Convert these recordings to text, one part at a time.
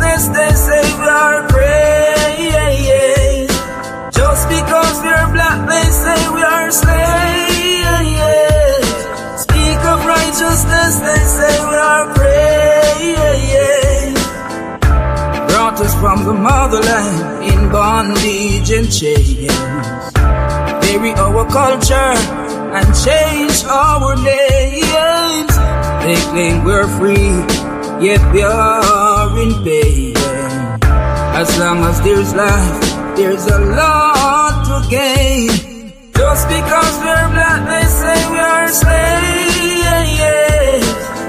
righteousness, they say we are praise. Just because we are black, they say we are slaves. Speak of righteousness, they say we are praise. Brought us from the motherland in bondage and chains. Bury our culture and change our names. They claim we're free, yet we are in pain. As long as there's life, there's a lot to gain. Just because we're black, they say we are slaves.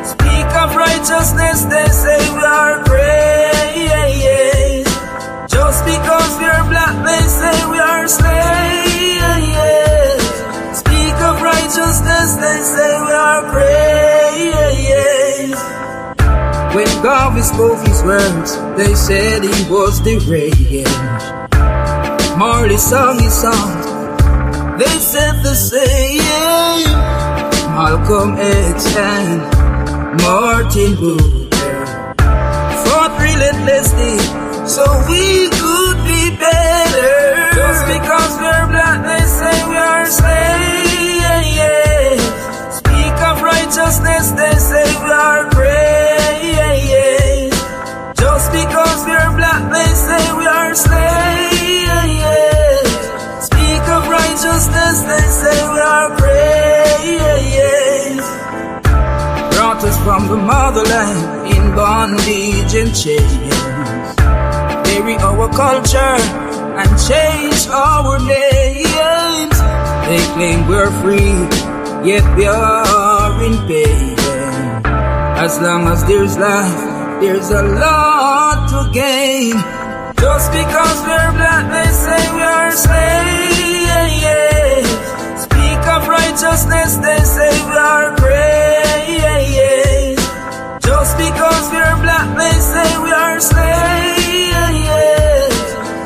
Speak of righteousness, they say we are praise. Just because we're black, they say we are slaves. Speak of righteousness, they say we are praise. When God spoke his words, they said he was deranged. Marley sung his songs, they said the same. Malcolm X and Martin Luther fought relentlessly so we could be better. Just because we're black, they say we are slaves. Speak of righteousness, they say we are praise. Just because we're black, they say we are slaves. Speak of righteousness, they say we are praise. Brought us from the motherland in bondage and chains. Bury our culture and change our names. They claim we're free, yet we are in pain. As long as there's life, there's a lot to gain. Just because we're black, they say we are slaves. Speak of righteousness, they say we are praise. Just because we're black, they say we are slaves.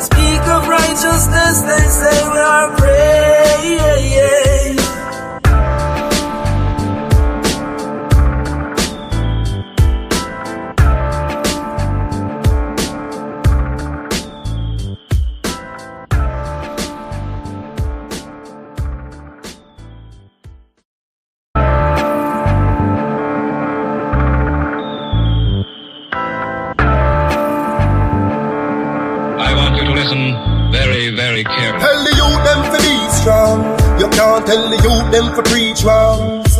Speak of righteousness, they say we are praise. Very careful. Tell the youth them to be strong. You can't tell the youth them to preach wrongs.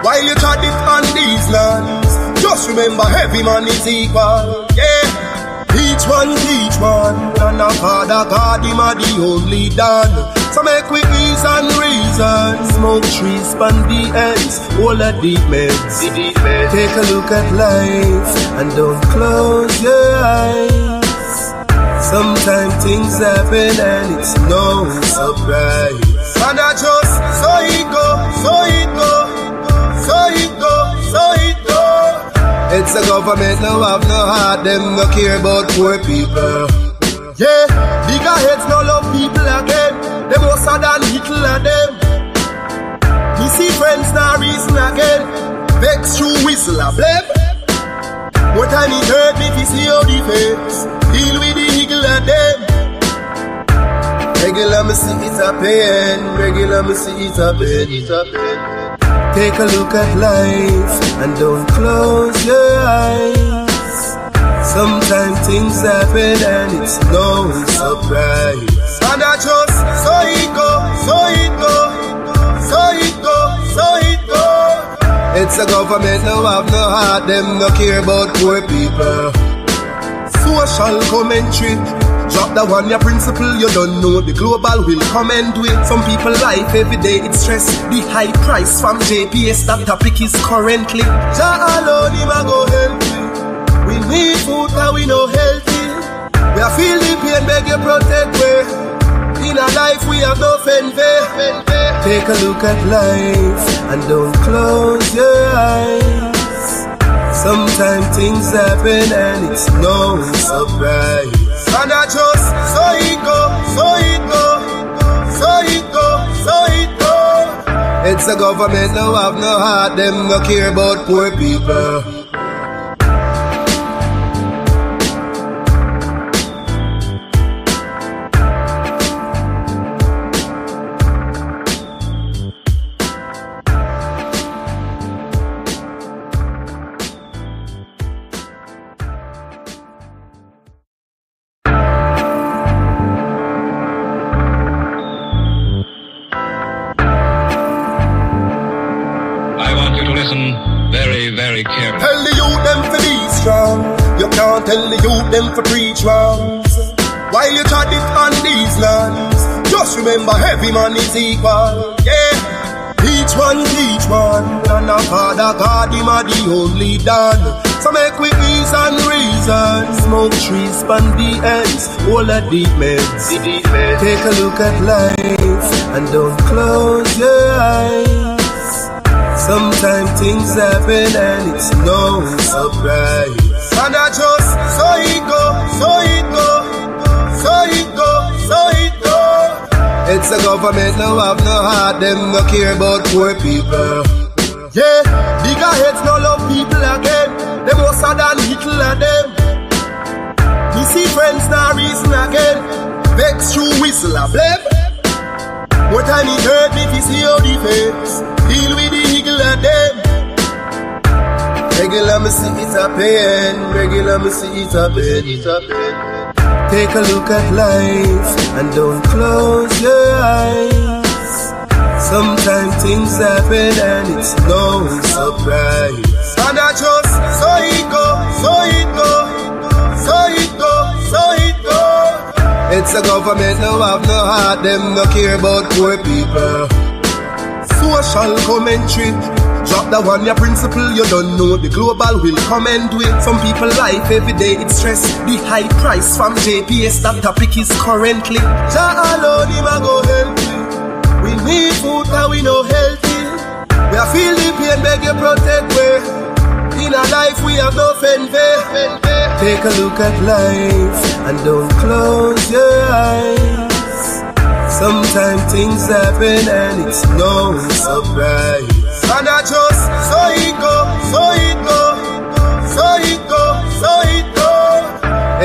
While you try it on these lands, just remember every man is equal. Yeah, each one teach one, and our Father God him are the only done. So make we ease and reason. Smoke trees, span the ends, all the deep meds. Take a look at life and don't close your eyes. Sometimes things happen and it's no surprise. And I just so it go, so it go, so it go, so it go. It's the government no have no heart, them no care about poor people. Yeah, bigger heads no love people again. Them most than little of them. We see friends now reason again. Vex through whistle a blame. More time it hurt me to see how the face deal with the eagle of them. Regular me see it a pain. Regular me see it a pain. Take a look at life and don't close your eyes. Sometimes things happen and it's no surprise. And I just so it go, so it go, so it go, so it go. It's the government no have no heart, them no care about poor people. Social commentary, drop the one your principle you don't know. The global will come and do it. Some people life every day it's stress. The high price from JPS, that topic is currently. Jah alone him a go help me. We need food and we no healthy. We are feel the pain, beg you protect me. In a life we have no envy. Take a look at life and don't close your eyes. Sometimes things happen and it's no surprise. And I just so it go, so it go, so it go, so it go. It's the government no have no heart, them no care about poor people. Can't tell the youth them for preach wrongs. While you trod it on these lands, just remember every man is equal. Yeah. Each one teach one, and our Father God, him a the only done. So make we ease and reason, smoke trees, span the ends, all the deep meds. Take a look at life, and don't close your eyes. Sometimes things happen and it's no surprise. And I just, so it go, so it go, so it go, so it go. It's the government now have no heart, them no care about poor people. Yeah, bigger heads no love people again. Them more than little of them. Me see friends now reason again. Vex through whistle a blame. More time it hurt me to see how the face deal with the eagle of them. Regular me see it a pain. Regular me see it a pain. Take a look at life and don't close your eyes. Sometimes things happen and it's no surprise. And I just, so it go, so it go, so it go, so it go. It's the government now have no heart, them no care about poor people. Social commentary. Drop the one, your principle, you don't know. The global will come and do it. Some people life every day, it's stress. The high price from JPS, that topic is currently. Jah alone, him a go help you. We need food, and we no healthy. We are feel the pain, beg you protect we. In our life, we have no fanfare. Take a look at life, and don't close your eyes. Sometimes things happen, and it's no surprise. And I just, so it go, so it go, so it go, so it go.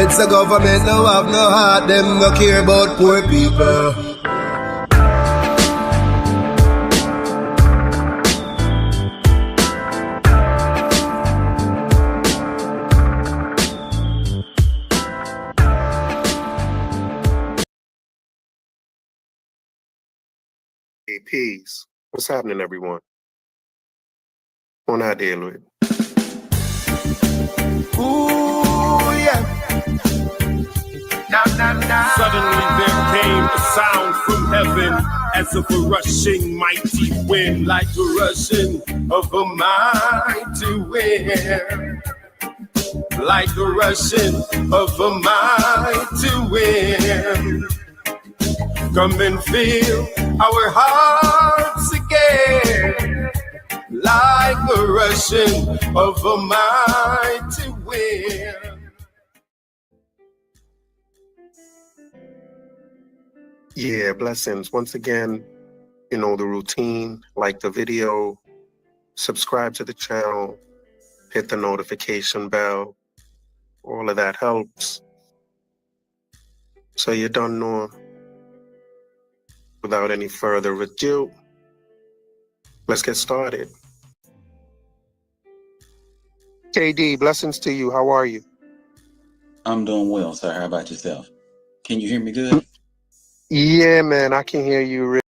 It's the government now have no heart, them no care about poor people. Hey, peace. What's happening, everyone? On our deal with. Ooh, yeah. Suddenly there came a sound from heaven, as of a rushing mighty wind, like the rushing of a mighty wind, like the rushing of a mighty wind. Come and fill our hearts again, like the rushing of a mighty wind. Yeah, blessings. Once again, you know the routine. Like the video, subscribe to the channel, hit the notification bell. All of that helps. So you don't know. Without any further ado, let's get started. KD, blessings to you. How are you? I'm doing well, sir. How about yourself? Can you hear me good? Yeah, man, I can hear you really.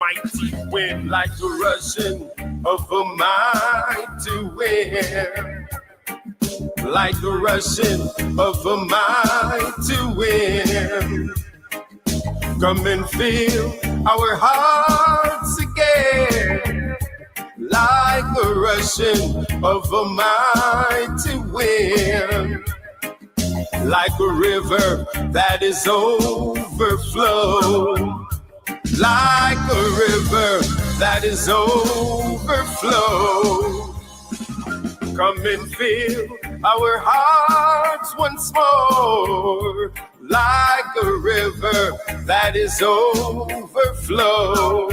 Mighty wind, like the rushing of a mighty wind, like the rushing of a mighty wind. Come and fill our hearts again, like the rushing of a mighty wind, like a river that is overflow, like a river that is overflow. Come and fill our hearts once more, like a river that is overflow.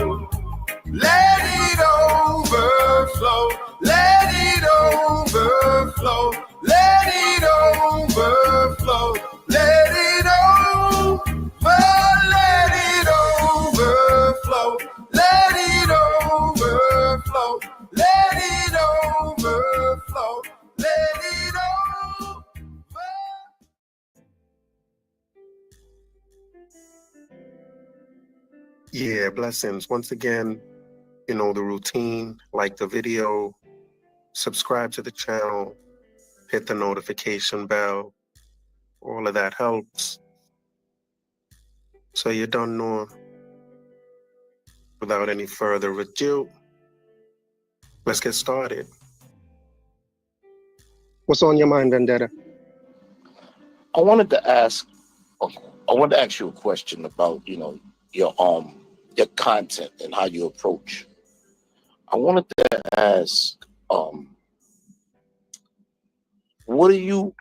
Let it overflow, let it overflow, let it overflow, let it overflow, let it overflow, let it overflow, let it overflow, let it overflow. Yeah, blessings. Once again, you know the routine, like the video, subscribe to the channel, hit the notification bell. All of that helps. So you don't know. Without any further ado, let's get started. What's on your mind, Vendetta? I wanted to ask you a question about, your content and how you approach. I wanted to ask, what do you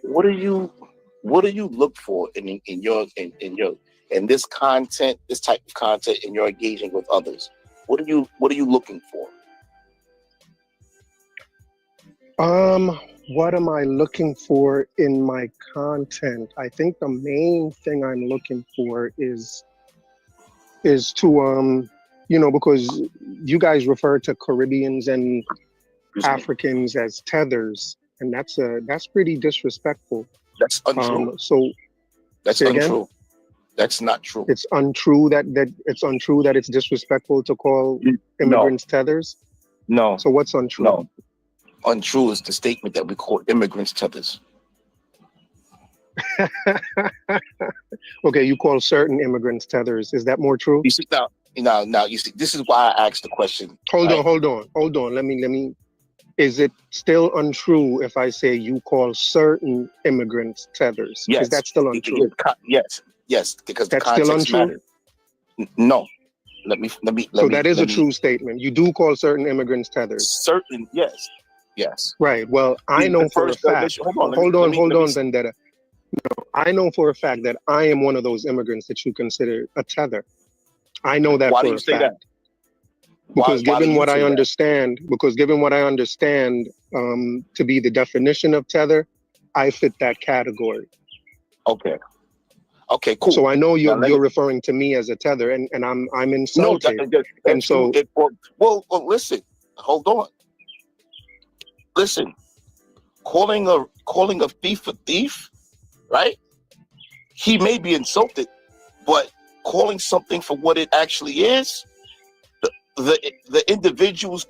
look for in this content, this type of content, in your engaging with others? What are you looking for? What am I looking for in my content? I think the main thing I'm looking for is to because you guys refer to Caribbeans and Africans as tethers, and that's pretty disrespectful. That's untrue. So that's untrue. Again? That's not true. It's untrue that it's disrespectful to call immigrants tethers? No. So what's untrue? No. Untrue is the statement that we call immigrants tethers. Okay, you call certain immigrants tethers. Is that more true? You see, now you see, this is why I asked the question. Hold on. Let me. Is it still untrue if I say you call certain immigrants tethers? Yes. Is that still untrue? Yes, because that's the context still untrue. Matters. No. Let me. So that is a true statement. You do call certain immigrants tethers. Certain, yes. Right. Well, I know for a fact. Hold on, Vendetta. No, I know for a fact that I am one of those immigrants that you consider a tether. I know that for a fact. Because given what I understand to be the definition of tether, I fit that category. Okay, cool. So I know you're referring to me as a tether, and I'm insulted. No, and so well, listen, hold on. Listen, calling a thief a thief, right? He may be insulted, but calling something for what it actually is, the individuals,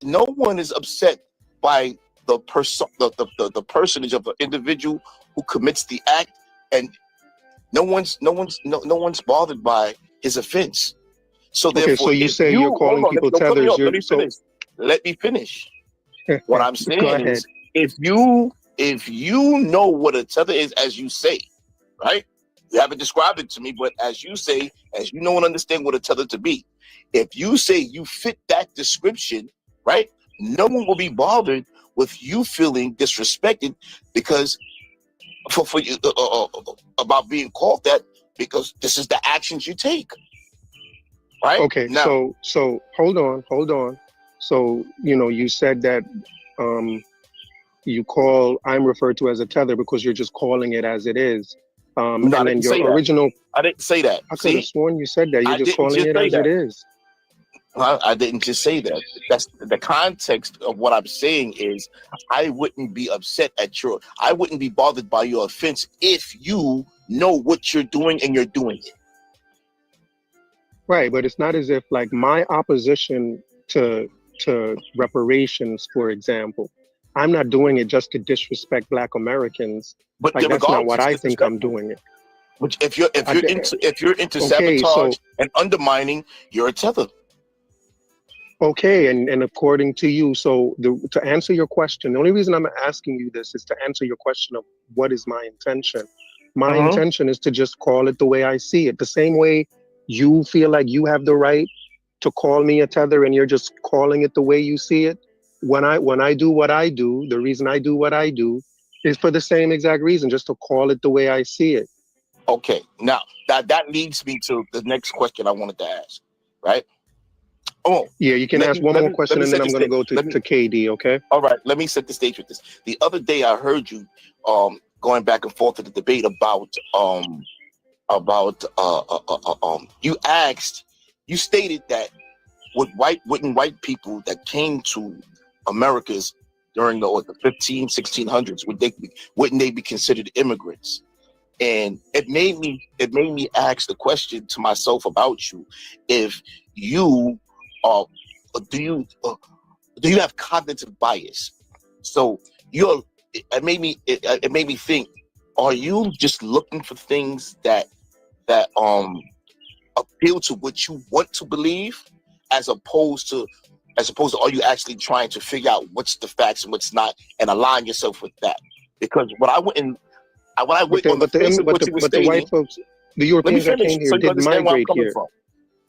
no one is upset by the personage of the individual who commits the act, and no one's bothered by his offense. So therefore, so you say you're calling people tethers. Let me finish. What I'm saying is, if you know what a tether is, as you say, right? You haven't described it to me, but as you say, as you know and understand what a tether to be, if you say you fit that description, right? No one will be bothered with you feeling disrespected because for you about being called that, because this is the actions you take, right? Okay, now, so hold on. So you said that I'm referred to as a tether because you're just calling it as it is. And then your original. I didn't say that. I could have sworn you said that. You're just calling it as it is. I didn't just say that. That's the context of what I'm saying is I wouldn't be upset I wouldn't be bothered by your offense if you know what you're doing and you're doing it. Right, but it's not as if like my opposition to reparations, for example, I'm not doing it just to disrespect Black Americans. But like that's not what I think I'm doing it. Which if you're into Okay, so sabotage and undermining, you're a tether. okay, and according to you, so to answer your question, the only reason I'm asking you this is to answer your question of what is my intention. My intention is to just call it the way I see it. The same way you feel like you have the right to call me a tether and you're just calling it the way you see it. When I do what I do, the reason I do what I do is for the same exact reason, just to call it the way I see it. Okay, now that leads me to the next question I wanted to ask, right? Oh, Yeah, you can ask one more question and then I'm going to go to KD, okay? All right, let me set the stage with this. The other day I heard you going back and forth in the debate about you stated that wouldn't white people that came to Americas during the 1600s wouldn't they be considered immigrants? And it made me ask the question to myself about you: if you do you have cognitive bias? So it made me think: are you just looking for things that appeal to what you want to believe, as opposed to are you actually trying to figure out what's the facts and what's not, and align yourself with that? Because when I went on the face of what you were the stating, white folks, the let me Europeans that finish came here so you did understand where I'm migrate coming here. from.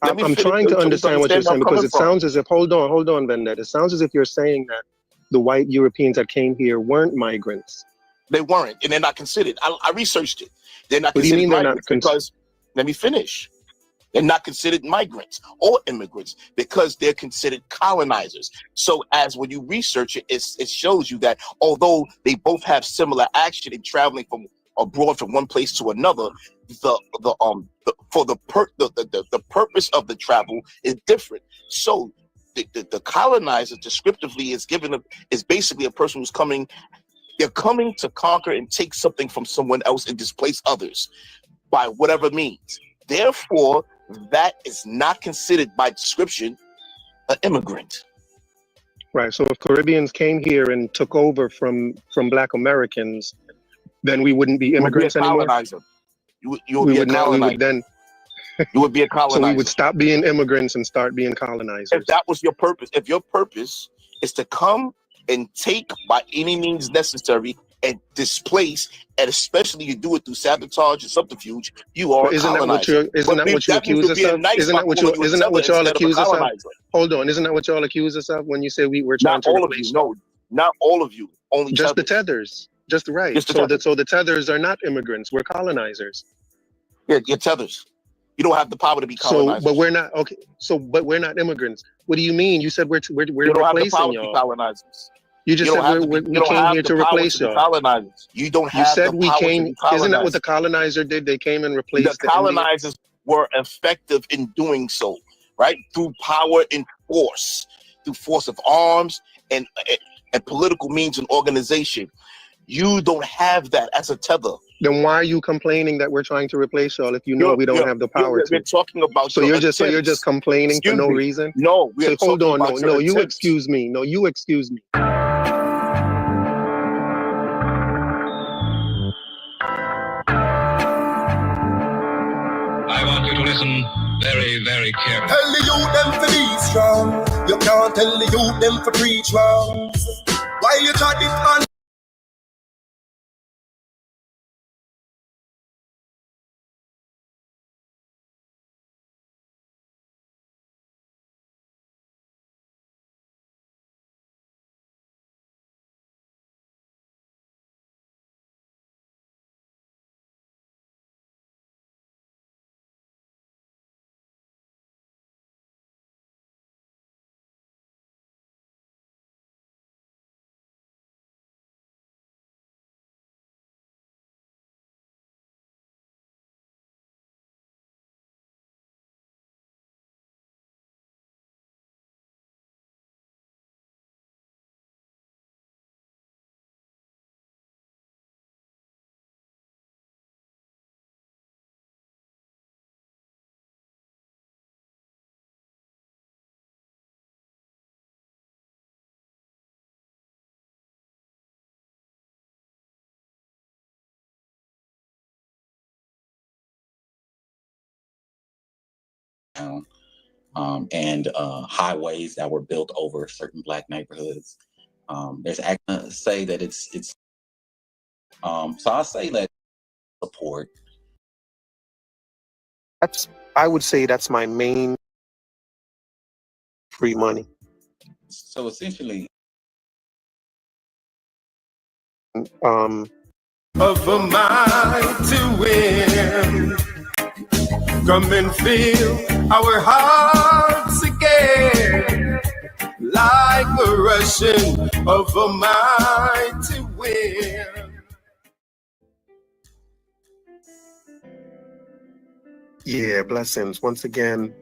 Let me I'm finish trying to so you understand what you're where saying, I'm because coming it from. sounds as if, hold on, Vendetta. It sounds as if you're saying that the white Europeans that came here weren't migrants. They weren't, and they're not considered. I researched it. They're not What do you considered mean they're not migrants because, let me finish. They're not considered migrants or immigrants because they're considered colonizers. So as when you research it, it shows you that although they both have similar action in traveling from abroad from one place to another, the purpose of the travel is different. So the colonizer descriptively is basically a person who's coming. They're coming to conquer and take something from someone else and displace others by whatever means. Therefore, that is not considered by description an immigrant. Right. So if Caribbeans came here and took over from Black Americans, then we wouldn't be immigrants anymore. You would be a colonizer. You would be a colonizer. So we would stop being immigrants and start being colonizers. If that was your purpose, if your purpose is to come and take by any means necessary and displace, and especially you do it through sabotage and subterfuge, you are a colonizer. Isn't that what you accuse us of? Isn't that what y'all accuse us of? Hold on, isn't that what y'all accuse us of when you say we're trying to replace you? No, not all of you. Only just tethers. The tethers. Just right. So the tethers are not immigrants. We're colonizers. Yeah, you're tethers. You don't have the power to be colonizers. So, but we're not okay. So, but we're not immigrants. What do you mean? You said we're you don't replacing have the power y'all. To be colonizers. You just said we came here to replace y'all. Colonizers. You don't have the power to be colonizers. Isn't that what the colonizer did? They came and replaced the colonizers were effective in doing so, right? Through power and force, through force of arms and political means and organization. You don't have that as a tether. Then why are you complaining that we're trying to replace y'all if you know we don't have the power to? We're talking about so you're just complaining for no reason? No, so hold on, no, you excuse me. No, you excuse me. I want you to listen very, very carefully. Tell the youth them to be strong. You can't tell the youth them for preach wrong. Why you try this man? and highways that were built over certain black neighborhoods. There's actually say that it's so I'll say that support. I would say that's my main free money. So essentially, Of a mind to win. Come and feel our hearts again, like a rushing of a mind to win. Yeah, blessings. Once again,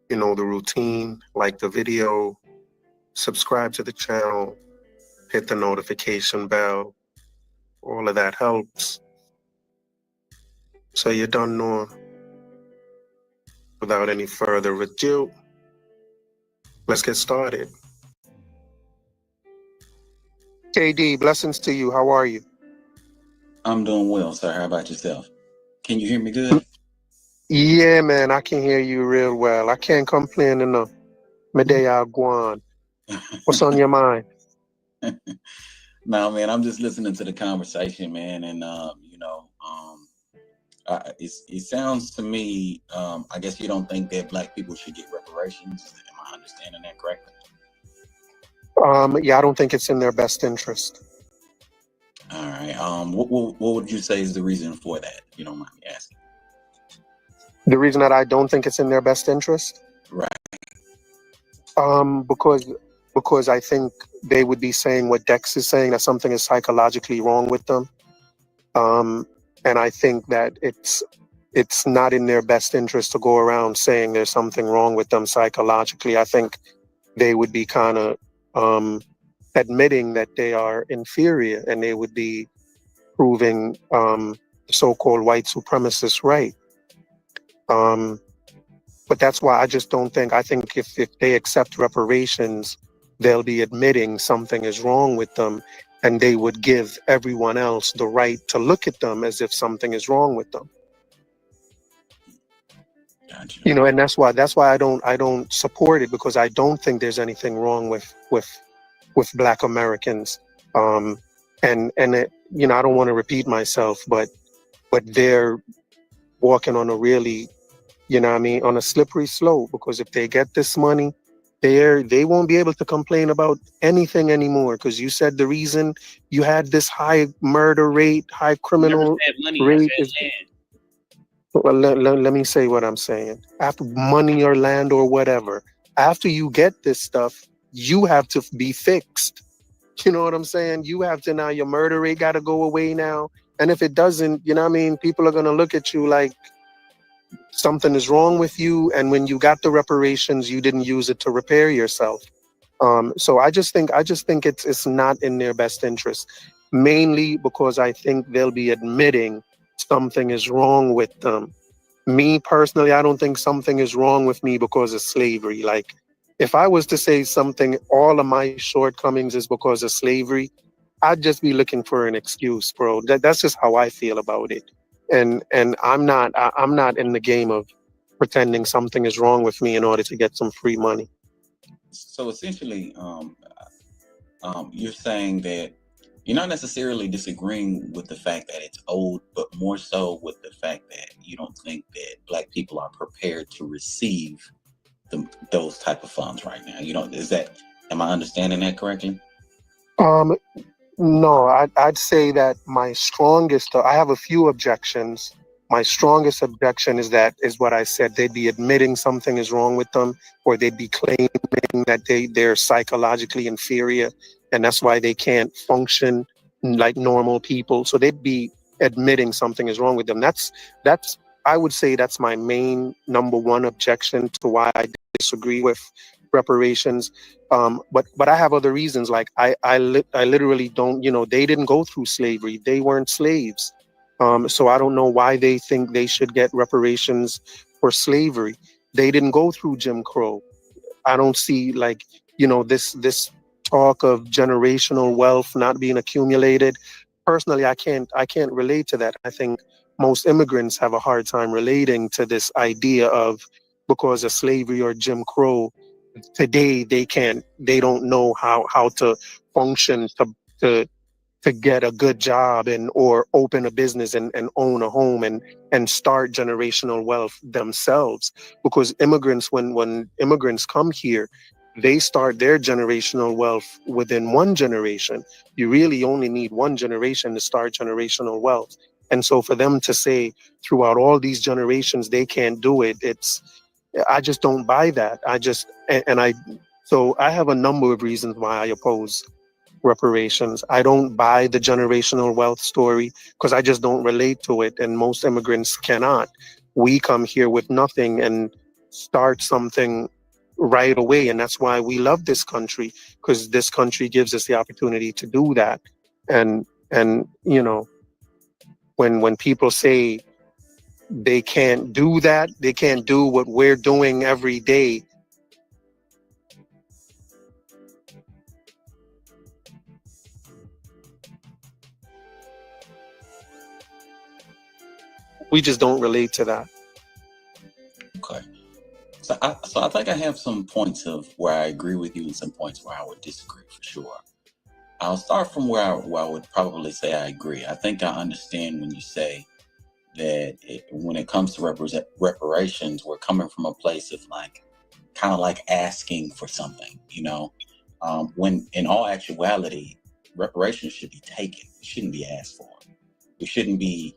the routine, like the video, subscribe to the channel, hit the notification bell. All of that helps. So you don't know. Without any further ado, let's get started. KD, blessings to you. How are you? I'm doing well, sir. How about yourself? Can you hear me good? Yeah, man, I can hear you real well. I can't complain enough. Medea Guan. What's on your mind? No, man, I'm just listening to the conversation, man, and it sounds to me, I guess you don't think that black people should get reparations. Am I understanding that correctly? Yeah, I don't think it's in their best interest. All right. What would you say is the reason for that? If you don't mind me asking. The reason that I don't think it's in their best interest? Right. Because I think they would be saying what Dex is saying, that something is psychologically wrong with them. And I think that it's not in their best interest to go around saying there's something wrong with them psychologically. I think they would be kind of admitting that they are inferior, and they would be proving so-called white supremacists right. But that's why I just don't think, I think if they accept reparations, they'll be admitting something is wrong with them, and they would give everyone else the right to look at them as if something is wrong with them. Gotcha. And that's why I don't support it, because I don't think there's anything wrong with Black Americans. And it, I don't want to repeat myself, but they're walking on a really, on a slippery slope, because if they get this money, they won't be able to complain about anything anymore, because you said the reason you had this high murder rate, high criminal rate is. Well, let me say what I'm saying. After money or land or whatever, after you get this stuff, you have to be fixed. You know what I'm saying? You have to, now your murder rate got to go away now. And if it doesn't, people are going to look at you like something is wrong with you. And when you got the reparations, you didn't use it to repair yourself. So I just think it's not in their best interest, mainly because I think they'll be admitting something is wrong with them. Me personally, I don't think something is wrong with me because of slavery. Like, if I was to say something, all of my shortcomings is because of slavery, I'd just be looking for an excuse, bro. That's just how I feel about it. And I'm not in the game of pretending something is wrong with me in order to get some free money. So essentially, you're saying that you're not necessarily disagreeing with the fact that it's old, but more so with the fact that you don't think that black people are prepared to receive those type of funds right now. Am I understanding that correctly? No, I'd say that I have a few objections. My strongest objection is what I said. They'd be admitting something is wrong with them, or they'd be claiming that they're psychologically inferior, and that's why they can't function like normal people. So they'd be admitting something is wrong with them. I would say that's my main number one objection to why I disagree with reparations. But I have other reasons. Like I literally don't, they didn't go through slavery. They weren't slaves. So I don't know why they think they should get reparations for slavery. They didn't go through Jim Crow. I don't see this talk of generational wealth not being accumulated. Personally, I can't relate to that. I think most immigrants have a hard time relating to this idea of, because of slavery or Jim Crow, today they don't know how to function to get a good job or open a business and own a home and start generational wealth themselves. Because when immigrants come here, they start their generational wealth within one generation. You really only need one generation to start generational wealth. And so for them to say throughout all these generations they can't do it, I just don't buy that. So I have a number of reasons why I oppose reparations. I don't buy the generational wealth story because I just don't relate to it, and most immigrants cannot. We come here with nothing and start something right away, and that's why we love this country, because this country gives us the opportunity to do that. And when people say they can't do that, they can't do what we're doing every day, we just don't relate to that. Okay. So I think I have some points of where I agree with you and some points where I would disagree for sure. I'll start from where I would probably say I agree. I think I understand when you say that when it comes to reparations, we're coming from a place of kind of like asking for something, when in all actuality, reparations should be taken. It shouldn't be asked for. We shouldn't be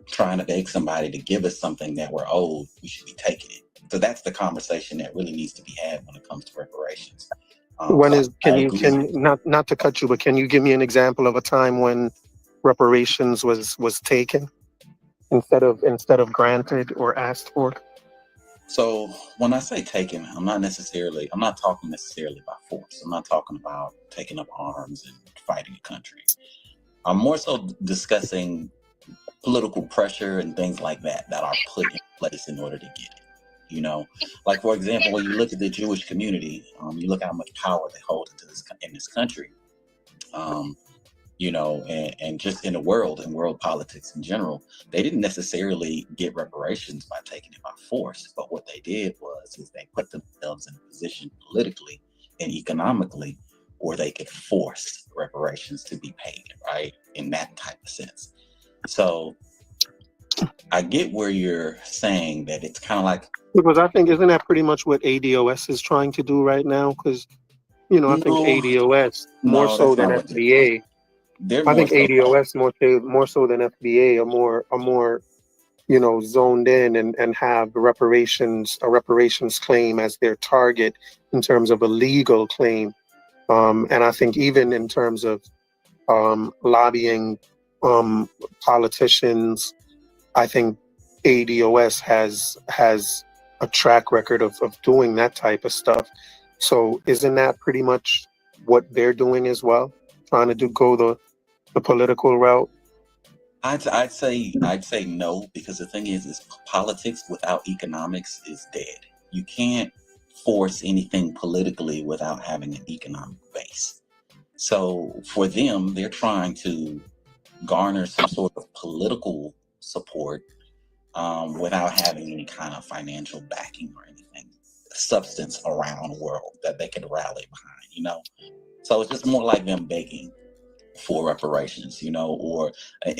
trying to beg somebody to give us something that we're owed. We should be taking it. So that's the conversation that really needs to be had when it comes to reparations. Not to cut you, but can you give me an example of a time when reparations was taken instead of granted or asked for? So when I say taken, I'm not talking necessarily about force. I'm not talking about taking up arms and fighting a country. I'm more so discussing political pressure and things like that are put in place in order to get it. Like, for example, when you look at the Jewish community, you look at how much power they hold in this country, and just in the world and world politics in general. They didn't necessarily get reparations by taking it by force, but what they did is they put themselves in a position politically and economically where they could force reparations to be paid, right? In that type of sense. So I get where you're saying that it's kind of like, because I think, isn't that pretty much what ADOS is trying to do right now? Because I think ADOS more so than FBA. I think ADOS more so than FBA are more zoned in and have a reparations claim as their target in terms of a legal claim. And I think even in terms of lobbying politicians, I think ADOS has a track record of doing that type of stuff. So isn't that pretty much what they're doing as well? Trying to go the political route? I'd say no, because the thing is politics without economics is dead. You can't force anything politically without having an economic base. So for them, they're trying to garner some sort of political support without having any kind of financial backing or anything, substance around the world that they could rally behind, So it's just more like them begging for reparations, and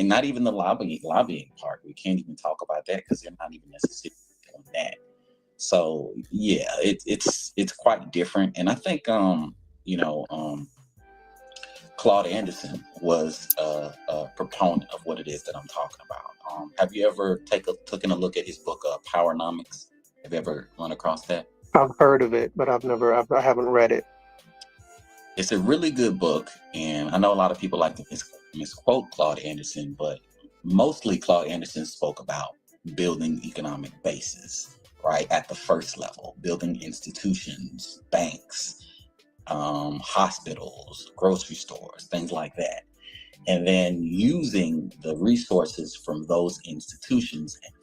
not even the lobbying part. We can't even talk about that because they're not even necessarily doing that. So yeah, it's quite different. And I think Claude Anderson was a proponent of what it is that I'm talking about. Have you ever taken a look at his book, Powernomics? Have you ever run across that? I've heard of it, but I haven't read it. It's a really good book, and I know a lot of people like to misquote Claude Anderson, but mostly Claude Anderson spoke about building economic bases, right, at the first level, building institutions, banks, hospitals, grocery stores, things like that. And then using the resources from those institutions and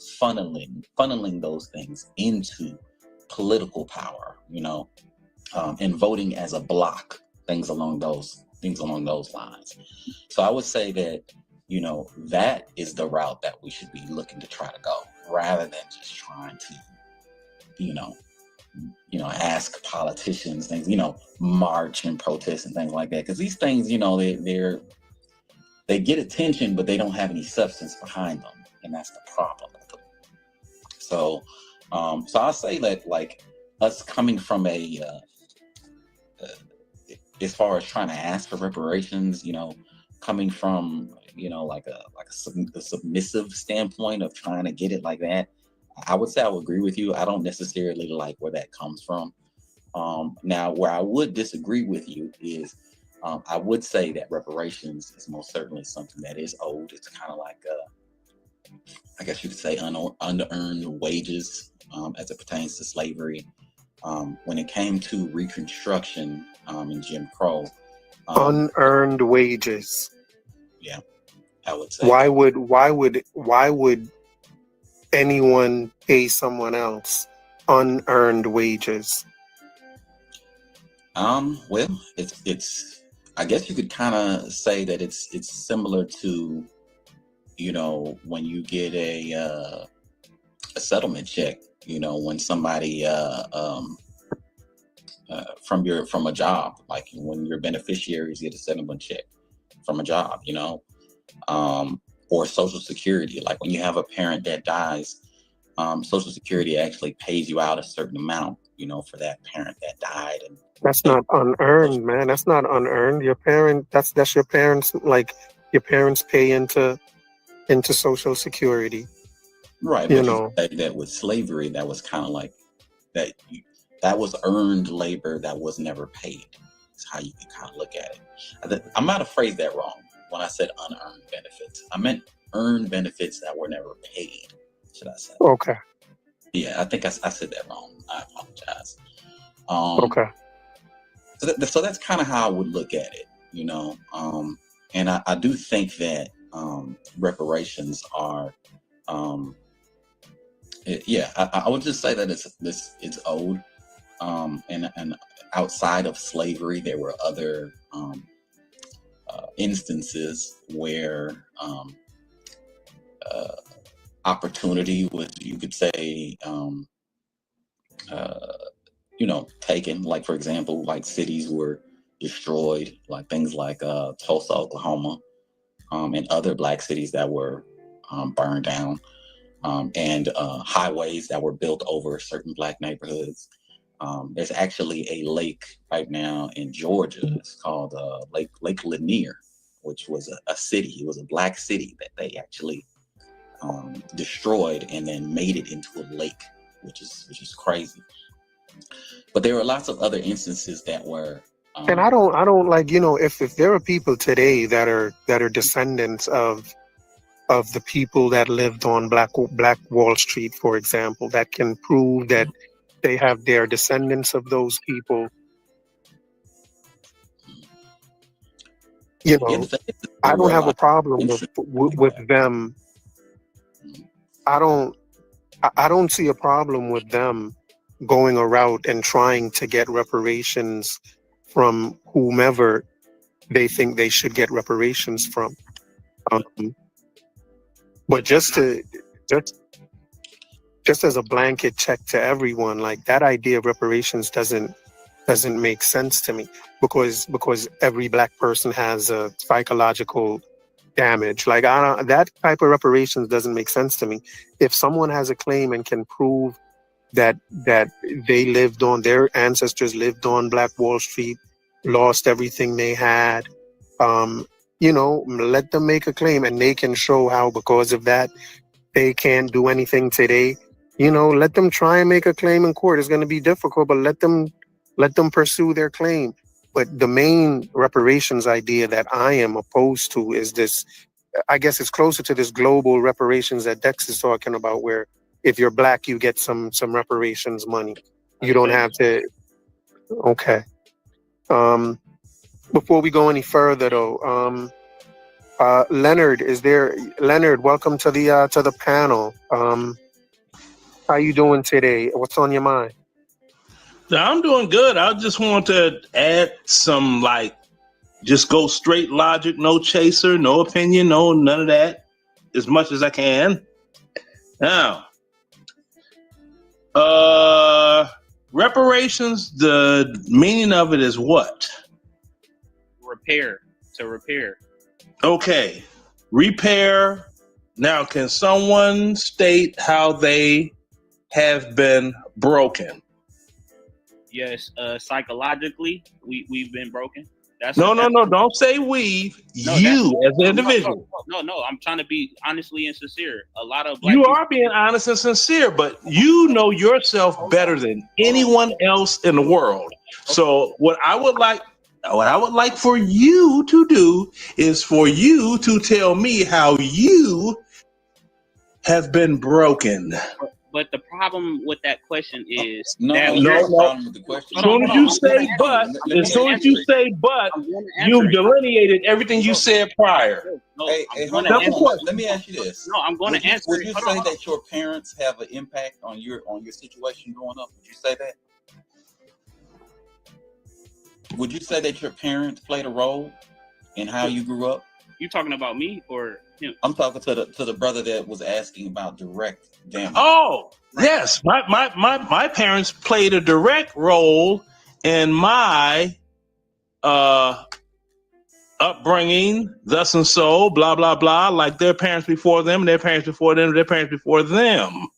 funneling those things into political power, and voting as a block, things along those lines. So I would say that, that is the route that we should be looking to try to go, rather than just trying to ask politicians things, march and protest and things like that. Because these things, they get attention, but they don't have any substance behind them, and that's the problem. So I'll say that, like, us coming from as far as trying to ask for reparations, coming from like a submissive standpoint of trying to get it like that, I would say I would agree with you. I don't necessarily like where that comes from. Now, where I would disagree with you is, I would say that reparations is most certainly something that is old. It's kind of like, I guess you could say, unearned wages as it pertains to slavery. When it came to Reconstruction and Jim Crow, unearned wages. Yeah, I would say. Why would anyone pay someone else unearned wages? Well, it's I guess you could kind of say that it's similar to, when you get a settlement check, when somebody from a job, like when your beneficiaries get a settlement check from a job, or Social Security, like when you have a parent that dies, Social Security actually pays you out a certain amount, for that parent that died. And that's not unearned, man. That's not unearned. Your parent, that's your parents, like your parents pay into Social Security. Right. But you say that with slavery, that was kind of like that. That was earned labor that was never paid. That's how you can kind of look at it. I might have phrased that wrong when I said unearned benefits. I meant earned benefits that were never paid, should I say. Okay. Yeah, I think I said that wrong. I apologize. Okay. So that's kind of how I would look at it, and I do think that reparations are, I would just say that it's old, and outside of slavery, there were other instances where opportunity was, you could say, taken. Like, for example, like cities were destroyed, like things like Tulsa, Oklahoma, and other Black cities that were burned down, and highways that were built over certain Black neighborhoods. There's actually a lake right now in Georgia. It's called Lake Lanier, which was a city. It was a Black city that they actually destroyed and then made it into a lake, which is crazy. But there were lots of other instances that were. And I don't like, if there are people today that are descendants of the people that lived on Black Wall Street, for example, that can prove that they have their descendants of those people. I don't have a problem with them. I don't see a problem with them going a route and trying to get reparations from whomever they think they should get reparations from. But just as a blanket check to everyone, like, that idea of reparations doesn't make sense to me, because every Black person has a psychological damage. Like, that type of reparations doesn't make sense to me. If someone has a claim and can prove that their ancestors lived on Black Wall Street, lost everything they had, let them make a claim, and they can show how because of that they can't do anything today. Let them try and make a claim in court. It's going to be difficult, but let them pursue their claim. But the main reparations idea that I am opposed to is this. I guess it's closer to this global reparations that Dex is talking about, where if you're Black, you get some reparations money. You don't have to. Okay. Before we go any further, though, Leonard, Leonard, welcome to the panel. How you doing today? What's on your mind? I'm doing good. I just want to add some, just go straight logic, no chaser, no opinion, no none of that, as much as I can. Now, reparations, the meaning of it is what? To repair. Okay. Repair. Now, can someone state how they have been broken? Yes, psychologically, we've been broken. No. Don't say we. No, you as an individual. No. I'm trying to be honestly and sincere. A lot of black You people, are being honest and sincere, but you know yourself better than anyone else in the world. So what I would like for you to do is for you to tell me how you have been broken. But the problem with that question is No. As soon as you say but, you delineated everything you said prior. Hey, hold on. Let me ask you this. No, I'm going to answer. Would you say that your parents have an impact on your situation growing up? Would you say that? Would you say that your parents played a role in how you grew up? You talking about me or him? I'm talking to the brother that was asking about direct damage. Oh, yes. My parents played a direct role in my upbringing, thus and so, blah, blah, blah, like their parents before them, their parents before them, their parents before them.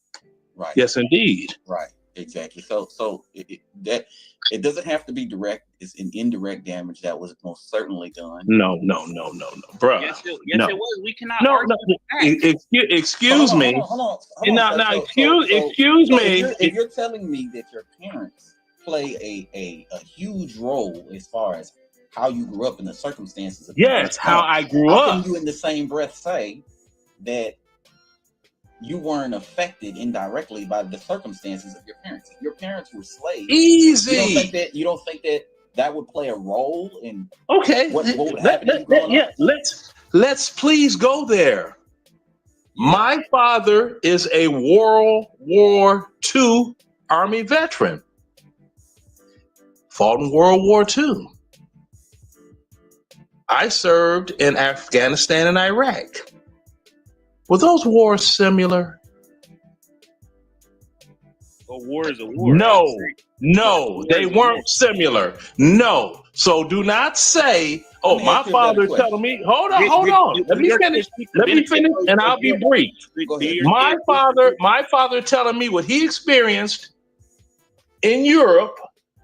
Right. Yes, indeed. Right. Exactly. So it doesn't have to be direct. It's an indirect damage that was most certainly done. No, bro. Yes, it no. was. We cannot. No. argue with facts. Excuse me. Hold on. Excuse me. If you're telling me that your parents play a huge role as far as how you grew up in the circumstances of how I grew how up. can you in the same breath say that you weren't affected indirectly by the circumstances of your parents? If your parents were slaves, Easy. You don't think that would play a role in okay? what would happen to you growing up? Let's please go there. My father is a World War II Army veteran. Fought in World War II. I served in Afghanistan and Iraq. Were those wars similar? A war is a war. No, they weren't similar. No. So do not say, oh, my father telling me, hold on. Let me finish, and I'll be brief. My father telling me what he experienced in Europe,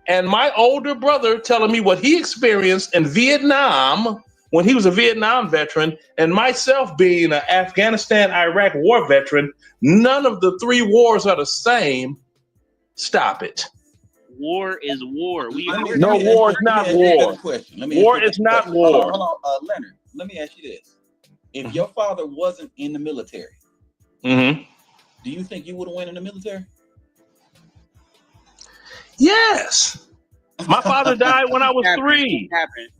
and my older brother telling me what he experienced in Vietnam when he was a Vietnam veteran, and myself being an Afghanistan, Iraq war veteran. None of the three wars are the same. Stop it. War is war. No, war is not war. War is not war. Hold on, Leonard. Let me ask you this: if your father wasn't in the military, do you think you would have went in the military? Yes. My father died when I was 3.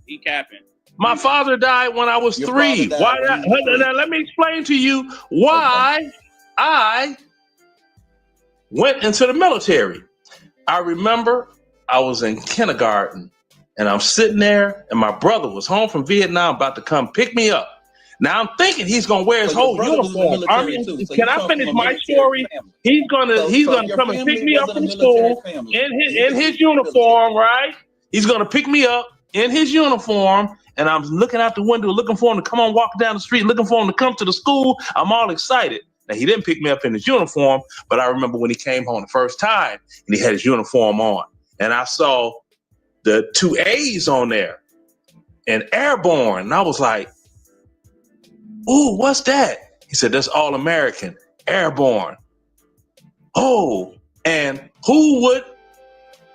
He capping. My father died when I was 3. Why? Now, let me explain to you why I went into the military. I remember I was in kindergarten and I'm sitting there and my brother was home from Vietnam about to come pick me up. Now I'm thinking he's gonna wear his whole uniform. Can I finish my story? He's gonna come and pick me up from school in his uniform, right? He's gonna pick me up in his uniform, and I'm looking out the window, looking for him to come on, walk down the street, looking for him to come to the school. I'm all excited. Now he didn't pick me up in his uniform, but I remember when he came home the first time and he had his uniform on, and I saw the 2 A's on there and airborne, and I was like, "Ooh, what's that?" He said, "That's all American, airborne." Oh, and who would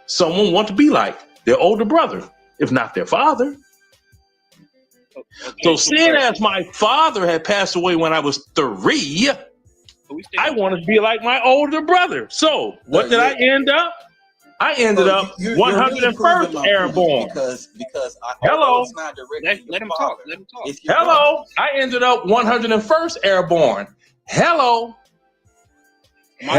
someone want to be like? Their older brother, if not their father. So seeing as my father had passed away when I was 3, I wanted to be like my older brother. So what did I end up? I ended up 101st Airborne. Because hello. It's not let him talk. Hello. I ended up 101st Airborne. Hello. You're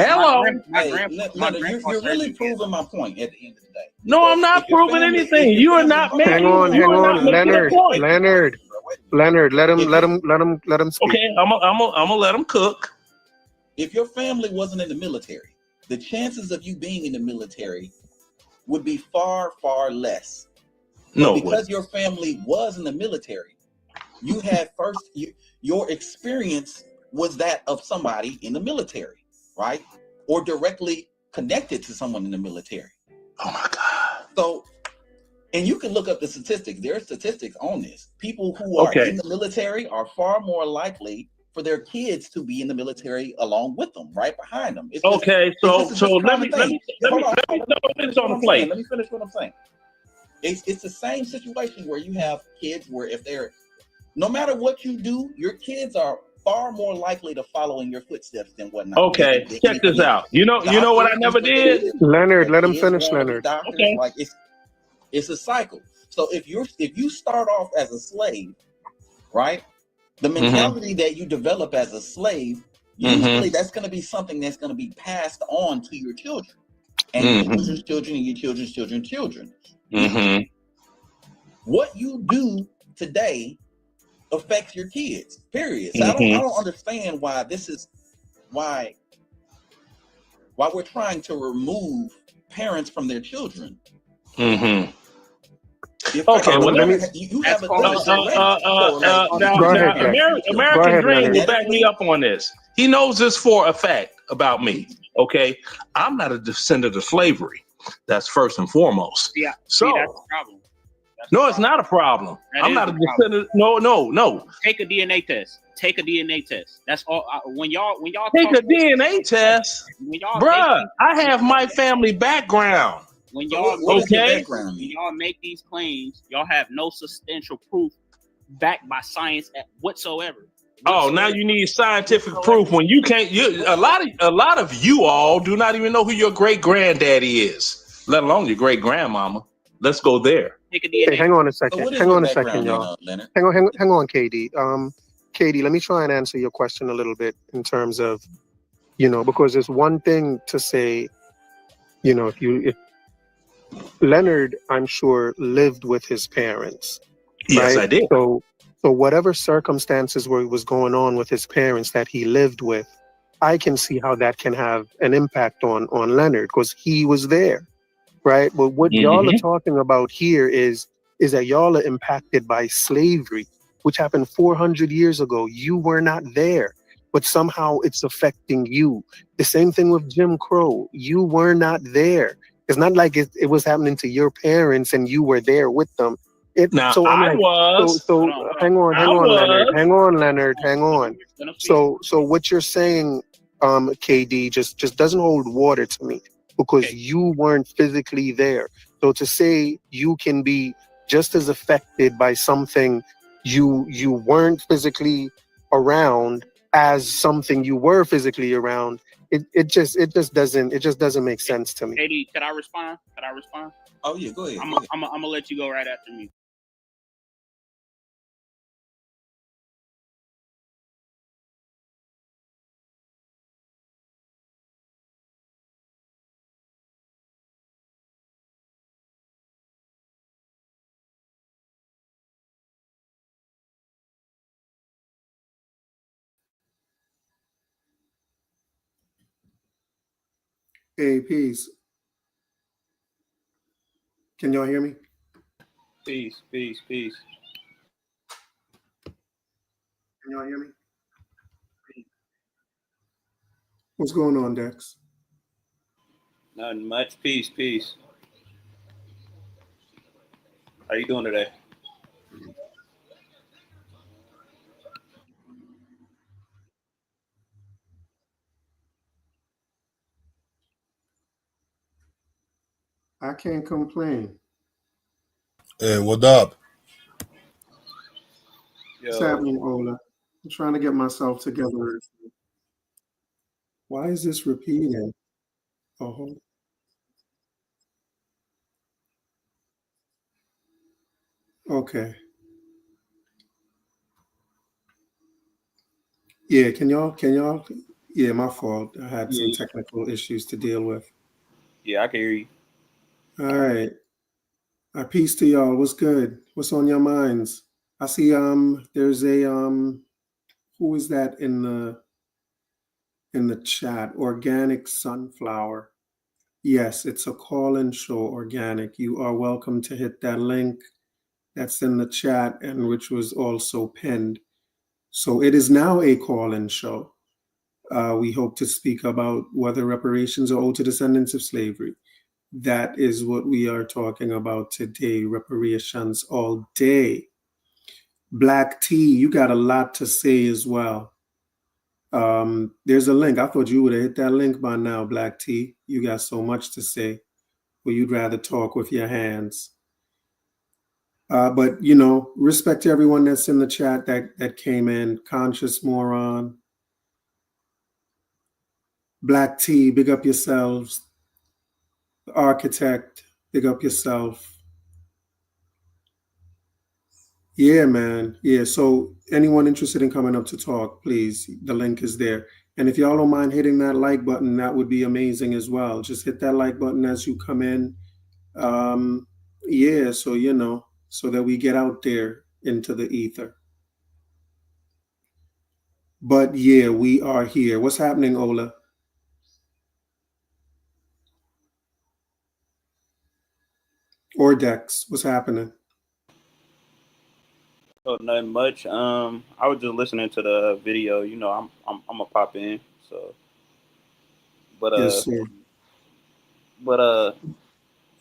really proving my point at the end of the day. No, I'm not proving anything. You are not making. Hang on, Leonard. Let him speak. Okay, I'm gonna let him cook. If your family wasn't in the military, the chances of you being in the military would be far, far less. No, but because your family was in the military, you had your experience was that of somebody in the military, right? Or directly connected to someone in the military. Oh my God. So, and you can look up the statistics. There are statistics on this. People who are in the military are far more likely for their kids to be in the military along with them, right behind them. It's just, so let me finish on the plate. Let me finish what I'm saying. It's the same situation where you have kids where if they're, no matter what you do, your kids are far more likely to follow in your footsteps than whatnot. Okay, check this out. You know what I never did? Leonard, let him finish, Leonard. Doctors, like it's a cycle. So if you start off as a slave, right? The mentality that you develop as a slave, usually that's going to be something that's going to be passed on to your children and your children's children and your children's children's children. What you do today affects your kids. Period. So I don't understand why why we're trying to remove parents from their children. Okay, well, let me. You have a American Dream will back me up on this. He knows this for a fact about me. Okay, I'm not a descendant of slavery. That's first and foremost. Yeah. So that's the problem. It's not a problem. I'm not a descendant. No. Take a DNA test. Take a DNA test. That's all. When y'all take a DNA test, bruh. I have my family background. When y'all when y'all make these claims, y'all have no substantial proof backed by science whatsoever. Oh, now you need scientific proof when you can't. A lot of you all do not even know who your great granddaddy is, let alone your great grandmama. Let's go there. Hey, hang on a second. Hang on a second, y'all. Hang on, KD. KD, let me try and answer your question a little bit in terms of, because there's one thing to say, if Leonard, I'm sure, lived with his parents. Yes, right? I did. So whatever circumstances was going on with his parents that he lived with, I can see how that can have an impact on Leonard because he was there, right? But what y'all are talking about here is that y'all are impacted by slavery, which happened 400 years ago. You were not there, but somehow it's affecting you. The same thing with Jim Crow. You were not there. It's not like it was happening to your parents and you were there with them. So hang on, Leonard. So what you're saying, KD, just doesn't hold water to me because you weren't physically there. So to say you can be just as affected by something you weren't physically around as something you were physically around, it just doesn't make sense to me. KD, could I respond? Oh yeah, go ahead. I'm gonna let you go right after me. Hey, peace. Can y'all hear me? Peace. Can y'all hear me? What's going on, Dex? Nothing much. Peace. How you doing today? I can't complain. Hey, what up? What's happening, Ola? I'm trying to get myself together. Why is this repeating? Oh, okay. Yeah, can y'all? Yeah, my fault. I had some technical issues to deal with. Yeah, I can hear you. All right. Peace to y'all. What's good? What's on your minds? I see there's a who is that in the chat? Organic sunflower. Yes, it's a call-in show, organic. You are welcome to hit that link that's in the chat and which was also pinned. So it is now a call-in show. We hope to speak about whether reparations are owed to descendants of slavery. That is what we are talking about today, reparations all day. Black T, you got a lot to say as well. There's a link. I thought you would have hit that link by now, Black T. You got so much to say. Or you'd rather talk with your hands. But, respect to everyone that's in the chat that came in. Conscious Moron, Black T, big up yourselves. The Architect, big up yourself. Yeah, man. Yeah, so anyone interested in coming up to talk, please, the link is there. And if y'all don't mind hitting that like button, that would be amazing as well. Just hit that like button as you come in. Yeah, so, so that we get out there into the ether. But yeah, we are here. What's happening, Ola? Or Dex, what's happening? Oh, nothing much. I was just listening to the video. I'm gonna pop in. So, but Yes, sir.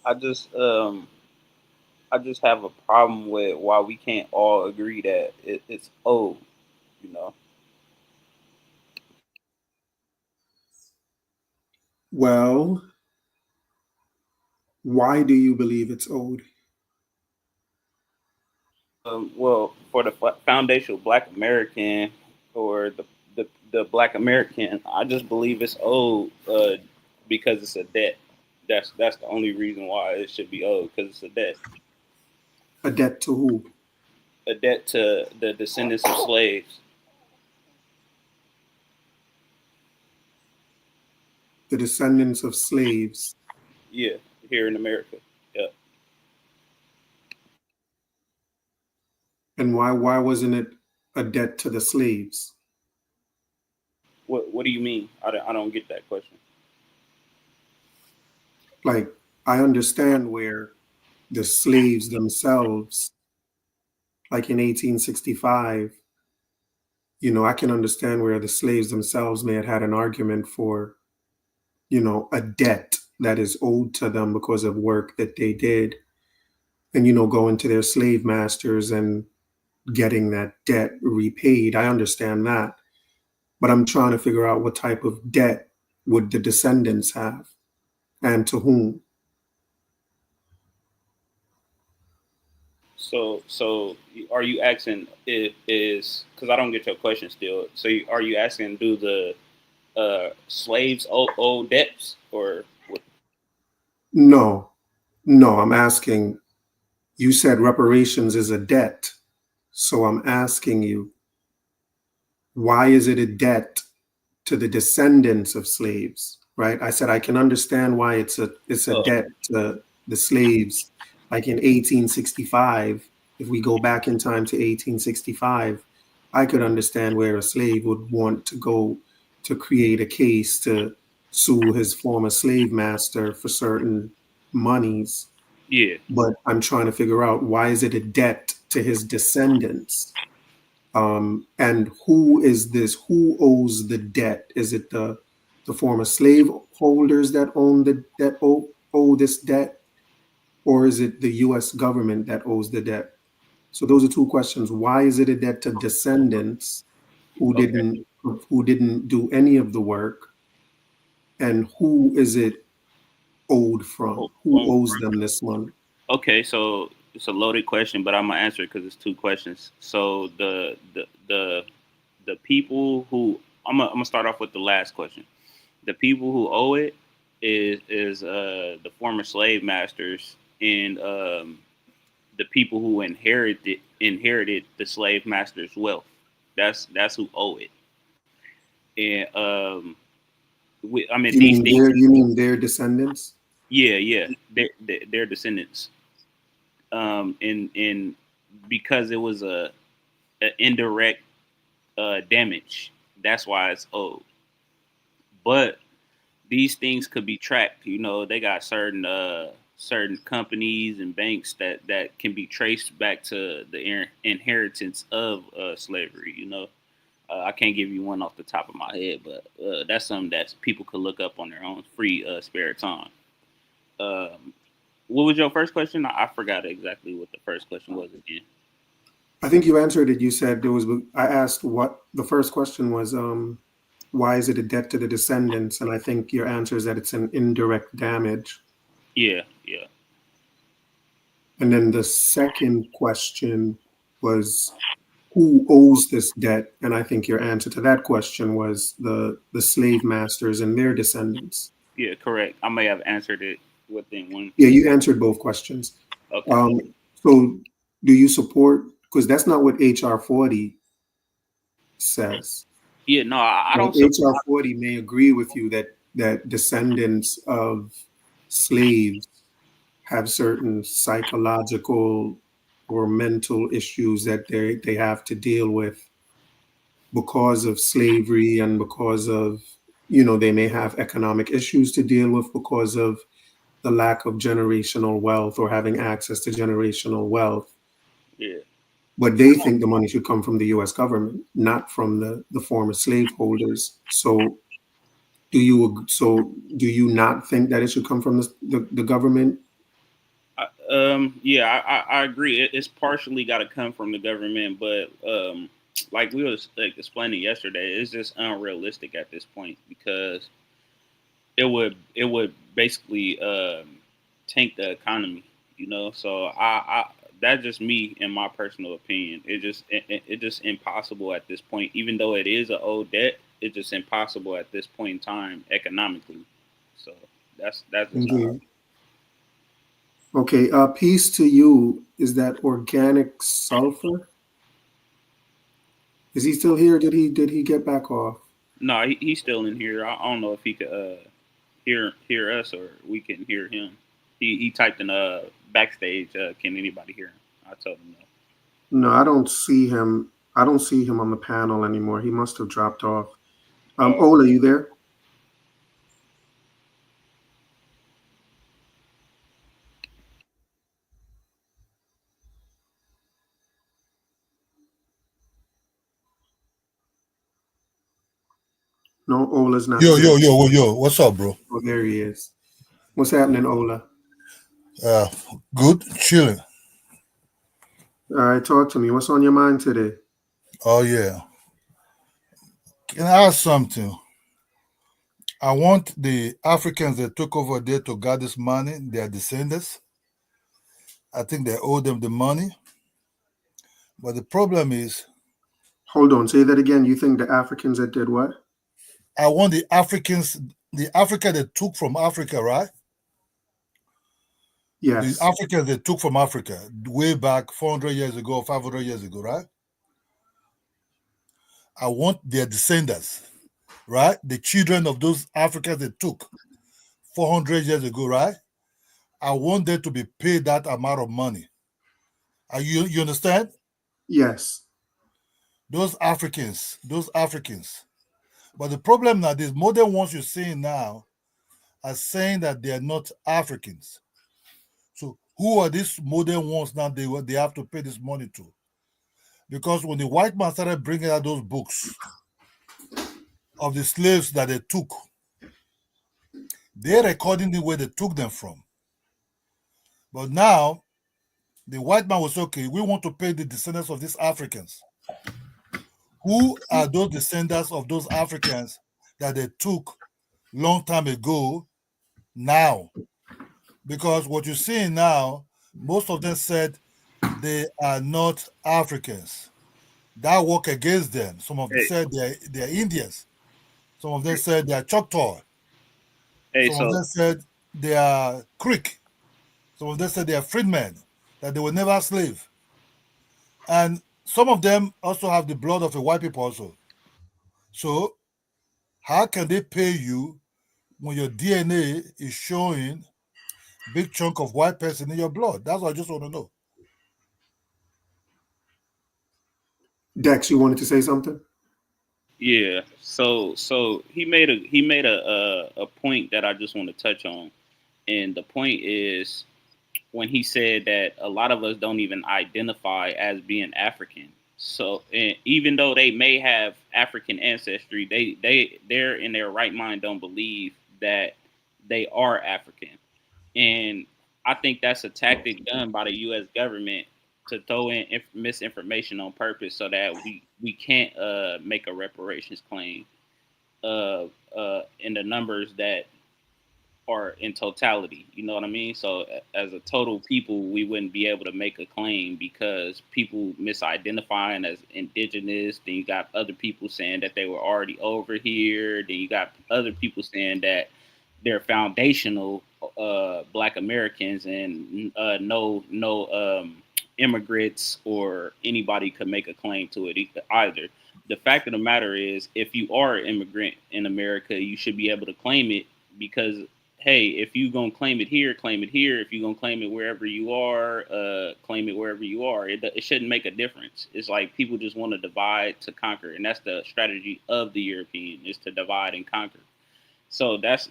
I just have a problem with why we can't all agree that it's old. Well, why do you believe it's owed? Well, for the foundational Black American or the Black American, I just believe it's owed because it's a debt. That's the only reason why it should be owed, because it's a debt. A debt to who? A debt to the descendants of slaves. The descendants of slaves. Yeah, here in America. Yeah. And why wasn't it a debt to the slaves? What do you mean? I don't get that question. Like, I understand where the slaves themselves, like in 1865, I can understand where the slaves themselves may have had an argument for, a debt that is owed to them because of work that they did. And, going to their slave masters and getting that debt repaid. I understand that. But I'm trying to figure out what type of debt would the descendants have and to whom. So are you asking is because I don't get your question still. So are you asking, do the slaves owe debts or what? No, I'm asking, you said reparations is a debt. So I'm asking you, why is it a debt to the descendants of slaves, right? I said I can understand why it's a debt to the slaves. Like in 1865, if we go back in time to 1865, I could understand where a slave would want to go to create a case to sue his former slave master for certain monies. Yeah. But I'm trying to figure out, why is it a debt to his descendants? And who is this? Who owes the debt? Is it the former slave holders that owe this debt, or is it the U.S. government that owes the debt? So those are two questions. Why is it a debt to descendants who didn't do any of the work, and who is it owed from? Who owes them this money? Okay, so it's a loaded question, but I'm gonna answer it because it's two questions. So the people who I'm gonna start off with the last question. The people who owe it is the former slave masters and the people who inherited the slave masters' wealth. That's who owe it. And You mean their descendants? Yeah, their descendants. And because it was a indirect damage, that's why it's owed. But these things could be tracked. You know, they got certain companies and banks that can be traced back to the inheritance of slavery. You know, I can't give you one off the top of my head, but that's something that people could look up on their own free spare time. What was your first question? I forgot exactly what the first question was again. I think you answered it. You said there was. I asked what the first question was. Why is it a debt to the descendants? And I think your answer is that it's an indirect damage. Yeah. And then the second question was, who owes this debt? And I think your answer to that question was the slave masters and their descendants. Yeah, correct. I may have answered it within one. Yeah, you answered both questions. Okay. So do you support, because that's not what HR 40 says. Yeah, no, I don't. HR 40 may agree with you that descendants of slaves have certain psychological or mental issues that they have to deal with because of slavery, and because of, they may have economic issues to deal with because of the lack of generational wealth or having access to generational wealth. Yeah. But they think the money should come from the U.S. government, not from the former slaveholders. So do you not think that it should come from the government? Yeah, I agree. It's partially got to come from the government, but like we was explaining yesterday, it's just unrealistic at this point, because it would basically tank the economy, you know. So I that's just me in my personal opinion. It just impossible at this point, even though it is an old debt. It's just impossible at this point in time economically. So that's just Okay, peace to you. Is that organic sulfur? Is he still here? Did he get back off? No, he's still in here. I don't know if he could hear us or we can hear him. He typed in backstage. Can anybody hear him? I told him no. No, I don't see him. I don't see him on the panel anymore. He must have dropped off. Ola, you there? No, Ola's not Yo, there. What's up, bro? Oh, there he is. What's happening, Ola? Good, chilling. All right, talk to me. What's on your mind today? Oh, yeah. Can I ask something? I want the Africans that took over there to guard this money, their descendants. I think they owe them the money. But the problem is... Hold on, say that again. You think the Africans that did what? I want the Africans, the Africa that took from Africa, right? Yes. The Africans that took from Africa way back 400 years ago, 500 years ago, right? I want their descendants, right? The children of those Africans that took 400 years ago, right? I want them to be paid that amount of money. You understand? Yes. Those Africans. But the problem now, these modern ones you're seeing now are saying that they are not Africans. So who are these modern ones now they have to pay this money to? Because when the white man started bringing out those books of the slaves that they took, they're recording the way they took them from. But now, the white man was okay, we want to pay the descendants of these Africans. Who are those descendants of those Africans that they took long time ago now? Because what you're seeing now, most of them said they are not Africans. That work against them. Some of them said they're Indians. Some of them said they are Choctaw. Some of them said they are Creek. Some of them said they are freedmen, that they were never slave. And some of them also have the blood of the white people also. So how can they pay you when your DNA is showing big chunk of white person in your blood? That's what I just want to know. Dex, you wanted to say something? Yeah. So he made a point that I just want to touch on, and the point is when he said that a lot of us don't even identify as being African. So and even though they may have African ancestry, they're in their right mind don't believe that they are African. And I think that's a tactic done by the U.S. government to throw in misinformation on purpose so that we can't make a reparations claim in the numbers that are in totality. You know what I mean? So as a total people, we wouldn't be able to make a claim because people misidentifying as indigenous. Then you got other people saying that they were already over here. Then you got other people saying that they're foundational Black Americans and no immigrants or anybody could make a claim to it either. The fact of the matter is, if you are an immigrant in America, you should be able to claim it because hey, if you gonna claim it here, claim it here. If you gonna claim it wherever you are, claim it wherever you are. It shouldn't make a difference. It's like people just want to divide to conquer, and that's the strategy of the European is to divide and conquer. So that's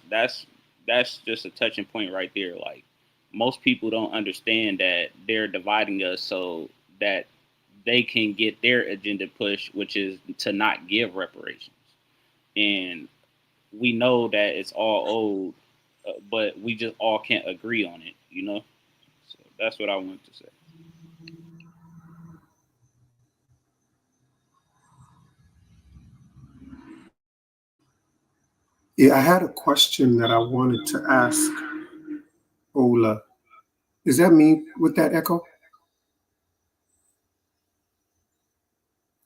just a touching point right there. Like most people don't understand that they're dividing us so that they can get their agenda pushed, which is to not give reparations. And we know that it's all old, but we just all can't agree on it, you know? So that's what I wanted to say. Yeah, I had a question that I wanted to ask Ola. Is that me with that echo?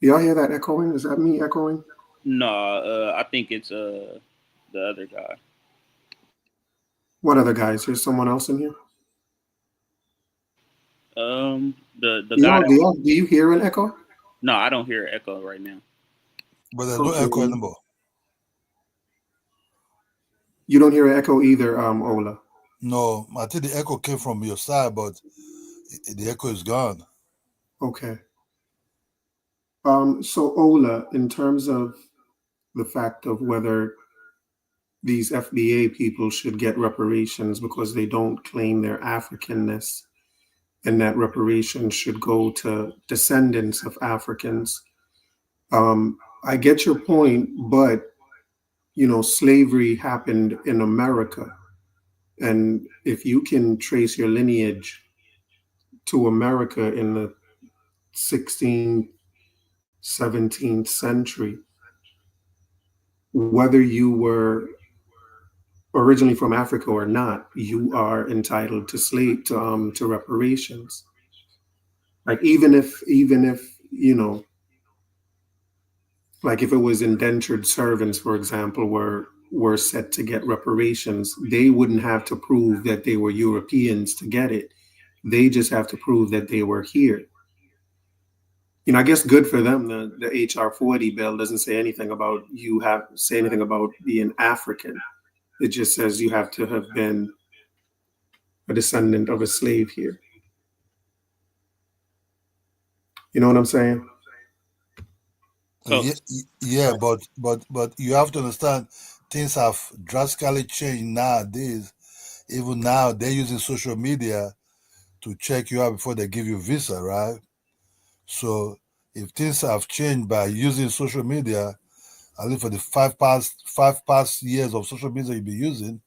Do y'all hear that echoing? Is that me echoing? No, I think it's the other guy. What other guys? There's someone else in here? The guy. Do you hear an echo? No, I don't hear an echo right now. But there's no echo anymore. You don't hear an echo either, Ola? No, I think the echo came from your side, but the echo is gone. Okay. So Ola, in terms of the fact of whether these FBA people should get reparations because they don't claim their Africanness, and that reparations should go to descendants of Africans. I get your point, but slavery happened in America. And if you can trace your lineage to America in the 16th, 17th century, whether you were originally from Africa or not, you are entitled to reparations. Like even if like if it was indentured servants, for example, were set to get reparations, they wouldn't have to prove that they were Europeans to get it. They just have to prove that they were here. I guess good for them. The HR 40 bill doesn't say anything about anything about being African. It just says you have to have been a descendant of a slave here. You know what I'm saying? Yeah, but you have to understand things have drastically changed nowadays. Even now, they're using social media to check you out before they give you a visa, right? So if things have changed by using social media, at least for the five past years of social media you've been using,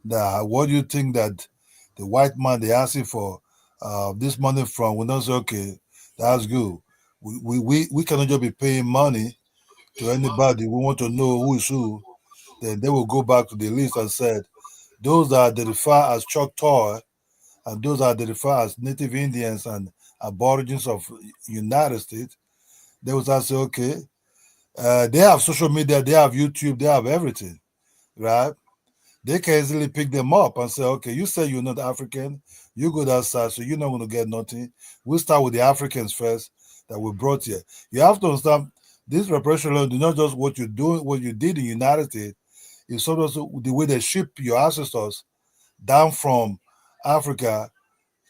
what do you think that the white man they're asking for this money from will not say, okay, that's good. We cannot just be paying money to anybody. We want to know who is who. Then they will go back to the list and said, those that identify as Choctaw and those that identify as Native Indians and Aborigines of United States, they will say, okay, they have social media, they have YouTube, they have everything, right? They can easily pick them up and say, okay, you say you're not African, you go that side, so you're not going to get nothing. We'll start with the Africans first that we brought here. You have to understand, this reparation law is not just what you're doing, what you did in the United States, it's also the way they ship your ancestors down from Africa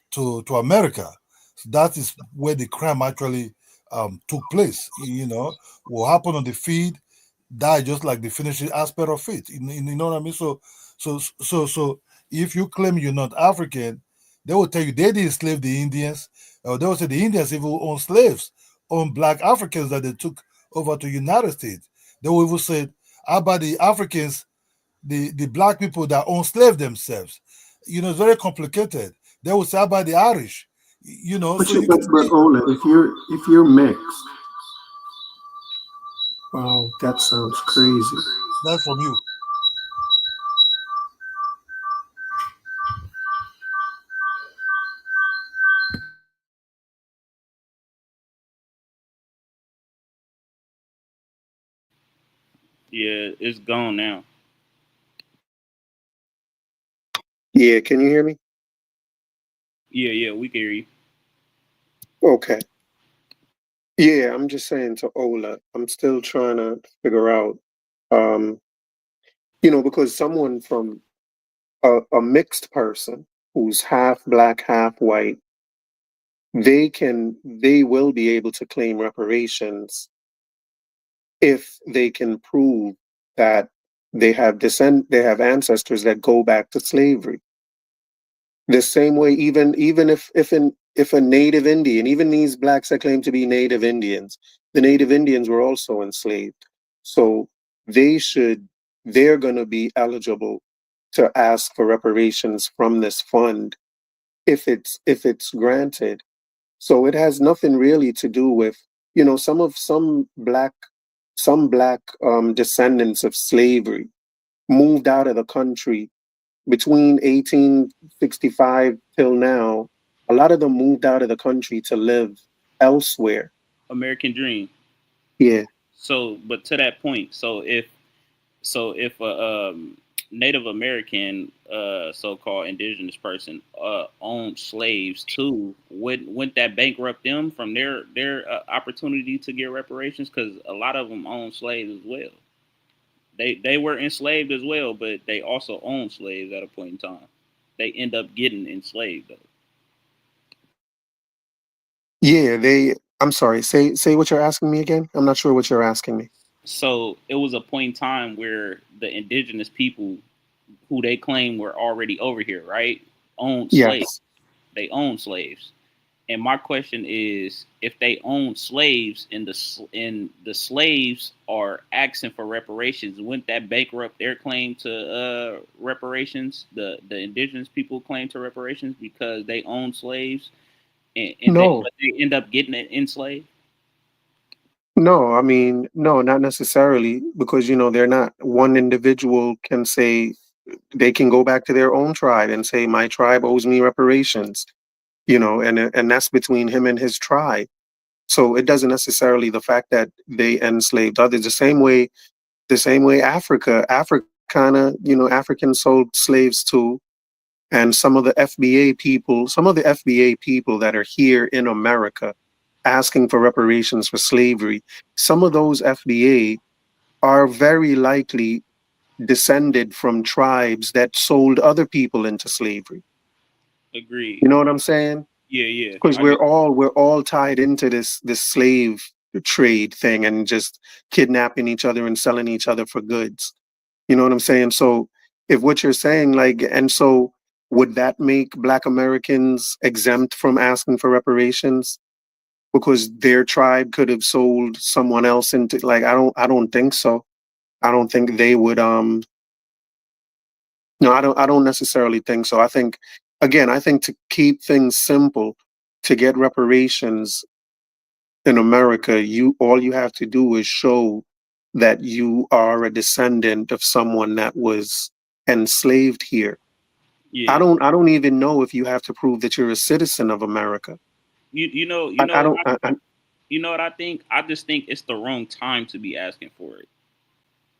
to America. So that is where the crime actually took place. What happened on the feed die just like the finishing aspect of it. You know what I mean? So if you claim you're not African, they will tell you they didn't enslave the Indians, or they will say the Indians even owned slaves, owned black Africans that they took over to United States. They will even say, how about the Africans, the black people that own slaves themselves? It's very complicated. They will say, how about the Irish? But, So you can but see Ola, if you're mixed, wow, that sounds crazy. that from you. Yeah, it's gone now. Yeah, can you hear me? Yeah, we can hear you. Okay. Yeah, I'm just saying to Ola, I'm still trying to figure out, um, because someone from a mixed person who's half black, half white, they will be able to claim reparations if they can prove that they have ancestors that go back to slavery. The same way, even if a native Indian, even these blacks that claim to be native Indians, the native Indians were also enslaved. So they're going to be eligible to ask for reparations from this fund if it's granted. So it has nothing really to do with, some black descendants of slavery moved out of the country between 1865 till now. A lot of them moved out of the country to live elsewhere. American Dream. Yeah. So, but to that point, so if a Native American, so-called indigenous person, owned slaves too, wouldn't that bankrupt them from their opportunity to get reparations? Because a lot of them own slaves as well. They were enslaved as well, but they also owned slaves at a point in time. They end up getting enslaved though. Yeah, I'm sorry, say what you're asking me again. I'm not sure what you're asking me. So it was a point in time where the indigenous people, who they claim were already over here, right, owned slaves. Yes. They owned slaves. And my question is, if they own slaves and the slaves are asking for reparations, wouldn't that bankrupt their claim to reparations? The indigenous people claim to reparations because they own slaves, No. but they end up getting it enslaved. No, I mean, no, not necessarily, because they're not, one individual can say, they can go back to their own tribe and say, my tribe owes me reparations, and that's between him and his tribe. So it doesn't necessarily, the fact that they enslaved others, the same way Africana, Africans sold slaves too. And some of the FBA people that are here in America asking for reparations for slavery, some of those FBA are very likely descended from tribes that sold other people into slavery. Agreed. You know what I'm saying? Yeah. Because we're all tied into this slave trade thing and just kidnapping each other and selling each other for goods. You know what I'm saying? So if what you're saying, and so would that make Black Americans exempt from asking for reparations because their tribe could have sold someone else into, I don't think so. I don't think they would. No, I don't necessarily think so. I think to keep things simple, to get reparations in America, all you have to do is show that you are a descendant of someone that was enslaved here. I Yeah. don't I don't even know if you have to prove that you're a citizen of America. You I, know I what don't I, you know what I think? I just think it's the wrong time to be asking for it.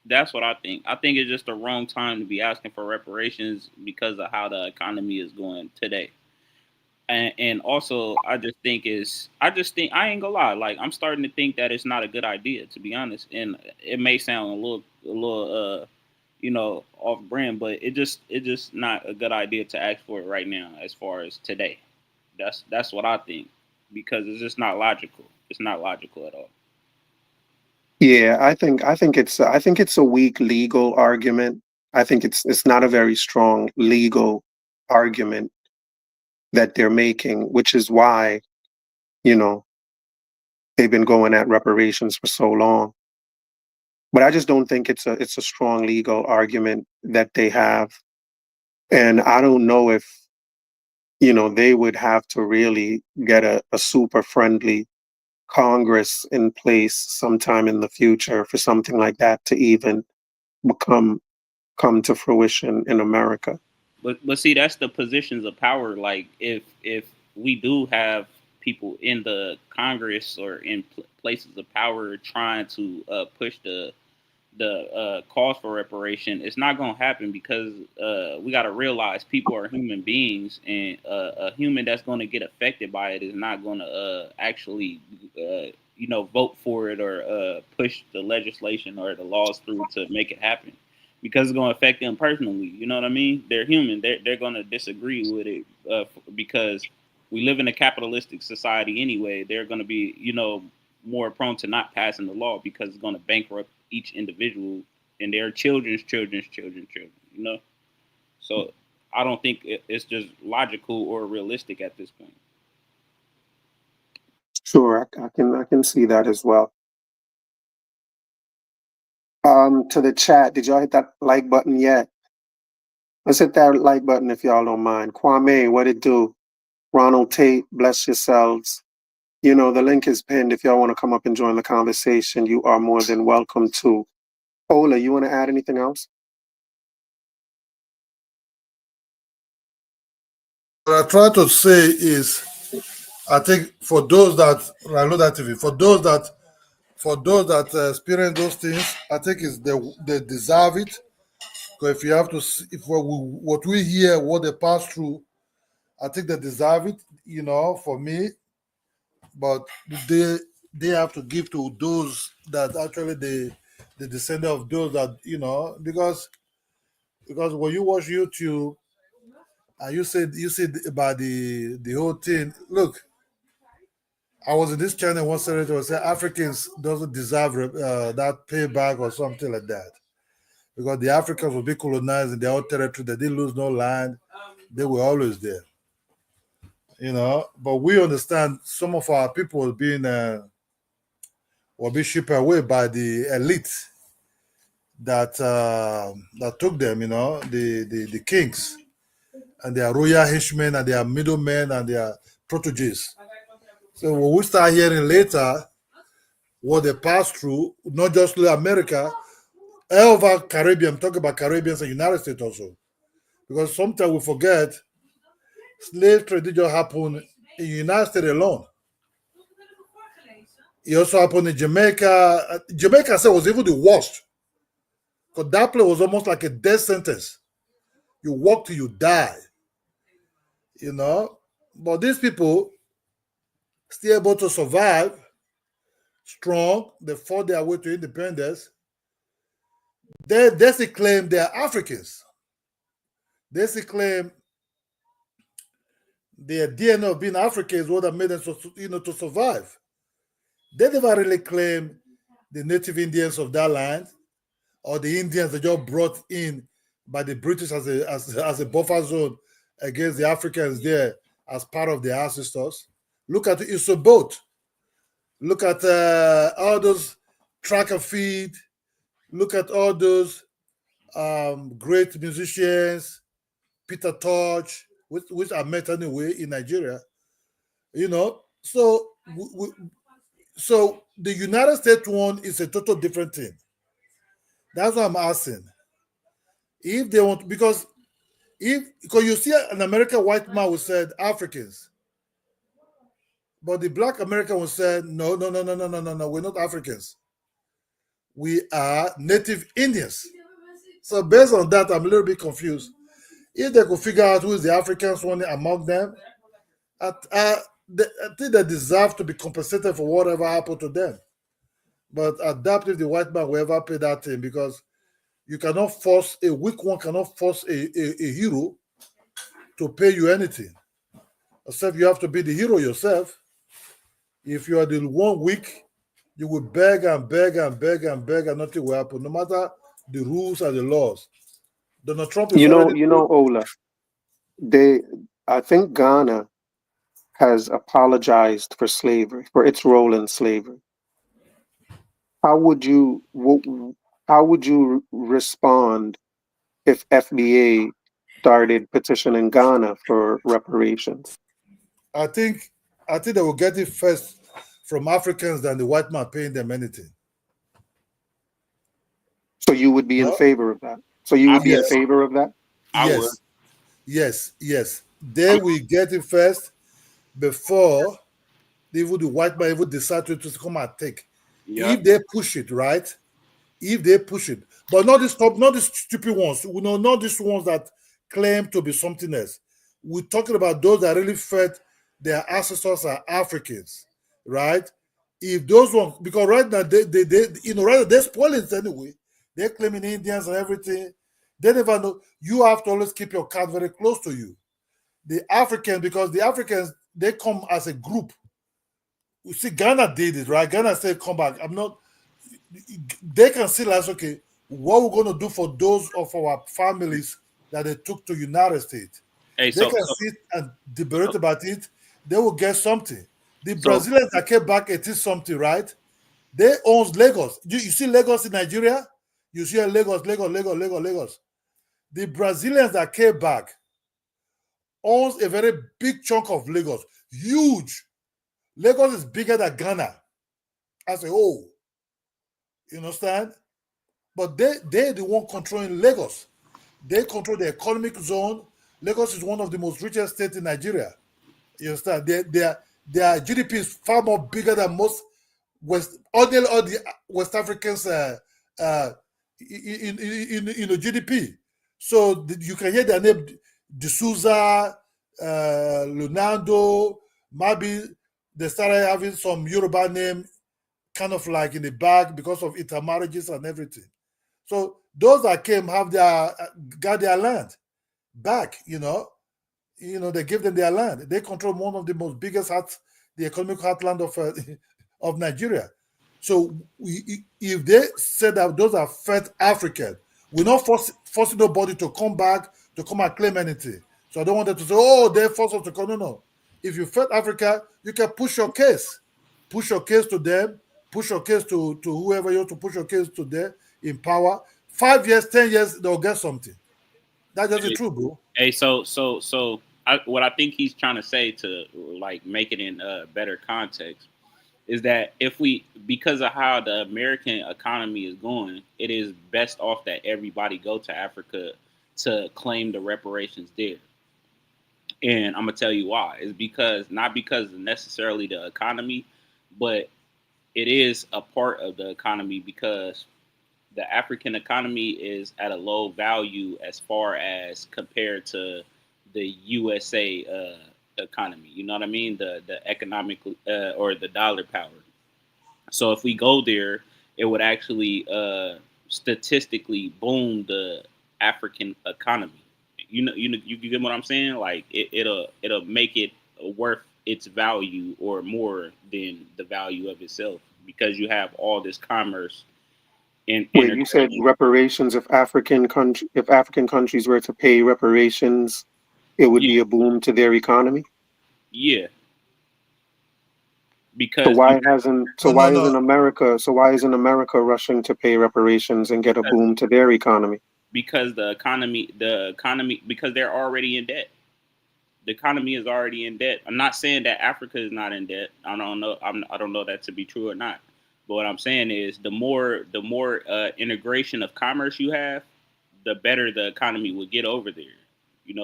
That's what I think. I think it's just the wrong time to be asking for reparations because of how the economy is going today. And also, I just think I ain't gonna lie. Like, I'm starting to think that it's not a good idea, to be honest. And it may sound a little off brand, but it just not a good idea to ask for it right now, as far as today. That's what I think, because it's just not logical. It's not logical at all. Yeah, I think it's a weak legal argument. I think it's not a very strong legal argument that they're making, which is why, you know, they've been going at reparations for so long. But I just don't think it's a strong legal argument that they have. And I don't know if, they would have to really get a super friendly Congress in place sometime in the future for something like that to even become come to fruition in America. But see, that's the positions of power. Like if we do have people in the Congress or in places of power trying to push the cause for reparation, it's not going to happen because we got to realize people are human beings, and a human that's going to get affected by it is not going to actually vote for it or push the legislation or the laws through to make it happen, because it's going to affect them personally. You know what I mean? They're human. They're going to disagree with it because we live in a capitalistic society anyway. They're going to be more prone to not passing the law because it's going to bankrupt each individual and their children's children's children's children. So I don't think it's just logical or realistic at this point. Sure, I can see that as well. To the chat, did y'all hit that like button yet? Let's hit that like button if y'all don't mind. Kwame, what it do? Ronald Tate, bless yourselves. The link is pinned. If y'all want to come up and join the conversation, you are more than welcome to. Ola, you want to add anything else? What I try to say is, I think for those that I know that TV, for those that experience those things, I think they deserve it. Because if you have to, if what we hear, what they pass through, I think they deserve it. For me, but they have to give to those that actually the descendant of those that because when you watch YouTube and you said about the whole thing. Look, I was in this channel one senator was saying Africans doesn't deserve that payback or something like that, because the Africans will be colonized in their own territory. They didn't lose no land. They were always there. But we understand some of our people will be shipped away by the elite that took them, the kings and their royal henchmen and their middlemen and their proteges. So when we start hearing later what they passed through, not just America, all over Caribbean, talk about Caribbeans and United States also. Because sometimes we forget slave trade did just happen in the United States alone. It also happened in Jamaica. Jamaica was even the worst. Because that place was almost like a death sentence. You walk till you die. But these people still able to survive strong. They fought their way to independence. They still claim they are Africans. They still claim their DNA of being African is what that made them to survive. They never really claim the native Indians of that land or the Indians that just brought in by the British as a buffer zone against the Africans there as part of their ancestors. Look at it's a boat. Look at all those track and field. Look at all those great musicians, Peter Tosh, which I met anyway in Nigeria. So so the United States one is a total different thing. That's what I'm asking. If they want, because you see an American white man who said Africans, but the black American will say no, we're not Africans. We are native Indians. So based on that, I'm a little bit confused. If they could figure out who is the Africans one among them, I think they deserve to be compensated for whatever happened to them. But adapt if the white man will ever pay that thing, because you cannot force a weak one, cannot force a hero to pay you anything. Except you have to be the hero yourself. If you are the one weak, You will beg and beg and beg and beg, and nothing will happen, no matter the rules and the laws. Donald Trump is already. Ola, I think Ghana has apologized for slavery, for its role in slavery. How would you respond if FBA started petitioning Ghana for reparations? I think they will get it first from Africans than the white man paying them anything. So you would be in favor of that? So you would be in favor of that? Yes. They will get it first before even the white man even decide to come and take. Yeah. If they push it, right? If they push it, but not these stupid ones. We know not these ones that claim to be something else. We're talking about those that really fed their ancestors are Africans, right? If those ones, because right now they they're spoiling it anyway. They're claiming Indians and everything. They never know. You have to always keep your card very close to you. The Africans, because the Africans, they come as a group. You see, Ghana did it, right? Ghana said, come back. They can see like, okay, what we're going to do for those of our families that they took to United States. They can sit and deliberate about it. They will get something. The Brazilians that came back 80-something, right? They own Lagos. You see Lagos in Nigeria? You see Lagos. The Brazilians that came back owns a very big chunk of Lagos. Huge. Lagos is bigger than Ghana as a whole. You understand? But they're the one controlling Lagos. They control the economic zone. Lagos is one of the most richest states in Nigeria. You understand? Their GDP is far more bigger than most all the West Africans in GDP. So you can hear their name, D'Souza, Lunando, maybe they started having some Yoruba name kind of like in the back because of intermarriages and everything. So those that came got their land back, they give them their land. They control one of the most biggest the economic heartland of Nigeria. So if they said that those are first African, we're not forcing nobody to come back to come and claim anything. So I don't want them to say, oh, they forced us to come. No. If you first Africa, you can push your case. Push your case to them. Push your case to whoever you want to push your case to them in power. 5 years, 10 years, they'll get something. That's just the truth, bro. Hey, what I think he's trying to say to like make it in better context is that because of how the American economy is going, it is best off that everybody go to Africa to claim the reparations there. And I'm gonna tell you why. It's not because of necessarily the economy, but it is a part of the economy because the African economy is at a low value as far as compared to the USA economy. You know what I mean? The economic or the dollar power. So if we go there, it would actually statistically boom the African economy. You get what I'm saying? Like it'll make it worth its value or more than the value of itself because you have all this commerce. Wait, you said reparations. If African countries were to pay reparations, it would be a boom to their economy. Yeah. Because why isn't America rushing to pay reparations and get a boom to their economy? Because the economy, because they're already in debt. The economy is already in debt. I'm not saying that Africa is not in debt. I don't know that to be true or not. But what I'm saying is the more integration of commerce you have, the better the economy will get over there.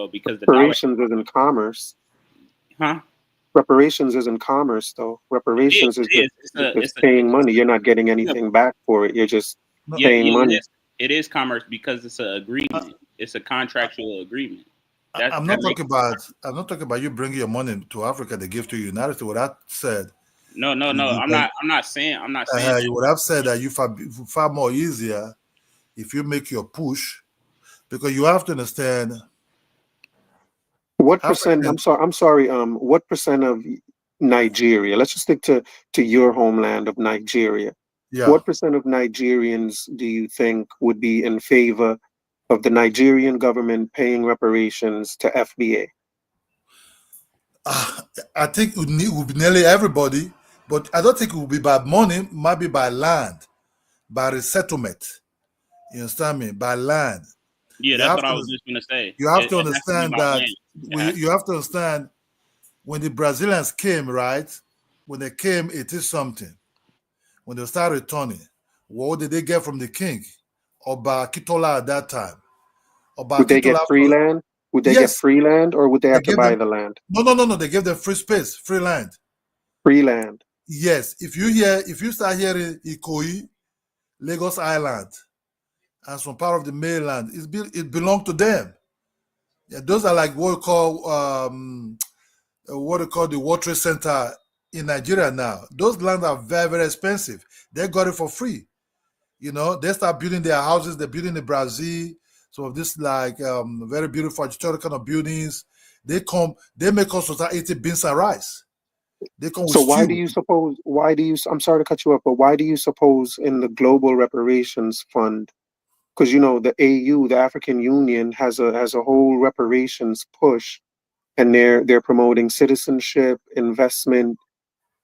Because the reparations isn't commerce. Huh? Reparations isn't commerce, though. Reparations is paying money. You're not getting anything back for it. You're just paying money. It is commerce because it's an agreement. It's a contractual agreement. I'm not talking about you bringing your money to Africa to give to the United States. What I said. No. I'm not saying. You would have said that you far more easier if you make your push, because you have to understand. What percent? I'm sorry. What percent of Nigeria, let's just stick to your homeland of Nigeria. Yeah. What percent of Nigerians do you think would be in favor of the Nigerian government paying reparations to FBA? I think it would be nearly everybody, but I don't think it will be by money, might be by land, by resettlement. You understand me? By land. Yeah, that's what I was just going to say. You have to It has to be understand by that land. you have to understand when the Brazilians came, right? When they came, 80 something. When they started returning, what did they get from the king? Oba Kitola at that time. Oba Would they get Kitola, free land? Would they get yes, free land, or would they they have to gave buy them, the land? no. They gave them free space, free land. Free land. Yes. If you start hearing Ikoyi, Lagos Island, and some part of the mainland, it belonged to them. Yeah, those are like what we call the World Trade Center in Nigeria now. Those lands are very, very expensive. They got it for free. You know, they start building their houses. They're building in Brazil. So this like very beautiful historical kind of buildings. They make us society beans and rice. They come with So why stew. do you suppose? I'm sorry to cut you off, but why do you suppose in the Global Reparations Fund? Because you know the AU, the African Union, has a whole reparations push, and they're promoting citizenship, investment,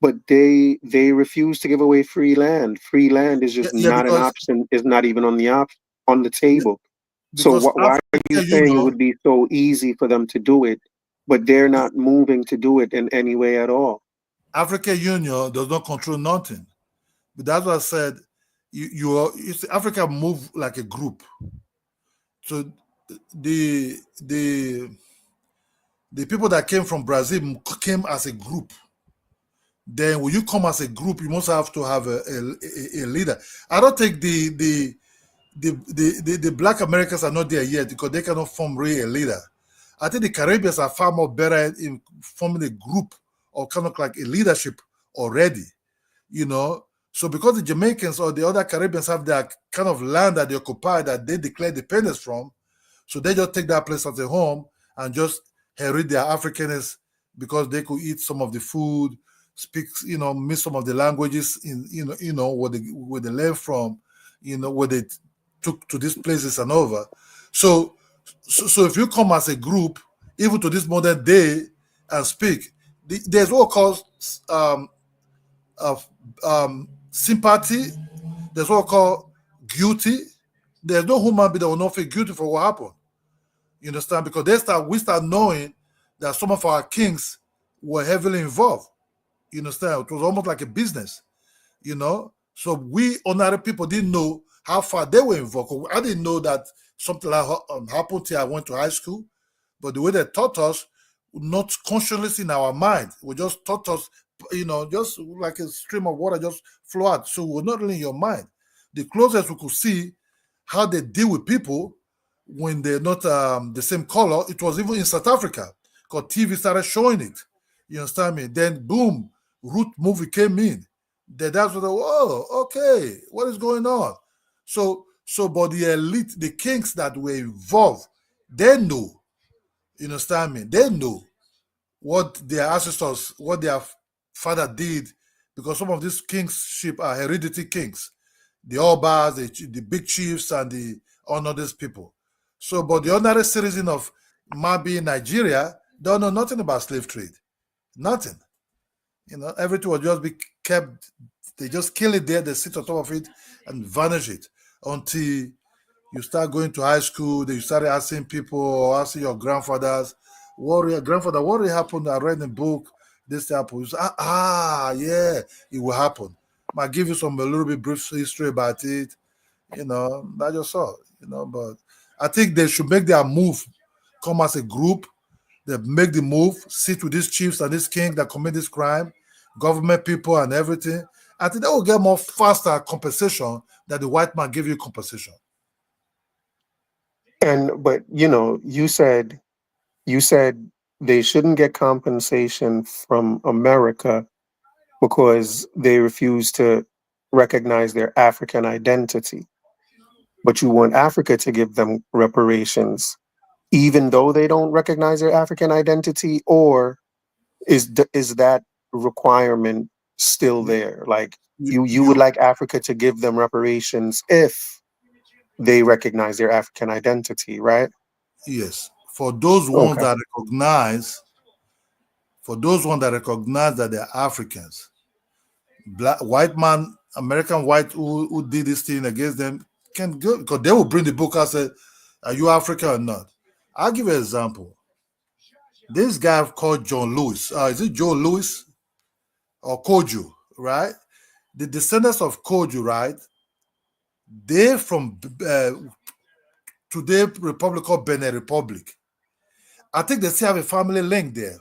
but they refuse to give away free land. Free land is just Yeah, not an because option. Is not even on the table. So why are you Africa saying it Union, would be so easy for them to do it, but they're not moving to do it in any way at all? African Union does not control nothing. But that's what I said. You see, Africa move like a group. So the people that came from Brazil came as a group. Then when you come as a group, you must have to have a leader. I don't think the Black Americans are not there yet because they cannot form really a leader. I think the Caribbeans are far more better in forming a group or kind of like a leadership already, you know. So because the Jamaicans or the other Caribbeans have that kind of land that they occupy that they declare independence from, so they just take that place as a home and just inherit their Africanness because they could eat some of the food, speak, miss some of the languages in, where they learn from, where they took to these places and over. So if you come as a group, even to this modern day, and speak, there's what calls sympathy. There's what called guilty. There's no human being that will not feel guilty for what happened. You understand? Because we start knowing that some of our kings were heavily involved. You understand? It was almost like a business, So we ordinary people didn't know how far they were involved. I didn't know that something like happened till I went to high school. But the way they taught us, not consciously in our mind, we just taught us, just like a stream of water just flow out. So we're not really in your mind. The closest we could see how they deal with people when they're not the same color, it was even in South Africa, because TV started showing it. You understand me? Then boom, Root movie came in. That's what, okay, what is going on? So but the elite, the kings that were involved, they know. You understand me? They know what their ancestors, what their father did, because some of these kingship are hereditary kings. The Obas, the big chiefs, and the honored people. So, but the ordinary citizen of Mabi in Nigeria don't know nothing about slave trade. Nothing. Everything will just be kept. They just kill it there, they sit on top of it and vanish it until you start going to high school. Then you start asking people or asking your grandfathers, what really happened? I read in the book, this happened. You say, yeah, it will happen. I give you a little bit brief history about it. That's just all. But I think they should make their move, come as a group. They make the move, sit with these chiefs and this king that commit this crime, government people and everything. I think they will get more faster compensation than the white man give you compensation. But you said they shouldn't get compensation from America because they refuse to recognize their African identity. But you want Africa to give them reparations, even though they don't recognize their African identity, or is that requirement still there? Like you would like Africa to give them reparations if they recognize their African identity, right? Yes. For those ones Okay. that recognize, that they're Africans, black white man, American white who did this thing against them can go, because they will bring the book and say, "Are you African or not?" I'll give you an example. This guy called John Lewis. Is it Joe Lewis or Kojo? Right? The descendants of Kojo, right? They're from today Republic called Benin Republic. I think they still have a family link there.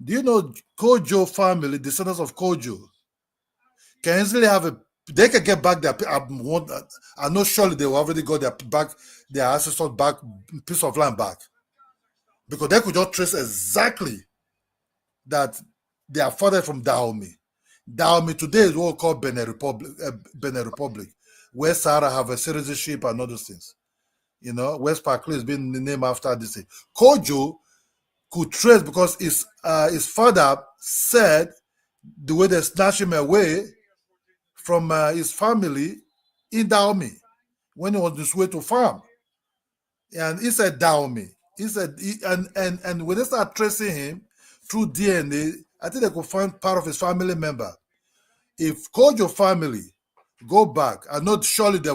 Do you know Kojo family, descendants of Kojo, can easily have they can get back their, I know surely they already got their ancestors back, piece of land back. Because they could just trace exactly that they are father from Dahomey. Dahomey today is what we call Benin Republic, where Sahara have a citizenship and other things. You know, West Parkley has been named after this thing. Kojo could trace because his father said the way they snatched him away from his family in Dahomey when he was on his way to farm. And he said Dahomey. He said, and when they start tracing him through DNA, I think they could find part of his family member. If Kojo family go back, I know surely the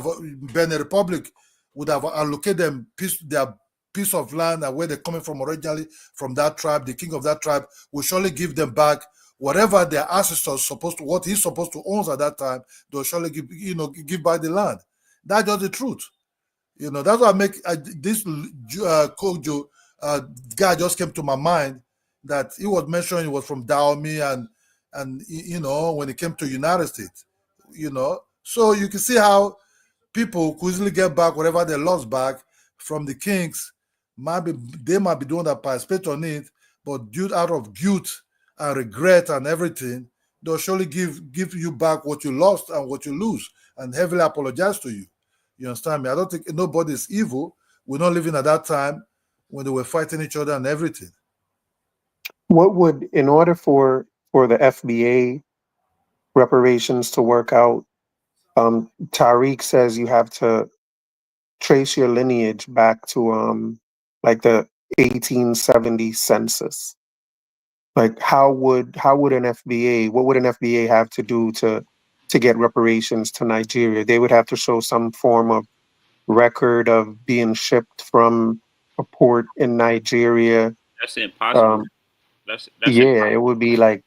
Benin Republic would have allocated them their piece of land and where they're coming from originally from that tribe. The king of that tribe will surely give them back whatever their ancestors what he's supposed to own at that time. They'll surely give back the land. That's just the truth. That's why I make this Kojo guy just came to my mind, that he was mentioning he was from Dahomey and when it came to United States, so you can see how people could easily get back whatever they lost back from the kings. They might be doing that participate on it, but due out of guilt and regret and everything, they'll surely give you back what you lost and what you lose and heavily apologize to you. You understand me? I don't think nobody is evil. We're not living at that time when they were fighting each other and everything. What would, in order for the FBA reparations to work out, Tariq says you have to trace your lineage back to like the 1870 census. Like how would an FBA, what would an FBA have to do to get reparations to Nigeria? They would have to show some form of record of being shipped from a port in Nigeria. That's impossible. That's yeah, it would be like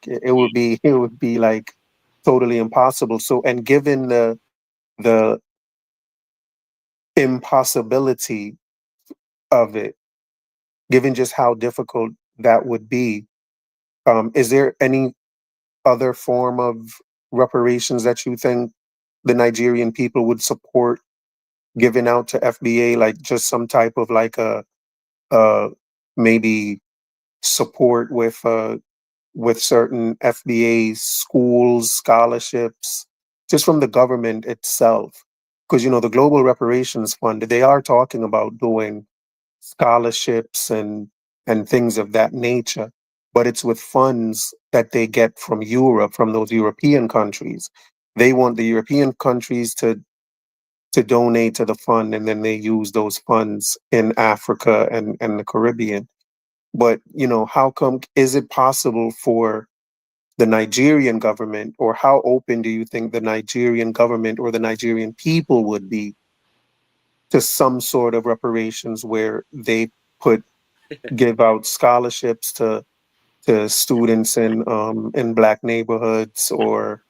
totally impossible. So, and given the impossibility of it, given just how difficult that would be, is there any other form of reparations that you think the Nigerian people would support giving out to FBA, like just some type of like a maybe support with certain FBA schools, scholarships, just from the government itself? Because the Global Reparations Fund, they are talking about doing scholarships and things of that nature, but it's with funds that they get from Europe, from those European countries. They want the European countries to donate to the fund, and then they use those funds in Africa and the Caribbean. But how come, is it possible for the Nigerian government, or how open do you think the Nigerian government or the Nigerian people would be to some sort of reparations where they give out scholarships to students in Black neighborhoods, or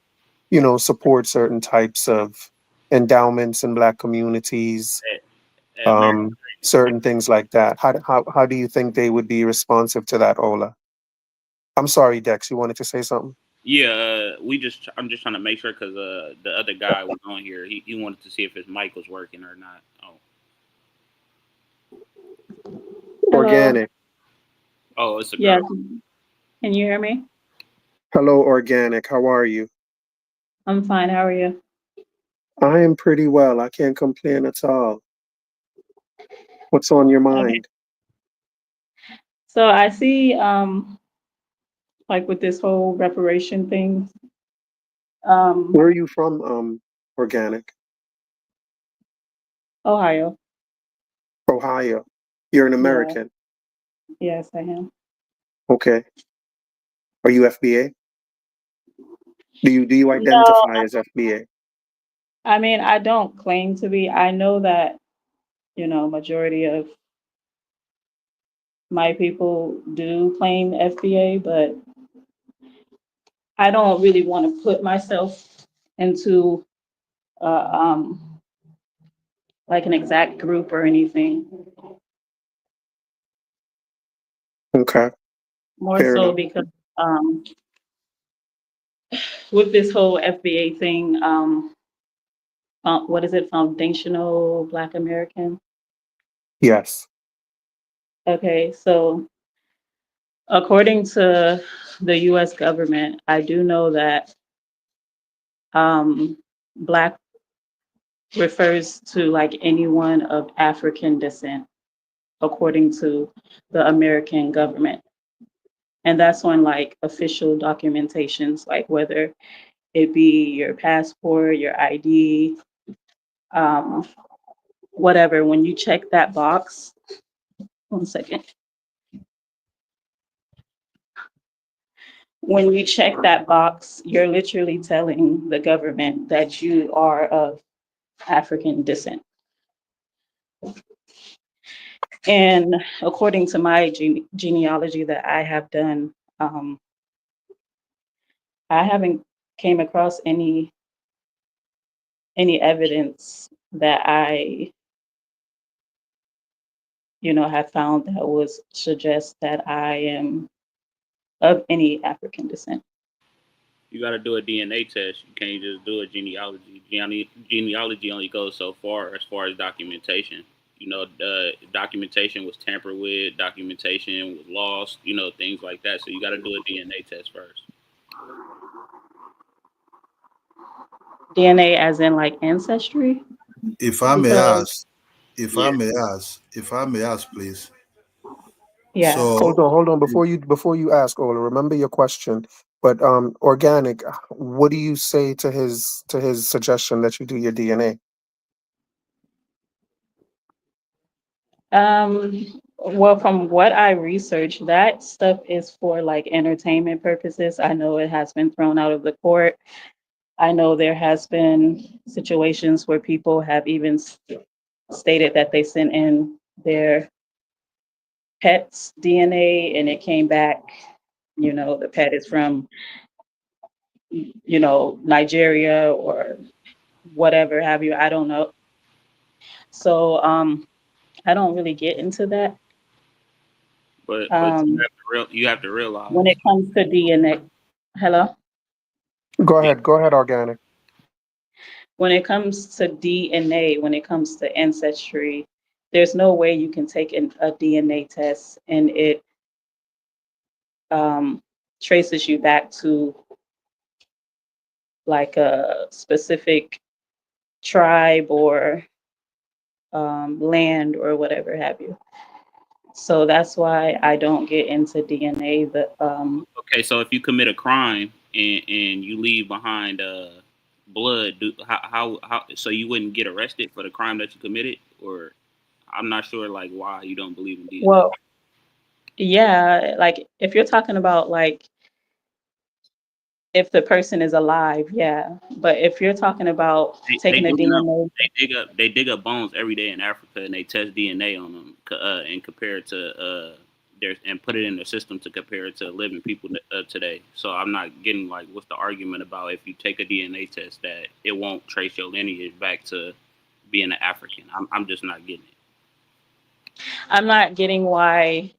support certain types of endowments in Black communities, certain things like that? How do you think they would be responsive to that, Ola? I'm sorry, Dex, you wanted to say something? Yeah, I'm just trying to make sure because the other guy was on here. He wanted to see if his mic was working or not. Organic. Oh, it's a girl. Yeah. Can you hear me? Hello, Organic. How are you? I'm fine. How are you? I am pretty well. I can't complain at all. What's on your mind? Okay. So I see like with this whole reparation thing. Where are you from, Organic? Ohio. Ohio. You're an Yeah. American. Yes, I am. Okay. Are you FBA? Do you No, identify as FBA? I mean, I don't claim to be. I know that, majority of my people do claim FBA, but I don't really want to put myself into like an exact group or anything. Okay. More Fair so enough. because with this whole FBA thing, what is it, foundational Black American? Yes. Okay, so according to the US government, I do know that Black refers to like anyone of African descent, according to the American government. And that's on like official documentations, like whether it be your passport, your ID, um, whatever. When you check that box, one second. When you check that box, you're literally telling the government that you are of African descent. And according to my genealogy that I have done, I haven't came across any evidence that I, have found that would suggest that I am of any African descent. You got to do a DNA test. You can't just do a genealogy. Genealogy only goes so far as documentation. The documentation was tampered with, documentation was lost, things like that. So you got to do a DNA test first. DNA as in like ancestry? If I may Because, ask, if I Yeah. may ask, please. yeah. Hold So, on, hold on. Before you ask, Ola, remember your question. But Organic, what do you say to his suggestion that you do your DNA? Well, from what I researched, that stuff is for like entertainment purposes. I know it has been thrown out of the court. I know there has been situations where people have even stated that they sent in their pet's DNA and it came back, the pet is from, Nigeria or whatever have you. I don't know. So I don't really get into that. But Um, you have to when realize. it comes to DNA, hello? Go ahead, Organic. When it comes to DNA, when it comes to ancestry, there's no way you can take a DNA test and it traces you back to like a specific tribe or land or whatever have you. So that's why I don't get into DNA. Okay, so if you commit a crime and you leave behind blood, how so you wouldn't get arrested for the crime that you committed, or I'm not sure like why you don't believe in DNA. Well, yeah, like if you're talking about like if the person is alive, yeah. But if you're talking about They taking a dig up DNA, they dig up bones every day in Africa and they test DNA on them and compare it to their and put it in the system to compare it to living people today. So I'm not getting like what's the argument about if you take a DNA test that it won't trace your lineage back to being an African. I'm just not getting it. I'm not getting why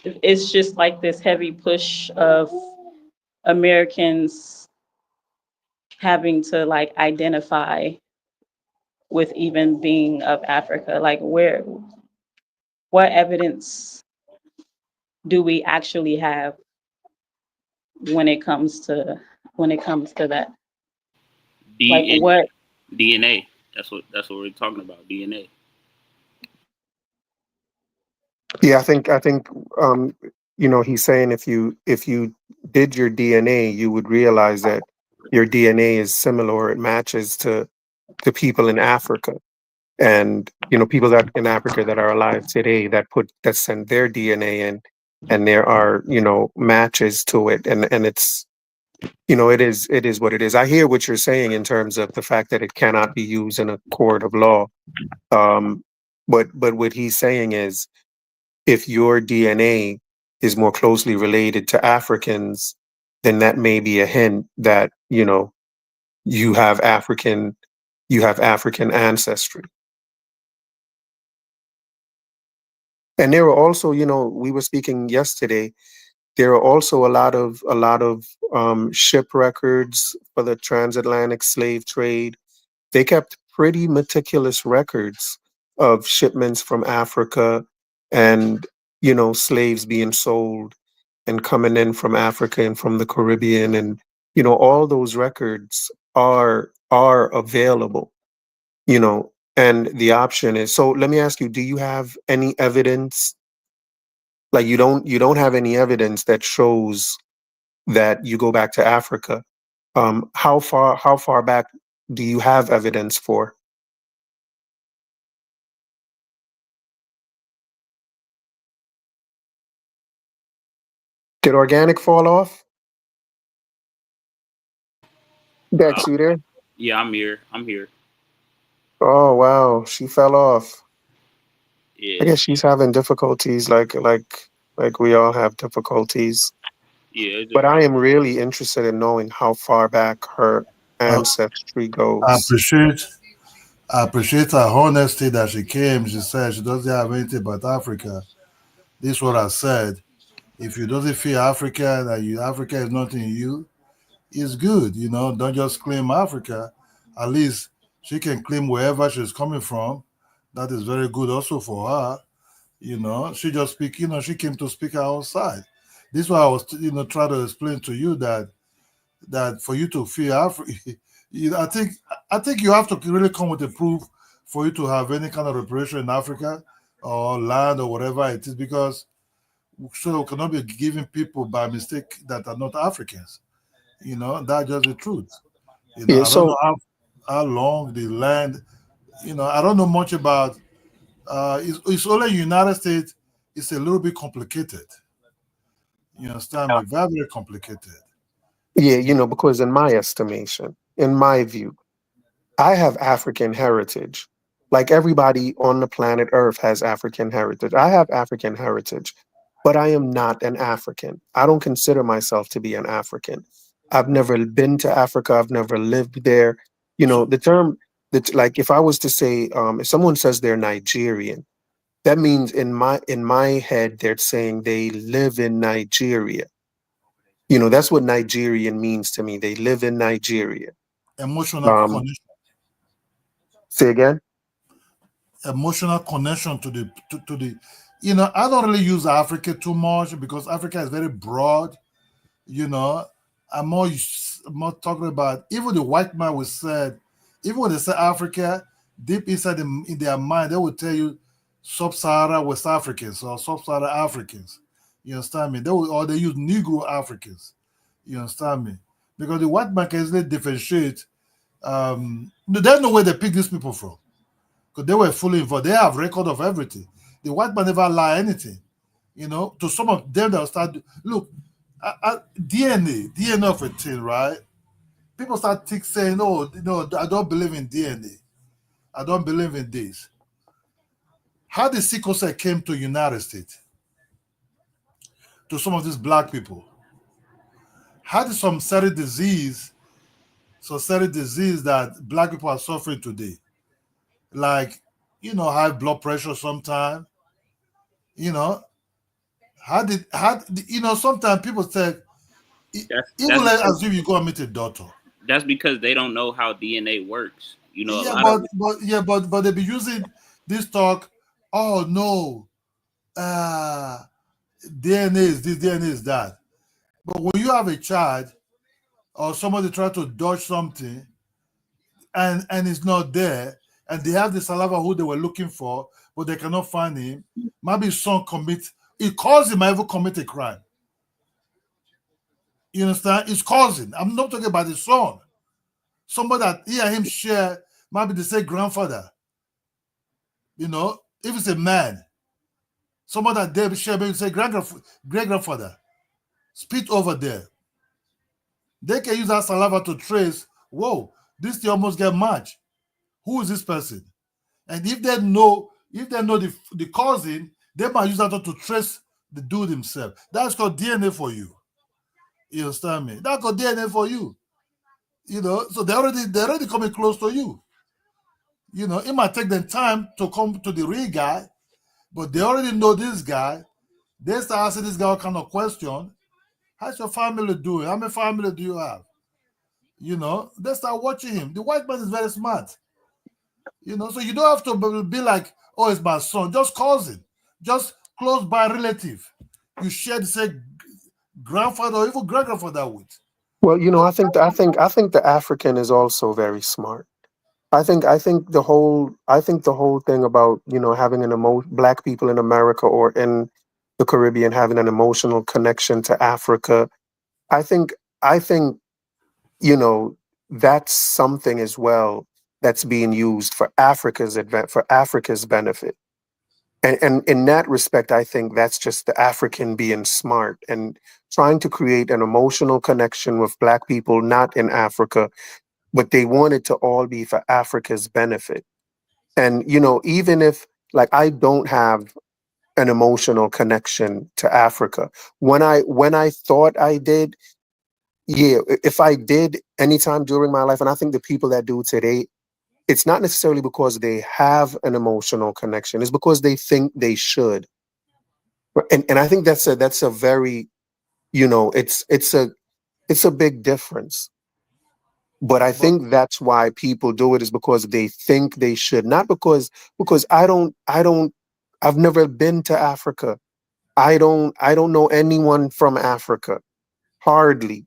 it's just like this heavy push of Americans having to like identify with even being of Africa. Like what evidence do we actually have when it comes to that? Like DNA. what DNA. That's what we're talking about. DNA. Yeah, I think he's saying if you did your DNA, you would realize that your DNA is similar, or it matches to people in Africa. And people that in Africa that are alive today that send their DNA in, and there are matches to it, and it's it is what it is. I hear what you're saying in terms of the fact that it cannot be used in a court of law. But what he's saying is, if your DNA is more closely related to Africans, then that may be a hint that you have African ancestry. And there are also, we were speaking yesterday, there are also a lot of ship records for the transatlantic slave trade. They kept pretty meticulous records of shipments from Africa, and slaves being sold and coming in from Africa and from the Caribbean, and all those records are available. And the option is, so let me ask you, do you have any evidence? Like, you don't have any evidence that shows that you go back to Africa. How far back do you have evidence for? Did Organic fall off? Dex, you there? Yeah, I'm here. I'm here. Oh wow, she fell off. Yeah. I guess she's having difficulties, like we all have difficulties. Yeah. But I am really interested in knowing how far back her ancestry goes. I appreciate her honesty that she came. She said she doesn't have anything but Africa. This is what I said. If you doesn't feel African and Africa is not in you, it's good. Don't just claim Africa. At least she can claim wherever she's coming from. That is very good also for her. She just speak, she came to speak her own side. This is why I was, trying to explain to you that for you to feel Africa, I think you have to really come with a proof for you to have any kind of reparation in Africa or land or whatever it is, because so we cannot be giving people by mistake that are not Africans. That's just the truth. Yeah, I don't know how long the land, I don't know much about it's only United States. It's a little bit complicated. You understand me? Very, very complicated. Yeah, because in my estimation, in my view, I have African heritage. Like everybody on the planet Earth has African heritage. I have African heritage, but I am not an African. I don't consider myself to be an African. I've never been to Africa. I've never lived there. The term that, like, if I was to say, if someone says they're Nigerian, that means in my head, they're saying they live in Nigeria. That's what Nigerian means to me. They live in Nigeria. Emotional connection. Say again? Emotional connection to the I don't really use Africa too much because Africa is very broad. I'm more talking about, even the white man was said, even when they say Africa, deep inside in their mind, they will tell you sub-Sahara West Africans or sub-Sahara Africans. You understand me? They use Negro Africans. You understand me? Because the white man can easily differentiate. They don't know where they pick these people from, because they were fully involved. They have record of everything. The white man never lie anything. To some of them, they'll start. Look, DNA of a thing, right? People start saying, "Oh, I don't believe in DNA. I don't believe in this." How the sickle cell came to United States, to some of these black people? How did some certain disease that black people are suffering today, like high blood pressure sometimes, sometimes people say, even let's assume you go and meet a doctor. That's because they don't know how DNA works. But they be using this talk. Oh no, DNA is this, DNA is that. But when you have a child or somebody try to dodge something and it's not there, and they have the saliva who they were looking for, but they cannot find him, maybe son commit It caused him to ever commit a crime. You understand? It's causing. I'm not talking about his son. Somebody that he and him share, maybe they say grandfather. You know, if it's a man, someone that they share, maybe say great grandfather. Spit over there. They can use that saliva to trace, whoa, this thing almost get matched. Who is this person? And if they know the cousin, they might use that to trace the dude himself. That's called DNA for you. You understand me? That's called DNA for you. You know, so they're already coming close to you. You know, it might take them time to come to the real guy, but they already know this guy. They start asking this guy all kind of question. How's your family doing? How many family do you have? You know, they start watching him. The white man is very smart. You know, so you don't have to be like, oh, it's my son. Just cousin. Just close by relative. You share the same grandfather or even great grandfather with. Well, you know, I think the African is also very smart. I think the whole thing about, you know, having black people in America or in the Caribbean having an emotional connection to Africa, I think you know, that's something as well that's being used for Africa's benefit. And in that respect, I think that's just the African being smart and trying to create an emotional connection with black people, not in Africa, but they want it to all be for Africa's benefit. And, you know, even if, like, I don't have an emotional connection to Africa, when I thought I did, yeah, if I did anytime during my life, and I think the people that do today, it's not necessarily because they have an emotional connection, it's because they think they should. And I think that's a very, you know, it's a big difference. But I think that's why people do it, is because they think they should, not because I've never been to Africa. I don't know anyone from Africa. Hardly.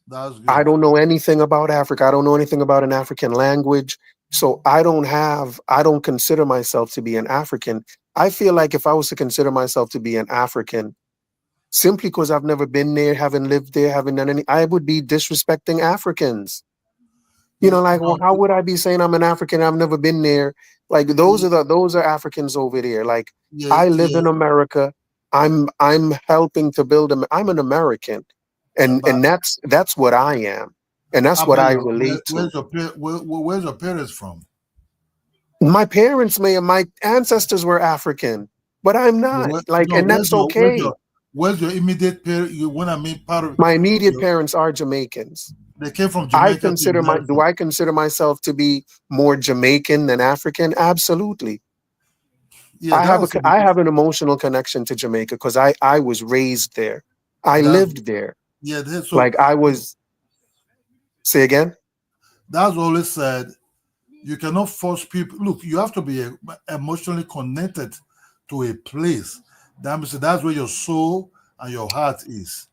That's good. I don't know anything about Africa. I don't know anything about an African language. So I don't consider myself to be an African. I feel like if I was to consider myself to be an African, simply because I've never been there, haven't lived there, haven't done any, I would be disrespecting Africans. You know, like, well, how would I be saying I'm an African? I've never been there. Like, those are Africans over there. Like, I live in America. I'm helping to build I'm an American, and that's what I am, and that's what I relate to. Where's your parents from? My ancestors were African, but I'm not. And that's okay. Where's your immediate parent? When I mean part of my immediate parents are Jamaicans. They came from Jamaica. Do I consider myself to be more Jamaican than African? Absolutely. Yeah, I have an emotional connection to Jamaica because I was raised there. I lived there. Yeah, Say again? That's always said. You cannot force people. Look, you have to be emotionally connected to a place. That's where your soul and your heart is.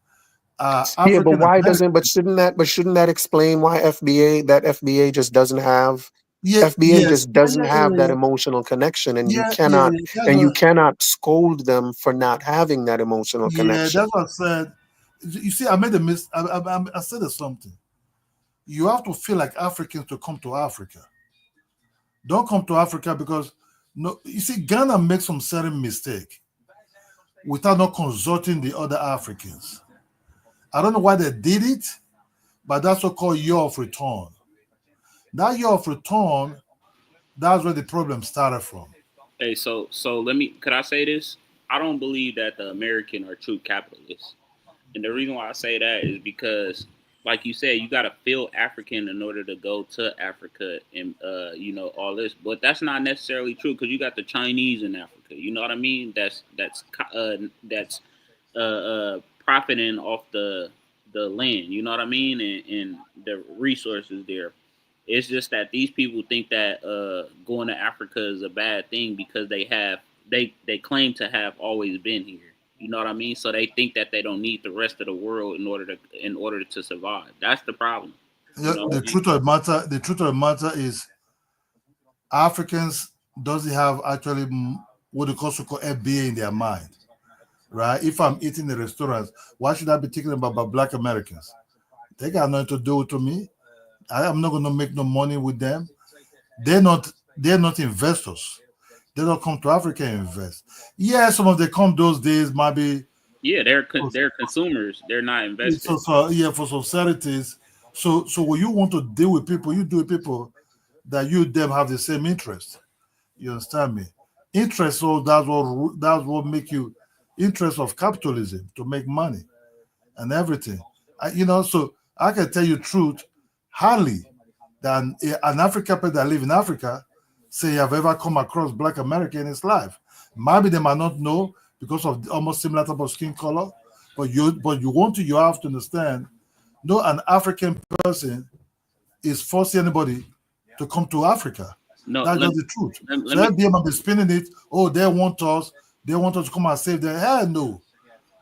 Yeah, but why doesn't? But shouldn't that explain why FBA just doesn't have? FBA just doesn't have that emotional connection, and you cannot scold them for not having that emotional connection. Yeah, that's what I said. You see, I made a mistake. I said something. You have to feel like Africans to come to Africa. Don't come to Africa because you see, Ghana makes some certain mistake without not consulting the other Africans. I don't know why they did it, but that's what called year of return. That year of return, that's where the problem started from. Hey, so could I say this? I don't believe that the American are true capitalists. And the reason why I say that is because, like you said, you got to feel African in order to go to Africa and, all this. But that's not necessarily true because you got the Chinese in Africa. You know what I mean? That's profiting off the land, you know what I mean, and the resources there. It's just that these people think that going to Africa is a bad thing because they claim to have always been here. You know what I mean? So they think that they don't need the rest of the world in order to survive. That's the problem. The truth of the matter is Africans doesn't have actually what they call FBA in their mind. right? If I'm eating in restaurants, why should I be thinking about Black Americans? They got nothing to do with me. I'm not going to make no money with them. They're not investors. They don't come to Africa and invest. Yeah, some of them come those days, maybe. Yeah, they're consumers. They're not investors. So for societies. So when you want to deal with people, you deal with people that you them have the same interest. You understand me? Interest. So that's what make you interest of capitalism, to make money and everything. So I can tell you truth, hardly than an African person that live in Africa say have ever come across Black American in his life. Maybe they might not know because of almost similar type of skin color, but you have to understand, no, an African person is forcing anybody to come to Africa. No, that's just the truth. So FBA might be spinning it. Oh, they want us to come and save them. Hell no.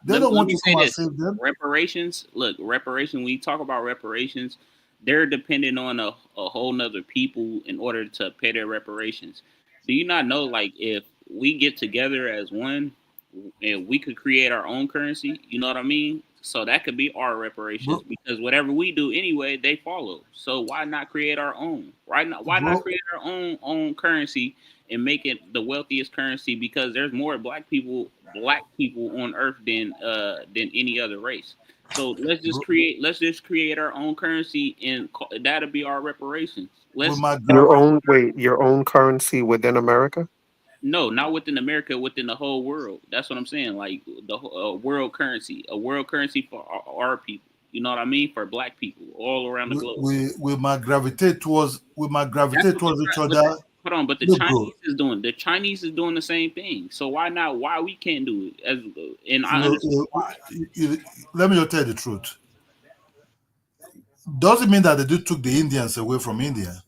They don't want to come and save them. Reparations, when you talk about reparations, they're dependent on a whole nother people in order to pay their reparations. Do you not know, like, if we get together as one and we could create our own currency, you know what I mean? So that could be our reparations, because whatever we do anyway, they follow. So why not create our own? Why not create our own currency and make it the wealthiest currency? Because there's more black people on earth than any other race. So let's just create our own currency, and that'll be our reparations. Your own currency within America? No, not within America, within the whole world. That's what I'm saying. Like the world currency, a world currency for our people. You know what I mean? For black people all around the globe. We might gravitate towards each other. Hold on, but the Chinese is doing the same thing. So why not? Why we can't do it? Let me just tell you the truth. Doesn't mean that they took the Indians away from India.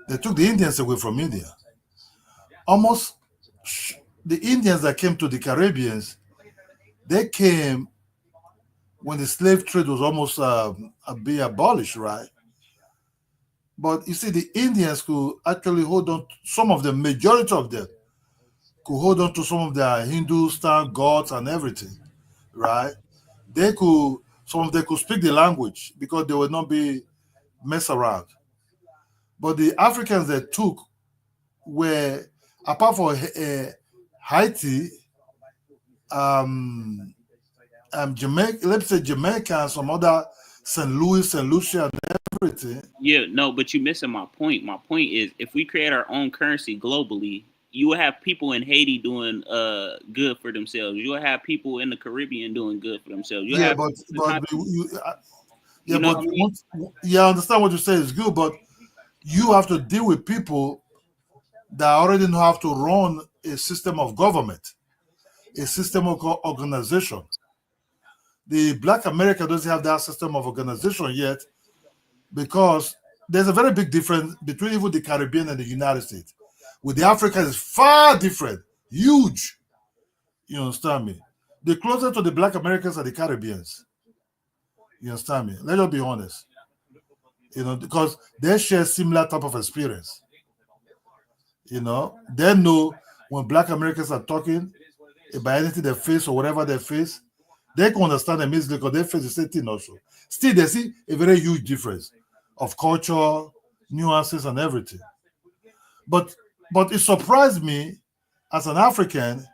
They took the Indians away from India. Almost the Indians that came to the Caribbeans, they came when the slave trade was almost being abolished, right? But you see, the Indians could actually hold on. Some of them, majority of them, could hold on to some of their Hindustan gods and everything, right? Some of them could speak the language because they would not be messed around. But the Africans they took were, apart from Haiti, Jamaica, let's say Jamaica and some other St. Louis, St. Lucia, and everything. Yeah, no, but you're missing my point. My point is, if we create our own currency globally, you will have people in Haiti doing good for themselves. You will have people in the Caribbean doing good for themselves. I understand what you say is good, but you have to deal with people that already know how to run a system of government, a system of organization. The Black America doesn't have that system of organization yet, because there's a very big difference between even the Caribbean and the United States. With the Africans, it's far different, huge. You understand me? The closer to the Black Americans are the Caribbeans. You understand me? Let us be honest. Because they share similar type of experience. They know when Black Americans are talking about anything they face or whatever they face, they can understand them easily because they face the same thing also. Still, they see a very huge difference of culture, nuances, and everything. But it surprised me as an African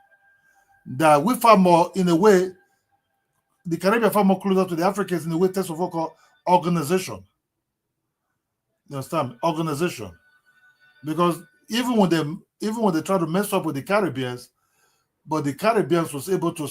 that we far more, in a way, the Caribbean far more closer to the Africans in a way terms of what we call organization. You understand? Organization. Because even when they try to mess up with the Caribbeans, but the Caribbeans was able to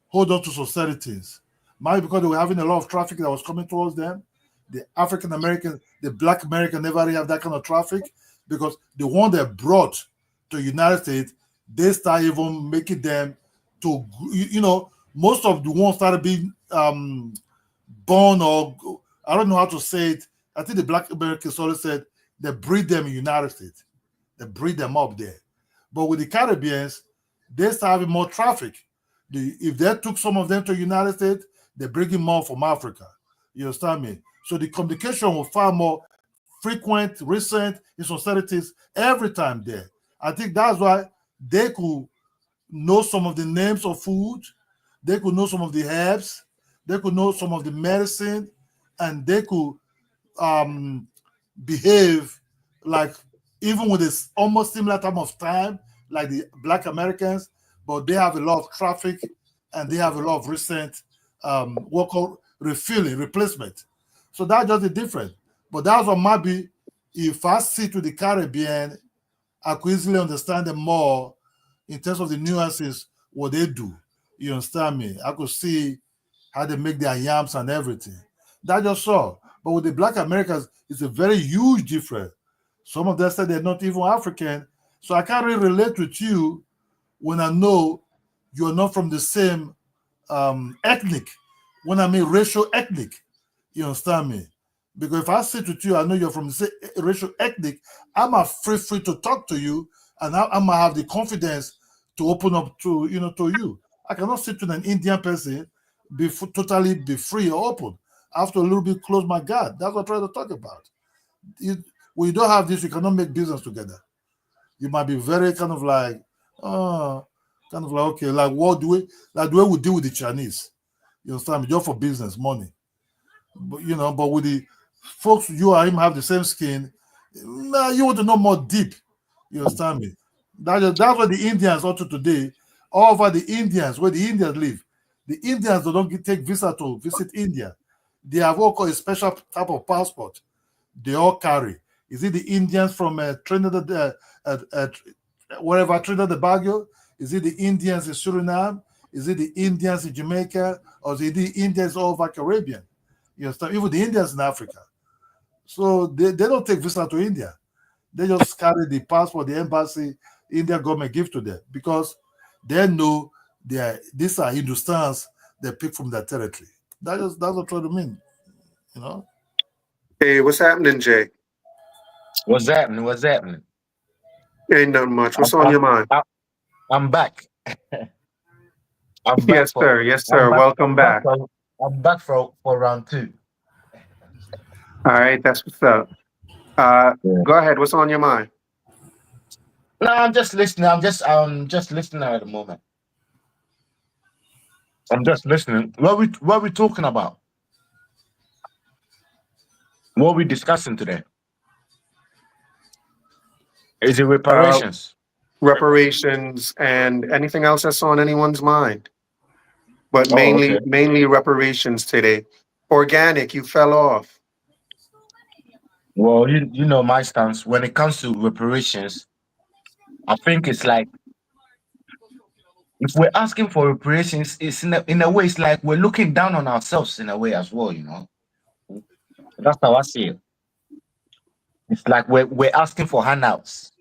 hold on to societies. Maybe because they were having a lot of traffic that was coming towards them. The African American, the Black American never really have that kind of traffic, because the one they brought to the United States, they start even making them to, most of the ones started being born, or I don't know how to say it. I think the Black Americans always said they breed them in the United States. They breed them up there. But with the Caribbeans, they start having more traffic. If they took some of them to the United States, they bring in more from Africa. You understand me? So the communication was far more frequent, recent in societies every time there. I think that's why they could know some of the names of food, they could know some of the herbs, they could know some of the medicine, and they could behave like even with this almost similar time of time like the Black Americans, but they have a lot of traffic and they have a lot of recent what called replacement. So that's just the difference. But that's what might be, if I sit with the Caribbean, I could easily understand them more in terms of the nuances, what they do. You understand me? I could see how they make their yams and everything. That just all. But with the Black Americans, it's a very huge difference. Some of them said they're not even African. So I can't really relate with you when I know you're not from the same ethnic, when I mean racial ethnic. You understand me? Because if I sit with you, I know you're from the same racial ethnic, I'm free to talk to you, and I'm gonna have the confidence to open up to you. I cannot sit with an Indian person, totally be free or open. I have to a little bit close my guard. That's what I'm trying to talk about. When you don't have this, you cannot make business together. You might be very kind of like, okay, like what do we, like the way we deal with the Chinese. You understand me? Just for business, money. But but with the folks, you and him have the same skin. Nah, you want to know more deep. You understand me? That's what the Indians up to today. All over the Indians, where the Indians live, the Indians don't take visa to visit India. They have all called a special type of passport. They all carry. Is it the Indians from Trinidad, wherever Trinidad and Tobago? Is it the Indians in Suriname? Is it the Indians in Jamaica? Or is it the Indians all over Caribbean? You understand? Even the Indians in Africa. So they don't take visa to India. They just carry the passport, the embassy, Indian government give to them, because they know these are Hindustans they pick from their territory. That's what I'm trying to mean. Hey, what's happening, Jay? What's happening? What's happening? Ain't nothing much. What's on your mind? I'm back. I'm back. Yes, sir. Yes, sir. Welcome back. I'm back for round 2. All right, that's what's up. Go ahead. What's on your mind? No, I'm just listening. I'm just listening at the moment. I'm just listening. What we talking about? What are we discussing today? Is it reparations? Reparations and anything else that's on anyone's mind. But mainly reparations today. Organic, you fell off. Well, you know my stance. When it comes to reparations, I think it's like, if we're asking for reparations, it's in a way, it's like we're looking down on ourselves in a way as well, That's how I see it. It's like we're asking for handouts.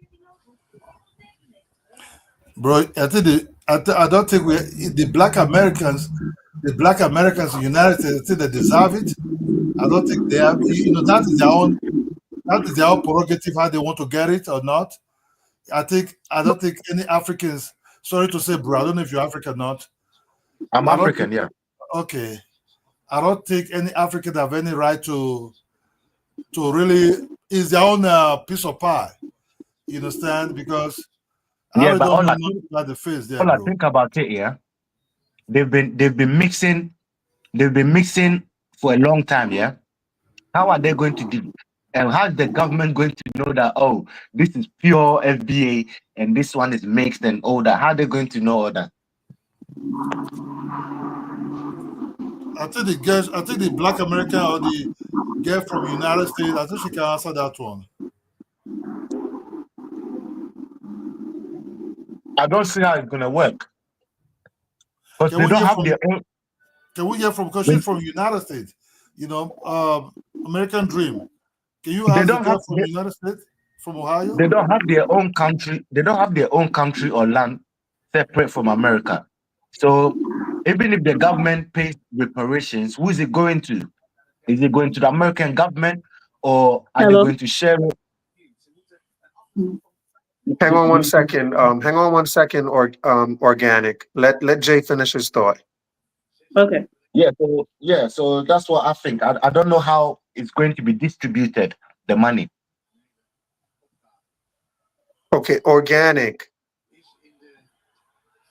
Bro, I don't think the Black Americans in the United States, I think they deserve it. I don't think they have, that is their own prerogative, how they want to get it or not. I don't think any Africans, sorry to say, bro, I don't know if you're African or not. I'm African, yeah. Okay. I don't think any African have any right to really, is their own piece of pie. You understand? Because I think about it, yeah. They've been mixing for a long time, yeah. How are they going to do? And how is the government going to know that, oh, this is pure FBA and this one is mixed and all that? How are they going to know all that? I think the Black American or the girl from the United States, I think she can answer that one. I don't see how it's gonna work. Because they don't have their own. Can we get from, because she's from the United States, American Dream. Can you ask the girl from the United States, from Ohio? They don't have their own country. They don't have their own country or land separate from America. So even if the government pays reparations, who is it going to? Is it going to the American government, or are they going to share it? Hang on one second. Organic. Let Jay finish his thought. Okay. So that's what I think. I don't know how it's going to be distributed, the money. Okay, organic.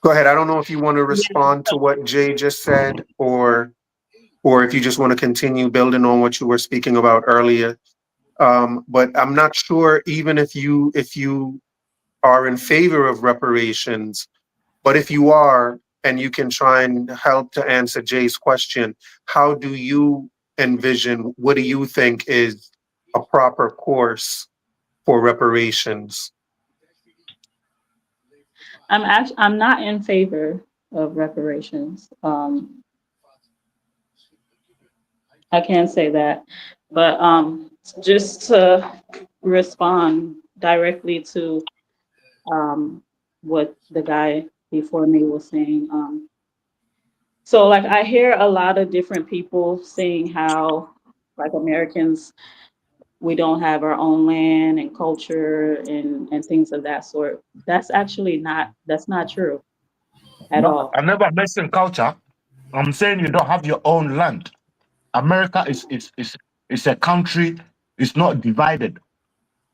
Go ahead. I don't know if you want to respond to what Jay just said, or if you just want to continue building on what you were speaking about earlier. But I'm not sure even if you are in favor of reparations, but if you are, and you can try and help to answer Jay's question, how do you envision, what do you think is a proper course for reparations? I'm not in favor of reparations. I can't say that, but just to respond directly to what the guy before me was saying. So like I hear a lot of different people saying how like Americans, we don't have our own land and culture and things of that sort. That's actually that's not true at No, all. I never mentioned culture. I'm saying you don't have your own land. America is a country. It's not divided.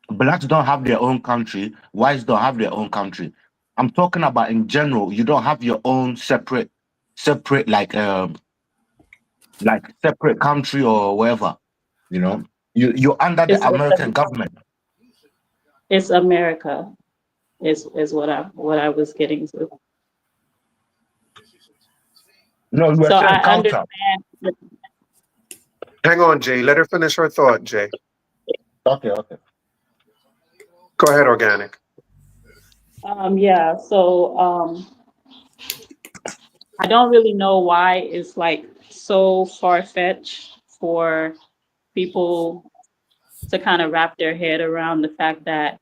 Blacks don't have their own country. Whites don't have their own country. I'm talking about in general. You don't have your own separate like separate country or whatever. You know, you're under the American government. It's America is what I was getting to. No, you were So saying I culture. understand. Hang on, Jay. Let her finish her thought, Jay. Okay. Go ahead, Organic. Yeah, so I don't really know why it's like so far-fetched for people to kind of wrap their head around the fact that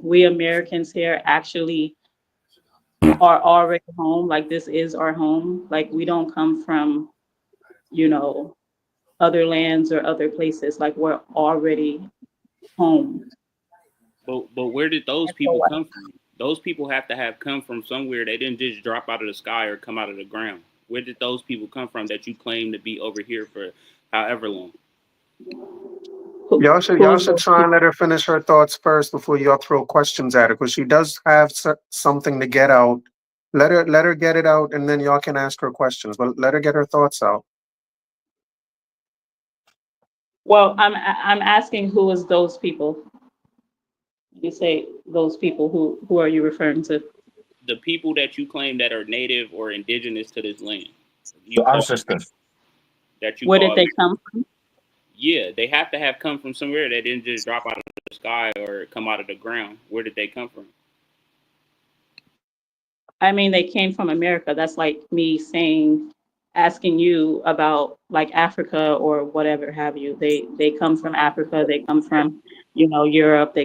we Americans here actually are already home. Like this is our home. Like we don't come from, other lands or other places. Like we're already home. But where did those people come from? Those people have to have come from somewhere. They didn't just drop out of the sky or come out of the ground. Where did those people come from that you claim to be over here for however long? Y'all should try and let her finish her thoughts first before y'all throw questions at her, because she does have something to get out. Let her get it out, and then y'all can ask her questions. But let her get her thoughts out. Well, I'm asking who is those people? You say those people. Who are you referring to? The people that you claim that are native or indigenous to this land. Your ancestors. Where did they come from? Yeah, they have to have come from somewhere. They didn't just drop out of the sky or come out of the ground. Where did they come from? I mean, they came from America. That's like me asking you about like Africa or whatever have you. They come from Africa. They come from, Europe.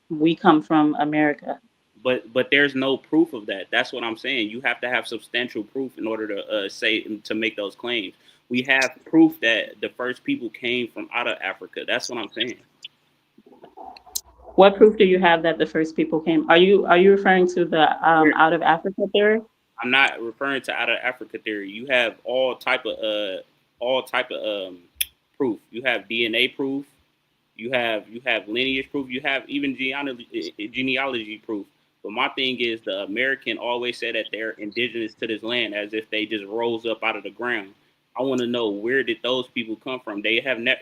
We come from America. But there's no proof of that. That's what I'm saying. You have to have substantial proof in order to make those claims. We have proof that the first people came from out of Africa. That's what I'm saying. What proof do you have that the first people came? Are you referring to the out of Africa theory? I'm not referring to out of Africa theory. You have all type of proof. You have DNA proof. You have lineage proof. You have even genealogy proof. But my thing is, the American always said that they're indigenous to this land, as if they just rose up out of the ground. I want to know, where did those people come from? They have never,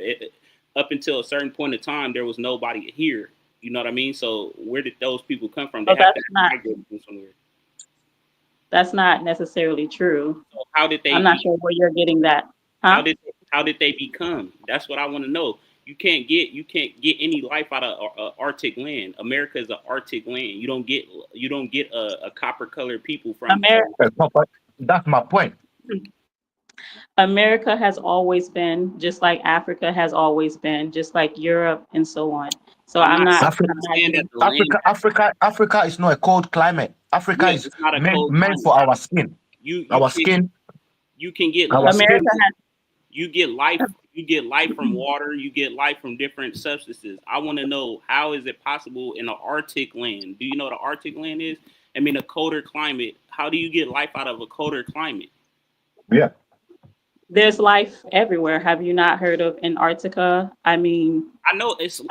up until a certain point in time, there was nobody here. You know what I mean? So where did those people come from? They have to migrate from somewhere. That's not necessarily true. So how did they? I'm not sure where you're getting that. Huh? How did they become? That's what I want to know. You can't get any life out of Arctic land. America is an Arctic land. You don't get a copper colored people from America. That's my point. America has always been, just like Africa has always been, just like Europe and so on. So Africa is not a cold climate. Africa is meant for our skin. Our skin. You can get America you get life from water. You get life from different substances. I want to know, how is it possible in an Arctic land? Do you know what an Arctic land is? I mean, a colder climate. How do you get life out of a colder climate? Yeah. There's life everywhere. Have you not heard of Antarctica? I mean, I know it's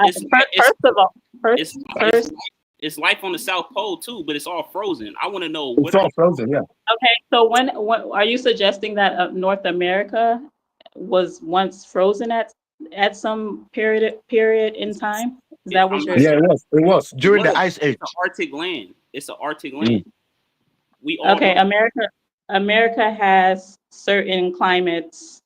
It's life on the South Pole too, but it's all frozen. I want to know It's all frozen, yeah. Okay, so when are you suggesting that North America was once frozen at some period in time? Is that what you're saying? It was during the Ice Age. It's an Arctic land. It's an Arctic land. We all Okay, know. America has certain climates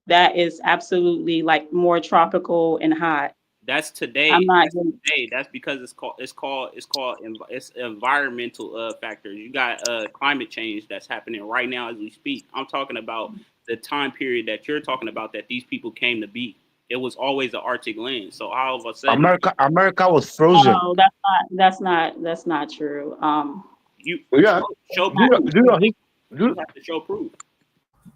that is absolutely like more tropical and hot. That's today. I'm not That's today. That's because it's environmental factors. You got climate change that's happening right now as we speak. I'm talking about the time period that you're talking about that these people came to be. It was always the Arctic land. So all of a sudden, America was frozen. No, that's not true. You show proof. You have to show proof.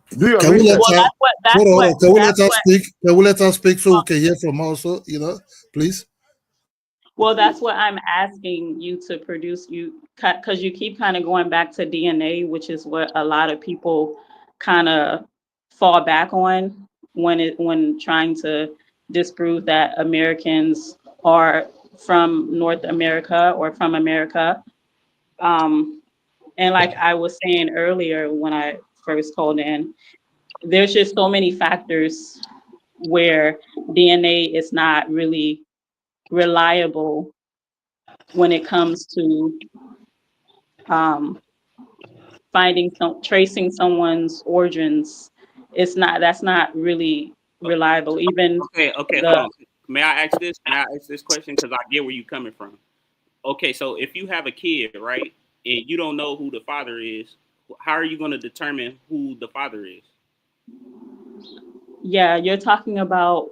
Can we let her? Hold on. Can we let her speak? Can we let her speak so we can hear from her also? You know, please. Well, that's what I'm asking you to produce. Because you keep kind of going back to DNA, which is what a lot of people kind of fall back on when trying to disprove that Americans are from North America or from America. And like I was saying earlier when I first called in, there's just so many factors where DNA is not really reliable when it comes to tracing someone's origins. That's not really reliable. Even okay, hold on. May I ask this question because I get where you're coming from. Okay, so if you have a kid, right, and you don't know who the father is, how are you going to determine who the father is? Yeah, you're talking about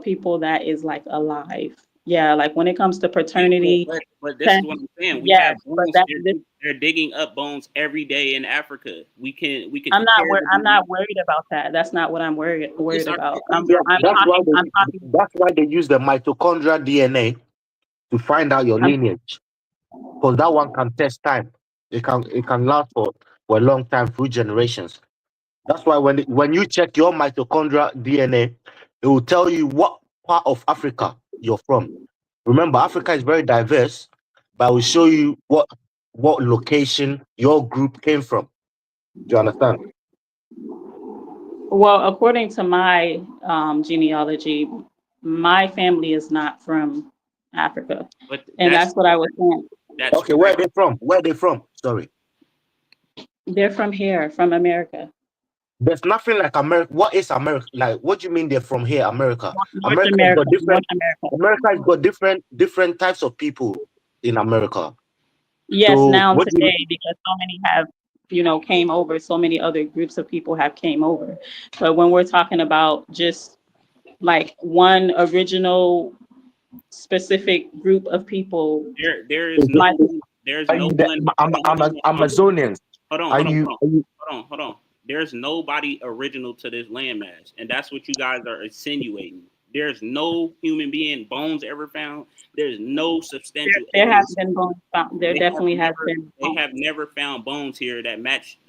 people that is like alive. Yeah, like when it comes to paternity. But this is what I'm saying. We have bones. They're digging up bones every day in Africa. We can. I'm not worried about that. That's not what I'm worried about. That's why they use the mitochondrial DNA to find out your lineage, because that one can test time. It can last for a long time through generations. That's why when you check your mitochondrial DNA, it will tell you what part of Africa you're from. Remember, Africa is very diverse, but it will show you what location your group came from. Do you understand? Well, according to my genealogy, my family is not from Africa, and that's what I was saying. Okay, where are they from? Where are they from? Sorry. They're from here, from America. There's nothing like America. What is America? Like, what do you mean they're from here, America? America has got different types of people in America. Yes, so now today, because so many have, came over, so many other groups of people have came over. But when we're talking about just like one original specific group of people, there's no Amazonians. Hold on. There's nobody original to this landmass, and that's what you guys are insinuating. There's no human being bones ever found. There's no substantial. There have been bones found. There definitely has been. They have never found bones here that match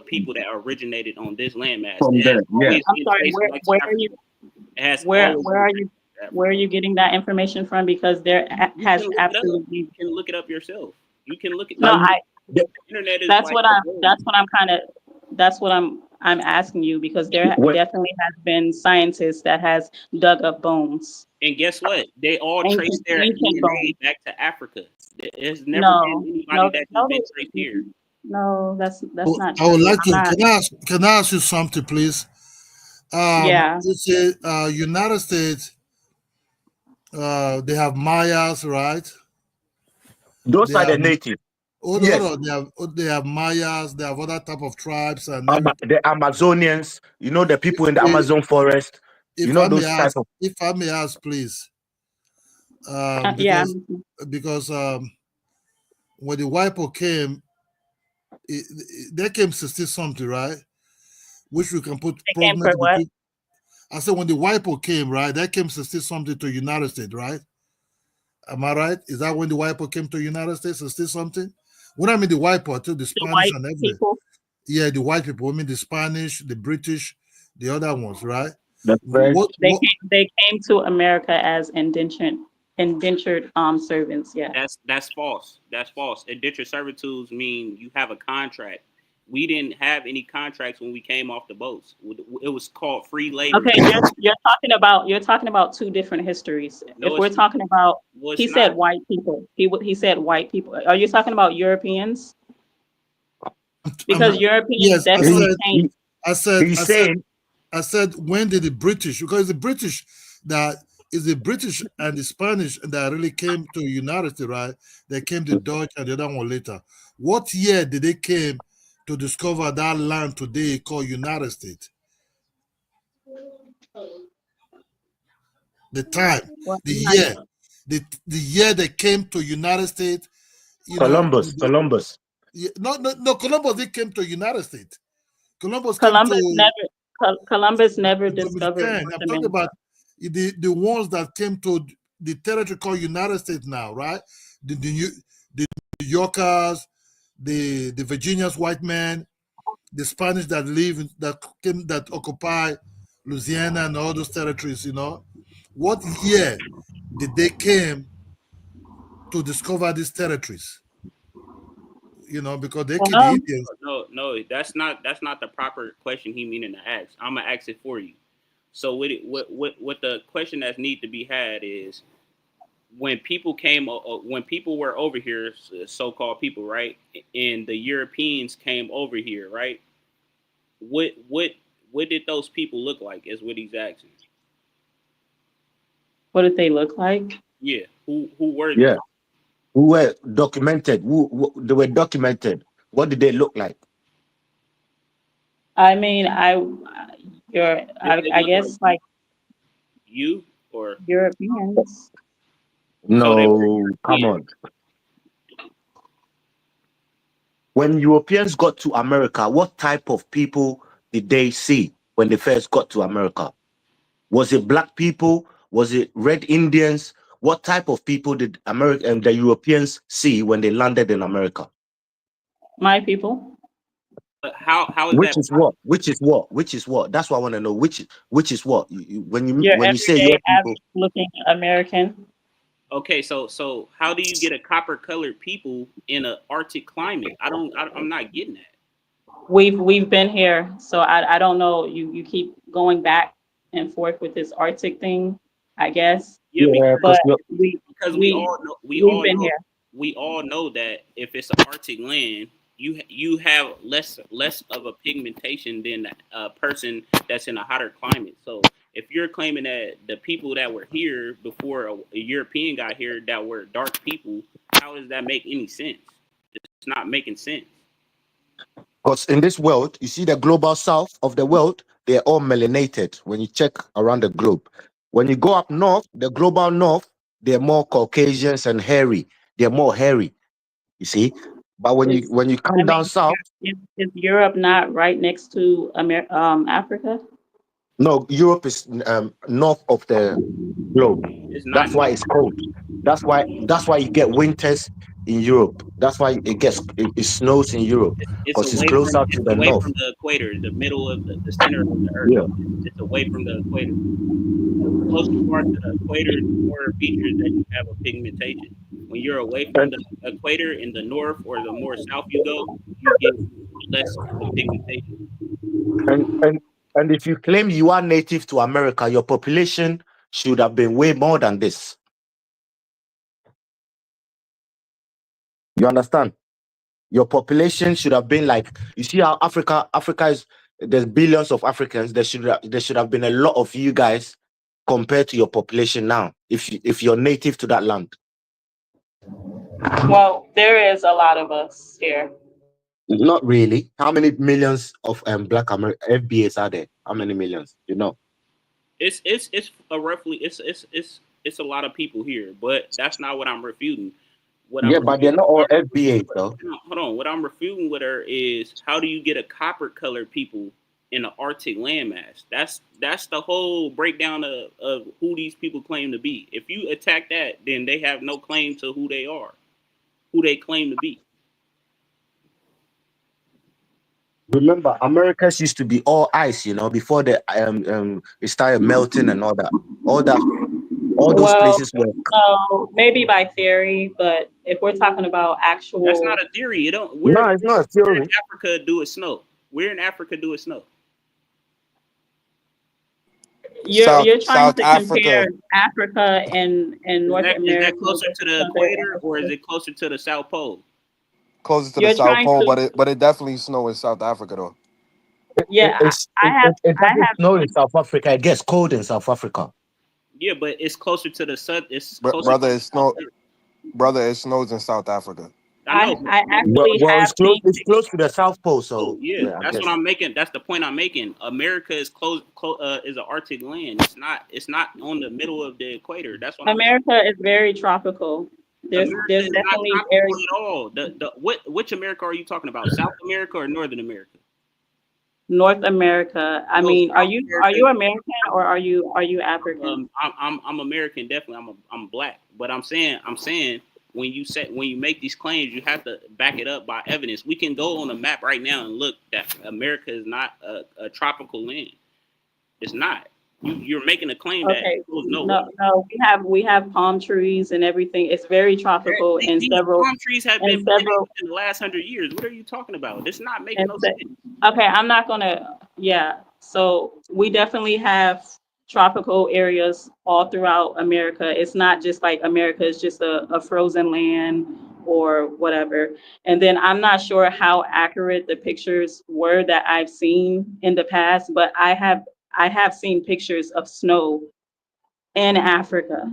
people that originated on this landmass. I'm sorry. Where are you getting that information from? Because there has absolutely. You can look it up yourself. You can look it. The internet is. That's what I'm asking you, because there definitely has been scientists that has dug up bones. And guess what? They all trace their DNA back to Africa. There's never been anybody that's been traced here. No, that's not true. I would like to. Can I ask you something, please? Yeah. You say United States. They have Mayas, right? Those are the native. They have Mayas, they have other type of tribes, and the Amazonians, the people in the Amazon forest. If I may ask, please. Because when the white people came, they came 60 something, right? Which we can put. I said when the white people came, right? They came 60 something to United States, right? Am I right? Is that when the white people came to United States 60 something? When I mean the white people, too, the Spanish and everything. Yeah, the white people. I mean the Spanish, the British, the other ones, right? That's right. They came to America as indentured Indentured servants, yeah. That's false. That's false. Indentured servitudes mean you have a contract. We didn't have any contracts when we came off the boats. It was called free labor. Okay, you're talking about two different histories. No, If we're talking about, no, he said white people. He said white people. Are you talking about Europeans? Because Europeans Yes, definitely came. I said, when did the British, because the British that is the British and the Spanish that really came to United States, right? They came the Dutch and the other one later. What year did they came to discover that land today called United States? The time, the year, the year they came to United States. Columbus. Yeah, no. Columbus, they came to United States. Columbus never discovered North I'm talking about the ones that came to the territory called United States now, right? The New Yorkers, the Virginians, white men, the Spanish that occupy Louisiana and all those territories. What year did they came to discover these territories? Because they killed the Indians. No, that's not the proper question he meaning to ask. I'm gonna ask it for you. So what the question that need to be had is, when people were over here, so-called people, right, and the Europeans came over here, right? What did those people look like? Is what he's asking. What did they look like? Yeah, who were they? Yeah, who were documented? They were documented. What did they look like? I mean, I guess like you or Europeans. No, come on. When Europeans got to America, what type of people did they see when they first got to America? Was it black people? Was it red Indians? What type of people did America and the Europeans see when they landed in America? My people. But how is Which that? is what? Which is what? That's what I want to know. Which is what? When you say your people, looking American. Okay, so how do you get a copper-colored people in an Arctic climate? I'm not getting that. We've been here, so I don't know. You keep going back and forth with this Arctic thing, I guess. Yeah, because we all know that if it's an Arctic land, you have less of a pigmentation than a person that's in a hotter climate. So if you're claiming that the people that were here before a European got here that were dark people, how does that make any sense? It's not making sense. Because in this world, you see the global south of the world, they're all melanated when you check around the globe. When you go up north, the global north, they're more Caucasians and hairy. They're more hairy, you see. But when you come down south, is Europe not right next to Africa? No, Europe is north of the globe. That's why it's cold. That's why you get winters in Europe. That's why it snows in Europe, because it's closer to the north. From the equator, the middle of the center of the earth. Yeah. It's away from the equator. The closer you are to the equator, the more features that you have of pigmentation. When you're away from the equator in the north or the more south you go, you get less of a pigmentation. And if you claim you are native to America, your population should have been way more than this. You understand? Your population should have been like, you see how Africa is, there's billions of Africans. There should have been a lot of you guys compared to your population now, if you're native to that land. Well, there is a lot of us here. Not really. How many millions of black FBAs are there? How many millions? You know? It's a roughly it's a lot of people here, but that's not what I'm refuting. But they're not all FBAs though. Hold on. What I'm refuting with her is, how do you get a copper-colored people in an Arctic landmass? That's the whole breakdown of who these people claim to be. If you attack that, then they have no claim to who they are, who they claim to be. Remember, Americans used to be all ice, before it started melting and all all those Well, places were. no, maybe by theory, but if we're talking about That's not actual, a theory. You don't. No, it's not a We're in theory. Africa. Do it snow. We're in Africa. Do it snow. you're trying South to Africa, compare Africa and North Is that America closer with to each the other. equator or is it closer to the South Pole? closer to the You're South trying Pole, to, but it definitely snow in South Africa though. yeah, It I doesn't have snow in South Africa. It gets cold in South Africa. Yeah, but it's closer to the sun. It's closer to Brother, the South. it snows in South Africa. I know. But, I actually Well, have seen. it's close to the South Pole, oh so yeah, yeah, I that's guess. what I'm making. That's the point I'm making. America is is an Arctic land. It's not. It's not on the middle of the equator. That's what I'm saying. America is very tropical. America There's is not definitely tropical areas. at all. Which America are you talking about? South America or Northern America? North America. I No, mean, South are you America. American or are you African? I'm American, definitely. I'm black, but I'm saying when you make these claims, you have to back it up by evidence. We can go on a map right now and look that America is not a tropical land. It's not. You're making a claim that Okay, it goes nowhere. no, we have palm trees and everything. It's very tropical in These several palm trees have in been planted several in the last 100 years. What are you talking about? It's not making and no se- sense. okay, I'm not gonna, yeah. So we definitely have tropical areas all throughout America. It's not just like America is just a frozen land or whatever. And then I'm not sure how accurate the pictures were that I've seen in the past, but I have seen pictures of snow in Africa.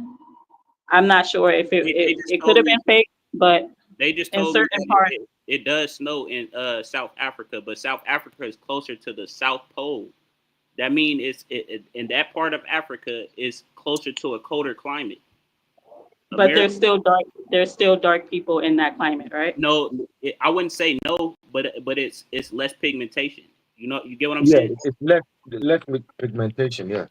I'm not sure if They just it could told have me. been fake, but They just in told me certain that parts, it does snow in South Africa, but South Africa is closer to the South Pole. That means in that part of Africa is closer to a colder climate. but America, there's still dark people in that climate, right? no, I wouldn't say no, but it's less pigmentation. You get what I'm Yeah, saying? it's less with pigmentation. Yeah.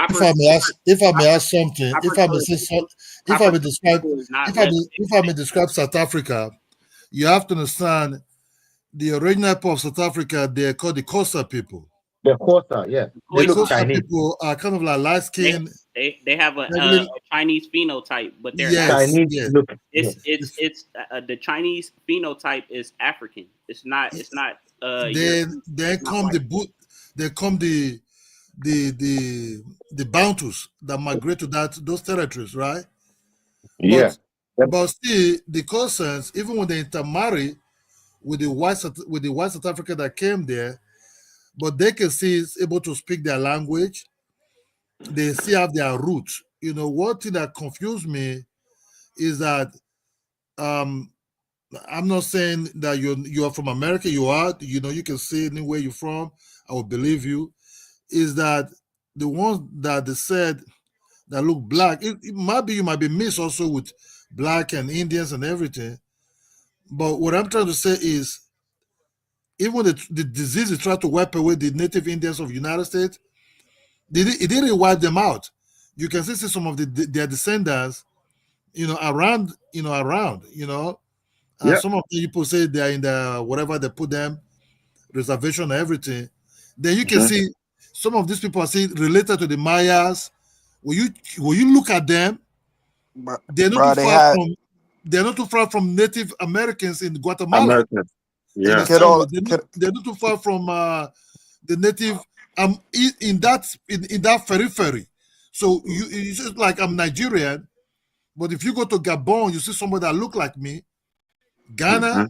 If Copper, I may ask, something, copper if I may colored say so, if I copper may colored describe, people is not less if I may pigmentation. describe South Africa, you have to understand the original people of South Africa. They are called the Xhosa people. The Xhosa, yeah, they The look Xhosa Chinese. people are kind of like light skin. They have a Chinese phenotype, but they're Yes, African. Chinese yes. look. It's the Chinese phenotype is African. It's not European. Then It's not come white. they come the Bantus that migrate to those territories, right? Yeah. But still, the Xhosans, even when they intermarry with the white South Africa that came there, but they can see is able to speak their language. They still have their roots. One thing that confused me is that um, I'm not saying that you are from America. You are. You can say anywhere you're from. I will believe you. Is that the ones that they said that look black? It might be you might be mixed also with black and Indians and everything. But what I'm trying to say is, even when the disease is trying to wipe away the native Indians of the United States, it didn't wipe them out. You can see some of their descendants, around, Yeah. some of the people say they're in the whatever they put them reservation and everything. Then you can see some of these people are still related to the Mayas. When you look at them, they're not Bro, too they far had from Native Americans in Guatemala. Americans. In Yeah. El Salvador, they're not too far from the native in that periphery. So you just like I'm Nigerian, but if you go to Gabon, you see somebody that look like me. Ghana,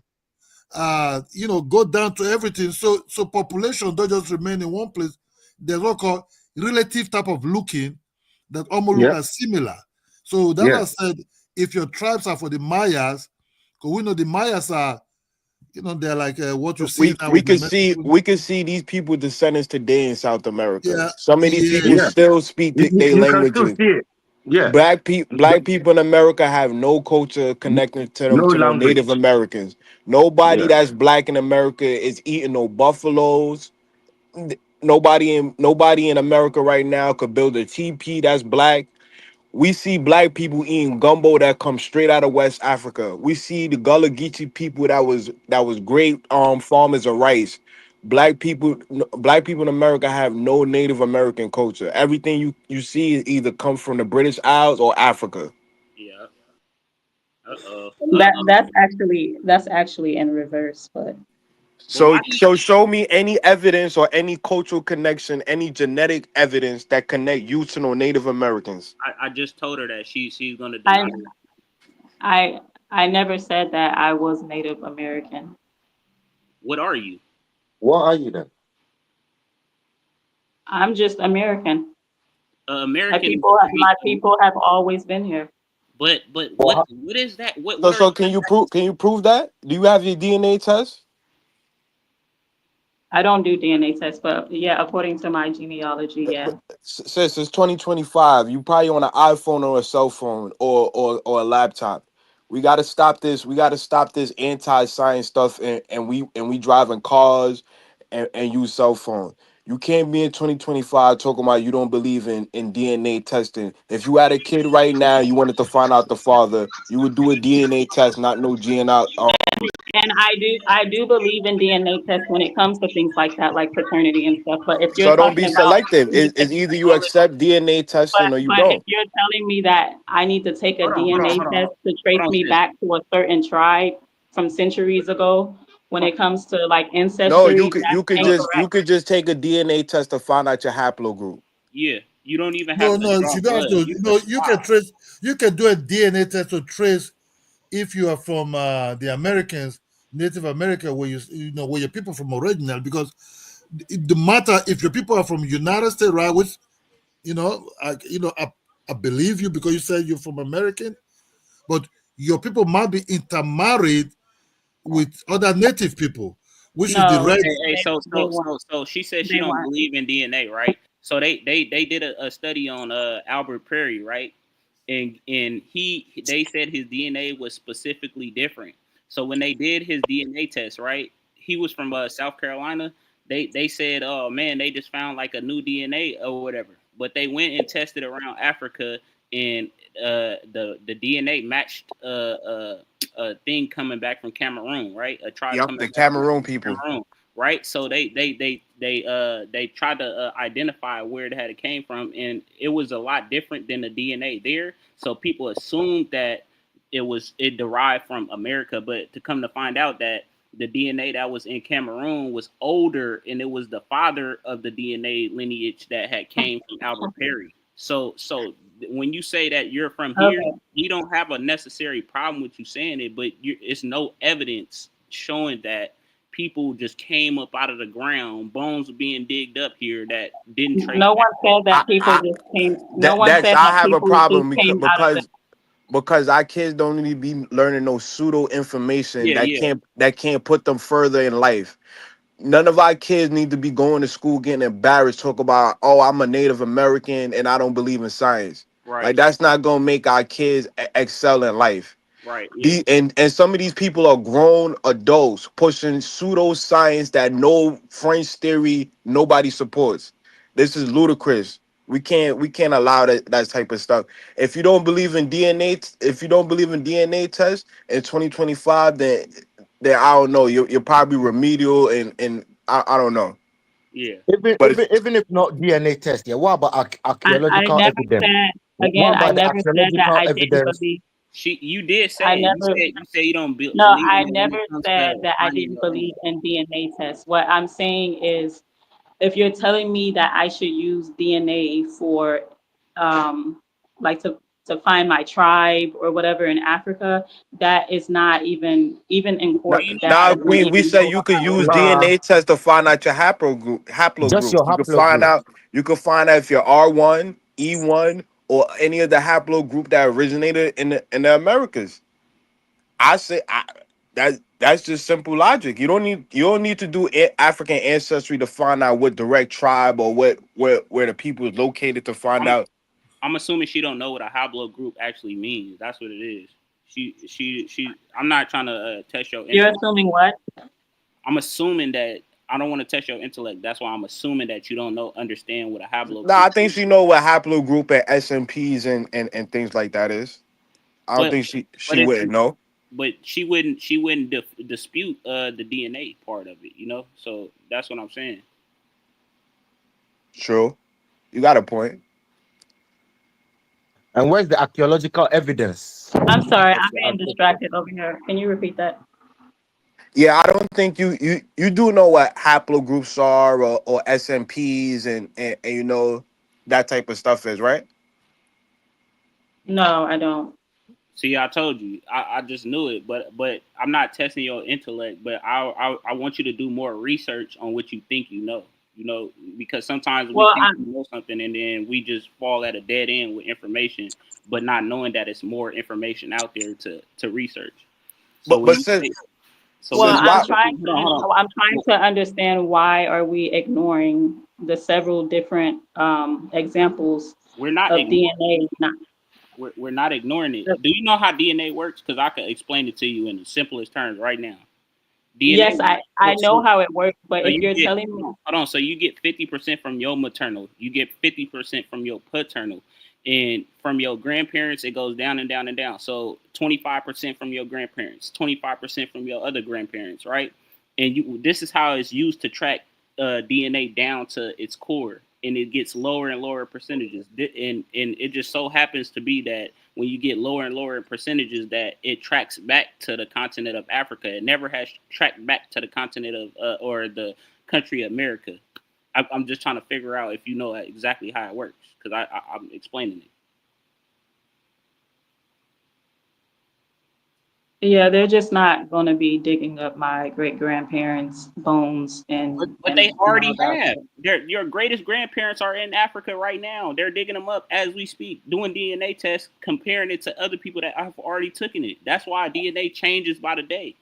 go down to everything. So population don't just remain in one place. There's what called relative type of looking that almost look Yeah. like similar. So that's why I said if your tribes are for the Mayas, because we know the Mayas are, they're like what you see now we with could the see we could see these people descendants today in South America. yeah, Some of these people yes, still speak their You can still languages. see it. Yeah. Black people in America have no culture connected to them No to no language. Native Americans. Nobody Yeah. that's black in America is eating no buffaloes. Nobody in America right now could build a teepee that's black. We see black people eating gumbo that comes straight out of West Africa. We see the Gullah Geechee people that was great farmers of rice. black people in America have no Native American culture. Everything you see either comes from the British Isles or Africa. Yeah. Uh-oh. That's actually in reverse, but But why do So show me any evidence or any cultural connection, any genetic evidence that connect you to no Native Americans. I just told her that she's gonna I deny it. I I never said that I was Native American. What are you? What are you then? I'm just American. American. My people have always been here. But Well, what is that? So What are you? can you prove that? Do you have your DNA test? I don't do DNA tests, but yeah, according to my genealogy, yeah. Sis, it's 2025. You probably on an iPhone or a cell phone or a laptop. We got to stop this. We got to stop this anti-science stuff, and we driving cars and use cell phone. You can't be in 2025 talking about you don't believe in DNA testing. If you had a kid right now, you wanted to find out the father, you would do a DNA test, not no DNA. And I do believe in DNA tests when it comes to things like that, like paternity and stuff. But if you're So don't talking be about selective. me It's taking either you accept DNA testing or you but if don't. you're telling me that I need to take a DNA Hold test to trace on, me sis. back to a certain tribe from centuries ago, when it comes to like No, ancestry, that's you incorrect. could just take a DNA test to find out your haplogroup. Yeah, you don't even have No, to no, draw you don't have blood. to. You No, just you can trace. You can do a DNA test to trace if you are from the Americans, Native America, where you know where your people from original. Because the matter if your people are from United States, right? Which I believe you because you said you're from American, but your people might be intermarried with other native people, which is the No, red. Hey, they won't. so she said she They don't won't. believe in DNA, right? So they did a study on Albert Perry, right? And they said his DNA was specifically different. So when they did his DNA test, right? He was from South Carolina. They said, oh man, they just found like a new DNA or whatever. But they went and tested around Africa, and the DNA matched a thing coming back from Cameroon, right? A tribe Yep, coming the back from Cameroon people. Cameroon, right? So they tried to identify where it had came from, and it was a lot different than the DNA there. So people assumed that it derived from America, but to come to find out that the DNA that was in Cameroon was older, and it was the father of the DNA lineage that had came from Albert Perry. So when you say that you're from here, Okay. we don't have a necessary problem with you saying it, but it's no evidence showing that people just came up out of the ground, bones being digged up here that didn't trace No back. one said that people I just came. No that one that's said I that have a people just problem came out of the. because our kids don't need to be learning no pseudo information Yeah, yeah, that can't put them further in life. None of our kids need to be going to school getting embarrassed, talk about, oh, I'm a Native American and I don't believe in science. Like right, that's not gonna make our kids excel in life. right, yeah, And some of these people are grown adults pushing pseudoscience that no French theory nobody supports. This is ludicrous. We can't allow that type of stuff. If you don't believe in DNA, if you don't believe in DNA tests in 2025, then I don't know. You're probably remedial and I don't know. yeah. But it's Even if not DNA test, yeah. What about I archaeological never evidence? said again. What I about the never said that archaeological I didn't evidence? believe. You did I say it. never. You say you don't No, believe I in it when never it comes said to that I finding didn't your own. believe in DNA tests. What I'm saying is, if you're telling me that I should use DNA for, like to find my tribe or whatever in Africa, that is not even in Do court. you know That how now to doesn't read? we even say go you on could my use resume. Nah, DNA test to find out your just haplogroup. your haplogroup. You could find out if you're R1, E1, or any of the haplogroup that originated in the Americas. I say that's just simple logic. You don't need to do African ancestry to find out what direct tribe or where the people is located to find I'm out. I'm assuming she don't know what a hablo group actually means. That's what it is. She. I'm not trying to test your You're intellect. assuming what? I'm assuming that I don't want to test your intellect. That's why I'm assuming that you don't understand what a hablo Nah, group I think is. she know what haplogroup and SMPs and things like that is. I don't But think but she it's wouldn't know. but she wouldn't dispute the DNA part of it, you know. So that's what I'm saying. True. You got a point. And where's the archaeological evidence? I'm sorry, I'm being distracted over here. Can you repeat that? Yeah, I don't think you do know what haplogroups are or SMPs and you know that type of stuff is, right? No, I don't. See, I told you, I just knew it, but I'm not testing your intellect. But I want you to do more research on what you think you know. You know, because sometimes we Well, think we know something and then we just fall at a dead end with information, but not knowing that it's more information out there to research. So when But you since say, so well, when since you I'm why trying hold on, hold on. to understand why are we ignoring the several different examples We're not of ignoring DNA? we're not ignoring it. Do you know how DNA works? Because I can explain it to you in the simplest terms right now. Yes, DNA. I know how it works, but So if you you're get telling me, hold on. So you get 50% from your maternal. You get 50% from your paternal, and from your grandparents it goes down and down and down. So 25% from your grandparents, 25% from your other grandparents, right? And you this is how it's used to track DNA down to its core, and it gets lower and lower percentages. And it just so happens to be that when you get lower and lower percentages, that it tracks back to the continent of Africa. It never has tracked back to the continent of or the country America. I'm just trying to figure out if you know exactly how it works because I'm explaining it. yeah, they're just not going to be digging up my great grandparents' bones But they and already all that. have. Your greatest grandparents are in Africa right now. They're digging them up as we speak, doing DNA tests, comparing it to other people that have already taken it. That's why DNA changes by the day.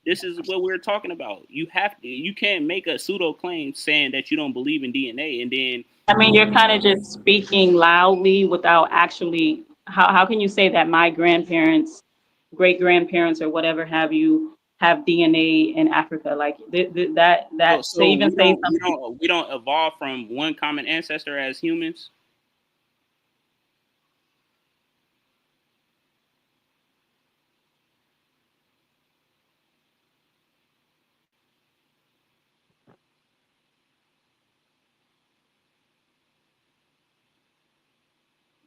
This is what we're talking about. You can't make a pseudo claim saying that you don't believe in DNA and then I mean, you're kind of just speaking loudly without actually. How can you say that my grandparents, great grandparents, or whatever have you have DNA in Africa? Like that to so even say something. we don't evolve from one common ancestor as humans.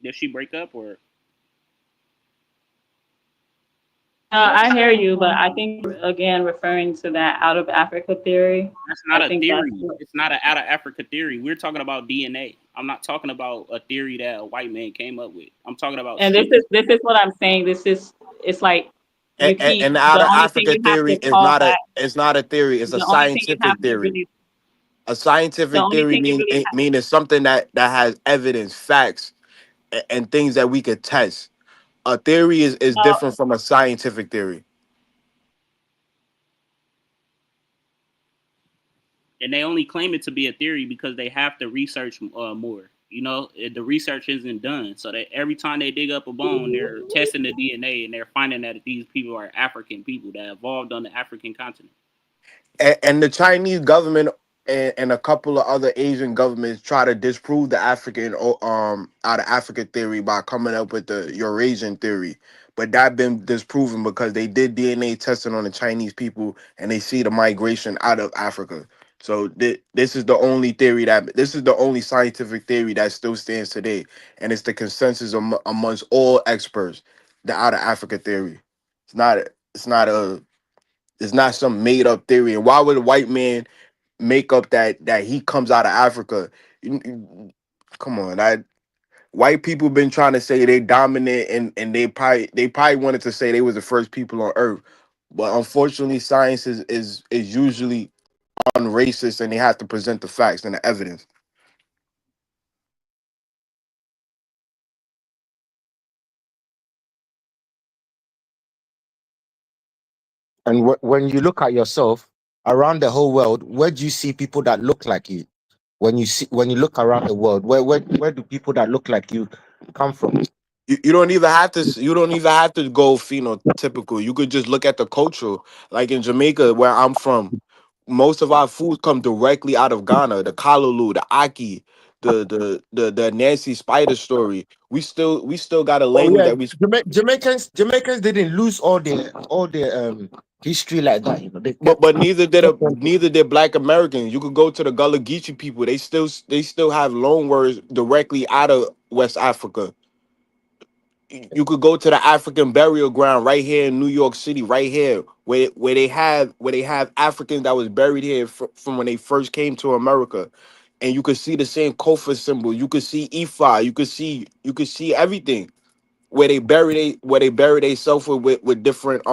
Did she break up or? I hear you, but I think again referring to that out of Africa theory. That's I not a think that's theory. It's not an out of Africa theory. We're talking about DNA. I'm not talking about a theory that a white man came up with. I'm talking about and shit. this is what I'm saying. It's like you keep and the out the of only thing Africa you have theory to is call not a back. it's not a theory, it's a The only thing you have scientific to theory. really A the scientific only theory thing you really have. mean it's something that has evidence, facts, and things that we could test. A theory is No, different from a scientific theory. And they only claim it to be a theory because they have to research more. You know, the research isn't done. So that every time they dig up a bone, they're testing the DNA and they're finding that these people are African people that evolved on the African continent. And the Chinese government and a couple of other Asian governments try to disprove the African out of Africa theory by coming up with the Eurasian theory, but that been disproven because they did DNA testing on the Chinese people and they see the migration out of Africa. So this is the only theory this is the only scientific theory that still stands today, and it's the consensus amongst all experts. The out of Africa theory. It's not. It's not a it's not some made up theory. And why would a white man make up that he comes out of Africa? Come on, white people been trying to say they dominant and they probably wanted to say they was the first people on earth. But unfortunately, science is usually unracist and they have to present the facts and the evidence. And when you look at yourself around the whole world, where do you see people that look like you? When you look around the world, where do people that look like you come from? You don't even have to go phenotypical. You could just look at the culture. Like in Jamaica, where I'm from, most of our food come directly out of Ghana. The kalaloo, the aki, the Nancy Spider story. We still got a Oh language yeah, that we. Jamaicans didn't lose all their history like that. You know, they kept. But neither did Black Americans. You could go to the Gullah Geechee people. They still have loan words directly out of West Africa. You could go to the African burial ground right here in New York City, right here, where they have Africans that was buried here from when they first came to America, and you could see the same Kofa symbol. You could see Ifa. You could see everything where they bury themselves with different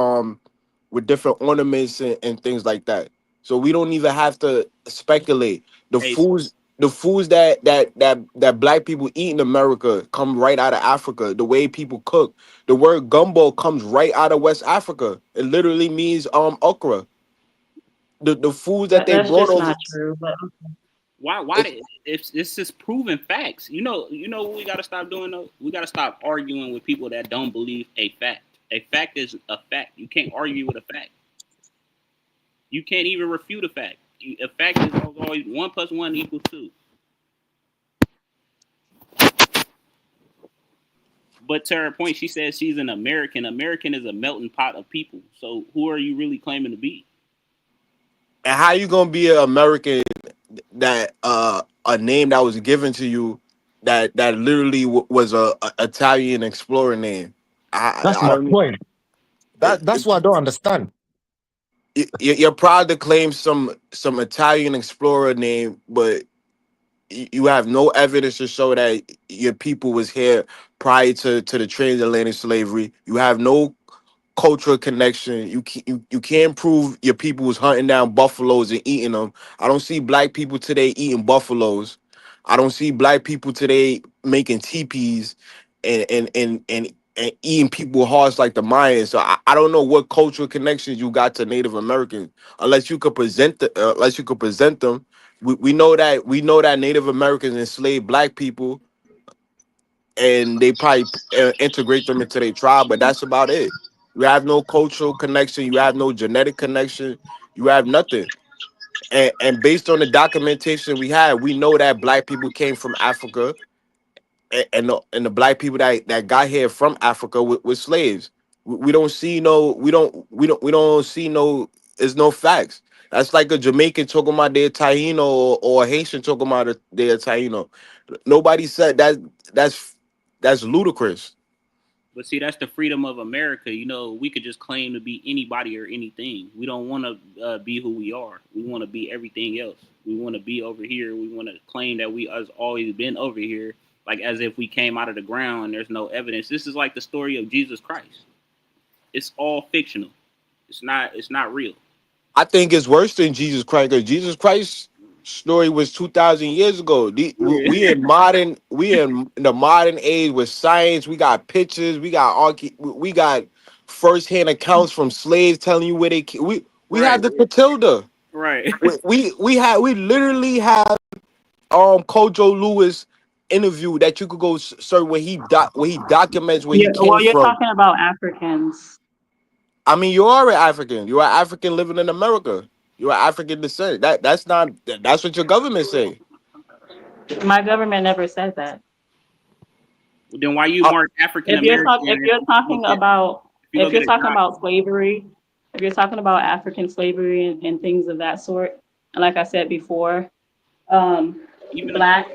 ornaments and things like that. So we don't even have to speculate. The Hey, foods the foods that black people eat in America come right out of Africa. The way people cook. The word gumbo comes right out of West Africa. It literally means okra. The foods that they That's brought just over. not true. But why did it's just proven facts. You know what we gotta stop doing though? We gotta stop arguing with people that don't believe a fact. A fact is a fact. You can't argue with a fact. You can't even refute a fact. A fact is always 1 + 1 = 2. But to her point, she says she's an American. American is a melting pot of people. So who are you really claiming to be? And how you gonna be an American that a name that was given to you that literally was a Italian explorer name? That's I my don't. point. That's what I don't understand. You're proud to claim some Italian explorer name, but you have no evidence to show that your people was here prior to the transatlantic slavery. You have no cultural connection. You can't prove your people was hunting down buffaloes and eating them. I don't see black people today eating buffaloes. I don't see black people today making teepees and eating people hearts like the Mayans. So I don't know what cultural connections you got to Native Americans unless you could present them. We know that Native Americans enslaved black people and they probably integrate them into their tribe, but that's about it. You have no cultural connection, you have no genetic connection, you have nothing. And based on the documentation we have, we know that black people came from Africa, and the black people that got here from Africa with slaves. We don't see no, we don't see no. There's no facts. That's like a Jamaican talking about their Taino or a Haitian talking about their Taino. Nobody said that. That's ludicrous. But see, that's the freedom of America. We could just claim to be anybody or anything. We don't want to be who we are. We want to be everything else. We want to be over here. We want to claim that we has always been over here, like as if we came out of the ground and there's no evidence. This is like the story of Jesus Christ. It's all fictional. It's not real. I think it's worse than Jesus Christ because Jesus Christ's story was 2,000 years ago. We Yeah. in the modern age with science. We got pictures. We got firsthand accounts from slaves telling you where they. We Right. have the Patilda. Right. We literally have Kojo Lewis interview that you could go search where he documents where he came you're from. talking about Africans. I mean, you are an African. You are African living in America. You are African descent. That's what your government say. My government never said that. Then why you mark African American? If you're talking about if you go get a job? slavery, if you're talking about African slavery and things of that sort, and like I said before, Even black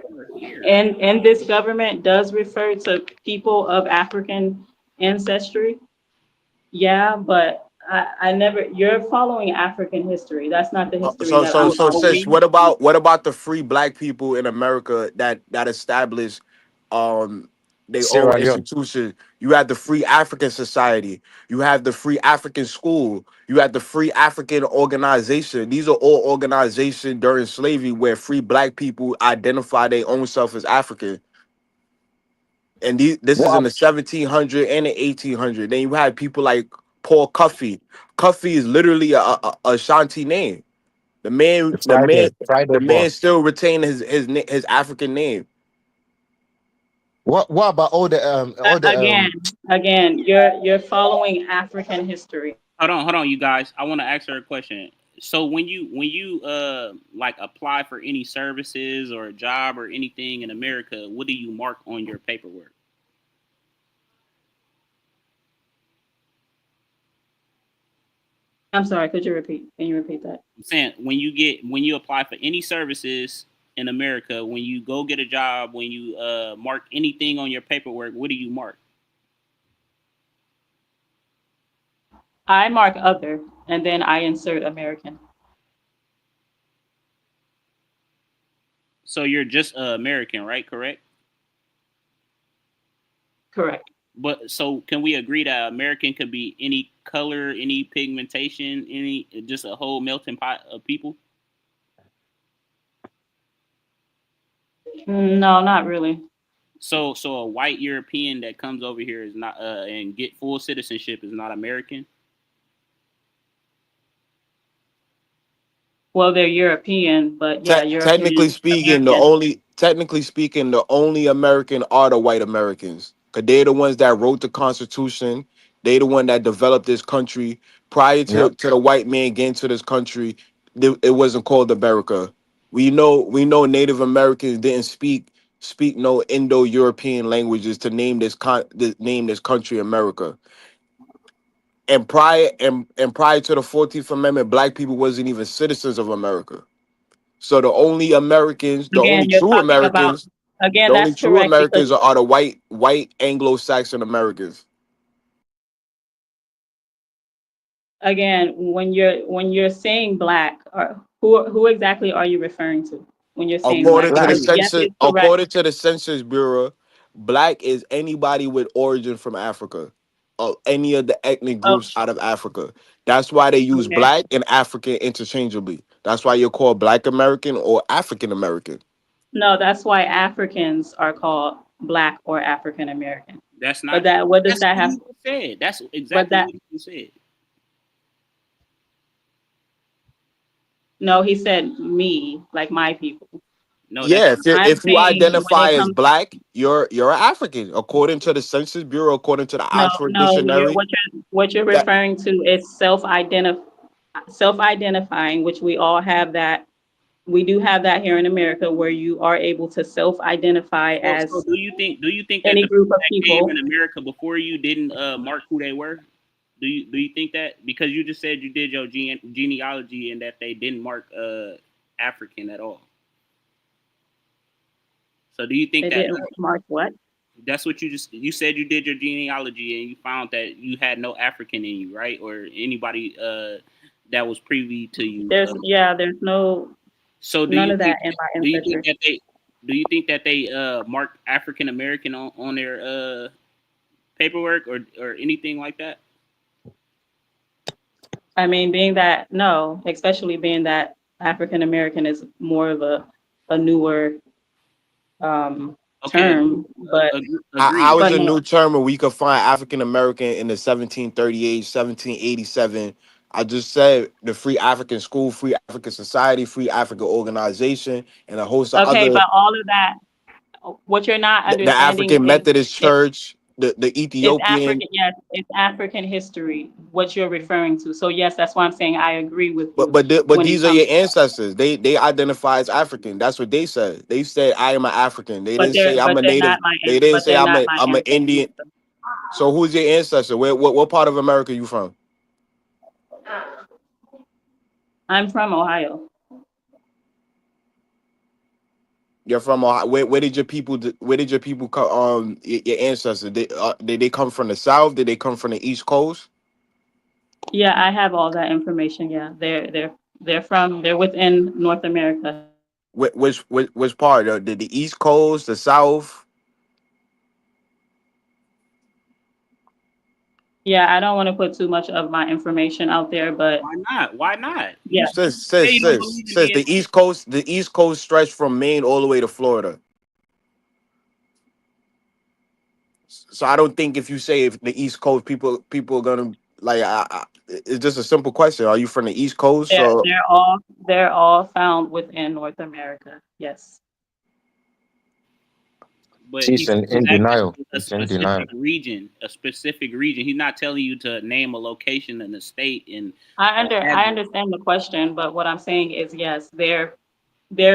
and this government does refer to people of African ancestry. Yeah, but I never. You're following African history. That's not the history So that so I'm so following. sis, what about the free black people in America that established their own Sierra Leone. institution? You have the Free African Society, you have the Free African School, you have the Free African Organization. These are all organizations during slavery where free black people identify their own self as African. And this is What in the 1700 and the 1800. Then you have people like Paul Cuffey. Cuffey is literally a Ashanti name. The man, the the man, Friday the man boy. still retained his African name. What about Again, you're following African history. Hold on, you guys. I want to ask her a question. So when you like apply for any services or a job or anything in America, what do you mark on your paperwork? I'm sorry, could you repeat? Can you repeat that? I'm saying when you apply for any services in America, when you go get a job, when you mark anything on your paperwork, what do you mark? I mark other, and then I insert American. So you're just American, right? Correct? Correct. But so can we agree that American could be any color, any pigmentation, any just a whole melting pot of people? No, not really. So a white European that comes over here is not and get full citizenship is not American. Well, they're European, but yeah, Technically European speaking, American. the only American are the white Americans, because they're the ones that wrote the Constitution. They the one that developed this country. Prior Yep. to the white man getting to this country, it wasn't called America. We know Native Americans didn't speak no Indo-European languages to name name this country America. And prior to the 14th Amendment, black people wasn't even citizens of America. So the only Americans, the only Again, you're true talking about, Americans, again, the only that's true correct because Americans are the white Anglo-Saxon Americans. again, when you're saying black, or who exactly are you referring to when you're saying black? According to the Because Black. yes, census, it's correct. according to the Census Bureau, black is anybody with origin from Africa, or any of the ethnic Oh, groups out of Africa. That's why they use okay. black and African interchangeably. That's why you're called Black American or African American. No, that's why Africans are called black or African American. That's But not that, true. what does That's that what have? you just said. That's But exactly that, what you said. no, he said me, like my people. No, that's Yeah, not. I'm if you saying when identify it as comes, black, you're an African, according to the Census Bureau, according to the no, Oxford no, Dictionary. what you're That referring to is self-identifying, which we all have that. We do have that here in America, where you are able to self-identify So as do you think that any the group people of that came people. in America before you didn't mark who they were? Do you think that because you just said you did your genealogy and that they didn't mark African at all? So do you think They that didn't mark what? that's what you said you did your genealogy and you found that you had no African in you, right? Or anybody that was privy to you. There's no So none of that in my do you think ancestry. that they marked African American on their paperwork or anything like that? I mean, being that no, especially being that African American is more of a newer Okay, term, but how agreed. is but a no. new term where we could find African American in the 1738, 1787? I just said the Free African School, Free African Society, Free African Organization, and a host of Okay, other, but all of that, what you're not the understanding African Methodist Church, the is Ethiopian. African. Yes, it's African history. What you're referring to. So yes, that's why I'm saying I agree with But you but when it these are comes your to that. ancestors. They identify as African. That's what they said. They said I am an African. They But didn't they're say I'm but a they're native. not my They didn't but say they're not my I'm an ancestors. Indian. So who's your ancestor? What part of America you from? I'm from Ohio. You're from Ohio. Where did your people? Where did your people come? Your ancestors. Did they come from the South? Did they come from the East Coast? Yeah, I have all that information. Yeah, they're within North America. Which part? The East Coast, the South? Yeah, I don't want to put too much of my information out there, but Why not? Why not? yeah. Say you don't believe in Says DNA. the East Coast stretched from Maine all the way to Florida. So I don't think if you say if the East Coast people are gonna like it's just a simple question. Are you from the East Coast They're or they're all they're all found within North America. Yes. But He's he's in denial. a He's in denial. specific region. A specific region. He's not telling you to name a location in the state and I address. understand the question, but what I'm saying is yes, they're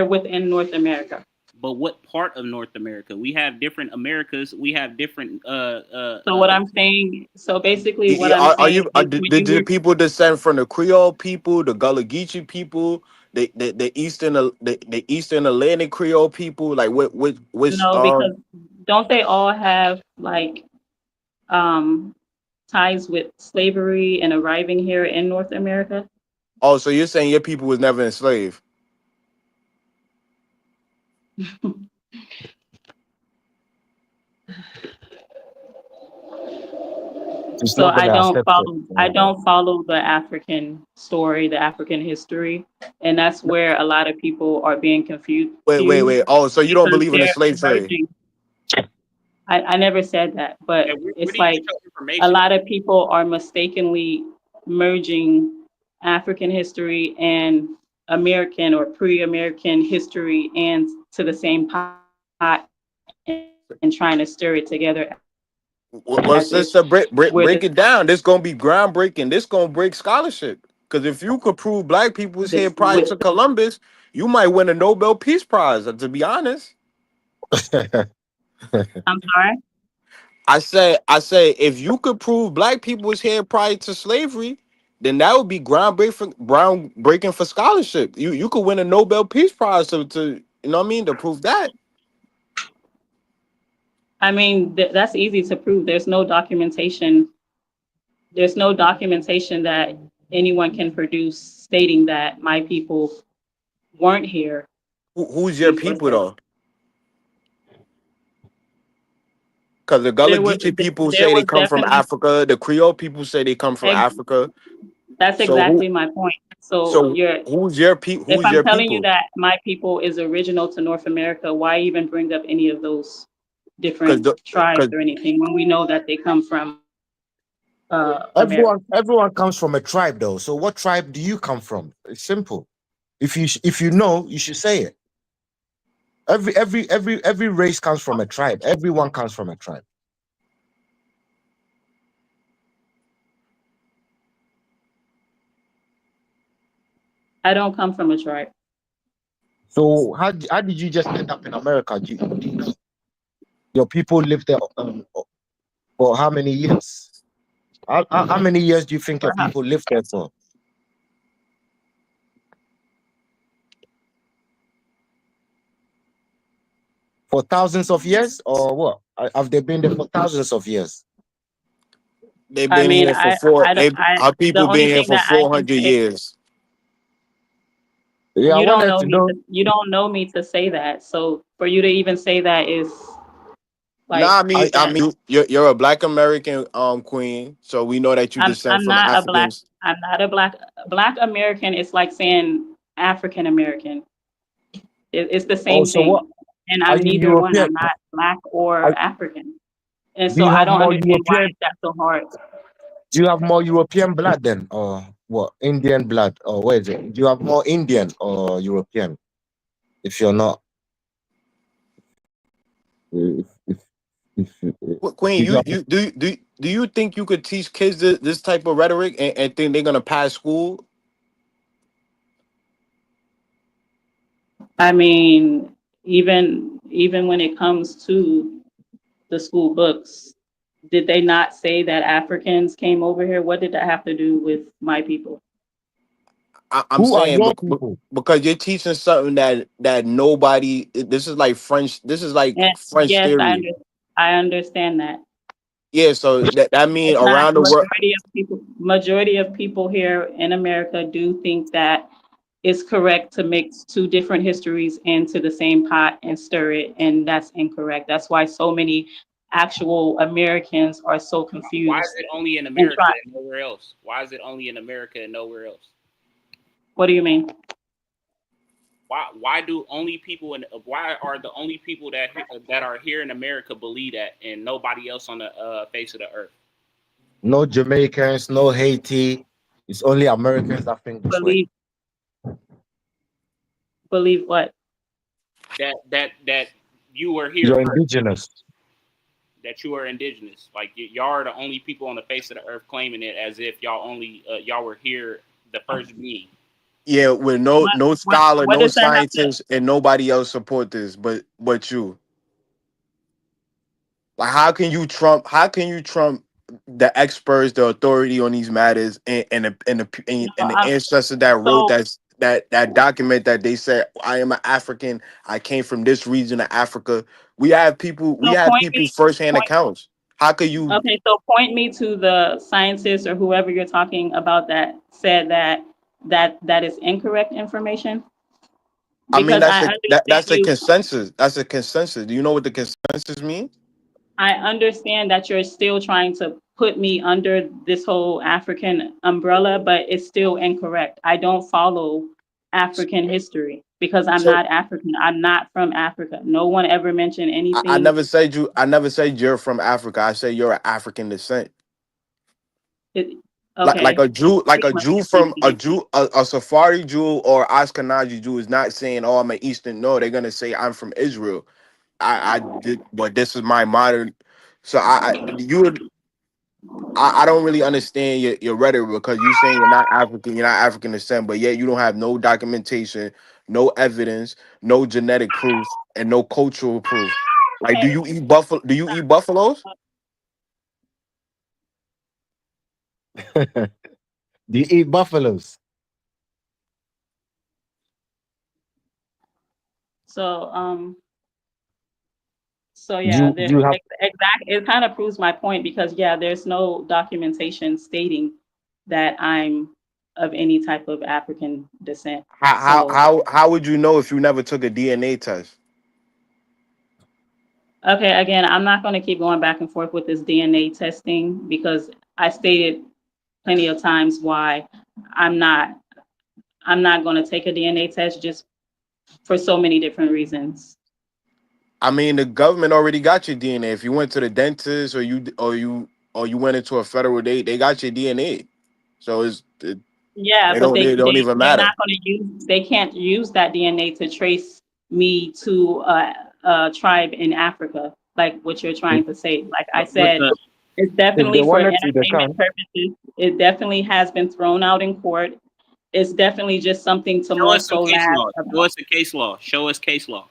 within North America. But what part of North America? We have different Americas. We have different. So what I'm saying, so basically what Yeah, I'm are saying you? is when Did you the were people descend from the Creole people, the Gullah Geechee people, the Eastern Atlantic Creole people? Like which no, because don't they all have like ties with slavery and arriving here in North America? Oh, so you're saying your people was never enslaved? It's So not gonna accept it. I don't follow the African story, the African history, and that's where a lot of people are being confused. Wait. Oh, so you don't Because believe in the they're slave trade? merging. I never said that, but Yeah, where it's do you like get your a information? lot of people are mistakenly merging African history and American or pre-American history and to the same pot and trying to stir it together Well, as if sister, we're break it down. This gonna be groundbreaking. This gonna break scholarship. Because if you could prove black people was here prior with to Columbus, you might win a Nobel Peace Prize. To be honest, I'm sorry. I say, if you could prove black people was here prior to slavery, then that would be groundbreaking for scholarship. You could win a Nobel Peace Prize to you know what I mean, to prove that. I mean, that's easy to prove. There's no documentation. There's no documentation that anyone can produce stating that my people weren't here Who's your before people slavery. though? Because the Gullah There was Geechee people there say they was come from definitely Africa. The Creole people say they come from Africa. that's So exactly my point. So who's your people? if Who's I'm your telling you people? that my people is original to North America, why even bring up any of those different Because tribes or anything when we know that they come from America? Everyone comes from a tribe, though. So what tribe do you come from? It's simple. If you know, you should say it. Every race comes from a tribe. Everyone comes from a tribe. I don't come from a tribe. So how did you just end up in America? Your people lived there for how many years? How many years do you think your people lived there for? For thousands of years, or what? Have they been there for thousands of years? They've I been mean, here for four. Our the people been only here thing for that I can 400 say, years. Yeah, I wanted to know. you don't know me to say that. So for you to even say that is like Nah, I mean, you're a Black American queen, so we know that you descend I'm from not a Africans. black American. It's like saying African American. It's the Oh, same so thing. what? And Are I'm you neither one. European? I'm not black or African. And Do so you I have don't more understand why European? is that so hard. Do you have more European blood then, or what? Indian blood, or what is it? Do you have more Indian or European? If you're not, Queen, if you do you think you could teach kids this type of rhetoric and think they're gonna pass school? I mean, even when it comes to the school books, did they not say that Africans came over here? What did that have to do with my people? I'm who are saying your people? because you're teaching something that nobody. This is like French. This is like And French yes, theory. I understand that. Yeah, so that mean It's not around the world. majority of people here in America do think that it's correct to mix two different histories into the same pot and stir it, and that's incorrect. That's why so many actual Americans are so Why is confused it only in and America try. and nowhere else? Why is it only in America and nowhere else? What do you mean? Why do only people why are the only people that are here in America believe that and nobody else on the face of the earth? No Jamaicans, no Haiti. It's only Americans that think this way. Believe what? That you were here You're first. indigenous. That you are indigenous. Like y'all are the only people on the face of the earth claiming it, as if y'all were here the first being. Yeah, with no scholar, What no does that have to? scientist, and nobody else support this, but you. Like, How can you trump the experts, the authority on these matters, and the ancestors that wrote So that document that they said, I am an African, I came from this region of Africa. We have people. We so have point people me. firsthand Point, accounts. How could you? okay, so point me to the scientist or whoever you're talking about that said that is incorrect information. I mean, Because I understand that's a you. consensus. That's a consensus. Do you know what the consensus means? I understand that you're still trying to put me under this whole African umbrella, but it's still incorrect. I don't follow African history because I'm So not African. I'm not from Africa. No one ever mentioned I anything. never said you. I never said you're from Africa. I say you're an African descent. It, Like okay. like Pretty a much Jew from a confusing. Jew, a Safari Jew or Ashkenazi Jew is not saying, "Oh, I'm an Eastern." No, they're gonna say, "I'm from Israel." I did, but this is my modern. So I don't really understand your rhetoric because you saying you're not African descent, but yet you don't have no documentation, no evidence, no genetic proof, and no cultural proof. Like, do Okay. you eat buffalo? Do you eat buffaloes? Do you eat buffaloes? So so Do yeah, do you have exact. It kind of proves my point because yeah, there's no documentation stating that I'm of any type of African descent. So How would you know if you never took a DNA test? okay, again, I'm not going to keep going back and forth with this DNA testing because I stated plenty of times why I'm not I'm not going to take a DNA test just for so many different reasons. I mean, the government already got your DNA. If you went to the dentist or you went into a federal, they got your DNA. So Yeah, but they don't even they're matter. not going to use they can't use that DNA to trace me to a tribe in Africa, like what you're trying to say. Like I But said, the it's if they definitely for wanted to, they entertainment can. purposes. It definitely has been thrown out in court. It's definitely just something to show more us some so case laugh law. Show about. us a case law. Show us case law.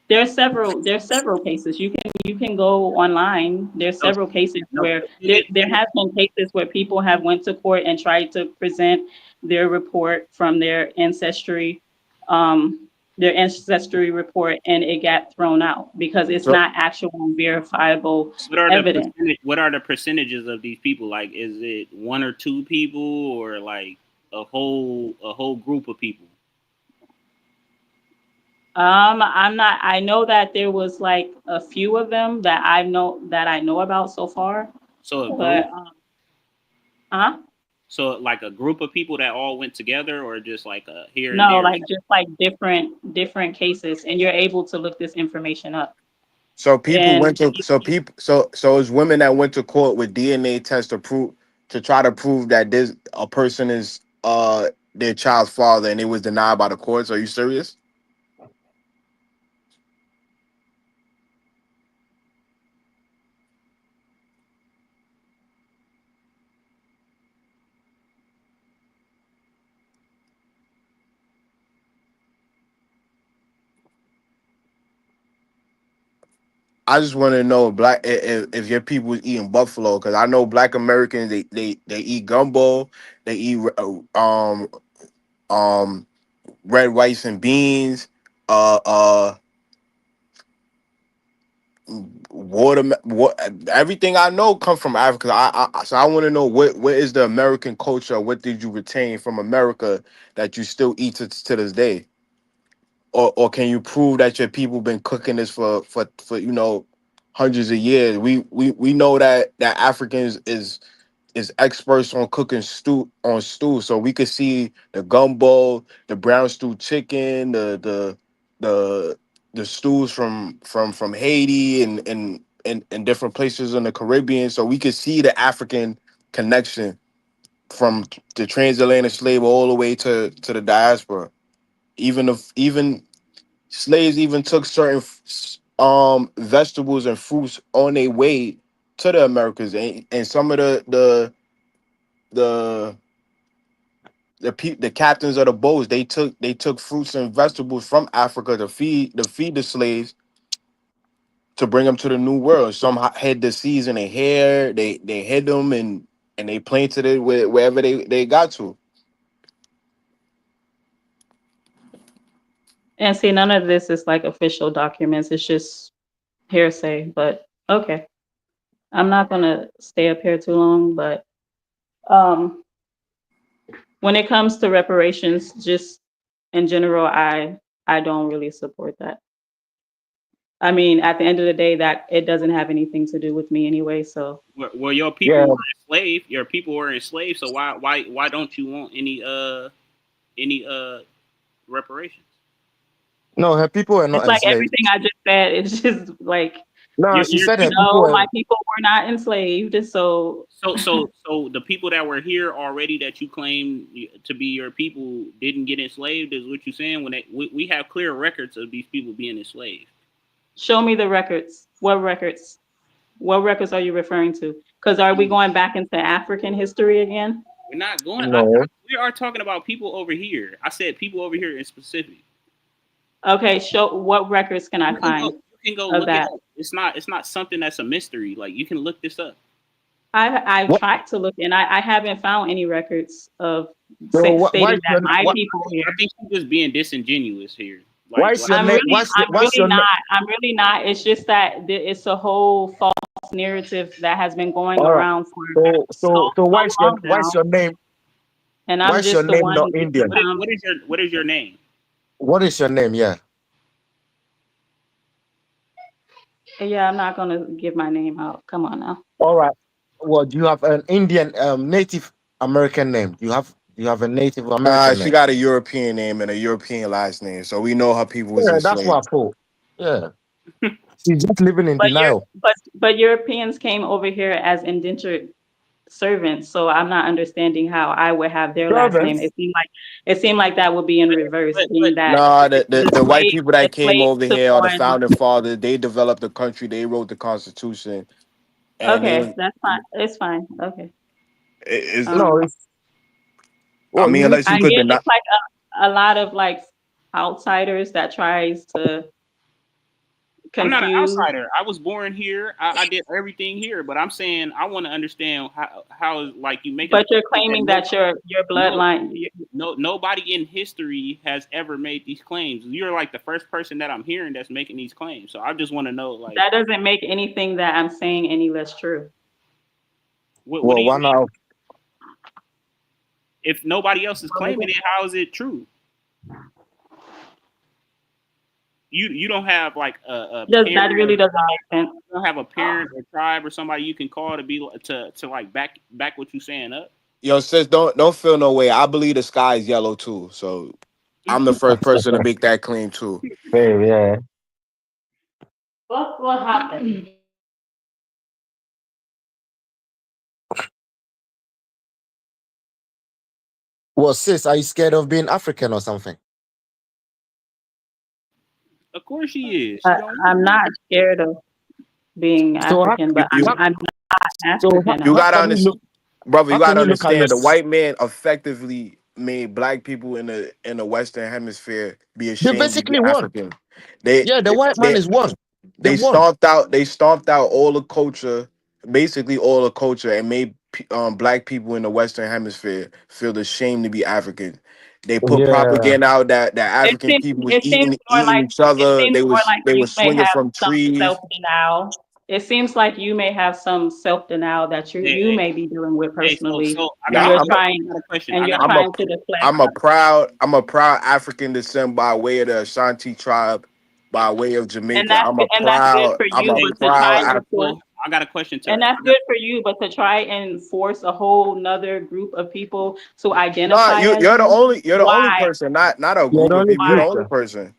There's several cases. You can go online. There's No, several cases no, where show there it. has been cases where people have went to court and tried to present their report from their ancestry report, and it got thrown out because it's So not actual verifiable evidence. What are the percentages of these people? Like, is it one or two people, or like a whole group of people? I'm not. I know that there was like a few of them that I know about so far, So a group. but huh? So like a group of people that all went together, or just like a here and No, there. like just like different cases, and you're able to look this information up. people And went to so people so it's women that went to court with DNA tests to try to prove that this a person is their child's father, and it was denied by the courts. Are you serious? I just want to know if your people was eating buffalo, because I know Black Americans they eat gumbo, they eat um red rice and beans, uh uh what everything I know come from Africa. So I want to know what is the American culture? What did you retain from America that you still eat to this day? Or can you prove that your people been cooking this for hundreds of years? We know that Africans is experts on cooking stew, so we could see the gumbo, the brown stew chicken, the the stews from Haiti and different places in the Caribbean, so we could see the African connection from the transatlantic slave all the way to the diaspora. Even Slaves even took certain vegetables and fruits on their way to the Americas, and some of the the captains of the boats, they took fruits and vegetables from Africa to feed the slaves to bring them to the New World. Some had the seeds in their hair. They hid them and they planted it wherever they got to. And see, none of this is like official documents. It's just hearsay. But okay, I'm not gonna stay up here too long. But when it comes to reparations, just in general, I don't really support that. I mean, at the end of the day, that it doesn't have anything to do with me anyway. So Well, your people were enslaved. Your people were enslaved. So why don't you want any reparations? No, her people were not it's like enslaved. everything I just said. It's just like No, she said her people were. my people were not enslaved. So So the people that were here already that you claim to be your people didn't get enslaved, is what you're saying? When we have clear records of these people being enslaved. show me the records. What records? What records are you referring to? Because are we going back into African history again? We're not going. No. We are talking about people over here. I said people over here in specific. Okay, show what records can I find? You can go look it up. It's not something that's a mystery. Like, you can look this up. I've tried to look, and I haven't found any records of stating that my people here. I think you're just being disingenuous here. Like, why is your name? I'm really not. It's just that it's a whole false narrative that has been going around for so what's your name? And I'm just the one. Not Indian. What is your name? What is your name? Yeah. Yeah, I'm not gonna give my name out. Come on now. All right. Well, do you have an Indian Native American name? You have a Native American name? She got a European name and a European last name, so we know her people was enslaved. That's what I thought. Yeah. She's just living in denial. But Europeans came over here as indentured servants, so I'm not understanding how I would have their last name. It seemed like that would be in reverse. The white people that came over here are the founding fathers. They developed the country. They wrote the Constitution. Okay, that's fine. It's fine. Okay. I mean, unless you could deny. It's like a lot of like outsiders that tries to confuse. I'm not an outsider. I was born here. I did everything here, but I'm saying I want to understand how like you make. But you're claiming that your bloodline. Nobody in history has ever made these claims. You're like the first person that I'm hearing that's making these claims. So I just want to know, like, that doesn't make anything that I'm saying any less true. What do you mean? If nobody else is claiming it, how is it true? You don't have like a that really doesn't make sense. You don't have a parent or tribe or somebody you can call to like back what you're saying up. Yo, sis, don't feel no way. I believe the sky is yellow too. So I'm the first person to make that claim too. Hey, yeah. What happened? Well, sis, are you scared of being African or something? Of course she is. I'm not scared of being African, but I'm not African. You gotta understand, brother. You gotta understand the white man effectively made black people in the Western Hemisphere be ashamed to be African. The white man is one. They stomped out all the culture, basically all the culture, and made black people in the Western Hemisphere feel ashamed to be African. They put propaganda out that African people was eating each other. They were swinging from trees. Self-denial. It seems like you may have some self-denial that you may be dealing with personally. You're trying to deflect. I'm a proud African descent by way of the Ashanti tribe, by way of Jamaica. I'm a proud African. I got a question to and that's good for you, but to try and force a whole nother group of people to identify. You're the only person, not a group of people. You're the only person.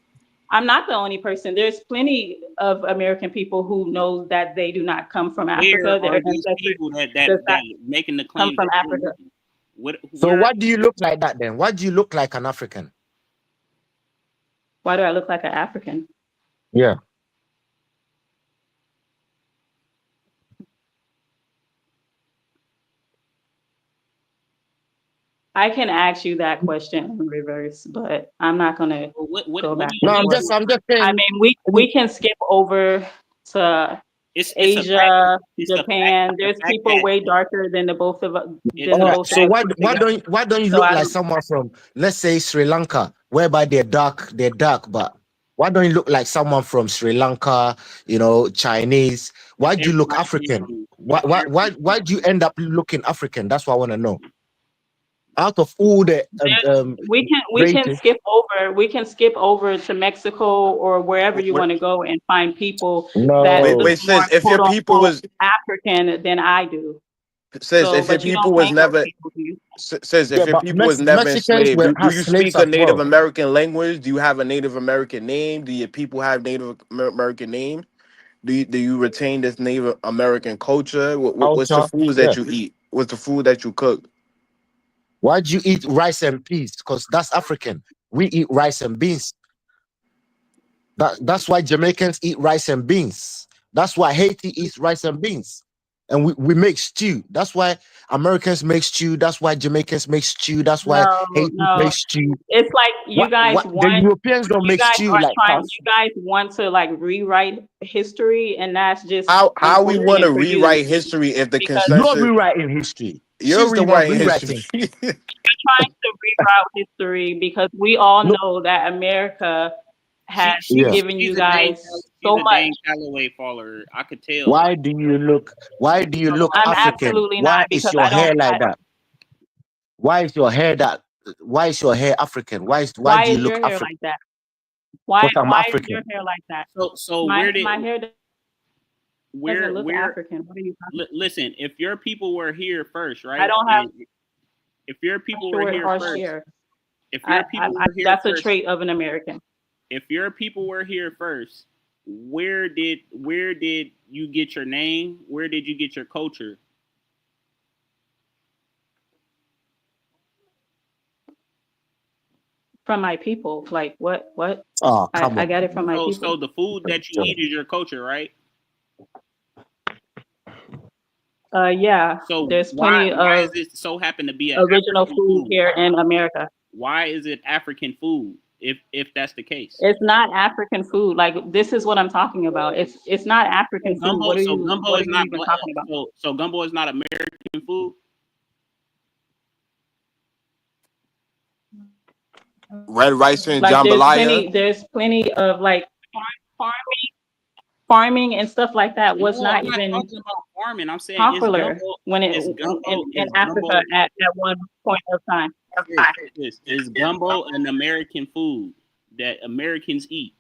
I'm not the only person. There's plenty of American people who know that they do not come from Africa. There are these people that making the claim from Africa. So what do you look like that then? What do you look like an African? Why do I look like an African? Yeah. I can ask you that question in reverse, but I'm not gonna go back. No, I'm just I saying. mean, we can skip over to It's a fact. Asia, It's a Japan. fact. There's The fact people that way darker than the both of us. So why don't you So look I like don't. someone from, let's say, Sri Lanka, whereby they're dark, but why don't you look like someone from Sri Lanka, Chinese? Why do you look African? Why do you end up looking African? That's what I want to know. Out of all the we can races, skip over to Mexico or wherever you want to go and find people No. that Wait, look wait, more sis, if your quote people unquote was African than I do. says So, if your but you don't people was hang those never people, do you? says if yeah, your but people was never Mexicans enslaved, do have you slaves speak a as Native well. American language? Do you have a Native American name? Do your people have Native American name? Do you retain this Native American culture? What's the Culture, foods yeah. that you eat? What's the food that you cook? Why do you eat rice and peas? Because that's African. We eat rice and beans. That's why Jamaicans eat rice and beans. That's why Haiti eats rice and beans. And we make stew. That's why Americans make stew. That's why Jamaicans make stew. That's why Haiti No. makes stew. It's like you guys The want. Europeans don't You make guys stew are like trying. us. You guys want to like rewrite history, and that's just How we want to unfortunate for you rewrite history if the because You're consensus rewriting history. you're She's the one rewriting rewriting. history. you're trying to rewrite history because we all No. know that America has Yeah. given you guys She's so a much. Dane Calloway follower. I could tell. Why do you look I'm African? absolutely Why not is because your I don't. hair like that? Why is your hair African? Why do Why you is look your hair African? like that? Why Because I'm is African. your hair like that? So My where did hair doesn't look African. What are you talking about? listen? If your people were here first, right? I don't have If your people were short, here harsh first, hair. if your people were here That's a first, trait of an American. if your people were here first, where did you get your name? Where did you get your culture? From my people. Like what? Oh, come I on. got it from my people. So the food that you eat is your culture, right? Yeah. So There's why plenty is of it so happen to be an original African food food? here in America. Why is it African food if that's the case? It's not African food. Like this is what I'm talking about. It's not African food. Gumbo, What are so you gumbo is not even talking about? so gumbo is not American food. Red rice and Like jambalaya. there's plenty of like farming and stuff like that was No, not I'm not even talking about farming. I'm saying popular when in Africa at one point of time. Is gumbo an American food that Americans eat?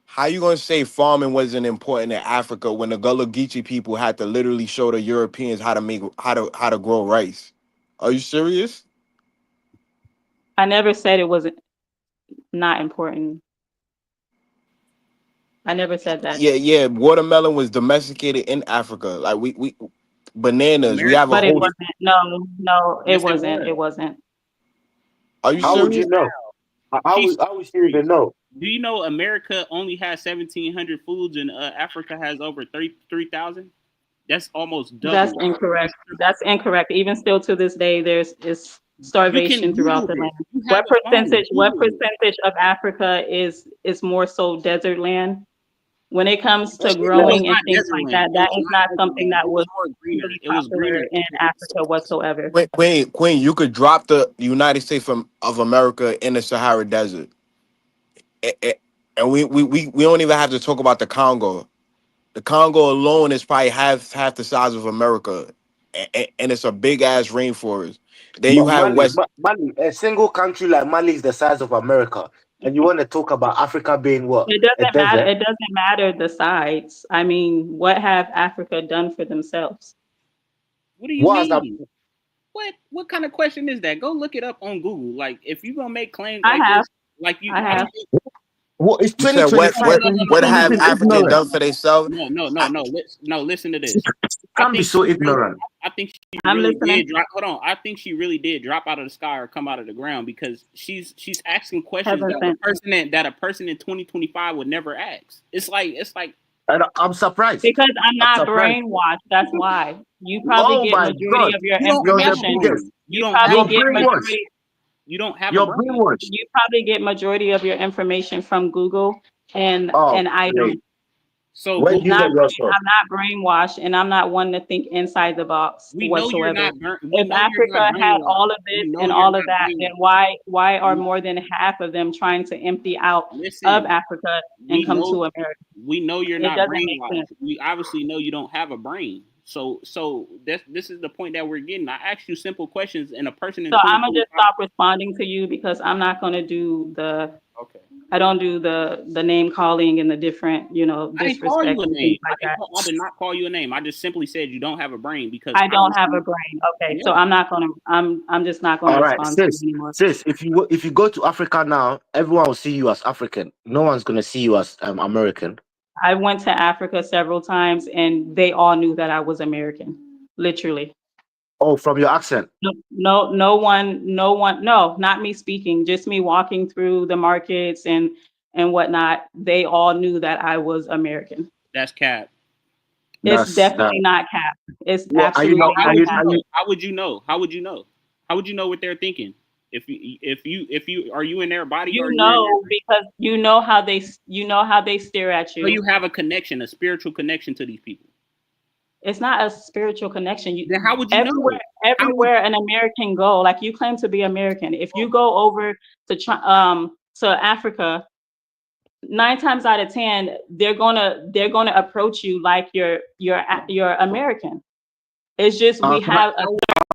How you gonna say farming wasn't important in Africa when the Gullah Geechee people had to literally show the Europeans how to grow rice? Are you serious? I never said it wasn't not important. I never said that. Yeah. Watermelon was domesticated in Africa. Like we bananas. We have a But it whole. wasn't. No, it wasn't. It wasn't. Are you How would you serious? know? How would you even know? Do you know America only has 1,700 foods and Africa has over 3,000? That's almost double. That's incorrect. That's incorrect. Even still to this day, is starvation throughout the land. What percentage of Africa is more so desert land? When it comes to growing and things like that, that is not something that was really popular in Africa whatsoever. Queen, you could drop the United States of America in the Sahara Desert, and we don't even have to talk about the Congo. The Congo alone is probably half the size of America, and it's a big ass rainforest. Then you But have Mali, a single country like Mali is the size of America, and you want to talk about Africa being what? It doesn't matter. It doesn't matter the sides. I mean, what have Africa done for themselves? What do you mean? What kind of question is that? Go look it up on Google. Like if you're gonna make claims like this, like you I have. What is You said what 2025? what And you what can't have even African ignorant. done for themselves? No. Listen to this. I Can't be think so she really, ignorant. I think she I'm really listening. did drop. Hold on. I think she really did drop out of the sky or come out of the ground because she's asking questions Heaven sent. that a person in 2025 would never ask. It's like And I'm surprised. Because I'm I'm not surprised. brainwashed. That's why. You probably Oh get my majority God. of your you don't You're have the a information. biggest. brain. You probably You're get brainwashed. majority. You don't have You're a brain. brainwashed. You probably get majority of your information from Google, and Oh, I wait. don't. So Where It's do you not. get your stuff? I'm not brainwashed, and I'm not one to think inside the box we know you're whatsoever. not. We If know you're not Africa had brainwashed. all of We this know and you're all of not that, then brainwashed. why are more than half of them trying to empty out of Listen, Africa we and come know to America? we know you're It not doesn't make sense. brainwashed. We obviously know you don't have a brain. So this is the point that we're getting. I asked you simple questions, and a person in So I'm gonna just 2025. stop responding to you because I'm not gonna do the. Okay. I don't do the name calling and the different, I didn't call you disrespect a and name. things like that. I did not call you a name. I just simply said you don't have a brain because I don't have obviously, a brain. Okay, so yeah. I'm not gonna. I'm just not gonna All right, respond to you anymore. sis. If you go to Africa now, everyone will see you as African. No one's gonna see you as American. I went to Africa several times, and they all knew that I was American. Literally. Oh, from your accent. No one. No, not me speaking. Just me walking through the markets and whatnot. They all knew that I was American. That's cap. It's That's definitely not cap. It's What are you absolutely not? not Are you? cap. Are you? How would you know? How would you know? How would you know what they're thinking? If you are you in their body or You are you in their know because you know how they stare at so you you. have a connection, a spiritual connection to these people. It's not a spiritual connection. Then how would you know? Everywhere an American go, like you claim to be American. If you go over to Africa, 9 times out of 10, they're gonna approach you like you're American. It's just we Can I, have a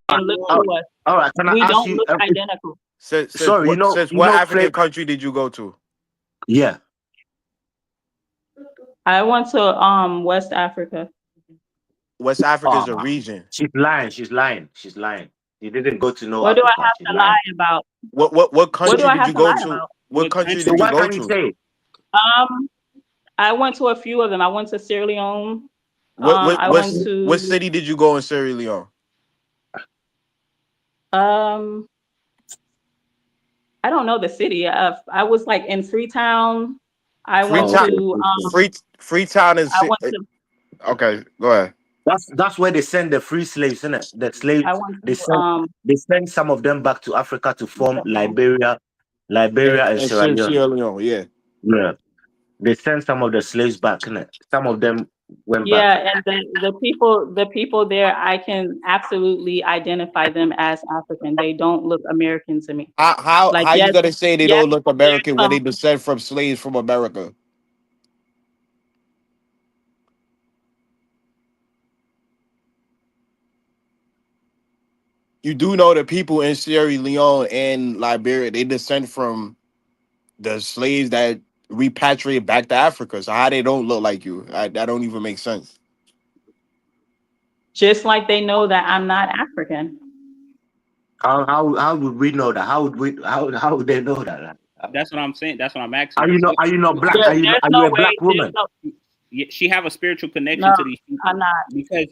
and look all to us. all right. Can I We ask don't you? look identical. Sorry, Since what African country did you go to? Yeah. I went to West Africa. West Africa is a region. She's lying. She's lying. She's lying. You didn't go to no What do I Africa. have She's to lying. lie about? What What country do I did have you to go lie to? about? What country So did you why go can't you to? say? I went to a few of them. I went to Sierra Leone. What I went what to city did you go in Sierra Leone? I don't know the city. I was like in Freetown. I went Freetown, to Freetown is I went to okay. Go ahead. That's where they send the free slaves, isn't it? The I slaves went to they send some of them back to Africa to form Liberia and And Sierra Leone. Sierra Leone, yeah. Yeah. They sent some of the slaves back, innit? Some of them went back. yeah, and the people there, I can absolutely identify them as African. They don't look American to me. Like How you yes, gonna say they yes, don't look there's American when they descend from slaves from America? You do know that people in Sierra Leone and Liberia, they descend from the slaves that repatriate back to Africa. So how they don't look like you? That don't even make sense. just like they know that I'm not African. How would we know that? How would they know that? That's what I'm saying. That's what I'm asking. Are you not black? Are you There's are no you a way. black woman? Yeah, she have a spiritual connection No, to these people. I'm not.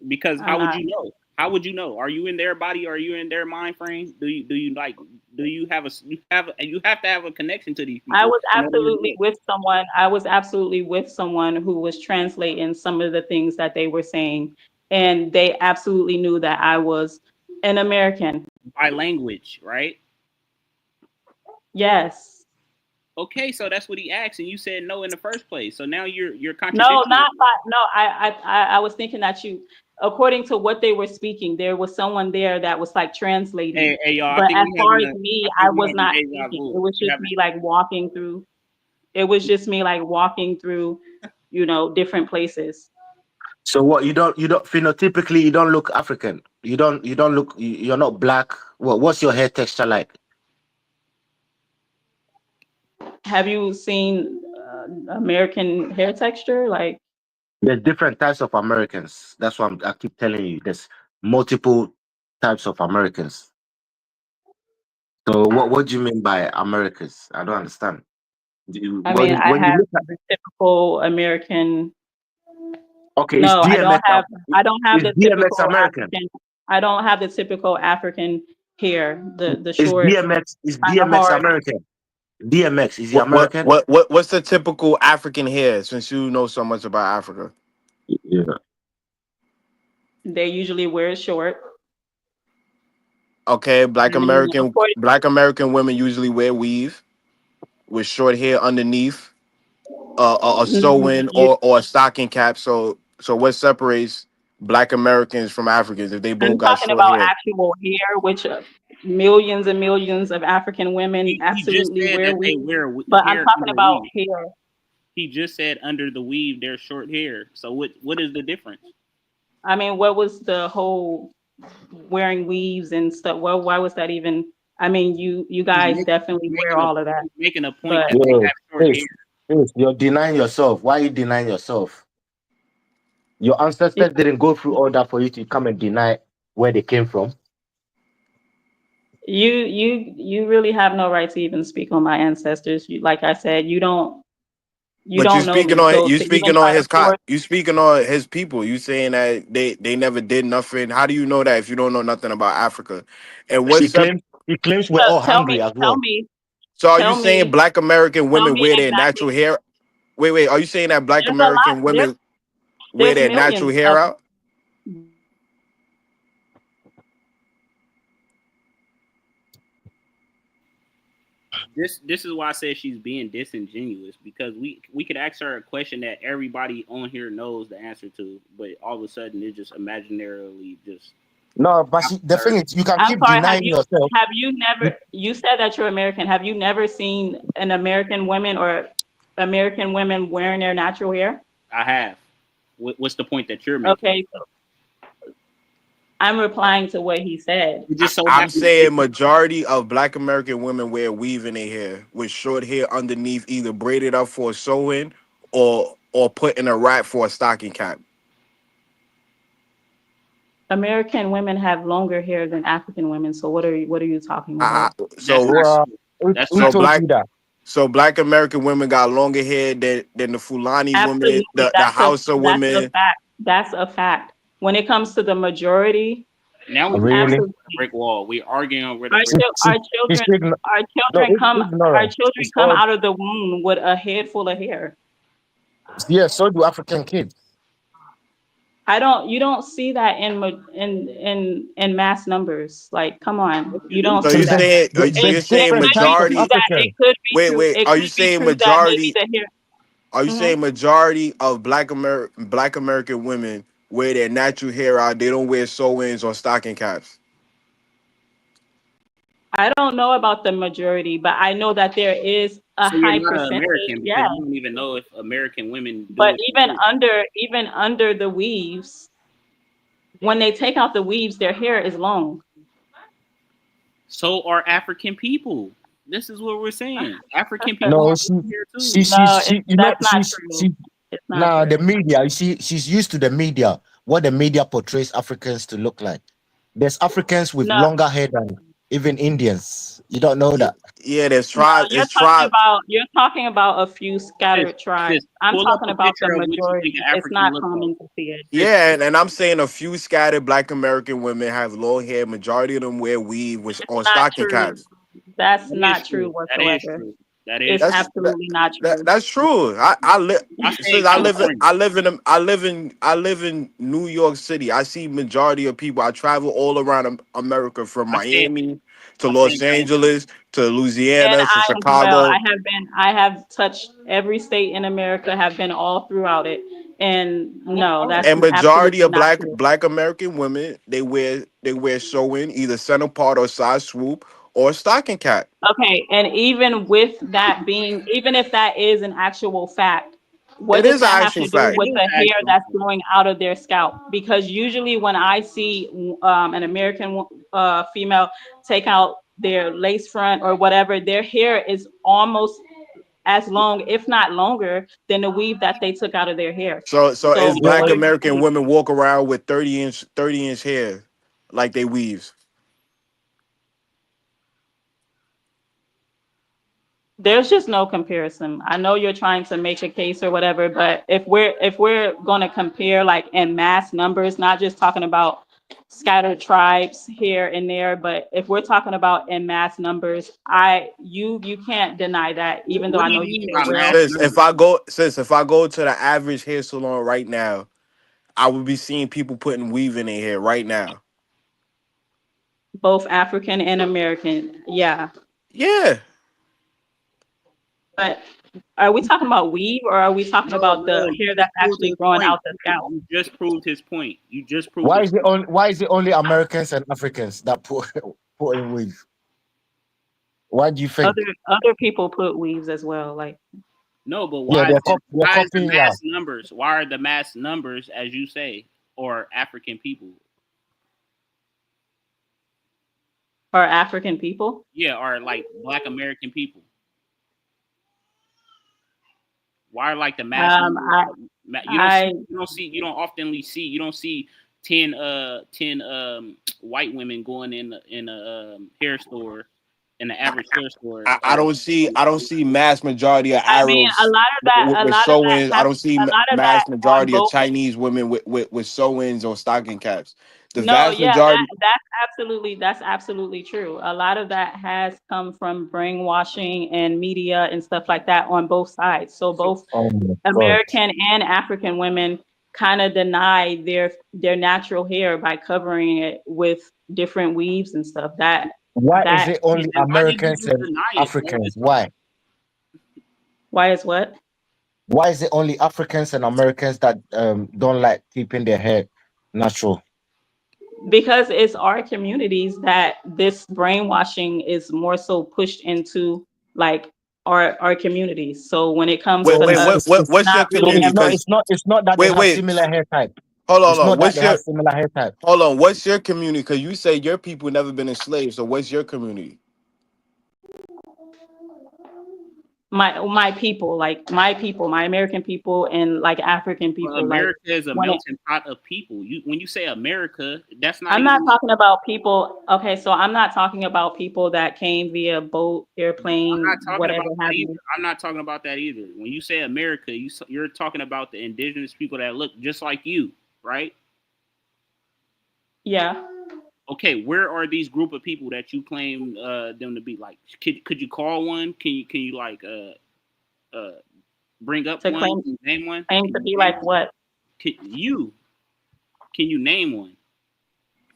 Because I'm how would not. you know? How would you know? Are you in their body? Are you in their mind frame? Do you have to have a connection to these people? I was in order to absolutely know? with someone. I was absolutely with someone who was translating some of the things that they were saying, and they absolutely knew that I was an American. By language, right? Yes. Okay, so that's what he asked, and you said no in the first place. So now you're No, contradicting. not by, no. I was thinking that according to what they were speaking, there was someone there that was like translating. Hey, y'all, I But think as we far having as a, me, I I think we was having not deja speaking. vu. It was We just having me like walking through. It was just me like walking through, different places. So what you don't phenotypically you don't look African. You don't look you're not black. What's your hair texture like? Have you seen American hair texture? Like, There's different types of Americans. That's what I keep telling you. There's multiple types of Americans. So what do you mean by Americans? I don't understand. I mean, I When you have look at the typical American. okay, No, I don't have. I don't have is the DMX typical American? African. I don't have the typical African hair. The Is short, kind of DMX hard. American? DMX is he American? What's the typical African hair? Since you know so much about Africa. Yeah. They usually wear it short. Okay, And according, Black American women usually wear weave with short hair underneath a sewing you, or a stocking cap. So what separates Black Americans from Africans if they both I'm got talking short about hair? actual hair, which millions and millions of African women He just absolutely said wear that they weave. wear But I'm hair talking under about weave. hair. He just said under the weave there's short hair. So what is the difference? I mean, what was the whole wearing weaves and stuff? Well, why was that even? I mean, you guys definitely wear all of that, He's making a point but that they have short hair. You're denying yourself. Why are you denying yourself? Your ancestors didn't go through all that for you to come and deny where they came from. you really have no right to even speak on my ancestors. Like I said, you don't But know me, so you to even speaking try on to force. you speaking on his people. You saying that they never did nothing. How do you know that if you don't know nothing about Africa? And what's up? He claims we're all hungry as well. So are you Tell saying me, Black American tell women me wear their natural exactly. hair? Wait. Are you saying that Black There's a lot. American women wear There's their natural millions hair of. out? This is why I said she's being disingenuous, because we could ask her a question that everybody on here knows the answer to, but all of a sudden it just imaginarily just. No, but the thing is, you can I'm keep sorry. denying yourself. Have you never? You said that you're American. Have you never seen an American women or American women wearing their natural hair? I have. What's the point that you're making? Okay, so I'm replying to what he said. You just so I'm happen saying majority of Black American women wear weave in their hair with short hair underneath, either braided up for a sewing or put in a wrap for a stocking cap. American women have longer hair than African women. So what are you talking about? So Black American women got longer hair than the Fulani women, Absolutely, the Hausa that's a women. fact. That's a fact. When it comes to the majority, Now we absolutely. brick wall. We arguing over the Our, brick wall. our children come out of the womb with a head full of hair. Yeah, so do African kids. You don't see that in mass numbers. Like, come on, you don't So see you that. saying you're saying majority? It could be true. Wait. It Are could you be saying true that maybe majority? the hair. Are you saying majority of Black American women wear their natural hair out? They don't wear sew-ins or stocking caps. I don't know about the majority, but I know that there is a So you're high not an percentage. American because Yeah, you don't even know if American women do but it. even under the weaves, when they take out the weaves, their hair is long. So are African people. This is what we're saying. African people No, are here too. That's not true. It's not true. The media, you see, she's used to the media, what the media portrays Africans to look like. There's Africans with No. longer hair than even Indians. You don't know that. Yeah, there's No, tribes. you're talking about a few scattered tribes. I'm pull up talking a about the picture of what you majority. think an It's African not looks common to see it. Yeah, and I'm saying a few scattered Black American women have long hair. Majority of them wear weave with on Not stocking true. caps. That's That not is true true. That is whatsoever. true. That is It's true. absolutely not true. That's true. I live I say since I live California. I live in New York City. I see majority of people. I travel all around America from Miami to Los Angeles to And Louisiana to I as well. Chicago. I have touched every state in America, have been all throughout it. And no, that's And majority absolutely of not true. Black American women they wear sewing either center part or side swoop or stocking cap. Okay, and even with that being, even if that is an actual fact, what It does is an that have actual to do fact. with the hair that's growing out of their scalp? Because usually when I see an American female take out their lace front or whatever, their hair is almost as long, if not longer, than the weave that they took out of their hair. So is Black what are you American saying? women walk around with 30-inch hair like they weaves? There's just no comparison. I know you're trying to make a case or whatever, but if we're going to compare like in mass numbers, not just talking about scattered tribes here and there, but if we're talking about in mass numbers, you can't deny that, even though What I do you know you mean say, by well, mass Sis, numbers? if I go to the average hair salon right now, I would be seeing people putting weave in their hair right now. both African and American, yeah. Yeah. But are we talking about weave, or are we talking about the You hair just that's proved actually his growing point. out the scalp? You just proved his point. You just proved Why his is it point. only Americans and Africans that put in weave? Why do you think? Other people put weaves as well, like. No, but Yeah, why is it, they're why is the copying. Yeah. mass numbers? Why are the mass numbers, as you say, or African people? Or African people? Yeah, or like Black American people. Why are like the mass numbers? You don't oftenly see. You don't see 10 white women going in a hair store, in the average hair store. I don't see mass majority of I mean, Arabs with sew-ins. I don't see a lot of that mass on majority of both. Chinese women with sew-ins or stocking caps. The No, vast yeah, majority. that's absolutely true. A lot of that has come from brainwashing and media and stuff like that on both sides. So both Oh my God. American and African women kind of deny their natural hair by covering it with different weaves and stuff. Why is That it only And why did you Americans just and deny it? Africans? Why? Why is what? Why is it only Africans and Americans that don't like keeping their hair natural? Because it's our communities that this brainwashing is more so pushed into, like our communities. So when it comes Wait, to So wait, us, it's what's your not so really community? Because it's not that they have wait, similar hair type. hold It's on. not that they have similar hair type. Hold on. What's your community? Because you say your people never been enslaved. So what's your community? my people, like my people, my American people, and like African Well, people. Like America is a when it, melting pot of people. When you say America, that's not I'm not even. talking about people. Okay, so I'm not talking about people that came via boat, I'm airplane, not talking whatever about that have either. you. I'm not talking about that either. When you say America, you're talking about the indigenous people that look just like you, right? Yeah. Okay, where are these group of people that you claim them to be? Like, could you call one? Can you like bring up To one? claim Can you name one? claim Can to you be name like one? what? Can you name one?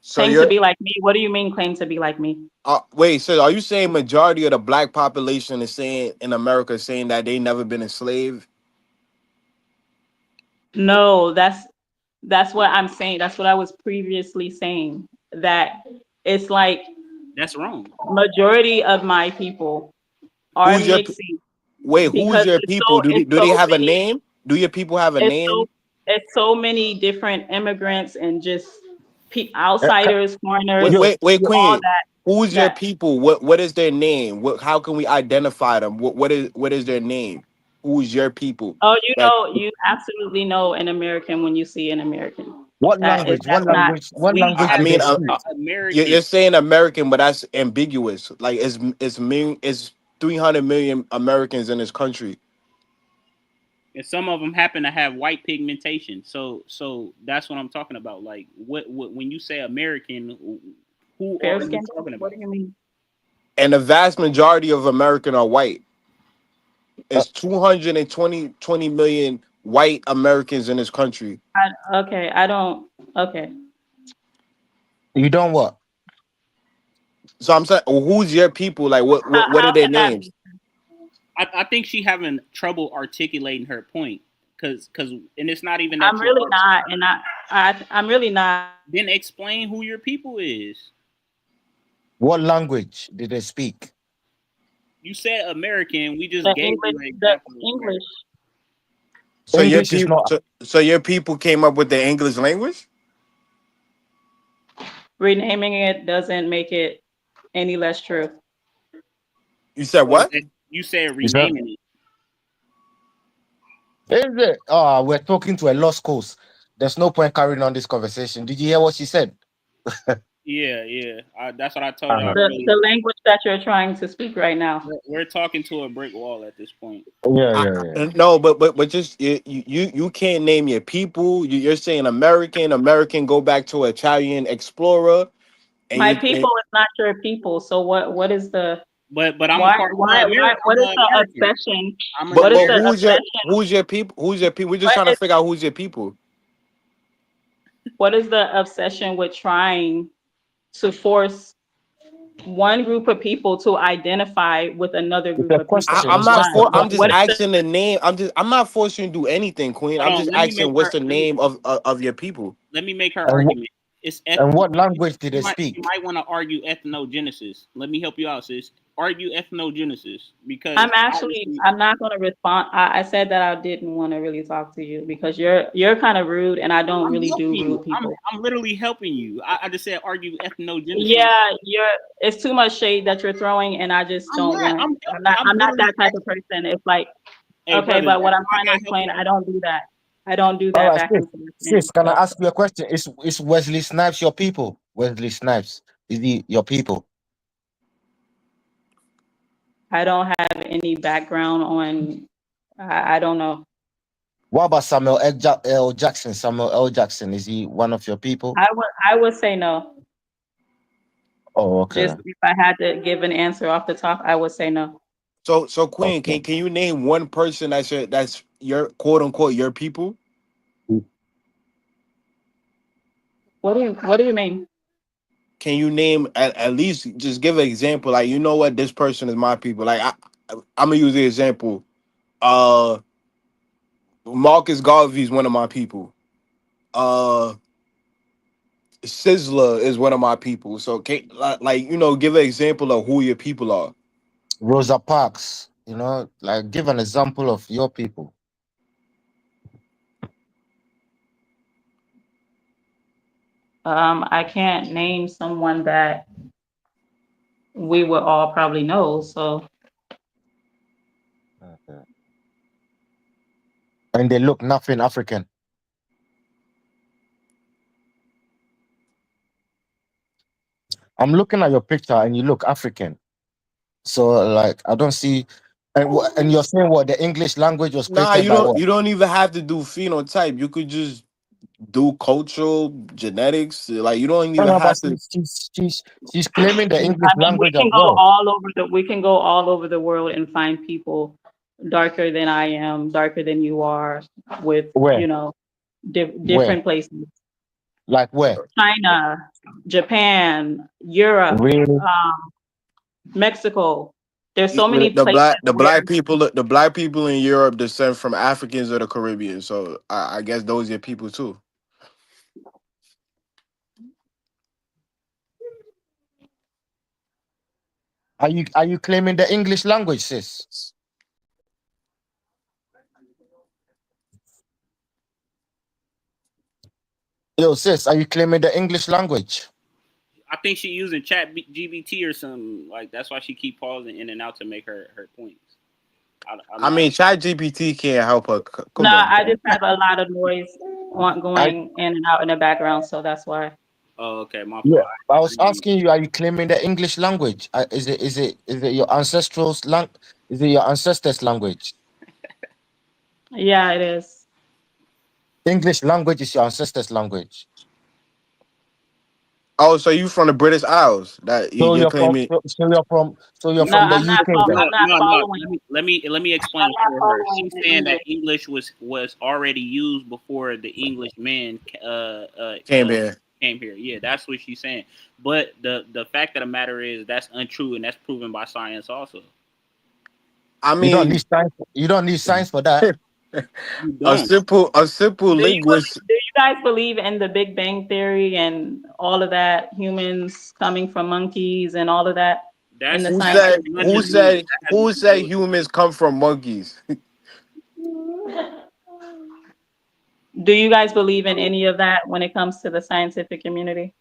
So Claim to you're be like me. What do you mean claim to be like me? wait. So are you saying majority of the black population is saying in America saying that they never been enslaved? No, that's what I'm saying. That's what I was previously saying. That it's like That's wrong. majority of my people are Who's your mixing wait? Who's because your people? it's Do they so have a many name? Do your people have a name? it's so many different immigrants and just Uh, ca- outsiders, foreigners, You Wait, all Queen. Who's your that. people? What is their name? How can we identify them? What is their name? Who's your people? Oh, Like you absolutely know an American when you see an American. what That is language? that's not. What We language I do have they mean, speak? American. you're saying American, but that's ambiguous. Like it's 300 million Americans in this country. And some of them happen to have white pigmentation. So that's what I'm talking about. Like what when you say American, who Fair are you skin? talking What about? do you mean? And the vast majority of American are white. It's 20 million white Americans in this country. I don't. Okay. You don't what? So I'm saying, who's your people? Like, what are How their can that names? be? I think she having trouble articulating her point because and it's not even I'm that you're. really not, and I'm really not. Then explain who your people is. What language did they speak? You said American. We just The gave English, you an the example of American. English. So your English is people, not. so your people came up with the English language. Renaming it doesn't make it any less true. You said Well, what? you said Is that? renaming it. Is it? Oh, we're talking to a lost cause. There's no point carrying on this conversation. Did you hear what she said? Yeah. That's what I told y'all. The language that you're trying to speak right now. We're talking to a brick wall at this point. No, but just you can't name your people. You're saying American. Go back to Italian explorer. And My people is not your people. So what is the? But I'm a part. Why? What is the obsession? But who's your people? Who's your people? We're just trying to figure out who's your people. What is the obsession with trying to force one group of people to identify with another group of people? I'm just asking the name. I'm not forcing you to do anything, Queen. I'm just asking what's the name of your people. Let me make her argument. It's and what language did they speak? You might want to argue ethnogenesis. Let me help you out, sis. Argue ethnogenesis because I'm not going to respond. I said that I didn't want to really talk to you because you're kind of rude, and I don't really do rude people. I'm literally helping you. I just said argue ethnogenesis. Yeah, it's too much shade that you're throwing, and I just don't want. I'm not that type of person. It's like, hey, okay, brother, but what I'm trying to explain, I don't do that. I don't do that. All right, sis, can I ask you a question? Is Wesley Snipes your people? Wesley Snipes, is he your people? I don't have any background on. I don't know. What about Samuel L. Jackson? Samuel L. Jackson, is he one of your people? I would say no. Oh, okay. Just if I had to give an answer off the top, I would say no. So Queen, can you name one person that's your quote unquote your people? What do you mean? Can you name at least just give an example? Like, you know what, this person is my people. Like I'm gonna use the example. Marcus Garvey is one of my people. Sizzler is one of my people. So give an example of who your people are. Rosa Parks, give an example of your people. I can't name someone that we would all probably know. So, okay. And they look nothing African. I'm looking at your picture, and you look African. So, I don't see. And you're saying what the English language was created you don't. You don't even have to do phenotype. You could just do cultural genetics. Like, you don't even have to. She's claiming the English language as well. We can go all over the world and find people darker than I am, darker than you are, with different places. Like where? China, Japan, Europe, really? Mexico. There's so many places. The black people in Europe descend from Africans or the Caribbean. So I guess those are your people too. Are you claiming the English language, sis? Yo, sis, are you claiming the English language? I think she's using Chat GBT or something. Like, that's why she keep pausing in and out to make her points. I mean, Chat GPT can't help her. I just have a lot of noise going in and out in the background, so that's why. Oh, okay, my fault. Yeah, I was asking you: are you claiming the English language? Is it your ancestors' Is it your ancestors' language? Yeah, it is. English language is your ancestors' language. Oh, so you from the British Isles? You're claiming. So you're from the UK. Let me explain for her. She's saying that English was already used before the English man came here. Yeah, that's what she's saying. But the fact of the matter is that's untrue, and that's proven by science also. I mean, you don't need science for that. A simple linguist. Do you guys believe in the Big Bang Theory and all of that? Humans coming from monkeys and all of that. Who said humans come from monkeys? Do you guys believe in any of that when it comes to the scientific community?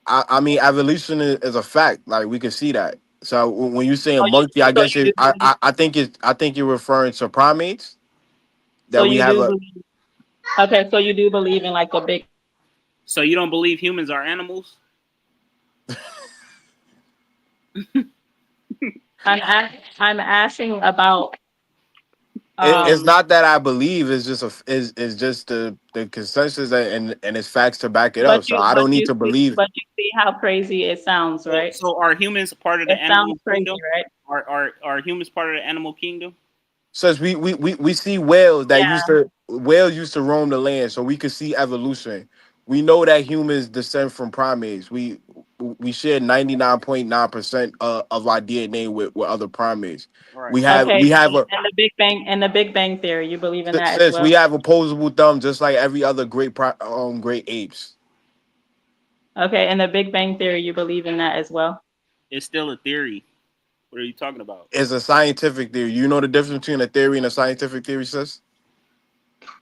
I mean, evolution is a fact. Like, we can see that. So when you say a monkey, I guess I think you're referring to primates. Okay, so you do believe in like a big. So you don't believe humans are animals? I'm asking about. It's not that I believe. It's just it's just the consensus and it's facts to back it But up. So I don't need to believe. you see how crazy it sounds, right? So are humans part of the It sounds animal crazy, kingdom? right? Are humans part of the animal kingdom? Says we see whales that Yeah. used to roam the land, so we could see evolution. We know that humans descend from primates. We share 99.9% of our DNA with other primates. Right. Okay. We have a And the Big Bang theory, you believe in that as since we well? have opposable thumbs just like every other great apes. Okay. And the Big Bang theory, you believe in that as well? It's still a theory. What are you talking about? It's a scientific theory. You know the difference between a theory and a scientific theory, sis?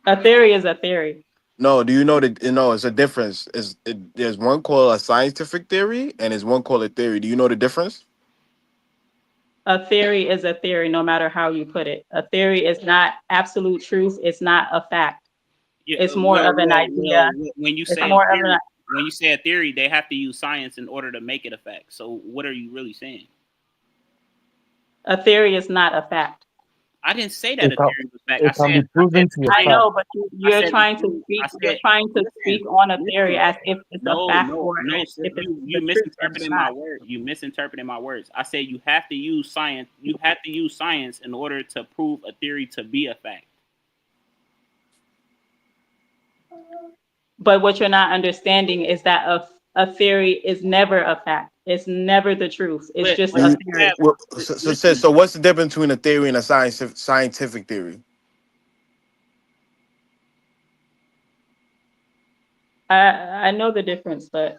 A theory is a theory. No, do you know that it's a difference? There's one called a scientific theory and there's one called a theory. Do you know the difference? A theory is a theory, no matter how you put it. A theory is not absolute truth. It's not a fact. Yeah, It's more of an idea. when you It's say more of an. when you say a theory, they have to use science in order to make it a fact. So what are you really saying? A theory is not a fact. I didn't say that a theory was a fact. It can be proven to be a I fact. know, but you're trying to speak. You're trying to speak on a theory as if it's a fact or if it's You the truth and it's misinterpreted not. my word. You misinterpreted my words. I said you have to use science. You have to use science in order to prove a theory to be a fact. But what you're not understanding is that a theory is never a fact. It's never the truth. It's just a theory. So what's the difference between a theory and a scientific theory? I know the difference, but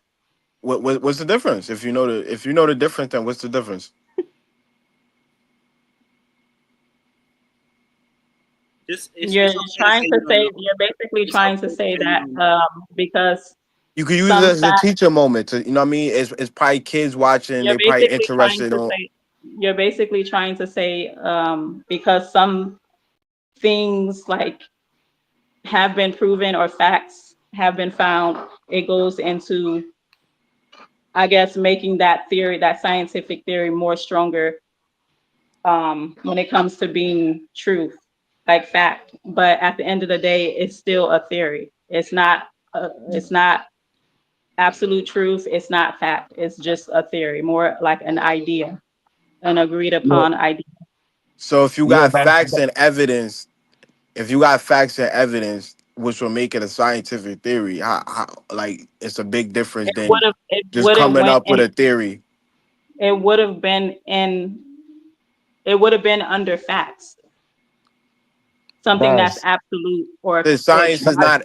What's the difference? If you know the difference, then what's the difference? you're basically trying to say that because You could use it some as a facts, teacher moment to, you know what I mean? It's probably kids watching, you're they probably basically trying interested to on. say you're basically trying to say because some things like have been proven or facts have been found, it goes into, I guess, making that theory, that scientific theory, more stronger when it comes to being truth, like fact. But at the end of the day, it's still a theory. It's not absolute truth. It's not fact. It's just a theory, more like an idea, an agreed upon idea. So if you Yeah, got facts and evidence, which will make it a scientific theory, how like it's a big difference than It just would have coming went up with in. a theory. It would have been in. It would have been under facts. Something that's absolute or Science is not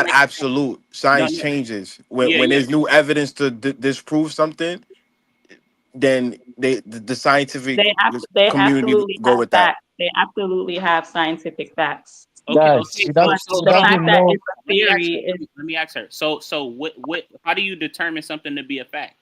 like, absolute. Science no. changes Yeah, when there's new evidence to disprove something. Then the scientific they community absolutely go have with that. facts. They absolutely have scientific facts. Guys, Okay. she So The fact that hold on. it's a theory is Let me ask her. So what? How do you determine something to be a fact?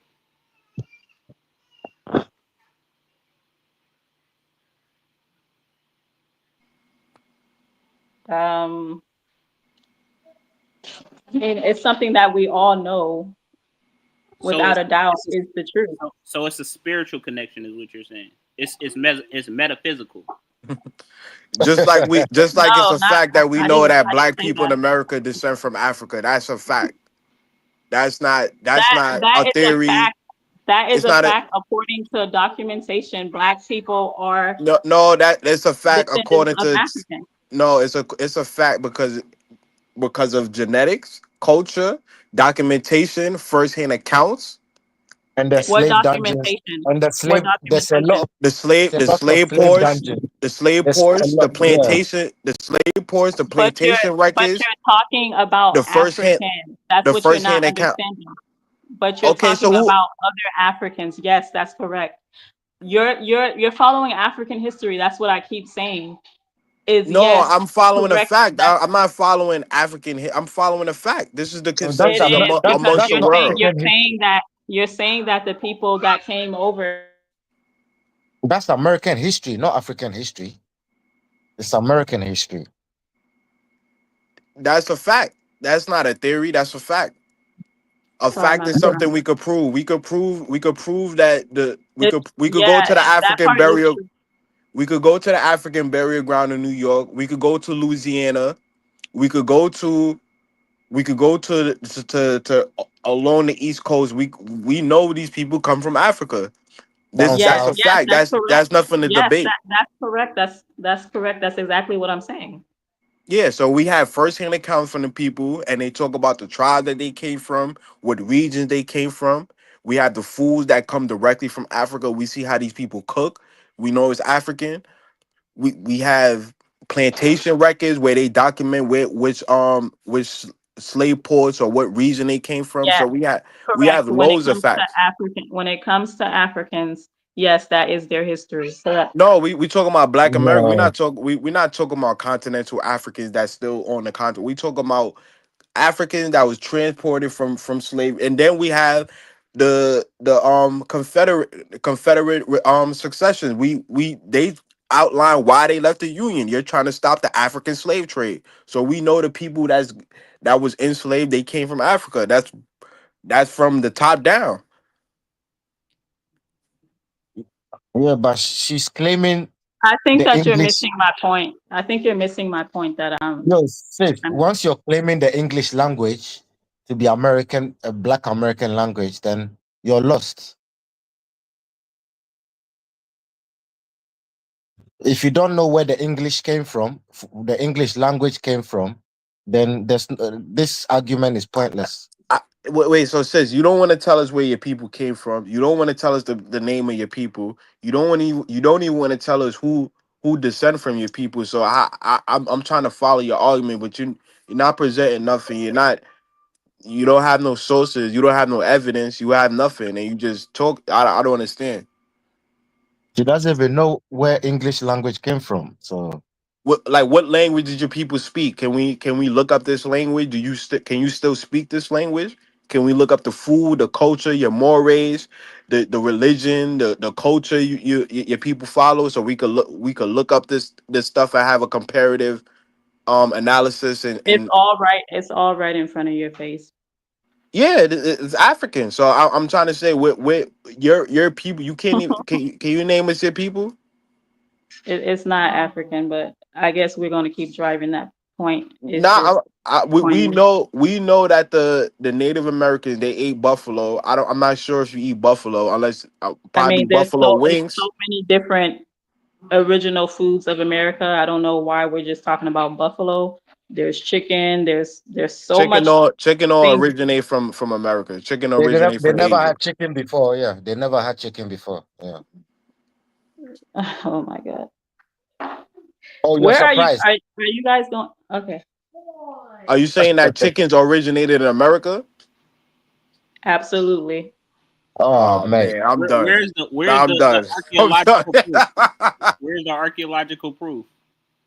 it's something that we all know without a doubt is the truth. So it's a spiritual connection, is what you're saying. It's metaphysical. Just like it's a fact that we know that I black didn't say people in that. America descend from Africa. That's a fact. That's not That a is a theory. fact. That is It's a not a fact according to documentation. Black people are no. That's a fact descendants according of to Africans. no. It's a fact because of genetics, culture, documentation, firsthand accounts. and the What slave dungeons documentation? and the What slave. There's a lot documentation? of The slave there's lots of slave dungeons. There's a ports, lot. the Yeah, plantation, the slave ports, the But plantation records, you're talking about the first hand Africans. That's the what you're first not hand account. understanding. But you're Okay, so talking who about other Africans. Yes, that's correct. You're following African history. That's what I keep saying. Is no, yes, I'm following a correct. fact. I'm not following I'm following a fact. This is the that's It consensus is because amongst the not world. you're saying that the people that came over. That's American history, not African history. It's American history. That's a fact. That's not a theory. That's a fact. A Sorry, fact my is bad. something we could prove. We could prove that we could go Yeah, to the that African part is burial. true. We could go to the African burial ground in New York. We could go to Louisiana. We could go to to along the East Coast. We know these people come from Africa. Down That's a south. Yes, fact. that's correct. That's nothing to Yes, debate. that's correct. That's correct. That's exactly what I'm saying. Yeah, so we have firsthand accounts from the people, and they talk about the tribe that they came from, what regions they came from. We have the foods that come directly from Africa. We see how these people cook. We know it's African. We have plantation records where they document which slave ports or what region they came from. So Yes, we have correct. loads of facts. When it comes to Africans, yes, that is their history. So No, we talking about Black America. No. We're not talking about continental Africans that's still on the continent. We talking about Africans that was transported from slave, and then we have the Confederate succession. We they outline why they left the Union. You're trying to stop the African slave trade. So we know the people that was enslaved. They came from Africa. That's from the top down. Yeah, but she's claiming I think the that you're English. missing my point. I think you're missing my point that No, sis, I'm once you're claiming the English language to be American, a Black American language, then you're lost. If you don't know where the English came from, the English language came from, then this argument is pointless. Wait, so sis, you don't want to tell us where your people came from. You don't want to tell us the name of your people. You don't even want to tell us who descend from your people. So I'm trying to follow your argument, but you're not presenting nothing. You don't have no sources. You don't have no evidence. You have nothing, and you just talk. I don't understand. She doesn't even know where English language came from. So What language did your people speak? Can we look up this language? Can you still speak this language? Can we look up the food, the culture, your mores, the religion, the culture your people follow, so we could look up this stuff and have a comparative analysis it's and all right. It's all right in front of your face. yeah, it's African. So I'm trying to say with your people, you can't even can you name us your people? It's not African, but I guess we're going to keep driving that point. It's Nah, just pointless. we know that the Native Americans they ate buffalo. I'm not sure if you eat buffalo unless I probably mean, buffalo it's wings. so many different original foods of America. I don't know why we're just talking about buffalo. There's chicken. There's so much Chicken or things. originate from America. Chicken they never, originate they from never Asia. had chicken before. Yeah, they never had chicken before. Yeah. Oh my God. Oh, you're Where are you? surprised? Are you guys going? Okay. Are you saying that chickens originated in America? Absolutely. Oh Oh man, man, I'm done. Where's I'm the done. I'm done. archaeological proof? Where's the archaeological proof?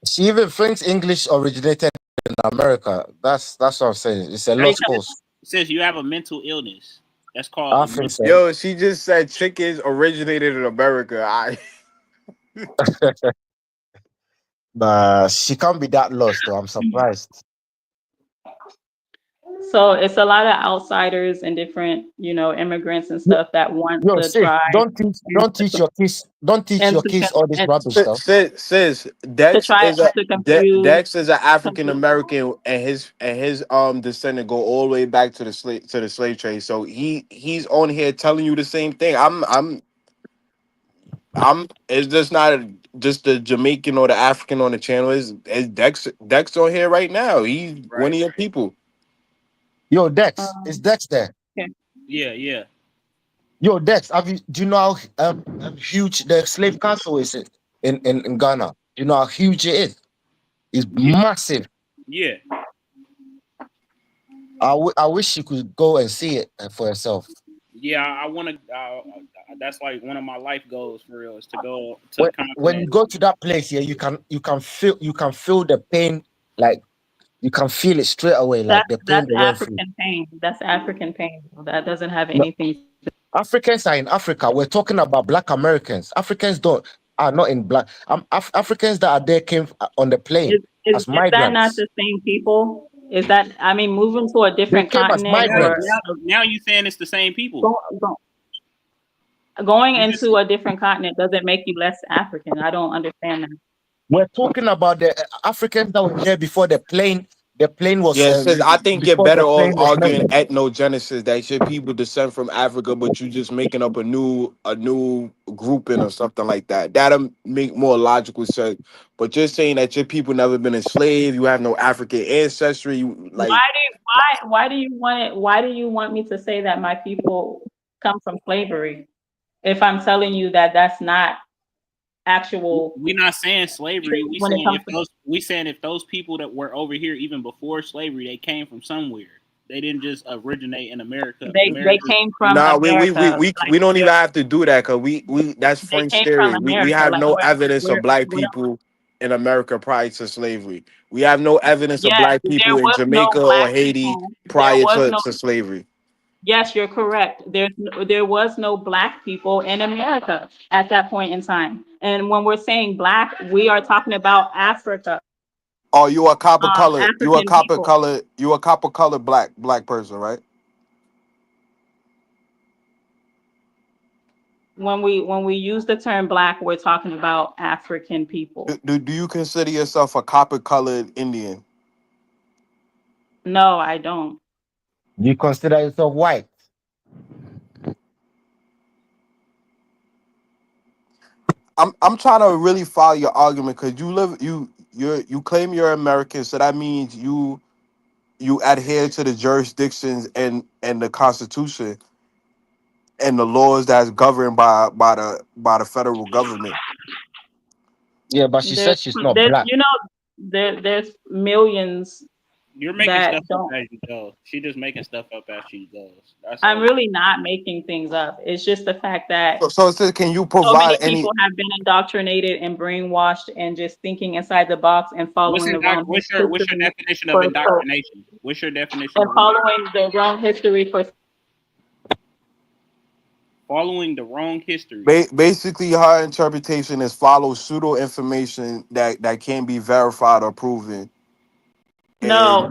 she even thinks English originated in America. That's what I'm saying. It's a lost Because cause. It says you have a mental illness. That's called I a think mental. so. Yo, she just said chickens originated in America. But she can't be that lost, though. I'm surprised. so it's a lot of outsiders and different, immigrants and Yo, stuff that want yo, to sis, try and don't teach and your to kids all this and rubbish stuff. Sis, to Dex try is a to confuse. Dex is an African American, and his descendant go all the way back to the slave trade. So he's on here telling you the same thing. I'm. It's just not just the Jamaican or the African on the channel. It's Dex on here right now. He's one Right. of your people. Yo, Dex, is Um, Dex there? okay. Yeah. Yo, Dex, do you know how huge the slave castle is in Ghana? Do you know how huge it is? It's Yeah. massive. Yeah. I wish you could go and see it for yourself. Yeah. I want to. That's like one of my life goals for real is to go to the When you continent. go to that place here, you can feel the pain, like you can feel it straight away, like the pain That's they went through. African pain. That's African pain. That doesn't have No, anything. Africans are in Africa. We're talking about Black Americans. Africans are not in Black. Africans that are there came on the plane Is as is that not migrants. the same people? Is that, I mean, moving to a different came as continent or Now you saying it's the same people. going into a different continent doesn't make you less African. I don't understand that. We're talking about the Africans that were here before the plane. The plane was. Yeah, it says I think you're before better the off plane was arguing made. ethnogenesis, that your people descend from Africa, but you just making up a new grouping or something like that. That'll make more logical sense. But just saying that your people never been enslaved, you have no African ancestry, you like. Why do you want it? Why do you want me to say that my people come from slavery? If I'm telling you that that's not actual. We're not saying slavery. When it comes to We saying if those people that were over here even before slavery, they came from somewhere. They didn't just originate in America. they came from Nah, America. we don't even have to do that because we that's They French came from theory. We America. have Like no evidence of black we're people in America prior to slavery. We have no evidence of yes, black there people in was no Jamaica or black Haiti people. There prior was no. to slavery. Yes, you're correct. There was no black people in America at that point in time. And when we're saying black, we are talking about Africa. Oh, you a copper color? African people. You a copper color black person, right? When we use the term black, we're talking about African people. Do you consider yourself a copper colored Indian? No, I don't. Do you consider yourself white? I'm trying to really follow your argument because you claim you're American, so that means you adhere to the jurisdictions and the Constitution and the laws that's governed by the federal government. Yeah, but she said she's not black. There's millions. You're making that stuff up don't. as you go. She just making stuff up as she goes. I'm really not making things up. It's just the fact that So it says, can you so provide many any? people have been indoctrinated and brainwashed and just thinking inside the box and following the wrong What's your definition of for indoctrination? What's your definition and of following the wrong history for following the wrong history? Basically, her interpretation is follow pseudo information that can't be verified or proven. No,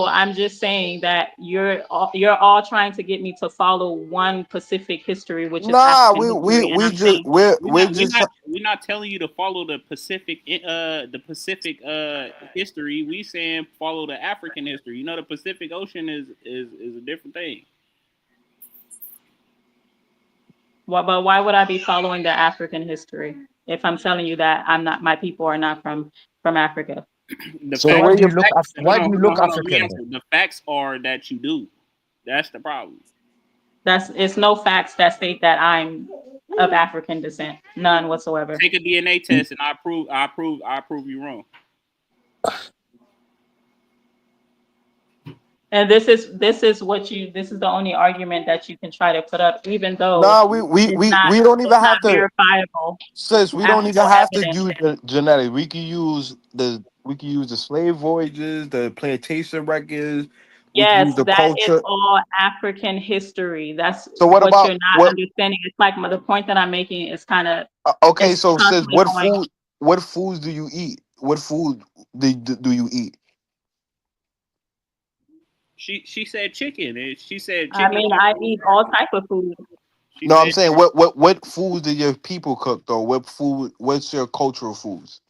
I'm just saying that you're all trying to get me to follow one specific history, which is Nah, African history, and I'm saying we're not telling you to follow the Pacific history. We saying follow the African history. You know, the Pacific Ocean is a different thing. Well, but why would I be following the African history if I'm telling you that my people are not from Africa? Why do you look African? The facts are that you do. That's the problem. It's no facts that state that I'm of African descent. None whatsoever. Take a DNA test and I prove you wrong. And this is the only argument that you can try to put up, even though we don't even have to verifiable. Sis, we don't even have to use the genetics. We can use the slave voyages, the plantation records. Yes, the that culture. is all African history. That's So what about you're not understanding. It's like the point that I'm making is kind of okay. So sis, what foods do you eat? What food do you eat? She said chicken. She said chicken. I mean, I eat all type of food. No, I'm saying what foods do your people cook though? What's your cultural foods?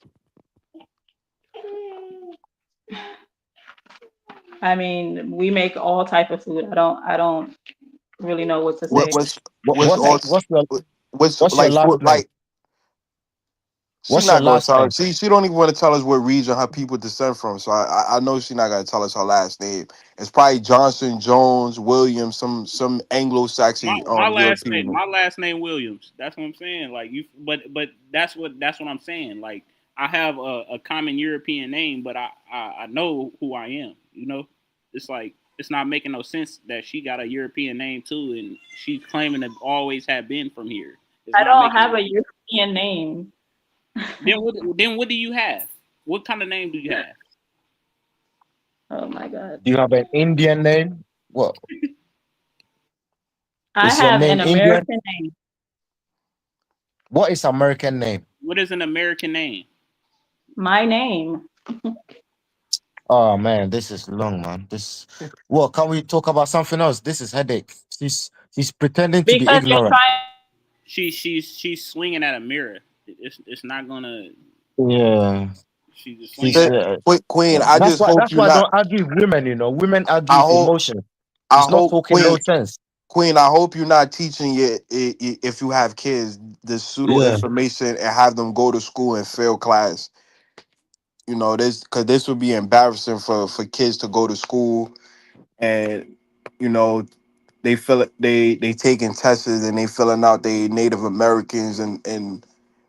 I mean, we make all type of food. I don't really know what to say. What's your last name? She's not going to tell us. She don't even want to tell us what region her people descend from. So I know she's not going to tell us her last name. It's probably Johnson, Jones, Williams, some Anglo-Saxon my last European. name. My last name Williams. That's what I'm saying. Like you, but that's what I'm saying. Like I have a common European name, but I know who I am. You know, it's like it's not making no sense that she got a European name too, and she's claiming to always have been from here. I don't have a European name. Then what do you have? What kind of name do you have? Oh my God. Do you have an Indian name? What? I have an American name. What is American name? What is an American name? My name. Oh man, this is long, man. This. Well, can we talk about something else? This is headache. She's pretending to be Because you're ignorant. trying. She's swinging at a mirror. It's not gonna. Yeah. She's just swinging She's. at. Queen, Yeah. I That's just why. hope That's you're why I not. don't argue with women. Women argue I with hope. emotion. I It's not hope talking Queen. no sense. Queen, I hope you're not teaching if you have kids this pseudo Yeah. information and have them go to school and fail class. This because this would be embarrassing for kids to go to school and you know they fill it they taking tests and they filling out they Native Americans and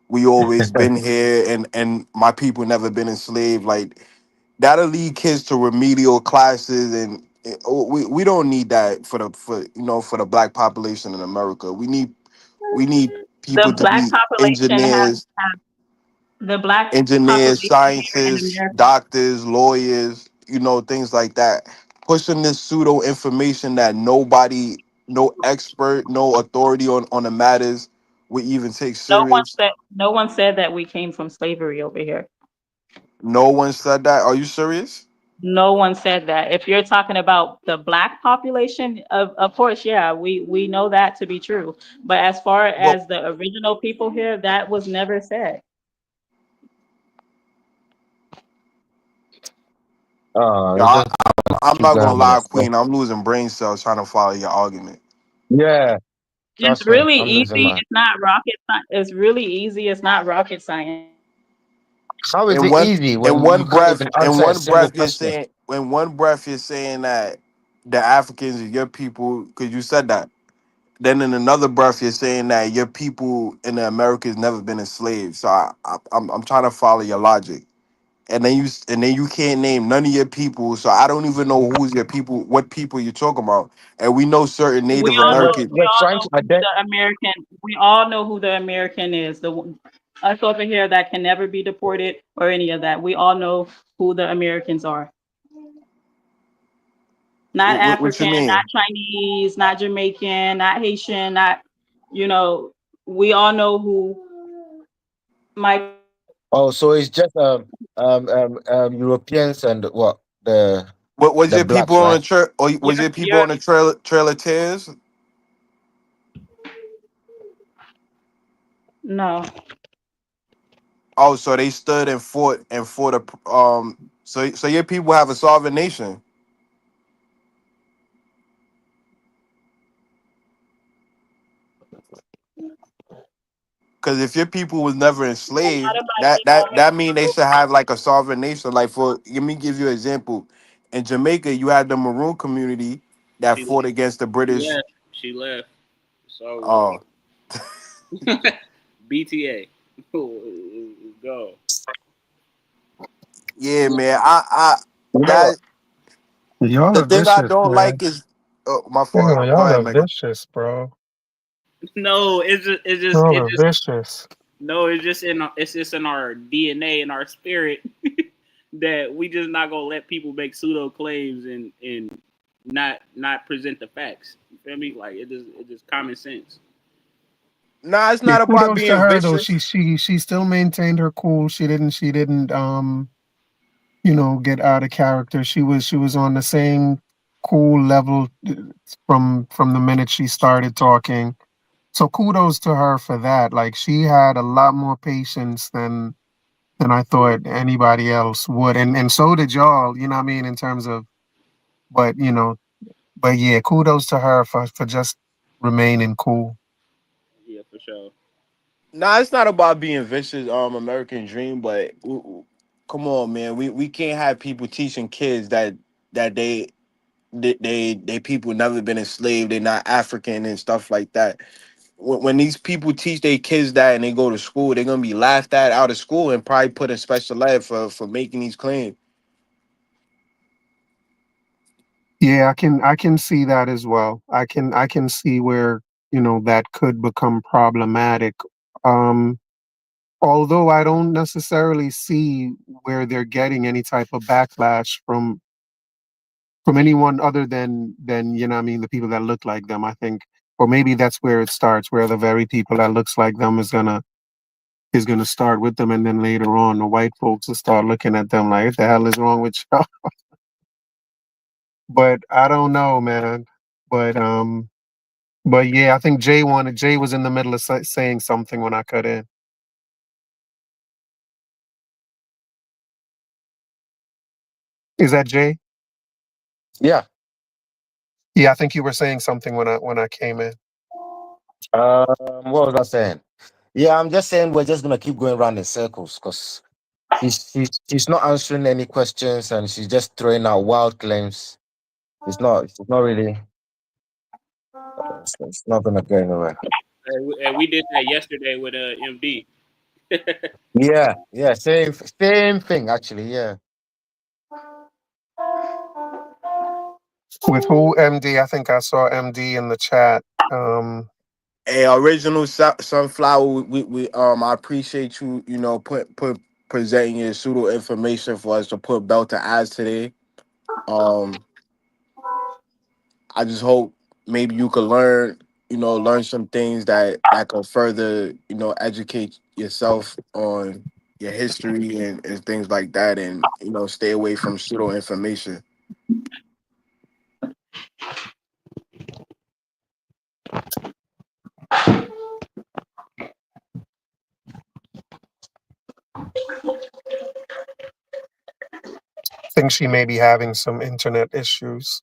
we always been here and my people never been enslaved. Like that'll lead kids to remedial classes and we don't need that for the black population in America. We need people The to black be population engineers, the black engineers, population here in scientists, America. doctors, lawyers, things like that. Pushing this pseudo information that nobody, no expert, no authority on the matters would even take serious. No one said that we came from slavery over here. No one said that. Are you serious? No one said that. If you're talking about the black population, of course, yeah, we know that to be true. But as far But as the original people here, that was never said. It's I, just I'm keep not going gonna with lie, this stuff. Queen. I'm losing brain cells trying to follow your argument. Yeah. It's Trust me, really I'm losing easy. mine. It's not rocket science. It's really easy. It's not rocket science. How is In it one easy in when you one can't breath, even in answer a one single breath, you're question? saying in one breath you're saying that the Africans are your people because you said that. Then in another breath, you're saying that your people in the Americas never been enslaved. So I'm trying to follow your logic. And then you can't name none of your people. So I don't even know who's your people, what people you're talking about. And we know certain Native American. We're trying to identify. The American. We all know who the American is. Us over here that can never be deported or any of that. We all know who the Americans are. Not What you African, not mean? Chinese, not Jamaican, not Haitian, not you know. We all know who my Oh, so it's just Europeans and what What was the your people blacks, on right? the trail? Or was your people your on the Trail of Tears? no. Oh, so they stood and fought a. So your people have a sovereign nation. Because if your people was never A lot enslaved, of my that mean they should have like a sovereign nation. Like let me give you an example. In Jamaica, you had the Maroon community that She fought against the British. left. She left. So Oh, BTA. Go. yeah, man. I You know what? that Y'all the are thing I vicious, don't man. like is. Oh, my You know, fault. Go y'all ahead, are Megan. vicious, bro. No, it's just Y'all it are just vicious. no, it's just in our DNA and our spirit that we just not gonna let people make pseudo claims and not present the facts. You feel me? Like it just common sense. Nah, it's Yeah, not about kudos to being her though. vicious. She still maintained her cool. She didn't get out of character. She was on the same cool level from the minute she started talking. So kudos to her for that. Like she had a lot more patience than I thought anybody else would. And so did y'all, you know what I mean, in terms of but but yeah, kudos to her for just remaining cool. Yeah, for sure. Nah, it's not about being vicious. American Dream, but come on, man. We can't have people teaching kids that they people never been enslaved. They're not African and stuff like that. When these people teach their kids that and they go to school, they're gonna be laughed at out of school and probably put in special ed for making these claims. Yeah, I can see that as well. I can see where, that could become problematic. Um Although I don't necessarily see where they're getting any type of backlash from anyone other than what I mean, the people that look like them. I think, or maybe that's where it starts, where the very people that looks like them is gonna is going to start with them, and then later on, the white folks will start looking at them like, "What the hell is wrong with y'all?" But I don't know, man. But yeah, I think Jay was in the middle of saying something when I cut in. Is that Jay? Yeah. Yeah, I think you were saying something when I came in. What was I saying? Yeah, I'm just saying we're just gonna keep going around in circles because she's not answering any questions and she's just throwing out wild claims. It's not really it's not gonna go anywhere. And we did that yesterday with MD. Yeah, same thing actually. Yeah. With who? MD? I think I saw MD in the chat. A original sunflower. I appreciate you. You know, put presenting your pseudo information for us to put belt to ass today. Um, I just hope maybe you could learn. You know, learn some things that could further. You know, educate yourself on your history and things like that, and you know, stay away from pseudo information. I think she may be having some internet issues.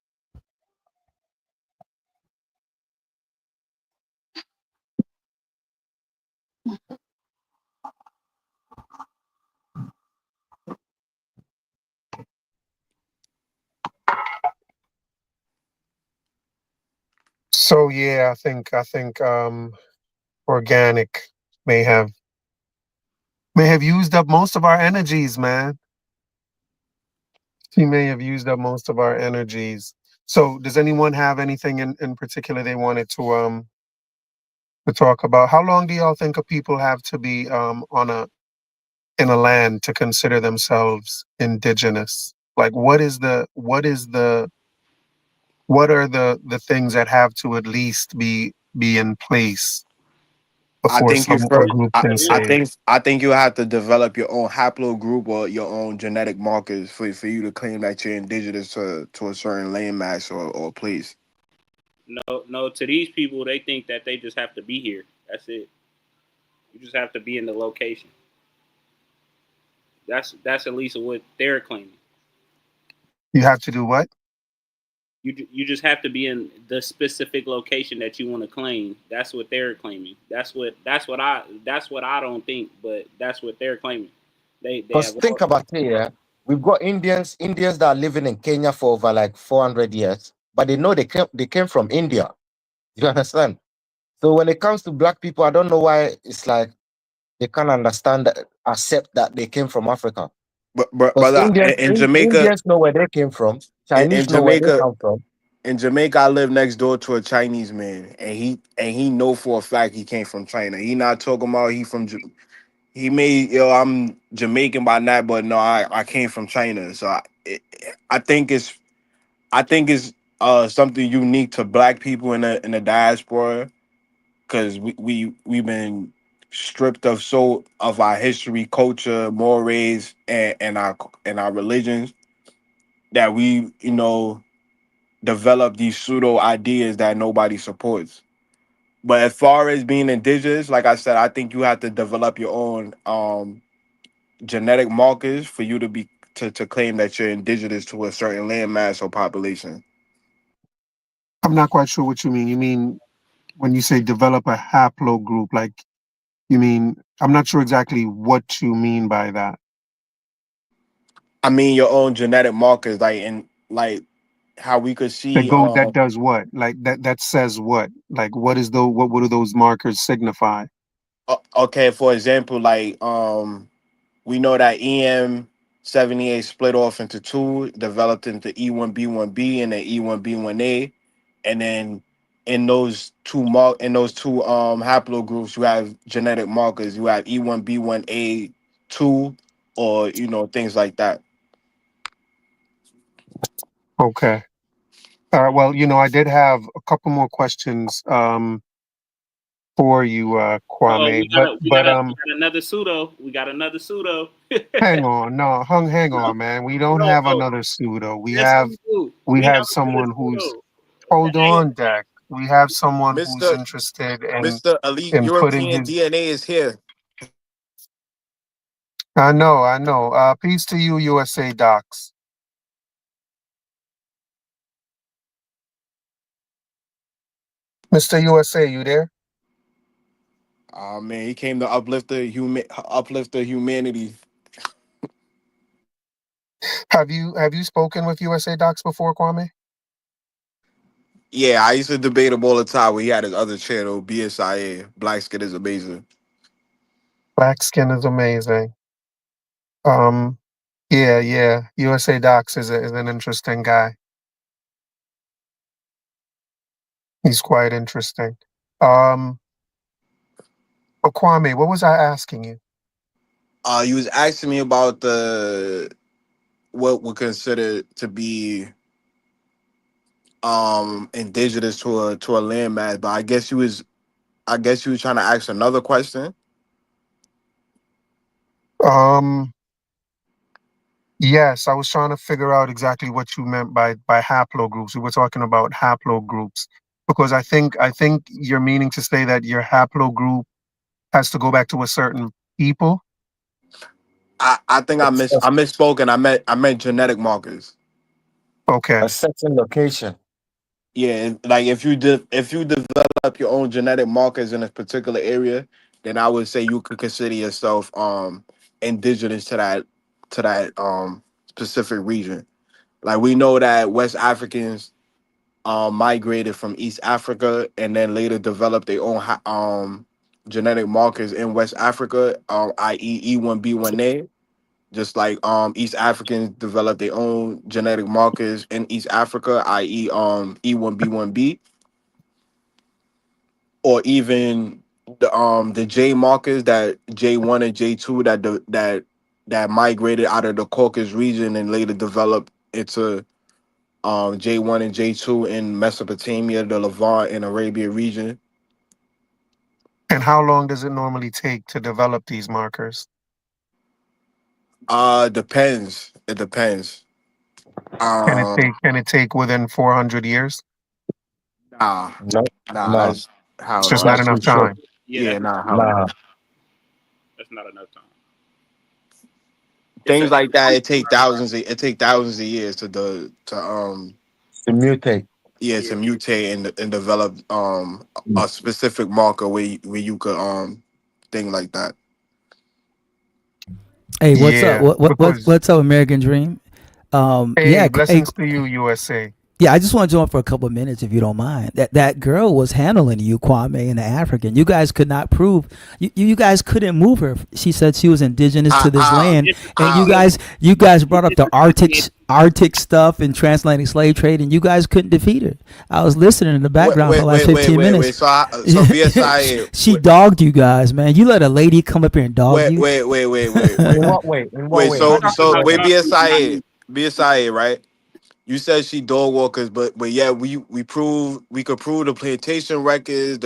So yeah, I think organic may have used up most of our energies, man. She may have used up most of our energies. So does anyone have anything in particular they wanted to talk about? How long do y'all think a people have to be in a land to consider themselves indigenous? Like what are the things that have to at least be in place I before think you a first. group can say? I think you have to develop your own haplogroup or your own genetic markers for you to claim that you're indigenous to a certain landmass or place. No. To these people, they think that they just have to be here. That's it. You just have to be in the location. That's at least what they're claiming. You have to do what? You just have to be in the specific location that you want to claim. That's what they're claiming. That's what I don't think, but that's what they're claiming. They Because have think about it, yeah. We've got Indians that are living in Kenya for over like 400 years, but they know they came from India. You understand? So when it comes to black people, I don't know why it's like they can't accept that they came from Africa. But Because brother, in Jamaica, Indians know where they came from. in Chinese know where they Jamaica, come from. in Jamaica, I live next door to a Chinese man, and he know for a fact he came from China. He not talking about he from. He made I'm Jamaican by that, but no, I came from China. So I think it's something unique to black people in the diaspora because we've been stripped of our history, culture, mores, and our religions that we develop these pseudo ideas that nobody supports. But as far as being indigenous, like I said, I think you have to develop your own genetic markers for you to claim that you're indigenous to a certain landmass or population. I'm not quite sure what you mean. You mean when you say develop a haplogroup, like you mean I'm not sure exactly what you mean by that. I mean your own genetic markers, like how we could see. That does what? Like that says what? Like what do those markers signify? Okay, for example, we know that EM78 split off into two, developed into E1B1B and then E1B1A, and then in those two haplogroups, you have genetic markers. You have E1B1A2, or things like that. Okay. Well, I did have a couple more questions for you, Kwame. We got another pseudo. We got another pseudo. hang on, no, hang on, man. We don't have another pseudo. We Yes, have do. we have someone who's hold on, Dak. We have someone who's interested Mr. Elite in putting European his. DNA is here. I know. Peace to you, USA Docs. Mr. USA, you there? Oh man, he came to uplift the humanity. Have you spoken with USA Docs before, Kwame? Yeah, I used to debate him all the time when he had his other channel, BSIA, Black Skin is Amazing. Black skin is amazing. Yeah. USA Docs is an interesting guy. He's quite interesting. But Kwame, what was I asking you? You was asking me about what would consider to be indigenous to a landmass, but I guess you was trying to ask another question. Yes, I was trying to figure out exactly what you meant by haplogroups. We were talking about haplogroups because I think you're meaning to say that your haplogroup has to go back to a certain people. I think I misspoke and I meant genetic markers. Okay. A certain location. Yeah, like if you develop your own genetic markers in a particular area, then I would say you could consider yourself indigenous to that specific region. Like we know that West Africans migrated from East Africa and then later developed their own genetic markers in West Africa, i.e. E1B1A. Just like East Africans developed their own genetic markers in East Africa, i.e. E1B1B, or even the J markers, that J1 and J2 that migrated out of the Caucasus region and later developed into J1 and J2 in Mesopotamia, the Levant and Arabia region. And how long does it normally take to develop these markers? Depends. It depends. Can it take within 400 years? Nah, that's how It's just not enough time. Yeah, nah. That's not enough time. Things like that, it take thousands of years to mutate. Yeah, to mutate and develop a specific marker where you could thing like that. Hey, what's up? What's up, American Dream? Blessings to you, USA. Yeah, I just want to join for a couple of minutes if you don't mind. That girl was handling you, Kwame, and the African. You guys could not prove. You guys couldn't move her. She said she was indigenous to this land, and you guys brought up the Arctic stuff and transatlantic slave trade, and you guys couldn't defeat her. I was listening in the background for the last 15 minutes. So BSIA, she dogged you guys, man. You let a lady come up here and dog you. Wait. So BSIA, right? You said she dog walkers, but yeah, we could prove the plantation records,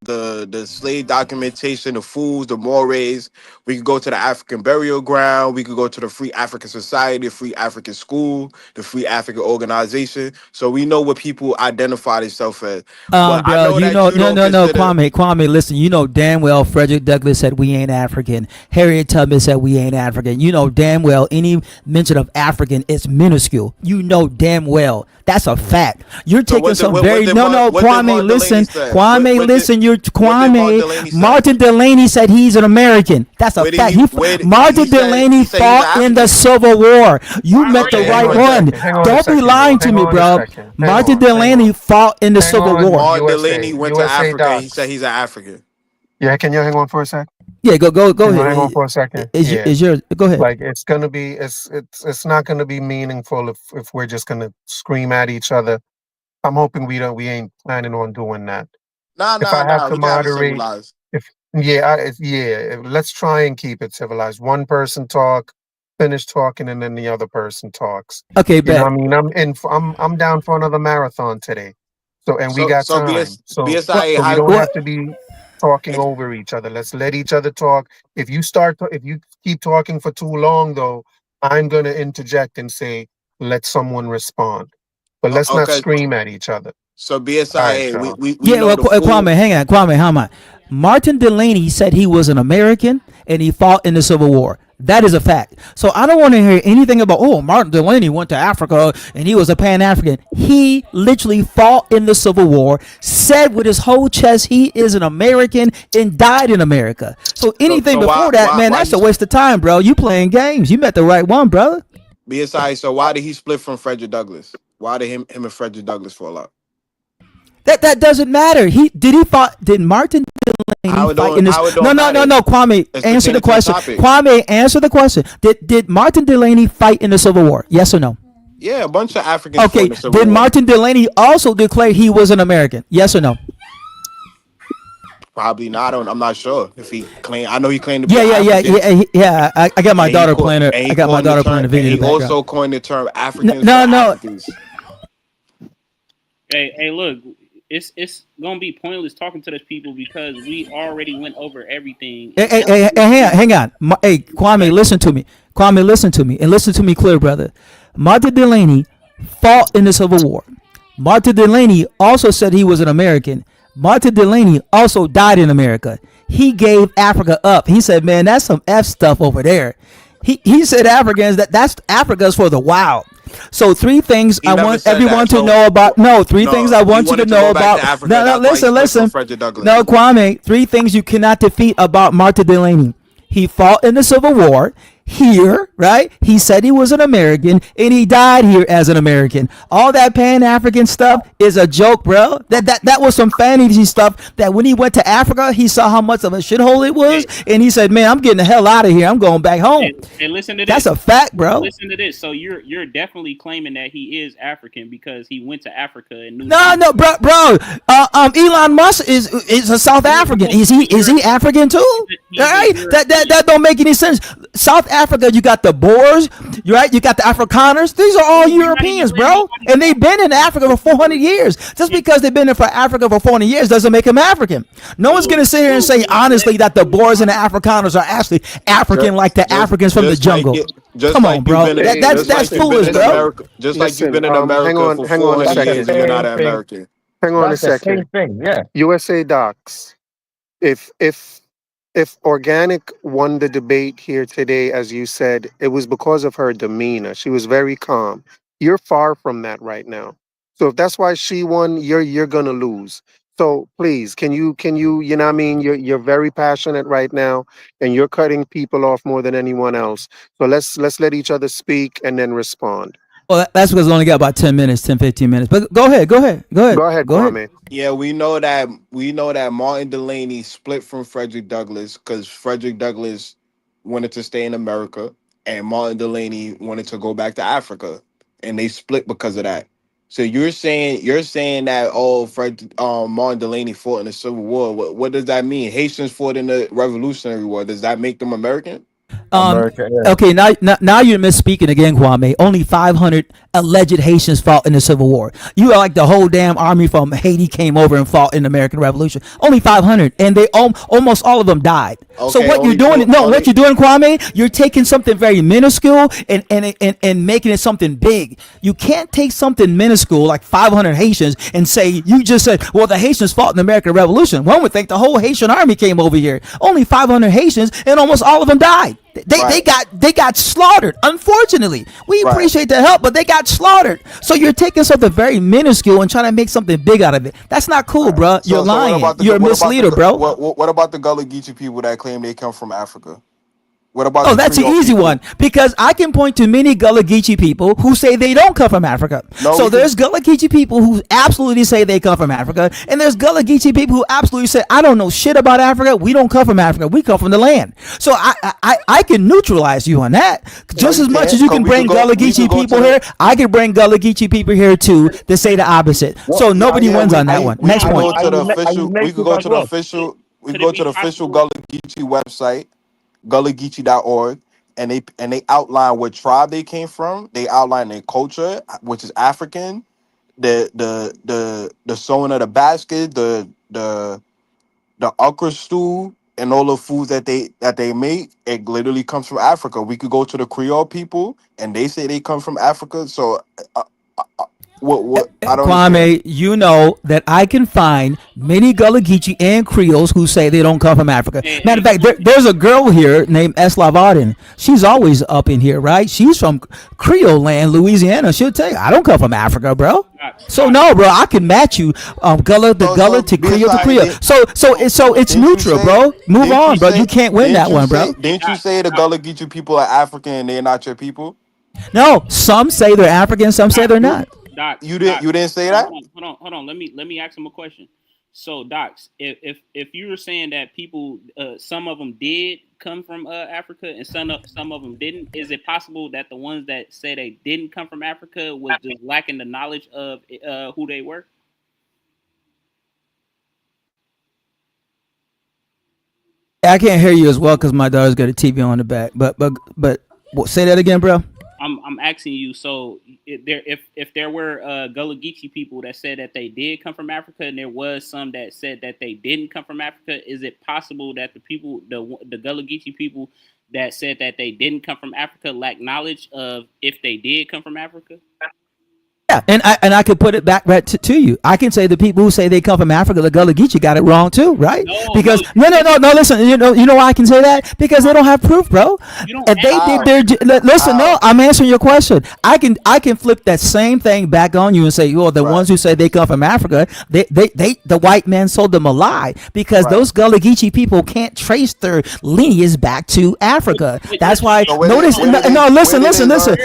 the slave documentation, the foods, the mores. We could go to the African burial ground. We could go to the Free African Society, the Free African School, the Free African Organization. So we know what people identify themselves as. But I know no, Kwame, listen, you know damn well Frederick Douglass said we ain't African. Harriet Tubman said we ain't African. You know damn well any mention of African is minuscule. You know damn well. That's a fact. You're taking Kwame, listen. Kwame, listen, you're Kwame. Martin Delaney said he's an American. That's a fact. Martin Delaney fought in the Civil War. You met the right one. Don't be lying to me, bro. Martin Delaney fought in the Civil War. Martin Delaney went to Africa. He said he's an African. Yeah, can you hang on for a sec? Yeah, go ahead. Hang on for a second. Is yours? Go ahead. Like it's not gonna be meaningful if we're just gonna scream at each other. I'm hoping we ain't planning on doing that. Nah. We gotta civilize. Let's try and keep it civilized. One person talk, finish talking, and then the other person talks. Okay, you know what I mean, I'm down for another marathon today. We got time. BSIA, we don't have to be. talking over each other. Let's let each other talk. If you keep talking for too long, though, I'm gonna interject and say, let someone respond. But let's not Okay. scream at each other. So All right, BSI, y'all. we Yeah, know well, the full. Kwame, hang on, Kwame, how on. Martin Delaney said he was an American and he fought in the Civil War. That is a fact. So I don't want to hear anything about, oh, Martin Delaney went to Africa and he was a Pan-African. He literally fought in the Civil War, said with his whole chest he is an American and died in America. So anything so before that, man, that's a waste of time, bro. You playing games. You met the right one, brother. BSI, so why did he split from Frederick Douglass? Why did him and Frederick Douglass fall out? That doesn't matter. Did Martin Delaney fight in this? No, Kwame, answer the question. Kwame, answer the question. Did Martin Delaney fight in the Civil War? Yes or no? Yeah, a bunch of Africans. Okay. Did Martin Delaney also declare he was an American? Yes or no? Probably not. I'm not sure if he claimed. I know he claimed to be Yeah. I got my daughter playing it. I got my daughter playing the video. He also coined the term Africans. No. Africans. Hey, look. It's gonna be pointless talking to those people because we already went over everything. Hey, hang on. Hey, Kwame, listen to me. Kwame, listen to me, and listen to me clear, brother. Martin Delaney fought in the Civil War. Martin Delaney also said he was an American. Martin Delaney also died in America. He gave Africa up. He said, man, that's some F stuff over there. He said that's Africa's for the wild. So three things I want everyone to know about. No, three things I want you to know about. No, listen. No, Kwame, three things you cannot defeat about Martin Delaney. He fought in the Civil War here, right? He said he was an American and he died here as an American. All that Pan-African stuff is a joke, bro. That was some fantasy stuff that when he went to Africa, he saw how much of a shithole it was and he said, man, I'm getting the hell out of here. I'm going back home. And listen to this. That's a fact, bro. Listen to this. So you're definitely claiming that he is African because he went to Africa and knew. No, bro. Elon Musk is a South African. Is he African too? Right? That don't make any sense. South Africa, you got the Boers, right? You got the Afrikaners. These are all Europeans, bro. And they've been in Africa for 400 years. Just because they've been in for Africa for 400 years doesn't make them African. No one's going to sit here and say honestly that the Boers and the Afrikaners are actually African like the Africans from the jungle. Come on, bro. That's foolish, bro. Just like you've been in America hang on a second. years, you're not an American. Hang on a That's the second. same thing, yeah. USA Docs. If Organic won the debate here today, as you said, it was because of her demeanor. She was very calm. You're far from that right now. So if that's why she won, you're gonna lose. So please, can you you know what I mean? You're very passionate right now and you're cutting people off more than anyone else. So let's let each other speak and then respond. Well, that's because we only got about 10 minutes, 10, 15 minutes. But go ahead. Go ahead, Kwame. Yeah, we know that Martin Delaney split from Frederick Douglass because Frederick Douglass wanted to stay in America and Martin Delaney wanted to go back to Africa, and they split because of that. So you're saying that Martin Delaney fought in the Civil War. What does that mean? Haitians fought in the Revolutionary War. Does that make them American? America, yeah. Okay, now you're misspeaking again, Kwame. Only 500 alleged Haitians fought in the Civil War. You are like the whole damn army from Haiti came over and fought in the American Revolution. Only 500, and they almost all of them died. Okay, so what you're doing? What you're doing, Kwame? You're taking something very minuscule and making it something big. You can't take something minuscule like 500 Haitians and say you just said, well, the Haitians fought in the American Revolution. One would think the whole Haitian army came over here. Only 500 Haitians, and almost all of them died. They got slaughtered. Unfortunately, we appreciate the help, but they got slaughtered. So you're taking something very minuscule and trying to make something big out of it. That's not cool, bro. You're lying. You're a misleader, bro. What about the Gullah Geechee people that claim they come from Africa? What about? Oh, that's an easy one because I can point to many Gullah Geechee people who say they don't come from Africa. So there's Gullah Geechee people who absolutely say they come from Africa, and there's Gullah Geechee people who absolutely say I don't know shit about Africa. We don't come from Africa. We come from the land. So I can neutralize you on that just as much as you can bring Gullah Geechee people here. I can bring Gullah Geechee people here too to say the opposite. So nobody wins on that one. Next point. We could go to the official. We go to the official Gullah Geechee website. GullahGeechee.org, and they outline what tribe they came from. They outline their culture, which is African, the sewing of the basket, the the okra stew and all the foods that they make, it literally comes from Africa. We could go to the Creole people, and they say they come from Africa. So, uh, what? I don't understand. Kwame, you know that I can find many Gullah Geechee and Creoles who say they don't come from Africa. Matter of fact, there's a girl here named Eslav Arden. She's always up in here, right? She's from Creole land, Louisiana. She'll tell you, I don't come from Africa, bro. So no, bro, I can match you, Gullah to Gullah to Creole to Creole. So it's neutral, bro. Move on, bro. You can't win that one, bro. Didn't you say the Gullah Geechee people are African and they're not your people? No, some say they're African, some say they're not. Doc, you didn't say that? Hold on. Let me ask him a question. So, Docs, if you were saying that people, some of them did come from Africa and some of them didn't, is it possible that the ones that say they didn't come from Africa was just lacking the knowledge of who they were? I can't hear you as well because my daughter's got a TV on the back. But say that again, bro. I'm asking you. So if there were Gullah Geechee people that said that they did come from Africa, and there was some that said that they didn't come from Africa, is it possible that the people, the Gullah Geechee people that said that they didn't come from Africa, lack knowledge of if they did come from Africa? Yeah, and I could put it back right to you. I can say the people who say they come from Africa, the Gullah Geechee, got it wrong too, right? Because no. Listen, you know why I can say that? Because they don't have proof, bro. If they did their listen, no, I'm answering your question. I can flip that same thing back on you and say, well, the ones who say they come from Africa, they the white man sold them a lie because those Gullah Geechee people can't trace their lineage back to Africa. That's why. Notice, listen.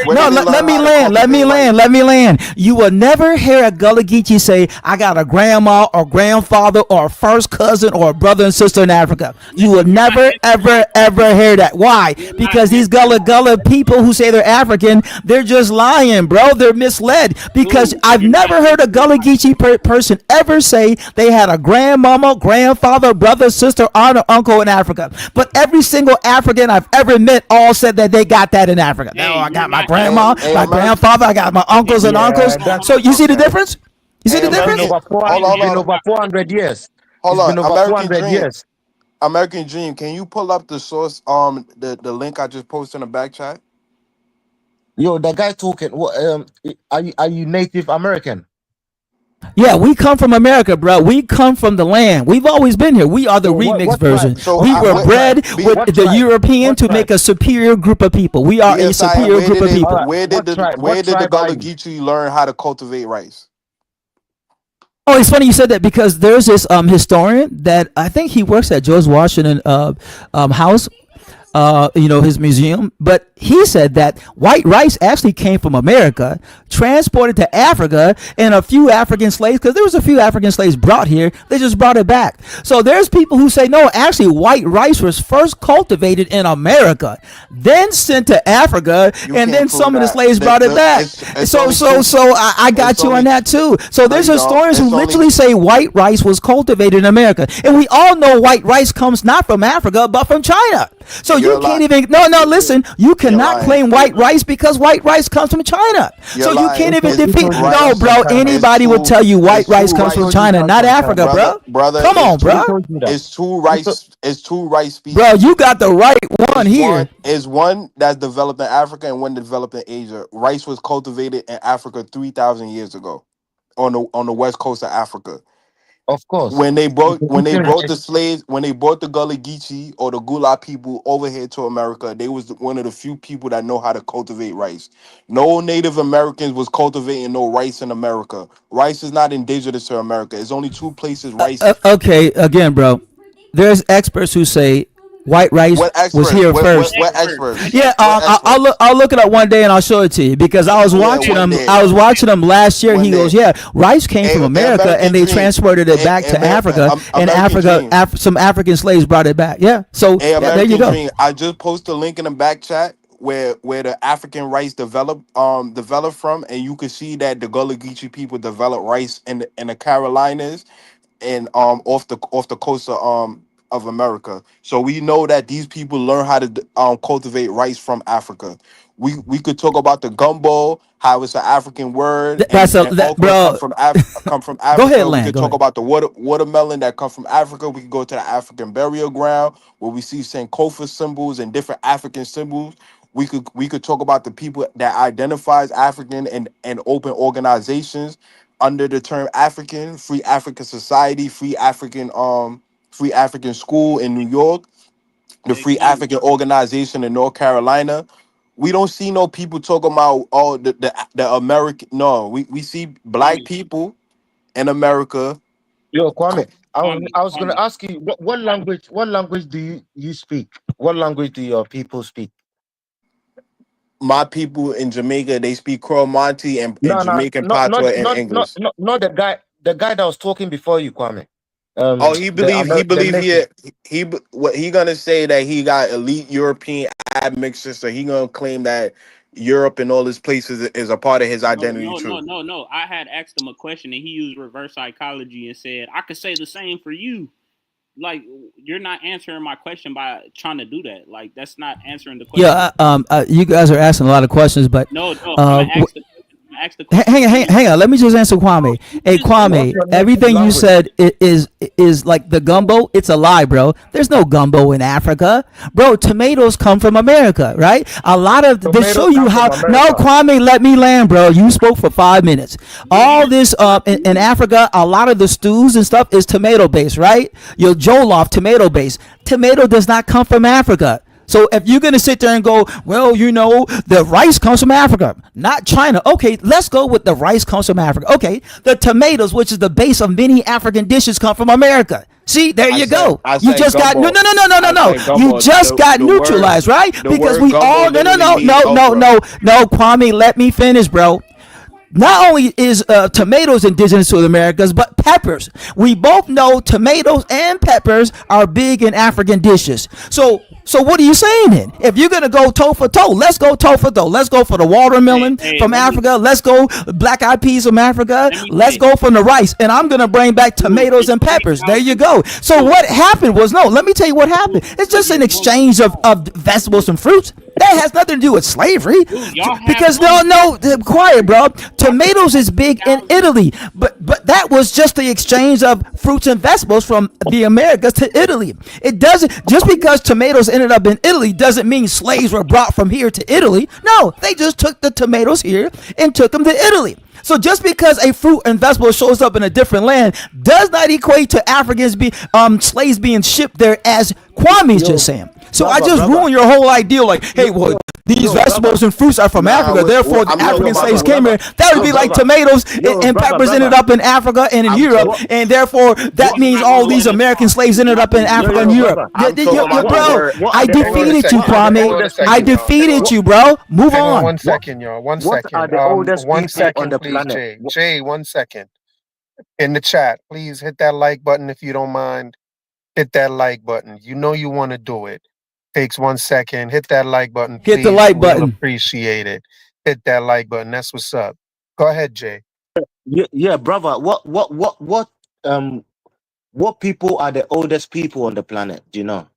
No, let me land. You will never hear a Gullah Geechee say, I got a grandma or grandfather or a first cousin or a brother and sister in Africa. You will never, ever hear that. Why? Because these Gullah people who say they're African, they're just lying, bro. They're misled. Because I've never heard a Gullah Geechee person ever say they had a grandmama, grandfather, brother, sister, aunt, or uncle in Africa. But every single African I've ever met all said that they got that in Africa. Now I got my grandma, my grandfather, I got my uncles and uncles. So you see the difference? You see the difference? It's been over 400 years. Hold on, it's been over 400 years. American Dream, can you pull up the source, the link I just posted in the back chat? Yo, the guy talking. Are you Native American? Yeah, we come from America, bro. We come from the land. We've always been here. We are the remix version. We were bred with the European to make a superior group of people. We are a superior group of people. Where did the Gullah Geechee learn how to cultivate rice? Oh, it's funny you said that because there's this historian that I think he works at George Washington House. His museum, but he said that white rice actually came from America, transported to Africa, and a few African slaves, because there was a few African slaves brought here, they just brought it back. So there's people who say, no, actually white rice was first cultivated in America, then sent to Africa, and then some of the slaves brought it back. So I got you on that too. So there's historians who literally say white rice was cultivated in America. And we all know white rice comes not from Africa, but from China. So you can't even listen, you cannot claim white rice because white rice comes from China. So you can't even defeat. No, bro, anybody would tell you white rice comes from China, not Africa, bro. Brother, come on, bro. It's two rice species. Bro, you got the right one here. Is one that's developed in Africa and one developed in Asia. Rice was cultivated in Africa 3,000 years ago on the west coast of Africa. Of course. When they brought the slaves, when they brought the Gullah Geechee or the Gula people over here to America, they was one of the few people that know how to cultivate rice. No Native Americans was cultivating no rice in America. Rice is not indigenous to America. It's only two places rice. Okay, again, bro. There's experts who say white rice was here first. What experts? Yeah, I'll look it up one day and I'll show it to you because I was watching them. I was watching them last year. He goes, yeah, rice came from America and they transported it back to Africa, and some African slaves brought it back. Yeah, so there you go. I just posted a link in the back chat where the African rice developed from, and you can see that the Gullah Geechee people developed rice in the Carolinas and off the coast of of America. So we know that these people learn how to cultivate rice from Africa. We could talk about the gumbo, how it's an African word, That's a and that, okra bro. come from Go ahead, Africa. We Land. could Go talk ahead. about the watermelon that come from Africa. We could go to the African burial ground where we see Sankofa symbols and different African symbols. We could talk about the people that identifies African and open organizations under the term African, Free African Society, Free African School in New York, the Hey, Free Kwame. African Organization in North Carolina. We don't see no people talking about all the American. No, we see black Kwame. people in America. Yo, Kwame, Kwame. I was gonna Kwame. ask you what language do you speak? What language do your people speak? My people in Jamaica, they speak Crow-Monty and No, no, Jamaican not not patois and not not English. not not the guy that was talking before you, Kwame. Oh, he The believe native. what he gonna say that he got elite European admixture, so he gonna claim that Europe and all these places is a part of his No, identity no, no, too. no, no. I had asked him a question and he used reverse psychology and said, I could say the same for you. Like, you're not answering my question by trying to do that. Like, that's not answering the question. Yeah. You guys are asking a lot of questions, but No, no, I'm uh, gonna ask the question. I'm gonna ask the question hang on, again. hang on. Let me just answer No, Kwame. you Hey, just answer. What's Kwame, your native everything you language? said is like the gumbo. It's a lie, bro. There's no gumbo in Africa, bro. Tomatoes come from America, right? A lot of this Tomatoes show you come from how. No, America. Kwame, let me land, bro. You spoke for 5 minutes. But you All just this in interrupted me. Africa, a lot of the stews and stuff is tomato based, right? Your jollof tomato based. Tomato does not come from Africa. So if you're gonna sit there and go, well, the rice comes from Africa, not China. Okay, let's go with the rice comes from Africa. Okay, the tomatoes, which is the base of many African dishes, come from America. See, there I you said go. I You said just got no, gumbo. no, no, no, no, no, I no. said You gumbo. just got The neutralized, right? the Because word we gumbo all no, no, literally no, means no, no, okra. no, no. Kwame, let me finish, bro. Not only is tomatoes indigenous to the Americas, but peppers. We both know tomatoes and peppers are big in African dishes. So what are you saying then? If you're gonna go toe for toe, let's go toe for toe. Let's go for the Hey, watermelon hey, from Africa. Let's go black eyed peas from Africa. let me Let's finish. go from the rice, and I'm gonna bring back Dude, tomatoes it's and peppers. There you 3,000. go. So Dude, what happened was no. Let me tell you what dude, happened. It's just an no, exchange of vegetables and fruits. That has nothing to do with slavery. dude, y'all have Because one no, quiet, bro. y'all Tomatoes have is big in 3,000. Italy, but that was just the exchange of fruits and vegetables from the Americas to Italy. It doesn't just because tomatoes ended up in Italy doesn't mean slaves were brought from here to Italy. No, they just took the tomatoes here and took them to Italy. So just because a fruit and vegetable shows up in a different land does not equate to Africans slaves being shipped there, as Kwame's Yo, just saying. So I brother, just brother. ruined your whole idea. Like, hey, Yo, well, yo, these yo, brother. vegetables and fruits are from Nah, Africa, therefore the I'm Yo, African slaves brother, came here. That would yo, be like brother. tomatoes Yo, and peppers ended brother. up in Africa and in I'm Europe, What? and therefore that Y'all means not all gonna these let us American talk. slaves ended Y'all up in gonna Africa and Europe. Brother. I'm talking about the Bro, word. What are I the Hang on a defeated you, what are second. the Hang Kwame. on a oldest I second, people? y'all. Hang defeated on. What you, bro. Move Hang on on. one what second, y'all. One what are second. the oldest One people on second, the please, planet? Jay. Jay, 1 second. In the chat, please hit that like button if you don't mind. Hit that like button. You know you want to do it. Takes 1 second. Hit that like button, Hit the please. like We'll button. appreciate it. Hit that like button. That's what's up. Go ahead, Jay. Yeah, brother. Um what people are the oldest people on the planet? Do you know?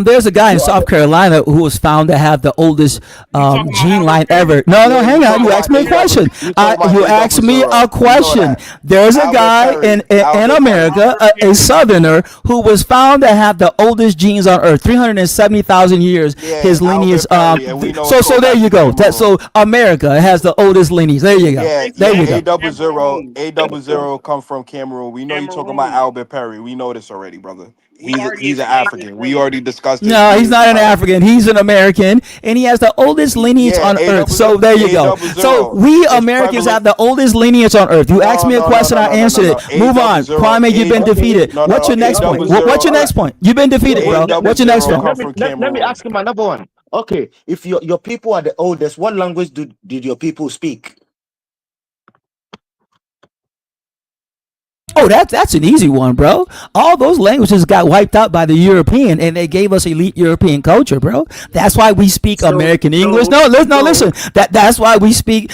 There's a guy in What are South the Carolina who was found to have the oldest You talking about gene Albert line Perry? ever. No, Yeah, hang you on. talking You asked about me a question. You talking about You A asked double me a zero. We know question. that. There's a Albert guy Perry. in Albert Perry. America, Albert a Perry. Southerner, who was found to have the oldest genes on Earth, 370,000 years. Yeah, His lineage. Albert Perry, and we know it So goes there back you to go. Cameroon. So America has the oldest lineage. There you go. Yeah, Thank There you. yeah. you That's go. Cameroon. A double zero come from Cameroon. We know you're talking about Cameroon. Albert Perry. We know this already, brother. He already He's an enslaved his African. We slaves. already discussed this No, he's years not an ago. African. He's an American, and he has the oldest lineage Yeah, on Earth. So there you A go. double So zero. we It's Americans prevalent. have the oldest lineage on Earth. You asked No, me a no, no, question, no, I no, no, no, answered it. no. A Move double on, zero. Kwame. You've A been defeated. no, What's no. your A next point? double okay, What's zero. your all next right. point? You've been defeated, Wait, A bro. double What's your next zero point? come from let me Cameroon. ask him another one. Okay, if your people are the oldest, what language did your people speak? Oh, that's an easy one, bro. All those languages got wiped out by the European, and they gave us elite European culture, bro. That's why we speak American English. No, listen. That's why we speak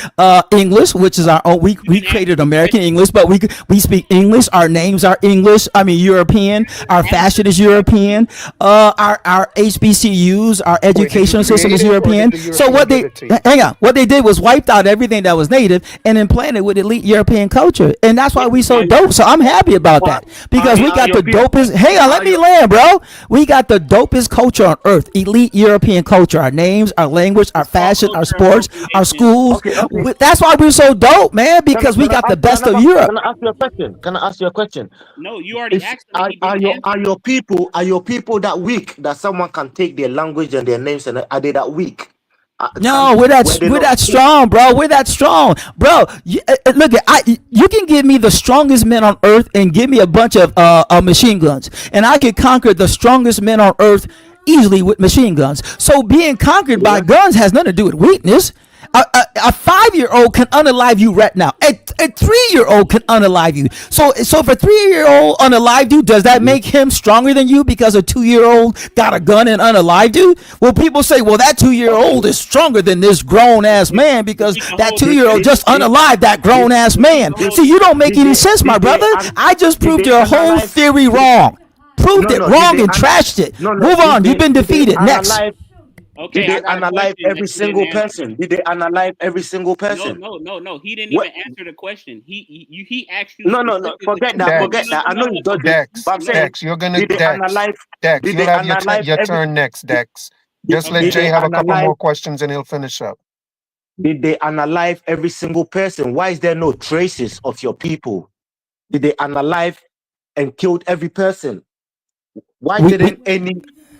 English, which is our own. We created American English, but we speak English. Our names are English. I mean European. Our fashion is European. Our HBCUs, our educational system is European. So what they did was wiped out everything that was native and implanted with elite European culture, and that's why we so dope. So I'm happy about that because we got the dopest. Hang on, let me land, bro. We got the dopest culture on earth, elite European culture. Our names, our language, our fashion, our sports, our schools. That's why we're so dope, man. Because we got the best of Europe. Can I ask you a question? No, you already asked me. Are your people that weak that someone can take their language and their names, and are they that weak? No, we're that strong, bro. We're that strong, bro. Look, you can give me the strongest men on earth and give me a bunch of machine guns, and I can conquer the strongest men on earth easily with machine guns. So being conquered by guns has nothing to do with weakness. A 5-year-old can unalive you right now. A 3-year-old can unalive you. So if a 3-year-old unalived you, does that make him stronger than you because a 2-year-old got a gun and unalived you? Well, people say, well, that 2-year-old is stronger than this grown ass man because that 2-year-old just unalived that grown ass man. See, you don't make any sense, my brother. I just proved your whole theory wrong. Proved it wrong and trashed it. Move on. You've been defeated. Next. Okay, did they analyze every single person? Did they analyze every single person? No. He didn't even answer the question. He asked you. No. Forget that. I know you got Dex, you're gonna Dex. You'll have your turn next, Dex. Just let Jay have a couple more questions and he'll finish up. Did they analyze every single person? Why is there no traces of your people? Did they analyze and killed every person? Why didn't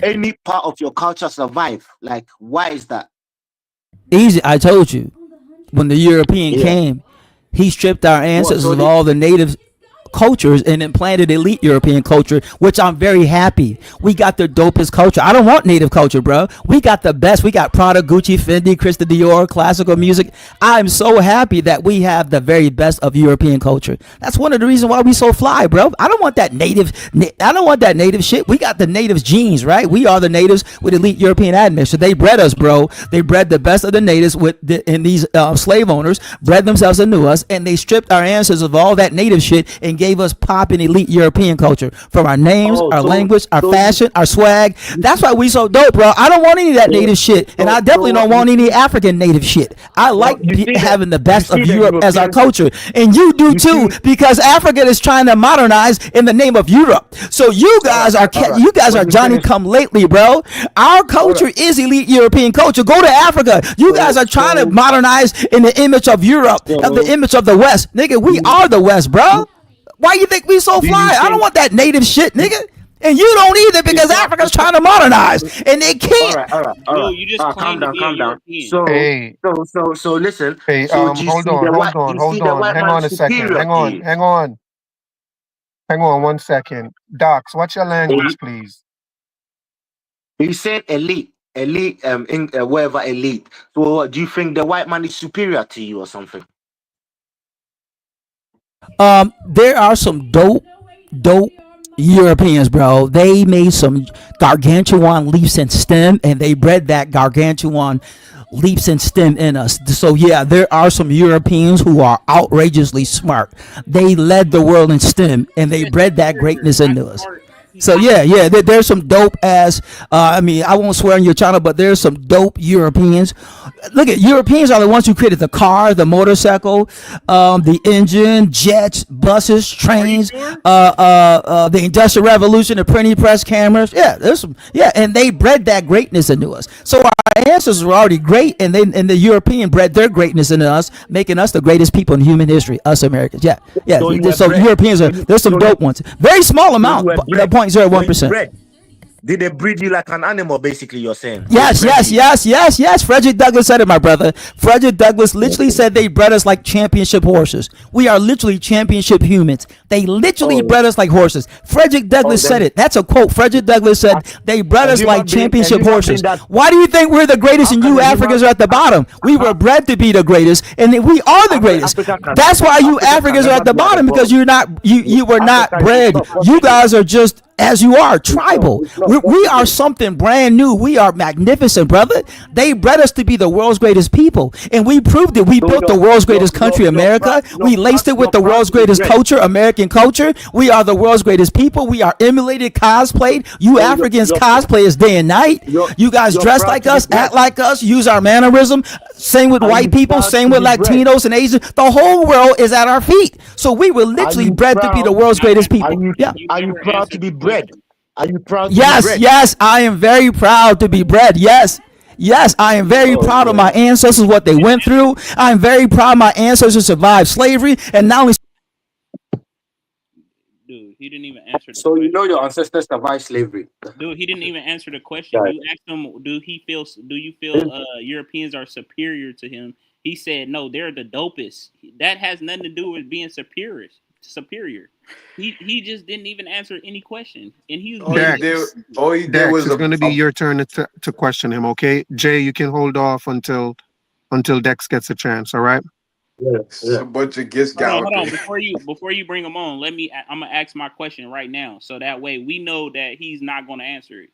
any part of your culture survive? Like, why is that? Easy. I told you. When the European came, he stripped our ancestors of all the native cultures and implanted elite European culture, which I'm very happy. We got the dopest culture. I don't want native culture, bro. We got the best. We got Prada, Gucci, Fendi, Christian Dior, classical music. I'm so happy that we have the very best of European culture. That's one of the reasons why we so fly, bro. I don't want that native. I don't want that native shit. We got the natives genes, right? We are the natives with elite European admixture. They bred us, bro. They bred the best of the natives and these slave owners bred themselves into us, and they stripped our ancestors of all that native shit and gave us popping elite European culture from our names, our language, our fashion, our swag. That's why we so dope, bro. I don't want any of that native shit, and I definitely don't want any African native shit. I like having the best of Europe as our culture, and you do too, because Africa is trying to modernize in the name of Europe. So you guys are Johnny come lately, bro. Our culture is elite European culture. Go to Africa. You guys are trying to modernize in the image of Europe, of the image of the West. Nigga, we are the West, bro. Why you think we so fly? I don't want that native shit, nigga. And you don't either, because Africa's trying to modernize and they can't. All right. No, you just calm down. So listen. Hey, hold on. Hang on a second. Hang on 1 second. Docs, what's your language, please? You said elite, wherever elite. So do you think the white man is superior to you or something? There are some dope Europeans, bro. They made some gargantuan leaps in STEM, and they bred that gargantuan leaps in STEM in us. So yeah, there are some Europeans who are outrageously smart. They led the world in STEM, and they bred that greatness into us. So yeah, there's some dope ass. I mean, I won't swear on your channel, but there's some dope Europeans. Look at Europeans are the ones who created the car, the motorcycle, the engine, jets, buses, trains, the Industrial Revolution, the printing press, cameras. Yeah, there's some. Yeah, and they bred that greatness into us. So our ancestors were already great, and the European bred their greatness into us, making us the greatest people in human history. Us Americans. Yeah. So Europeans there's some dope ones. Very small amount. 0.01%. Did they breed you like an animal? Basically, you're saying. Yes. Frederick Douglass said it, my brother. Frederick Douglass literally said they bred us like championship horses. We are literally championship humans. They literally bred us like horses. Frederick Douglass said it. That's a quote. Frederick Douglass said they bred us like championship horses. Why do you think we're the greatest and you Africans are at the bottom? We were bred to be the greatest, and we are the greatest. That's why you Africans are at the bottom, because you were not bred. You guys are just as you are, tribal. We are something brand new. We are magnificent, brother. They bred us to be the world's greatest people, and we proved it. We built the world's greatest country, America. We laced it with the world's greatest culture, American culture. We are the world's greatest people. We are emulated, cosplayed. You Africans cosplay us day and night. You guys dress like us, act like us, use our mannerism. Same with white people, same with Latinos and Asians. The whole world is at our feet. So we were literally bred to be the world's greatest people. Yeah. Are you proud to be bred? Are you proud? Yes, I am very proud to be bred. Yes, I am very proud of my ancestors, what they went through. I am very proud of my ancestors survived slavery, and not only. Dude, he didn't even answer the So question. you know your ancestors survived slavery. Dude, he didn't even answer the question. You asked him, do you feel Europeans are superior to him? He said, no, they're the dopest. That has nothing to do with being superior. He just didn't even answer any question, and he's all he did was it's going to be your turn to question him. Okay, Jay, you can hold off until Dex gets a chance. All right. It's a bunch of gifts. Hold on. Before you bring him on, I'm gonna ask my question right now, so that way we know that he's not going to answer it.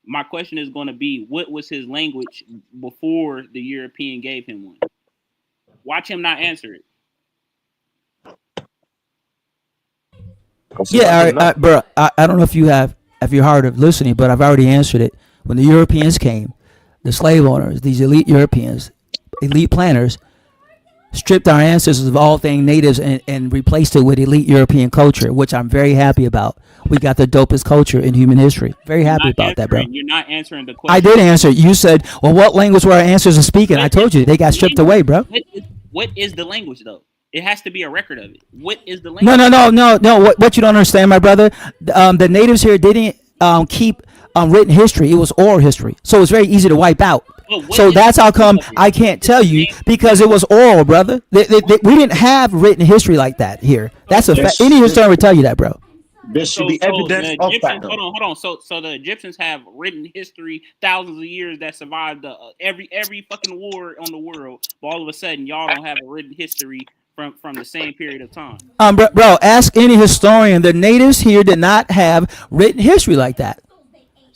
My question is going to be, what was his language before the European gave him one? Watch him not answer it. Yeah, bro. I don't know if you're hard of listening, but I've already answered it. When the Europeans came, the slave owners, these elite Europeans, elite planters, stripped our ancestors of all things natives and replaced it with elite European culture, which I'm very happy about. We got the dopest culture in human history. Very happy about that, bro. You're not answering the question. I did answer. You said, well, what language were our ancestors speaking? I told you they got stripped away, bro. What is the language, though? It has to be a record of it. What is the language? No. What you don't understand, my brother, the natives here didn't keep written history. It was oral history. So it's very easy to wipe out. So that's how come I can't tell you, because it was oral, brother. We didn't have written history like that here. That's a fact. Any historian would tell you that, bro. There should be evidence of that. Hold on. So the Egyptians have written history, thousands of years that survived every fucking war on the world. But all of a sudden, y'all don't have a written history from the same period of time. Bro, ask any historian. The natives here did not have written history like that.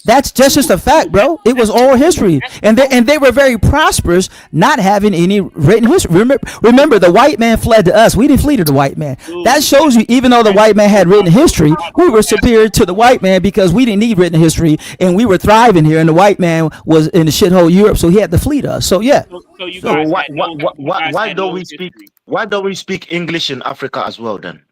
That's just a fact, bro. It was oral history, and they were very prosperous, not having any written history. Remember, the white man fled to us. We didn't flee to the white man. That shows you, even though the white man had written history, we were superior to the white man because we didn't need written history, and we were thriving here, and the white man was in the shithole Europe, so he had to flee to us. So yeah. So why don't we speak English in Africa as well then?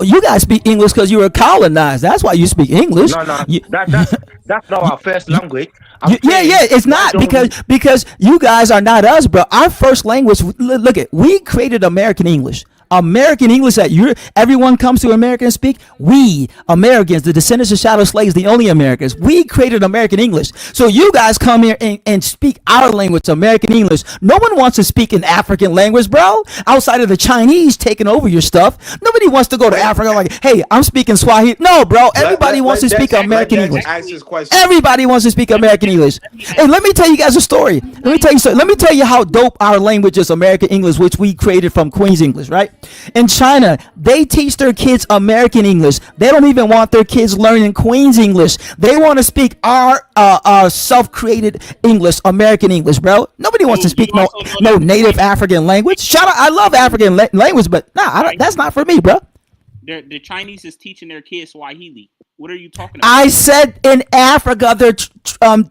You guys speak English because you were colonized. That's why you speak English. No, that's not our first language. It's not because you guys are not us, bro. Our first language. Look at, we created American English. American English that everyone comes to America and speak. We Americans, the descendants of shadow slaves, the only Americans, we created American English. So you guys come here and speak our language, American English. No one wants to speak an African language, bro. Outside of the Chinese taking over your stuff, nobody wants to go to Africa like, hey, I'm speaking Swahili. No, bro. Everybody wants to speak American English. Everybody wants to speak American English. Hey, let me tell you guys a story. Let me tell you how dope our language is, American English, which we created from Queen's English, right? In China, they teach their kids American English. They don't even want their kids learning Queen's English. They want to speak our self-created English, American English, bro. Nobody wants to speak no native African language. Shout out, I love African language, but that's not for me, bro. The Chinese is teaching their kids Swahili. What are you talking about? I said in Africa, they're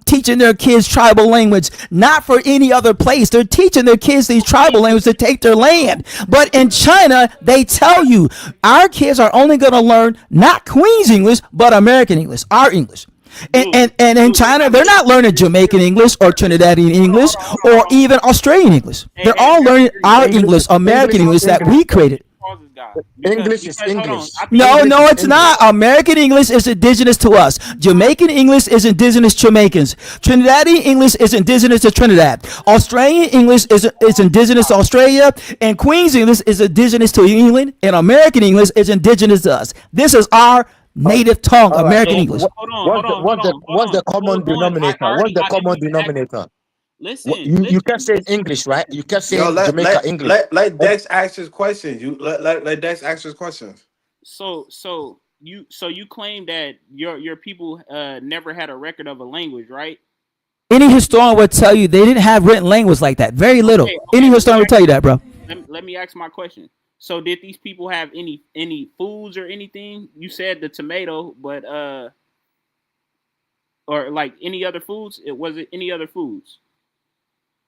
teaching their kids tribal language, not for any other place. They're teaching their kids these tribal language to take their land. But in China, they tell you our kids are only going to learn not Queen's English, but American English, our English. And in China, they're not learning Jamaican English or Trinidadian English or even Australian English. They're all learning our English, American English that we created. causes God. English is English. No, English no, is it's English. not. American English is indigenous to us. Jamaican English is indigenous to Jamaicans. Trinidadian English is indigenous to Trinidad. Australian English is indigenous to Australia. And Queen's English is indigenous to England. And American English is indigenous to us. This is our native tongue, All right. American So English. what's the common denominator? What's the common denominator? Listen, You kept saying English, right? You kept Yo, saying Jamaica English. let Dex ask his questions. You let Dex ask his questions. So you claim that your people never had a record of a language, right? Any historian would tell you they didn't have written language like that. Very little. Any historian would tell you that, bro. Let me ask my question. So did these people have any foods or anything? You said the tomato, but or like any other foods? Was it any other foods?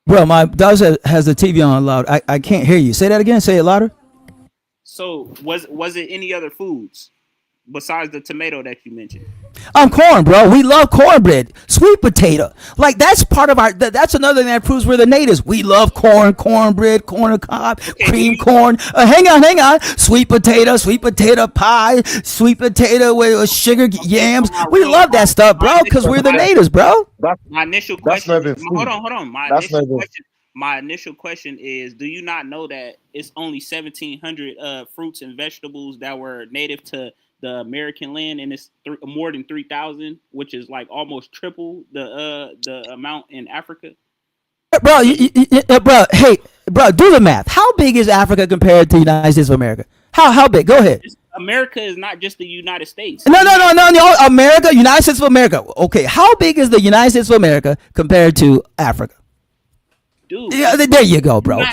Bro, my daughter has the TV on loud. I can't hear you. Say that again. Say it louder. So was it any other foods besides the tomato that you mentioned? Corn, bro. We love cornbread, sweet potato. Like that's part of our. That's another thing that proves we're the natives. We love corn, cornbread, corn on cob, cream corn. Hang on. Sweet potato pie, sweet potato with sugar yams. We love that stuff, bro, because we're the natives, bro. My initial question. Hold on. My initial question is: do you not know that it's only 1,700 fruits and vegetables that were native to the American land, and it's more than 3,000, which is like almost triple the amount in Africa? Bro, bro, do the math. How big is Africa compared to the United States of America? How big? Go ahead. America is not just the United States. No. America, United States of America. Okay, how big is the United States of America compared to Africa? Dude, yeah, there you go, bro.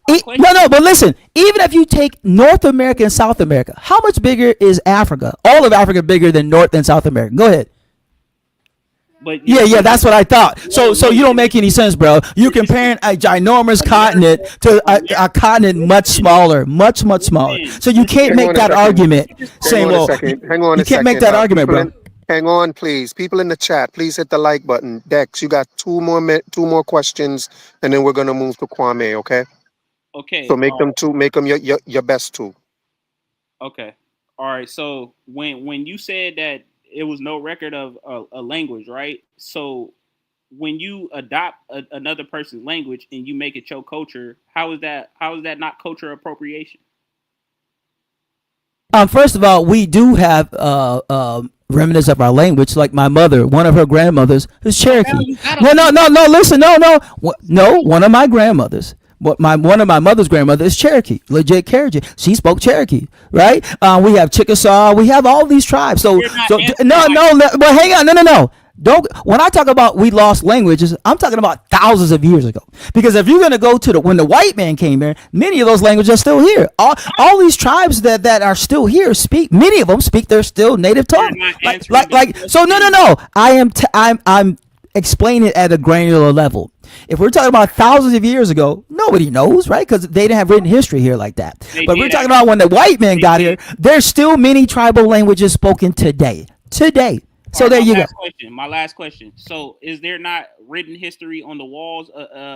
But listen. Even if you take North America and South America, how much bigger is Africa? All of Africa bigger than North and South America. Go ahead. But yeah, that's what I thought. So you don't make any sense, bro. You're comparing a ginormous continent to a continent much smaller. So you can't make that argument. Saying, well, you can't make that argument, bro. Hang on, please. People in the chat, please hit the like button. Dex, you got two more questions, and then we're gonna move to Kwame. Okay. Okay. So make them your best two. Okay. All right. So when you said that it was no record of a language, right? So when you adopt another person's language and you make it your culture, how is that not culture appropriation? First of all, we do have remnants of our language. Like my mother, one of her grandmothers is Cherokee. No. Listen, no. One of my grandmothers. One of my mother's grandmother is Cherokee, legit Cherokee. She spoke Cherokee, right? We have Chickasaw. We have all these tribes. So no. But hang on, no. Don't. When I talk about we lost languages, I'm talking about thousands of years ago. Because if you're gonna go to when the white man came here, many of those languages are still here. All these tribes that are still here speak. Many of them speak their still native tongue. So no. I'm explaining it at a granular level. If we're talking about thousands of years ago, nobody knows, right? Because they didn't have written history here like that. But we're talking about when the white man got here, there's still many tribal languages spoken today. So there you go. My last question. So is there not written history on the walls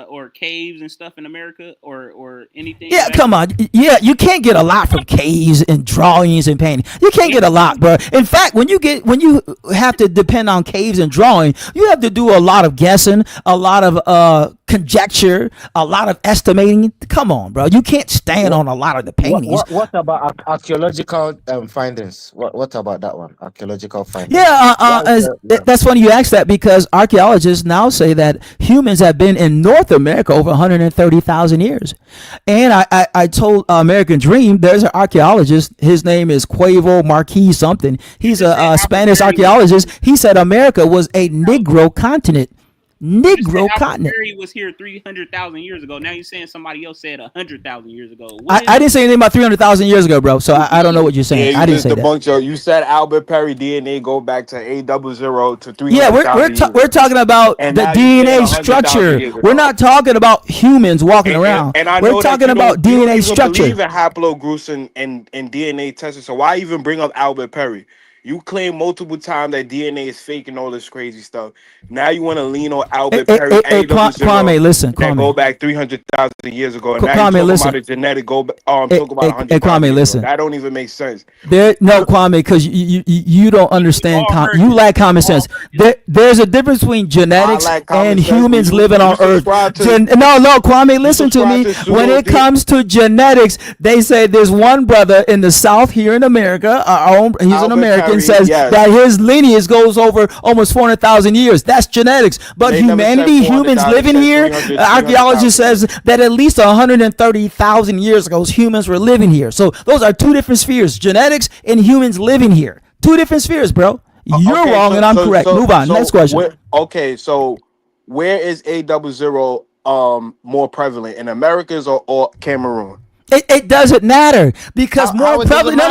or caves and stuff in America or anything? Yeah, come on. Yeah, you can't get a lot from caves and drawings and painting. You can't get a lot, bro. In fact, when you have to depend on caves and drawing, you have to do a lot of guessing, a lot of conjecture, a lot of estimating. Come on, bro. You can't stand on a lot of the paintings. What about archaeological findings? What about that one? Archaeological findings. Yeah, that's funny you ask that because archaeologists now say that humans have been in North America over 130,000 years. And I told American Dream, there's an archaeologist. His name is Cuevo Marquis something. He's a Spanish archaeologist. He said America was a Negro continent. Negro continent. Perry was here 300,000 years ago. Now you're saying somebody else said 100,000 years ago. I didn't say anything about 300,000 years ago, bro. So I don't know what you're saying. Yeah, I didn't say that. You said Albert Perry DNA go back to 800 to 300. Yeah, we're talking about the DNA structure. We're not talking about humans walking around. And we're talking about DNA structure. You don't believe in haplogroups and DNA testing. So why even bring up Albert Perry? You claim multiple times that DNA is fake and all this crazy stuff. Now you want to lean on Albert Perry, Kwame, listen, that Kwame. go back 300,000 years ago. And now Kwame, you're talking listen. about a genetic talk about 100,000 Kwame, years listen. ago. That don't even make sense. No, Kwame, because you don't understand. You lack common sense. There's a difference between genetics and humans living on Earth. No, Kwame, listen to me. When it comes to genetics, they say there's one brother in the South here in America. He's an American. Perry, says yes. that his lineage goes over almost 400,000 years. That's genetics. But They never humanity, said humans 400,000, living said here, 300,000. archaeology says that at least 130,000 years ago, humans were living here. So those are two different spheres: genetics and humans living here. Two different spheres, bro. You're wrong and I'm correct. Move on. Next question. So where is A00 more prevalent, in Americas or Cameroon? It doesn't matter because more prevalent.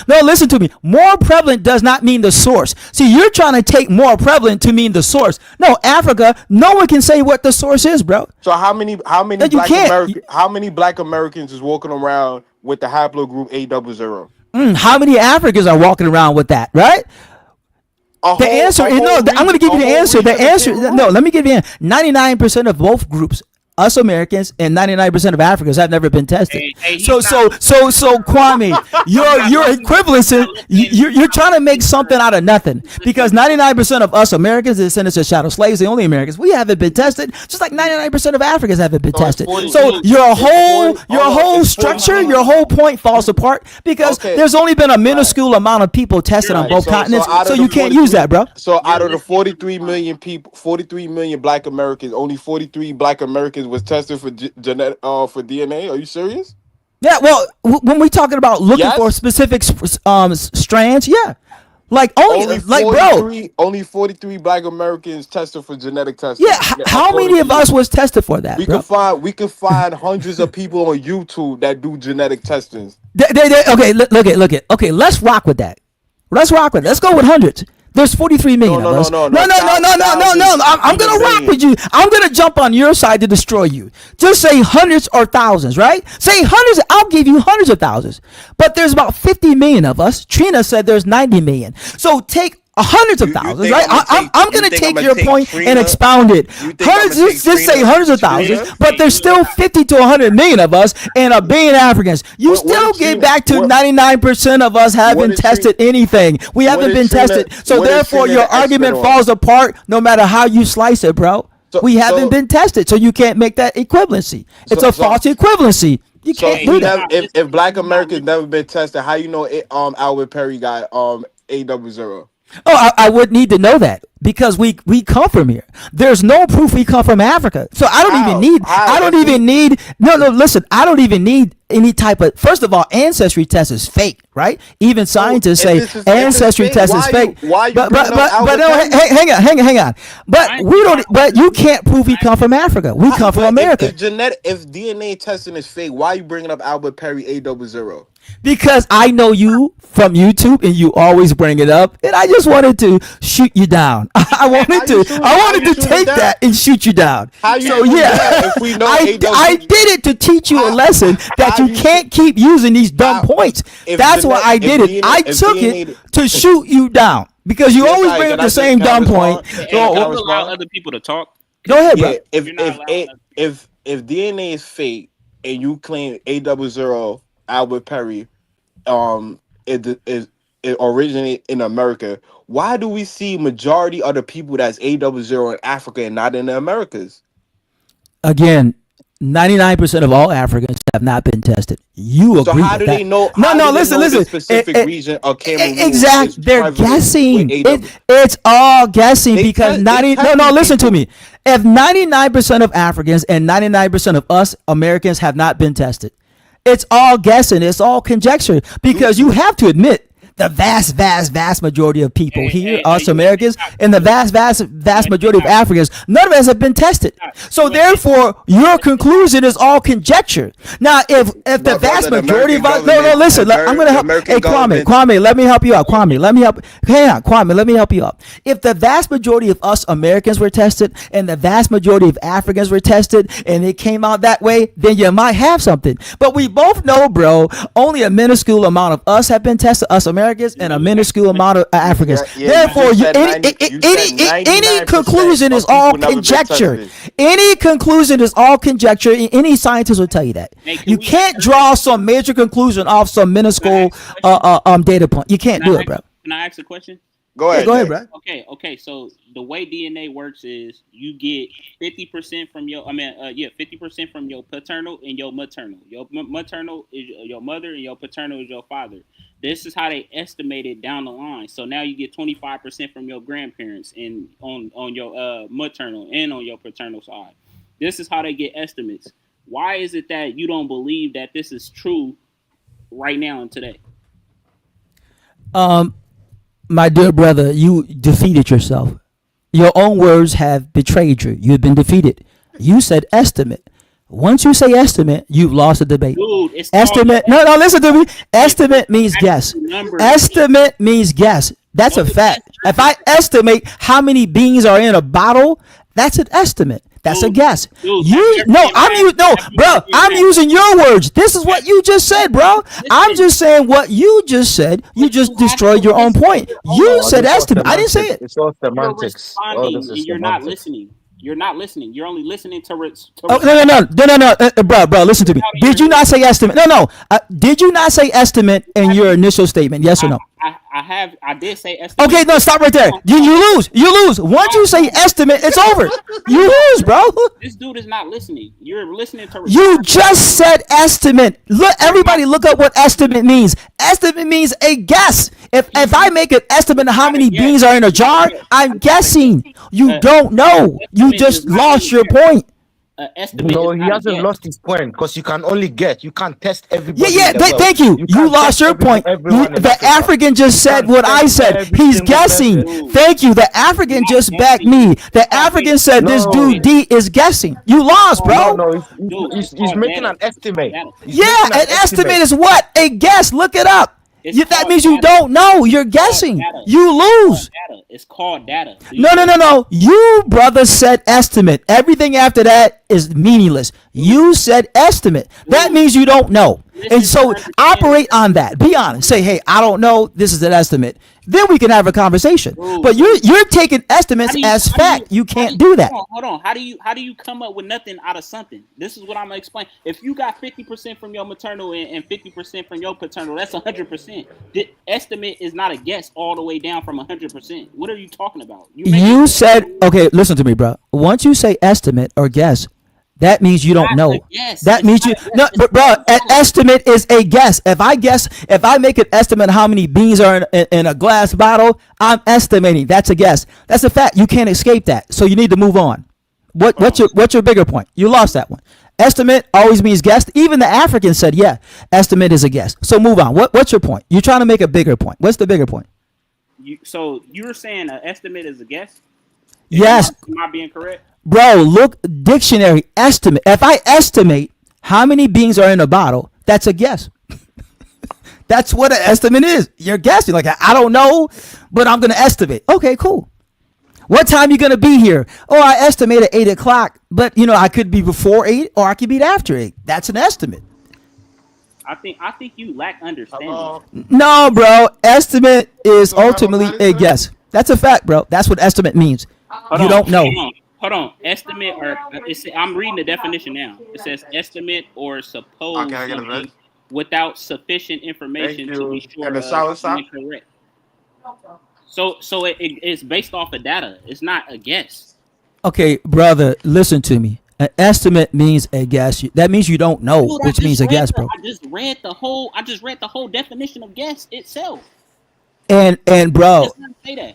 No. Listen to me. More prevalent does not mean the source. See, you're trying to take more prevalent to mean the source. No, Africa. No one can say what the source is, bro. So how many black Americans is walking around with the haplogroup A00? How many Africans are walking around with that, right? The answer is no. I'm going to give you the answer. The answer. No, let me give you 99% of both groups. Us Americans and 99% of Africans have never been tested. So Kwame, your equivalency, you're trying to make something out of nothing because 99% of us Americans, the descendants of shadow slaves, the only Americans, we haven't been tested, just like 99% of Africans haven't been tested. So your whole structure, your whole point falls apart because there's only been a minuscule amount of people tested on both continents, so you can't use that, bro. So out of the 43 million people, 43 million black Americans, only 43 black Americans was tested for for DNA. Are you serious? Yeah. Well, when we're talking about looking for specific strands, yeah, like only 43 black Americans tested for genetic testing. Yeah. How many of us was tested for that? We could find hundreds of people on YouTube that do genetic testing. Okay. Look at. Okay. Let's rock with that. Let's go with hundreds. There's 43 million of us. No. I'm gonna rock with you. I'm gonna jump on your side to destroy you. Just say hundreds or thousands, right? Say hundreds. I'll give you hundreds of thousands. But there's about 50 million of us. Trina said there's 90 million. So take hundreds of thousands, right? I'm gonna take your point and expound it. Hundreds, just say hundreds of thousands, but there's still 50 to 100 million of us and a billion Africans. You still get back to 99% of us haven't tested anything. We haven't been tested, so therefore your argument falls apart no matter how you slice it, bro. We haven't been tested, so you can't make that equivalency. It's a false equivalency. You can't do that. If black Americans never been tested, how you know Albert Perry got A00? Oh, I would need to know that because we come from here. There's no proof we come from Africa. So I don't even need listen, I don't even need any type of, first of all, ancestry test is fake, right? Even scientists say ancestry test is fake. But no, hang on. But you can't prove we come from Africa. We come from America. If DNA testing is fake, why are you bringing up Albert Perry A00? Because I know you from YouTube and you always bring it up, and I just wanted to shoot you down. I wanted to take that and shoot you down. I did it to teach you a lesson that you can't keep using these dumb points. That's why I did it. I took it to shoot you down because you always bring up the same dumb point. So allow other people to talk. Go ahead, bro. If DNA is fake and you claim A00 Albert Perry it originated in America, why do we see majority of the people that's A00 in Africa and not in the Americas? Again, 99% of all Africans have not been tested. You agree with that? So how do they know? Listen. Specific region of Cameroon. Exactly. They're guessing. It's all guessing because listen to me. If 99% of Africans and 99% of us Americans have not been tested, it's all guessing. It's all conjecture because you have to admit the vast majority of people here, us Americans, and the vast majority of Africans, none of us have been tested. So therefore, your conclusion is all conjecture. Now, if the vast majority of us, listen, I'm going to help. Hey, Kwame, let me help you out. Kwame, let me help you out. If the vast majority of us Americans were tested and the vast majority of Africans were tested and it came out that way, then you might have something. But we both know, bro, only a minuscule amount of us have been tested, us Americans. Americans and a minuscule amount of Africans. Yeah, Therefore, any conclusion is all conjecture. Any conclusion is all conjecture. Any scientist will tell you that. You can't draw some major conclusion off some minuscule data point. You can't do it, bro. Can I ask a question? Go ahead. Go ahead, bro. Okay. So the way DNA works is you get 50% from 50% from your paternal and your maternal. Your maternal is your mother and your paternal is your father. This is how they estimate it down the line. So now you get 25% from your grandparents and on your maternal and on your paternal side. This is how they get estimates. Why is it that you don't believe that this is true right now and today? My dear brother, you defeated yourself. Your own words have betrayed you. You've been defeated. You said estimate. Once you say estimate, you've lost the debate. Dude, it's estimate. No, listen to me. Estimate means guess. Estimate means guess. That's a fact. If I estimate how many beans are in a bottle, that's an estimate. That's a guess. I'm using your words. This is what you just said, bro. I'm just saying what you just said. You just destroyed your own point. You said estimate. I didn't say it. It's all semantics. You're not listening. You're not listening. You're only listening to. Bro, listen to me. Did you not say estimate? No. Did you not say estimate in your initial statement? Yes or no? I did say estimate. Okay, no, stop right there. You lose. Once you say estimate, it's over. You lose, bro. This dude is not listening. You're listening to. You just said estimate. Look, everybody, look up what estimate means. Estimate means a guess. If I make an estimate of how many beans are in a jar, I'm guessing. You don't know. You just lost your point. No, he hasn't lost his point because you can only get. You can't test everybody. Thank you. You lost your point. The African just said what I said. He's guessing. Thank you. The African just backed me. The African said this dude D is guessing. You lost, bro. No, he's making an estimate. An estimate is what? A guess. Look it up. That means you don't know. You're guessing. You lose. It's called data. No. You, brother, said estimate. Everything after that is meaningless. You said estimate. That means you don't know. And so operate on that. Be honest. Say, hey, I don't know. This is an estimate. Then we can have a conversation. But you're taking estimates as fact. You can't do that. Hold on. How do you come up with nothing out of something? This is what I'm gonna explain. If you got 50% from your maternal and 50% from your paternal, that's 100%. The estimate is not a guess all the way down from 100%. What are you talking about? You said, okay, listen to me, bro. Once you say estimate or guess, that means you don't know. That means but bro, an estimate is a guess. If I make an estimate of how many beans are in a glass bottle, I'm estimating. That's a guess. That's a fact. You can't escape that. So you need to move on. What's your bigger point? You lost that one. Estimate always means guess. Even the Africans said, estimate is a guess. So move on. What's your point? You're trying to make a bigger point. What's the bigger point? So you're saying an estimate is a guess? Yes. Am I being correct? Bro, look, dictionary, estimate. If I estimate how many beans are in a bottle, that's a guess. That's what an estimate is. You're guessing. Like, I don't know, but I'm going to estimate. Okay, cool. What time you going to be here? Oh, I estimate at 8 o'clock, but, I could be before 8 or I could be after 8. That's an estimate. I think you lack understanding. No, bro. Estimate is ultimately a guess. That's a fact, bro. That's what estimate means. You don't know. Hold on. Estimate I'm reading the definition now. It says estimate or suppose something without sufficient information to be sure of correct. So it's based off of data. It's not a guess. Okay, brother, listen to me. An estimate means a guess. That means you don't know, which means a guess, bro. I just read the whole definition of guess itself. And bro, it doesn't say that.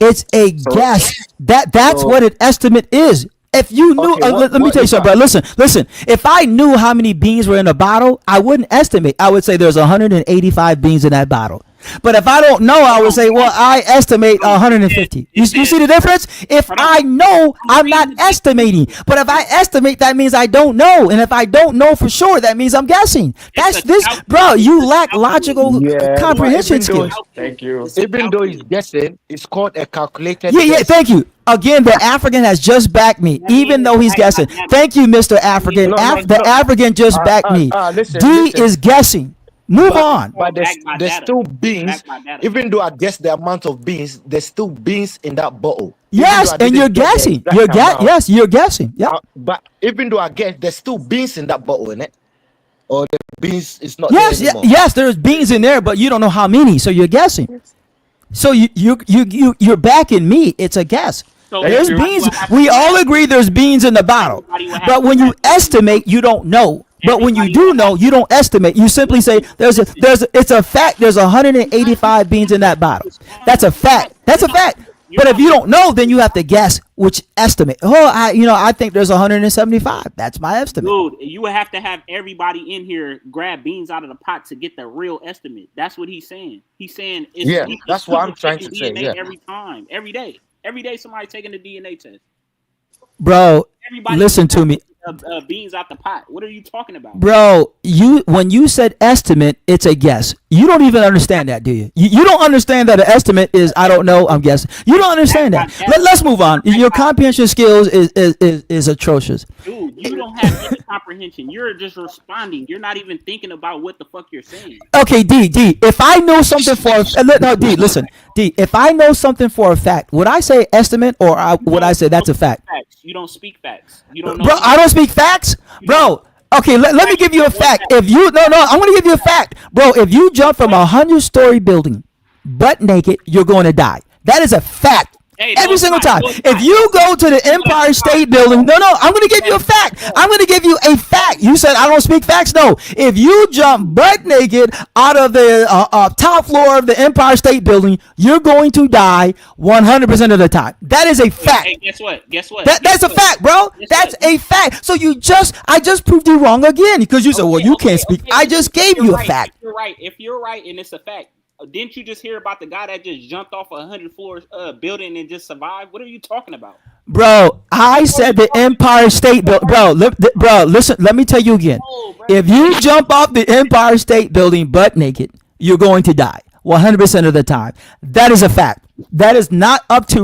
It's a guess. That's what an estimate is. If you knew, let me tell you something, bro. Listen. If I knew how many beans were in a bottle, I wouldn't estimate. I would say there's 185 beans in that bottle. But if I don't know, I would say, well, I estimate 150. You see the difference? If I know, I'm not estimating. But if I estimate, that means I don't know. And if I don't know for sure, that means I'm guessing. That's this, bro. You lack logical comprehension skills. Thank you. Even though he's guessing, it's called a calculated. Yeah. Thank you. Again, the African has just backed me, even though he's guessing. Thank you, Mr. African. The African just backed me. D is guessing. Move on. But there's still beans. Even though I guess the amount of beans, there's still beans in that bottle. Yes, and you're guessing. Yes, you're guessing. Yeah. But even though I guess there's still beans in that bottle, in it, or the beans is not Yes, there anymore. yes, there's beans in there, but you don't know how many, so you're guessing. So you're backing me. It's a guess. So there's beans. We all agree there's beans in the bottle. But when you estimate, you don't know. But when you do know, you don't estimate. You simply say it's a fact. There's 185 beans in that bottle. That's a fact. That's a fact. But if you don't know, then you have to guess which estimate. Oh, I think there's 175. That's my estimate. Dude, you would have to have everybody in here grab beans out of the pot to get the real estimate. That's what he's saying. He's saying that's what I'm trying to say. DNA every time, every day somebody taking the DNA test. Bro, listen to me. Beans out the pot. What are you talking about? Bro, when you said estimate, it's a guess. You don't even understand that, do you? You don't understand that an estimate is I don't know, I'm guessing. You don't understand that. Let's move on. Your comprehension skills is atrocious. Dude, you don't have any comprehension. You're just responding. You're not even thinking about what the fuck you're saying. Okay, D, if I know something D, if I know something for a fact, would I say estimate or would I say that's a fact? You don't speak facts. You don't know. Bro, I don't speak facts? Bro, okay, let me give you a fact. I'm going to give you a fact. Bro, if you jump from a 100-story building butt naked, you're going to die. That is a fact. Every single time. If you go to the Empire State Building, I'm going to give you a fact. I'm going to give you a fact. You said I don't speak facts? No. If you jump butt naked out of the top floor of the Empire State Building, you're going to die 100% of the time. That is a fact. Hey, guess what? That's a fact, bro. That's a fact. So I just proved you wrong again because you said, well, you can't speak. I just gave you a fact. If you're right and it's a fact, didn't you just hear about the guy that just jumped off a 100-floor building and just survived? What are you talking about? Bro, I said the Empire State Building. Bro, listen, let me tell you again. If you jump off the Empire State Building butt naked, you're going to die 100% of the time. That is a fact. That is not up to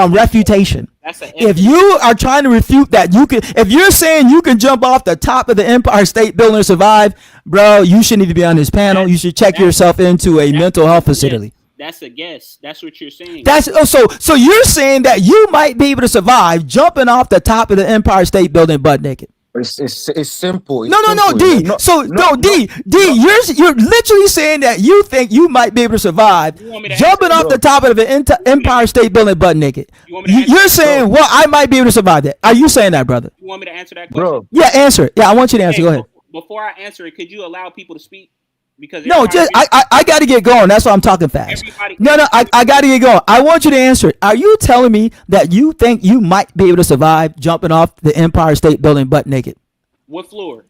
refutation. If you are trying to refute that, if you're saying you can jump off the top of the Empire State Building and survive, bro, you shouldn't even be on this panel. You should check yourself into a mental health facility. That's a guess. That's what you're saying. So you're saying that you might be able to survive jumping off the top of the Empire State Building butt naked. It's simple. No, D. D, you're literally saying that you think you might be able to survive jumping off the top of the Empire State Building butt naked. You're saying, well, I might be able to survive that. Are you saying that, brother? You want me to answer that question? Bro. Yeah, answer it. Yeah, I want you to answer. Go ahead. Before I answer it, could you allow people to speak? Because I got to get going. That's why I'm talking fast. I got to get going. I want you to answer it. Are you telling me that you think you might be able to survive jumping off the Empire State Building butt naked? What floor?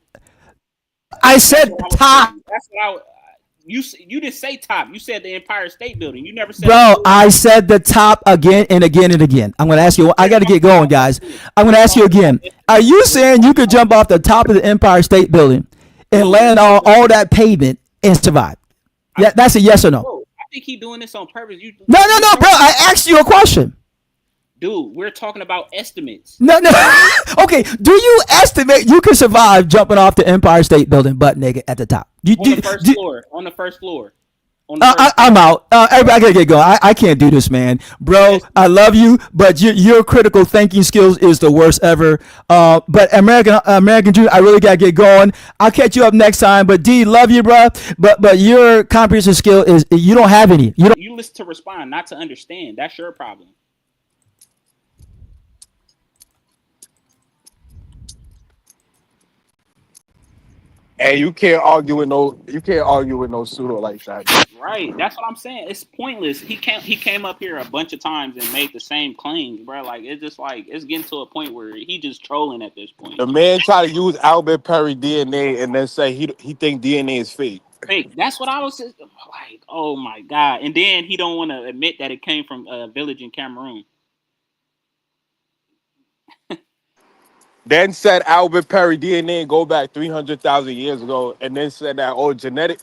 I said top. That's what you didn't say top. You said the Empire State Building. You never said. Bro, I said the top again and again and again. I'm going to ask you. I got to get going, guys. I'm going to ask you again. Are you saying you could jump off the top of the Empire State Building and land on all that pavement and survive? Yeah, that's a yes or no. Bro, I think he's doing this on purpose. No, bro. I asked you a question. Dude, we're talking about estimates. No. Okay, do you estimate you can survive jumping off the Empire State Building butt naked at the top? On the first floor. I'm out. Everybody gotta get going. I can't do this, man. Bro, I love you, but your critical thinking skills is the worst ever. But American Dream, I really gotta get going. I'll catch you up next time. But D, love you, bro. But your comprehension skill is you don't have any. You listen to respond, not to understand. That's your problem. And you can't argue with no pseudo like that. Right. That's what I'm saying. It's pointless. He came up here a bunch of times and made the same claims, bro. Like it's just like it's getting to a point where he just trolling at this point. The man tried to use Albert Perry DNA and then say he think DNA is fake. Fake. That's what I was like. Oh my god! And then he don't want to admit that it came from a village in Cameroon. Then said Albert Perry DNA go back 300,000 years ago, and then said that genetic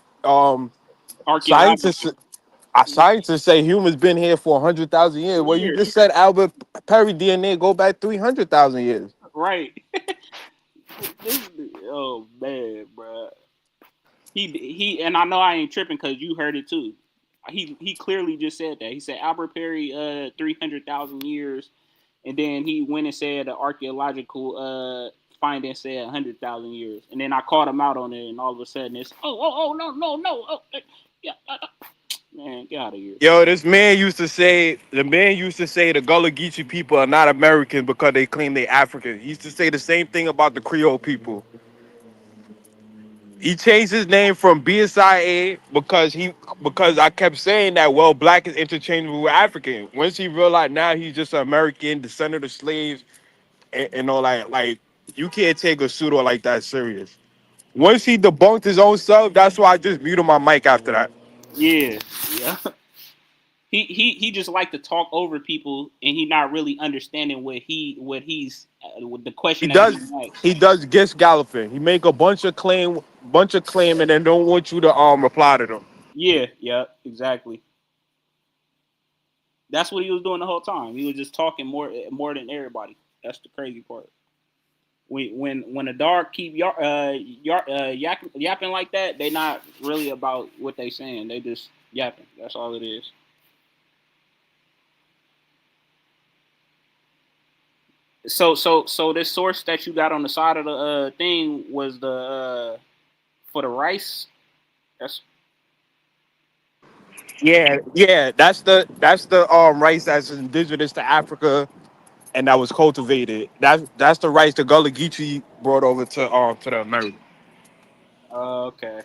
scientists say humans been here for 100,000 years. Well, you just said Albert Perry DNA go back 300,000 years. Right. Oh man, bro. He and I know I ain't tripping because you heard it too. He clearly just said that. He said Albert Perry 300,000 years, and then he went and said the archaeological finding said 100,000 years, and then I called him out on it, and all of a sudden it's no yeah man, get out of here. Yo, the man used to say the Gullah Geechee people are not American because they claim they African. He used to say the same thing about the Creole people. He changed his name from BSIA because I kept saying that black is interchangeable with African. Once he realized now he's just an American, descendant of slaves, and all that. Like you can't take a pseudo like that serious. Once he debunked his own self, that's why I just muted my mic after that. Yeah. He just like to talk over people, and he not really understanding what he's with the question He does guest galloping. He make a bunch of claim, and then don't want you to reply to them. Yeah, exactly. That's what he was doing the whole time. He was just talking more than everybody. That's the crazy part. When a dog keep yapping like that, they not really about what they saying. They just yapping. That's all it is. So this source that you got on the side of the thing was the for the rice. That's Yeah. That's the rice that's indigenous to Africa and that was cultivated. That's the rice the Gullah Geechee brought over to the Americans. okay.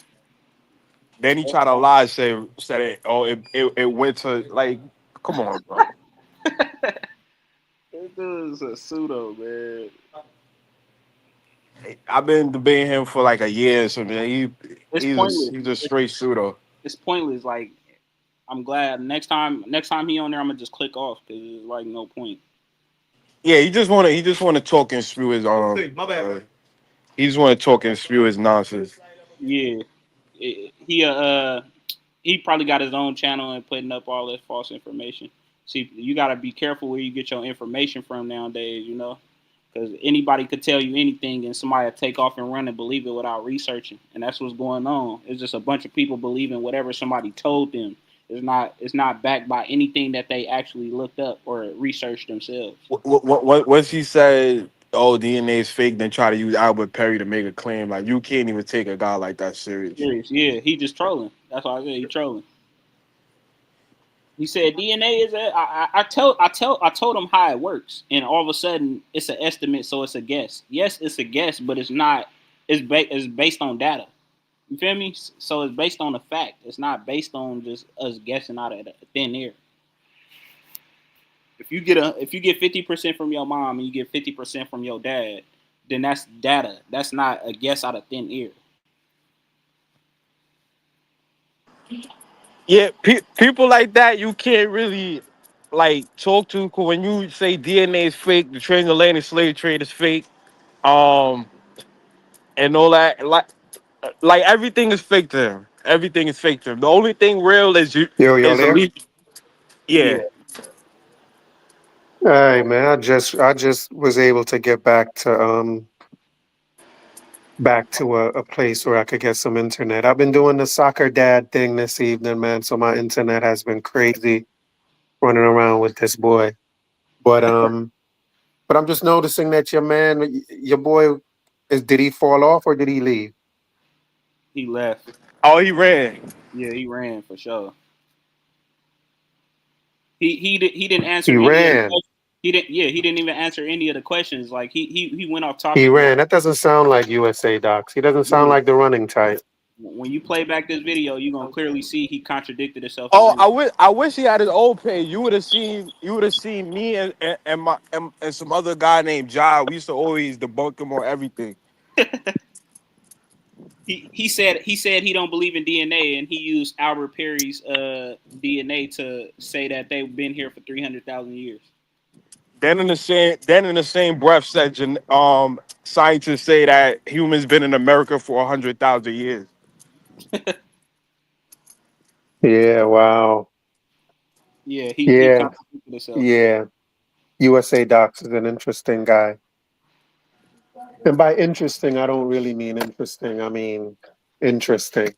Then he tried to lie, said it went to like, come on, bro. This is a pseudo, man. I've been debating him for like a year, so man, It's pointless. he's a straight pseudo. It's pointless. Like, I'm glad next time he on there, I'm gonna just click off because it's like no point. Yeah, he just wanna talk and spew his my bad. He just wanna talk and spew his nonsense. Yeah, he probably got his own channel and putting up all this false information. See, you gotta be careful where you get your information from nowadays, you know, because anybody could tell you anything and somebody will take off and run and believe it without researching, and that's what's going on. It's just a bunch of people believing whatever somebody told them. It's not backed by anything that they actually looked up or researched themselves. Once he said, "Oh, DNA is fake," then try to use Albert Perry to make a claim, like you can't even take a guy like that serious. Yeah, he just trolling. That's why I said he trolling. He said DNA is I told him how it works, and all of a sudden it's an estimate, so it's a guess. Yes, it's a guess, but it's not. It's based on data. You feel me? So it's based on a fact. It's not based on just us guessing out of thin air. If you get 50% from your mom and you get 50% from your dad, then that's data. That's not a guess out of thin air. Yeah, people like that you can't really like talk to. 'Cause when you say DNA is fake, the transatlantic slave trade is fake, and all that, like everything is fake to him. Everything is fake to him. The only thing real is Yo, y'all is there? elite. Yeah. All right, man. I just was able to get back to a place where I could get some internet. I've been doing the soccer dad thing this evening, man. So my internet has been crazy running around with this boy. But I'm just noticing that your boy, did he fall off or did he leave? He left. Oh, he ran. Yeah, he ran for sure. He didn't answer He any of the ran. questions. He didn't even answer any of the questions. Like he went off He topic. ran. That doesn't sound like USA Docs. He doesn't sound Yeah. like the running type. When you play back this video, you're gonna clearly see he contradicted himself Oh, again. I wish he had his old page. You would have seen me and some other guy named Jai. We used to always debunk him on everything. He said he don't believe in DNA, and he used Albert Perry's DNA to say that they've been here for 300,000 years. Then in the same breath said scientists say that humans been in America for 100,000 years. Yeah, wow. Yeah, he Yeah, contradicted himself. yeah. USA Docs is an interesting guy. And by interesting, I don't really mean interesting. I mean interesting.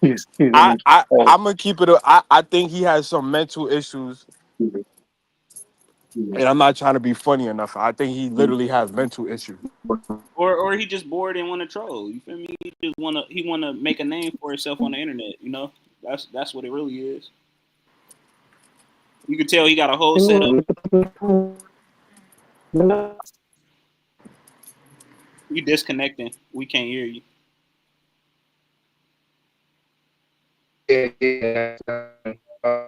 He's I an I oh, I'm gonna keep it. I think he has some mental issues, and I'm not trying to be funny enough. I think he literally has mental issues. Or he just bored and want to troll. You feel me? He wanna make a name for himself on the internet. You know, that's what it really is. You can tell he got a whole setup. You disconnecting. We can't hear you. yeah. Uh,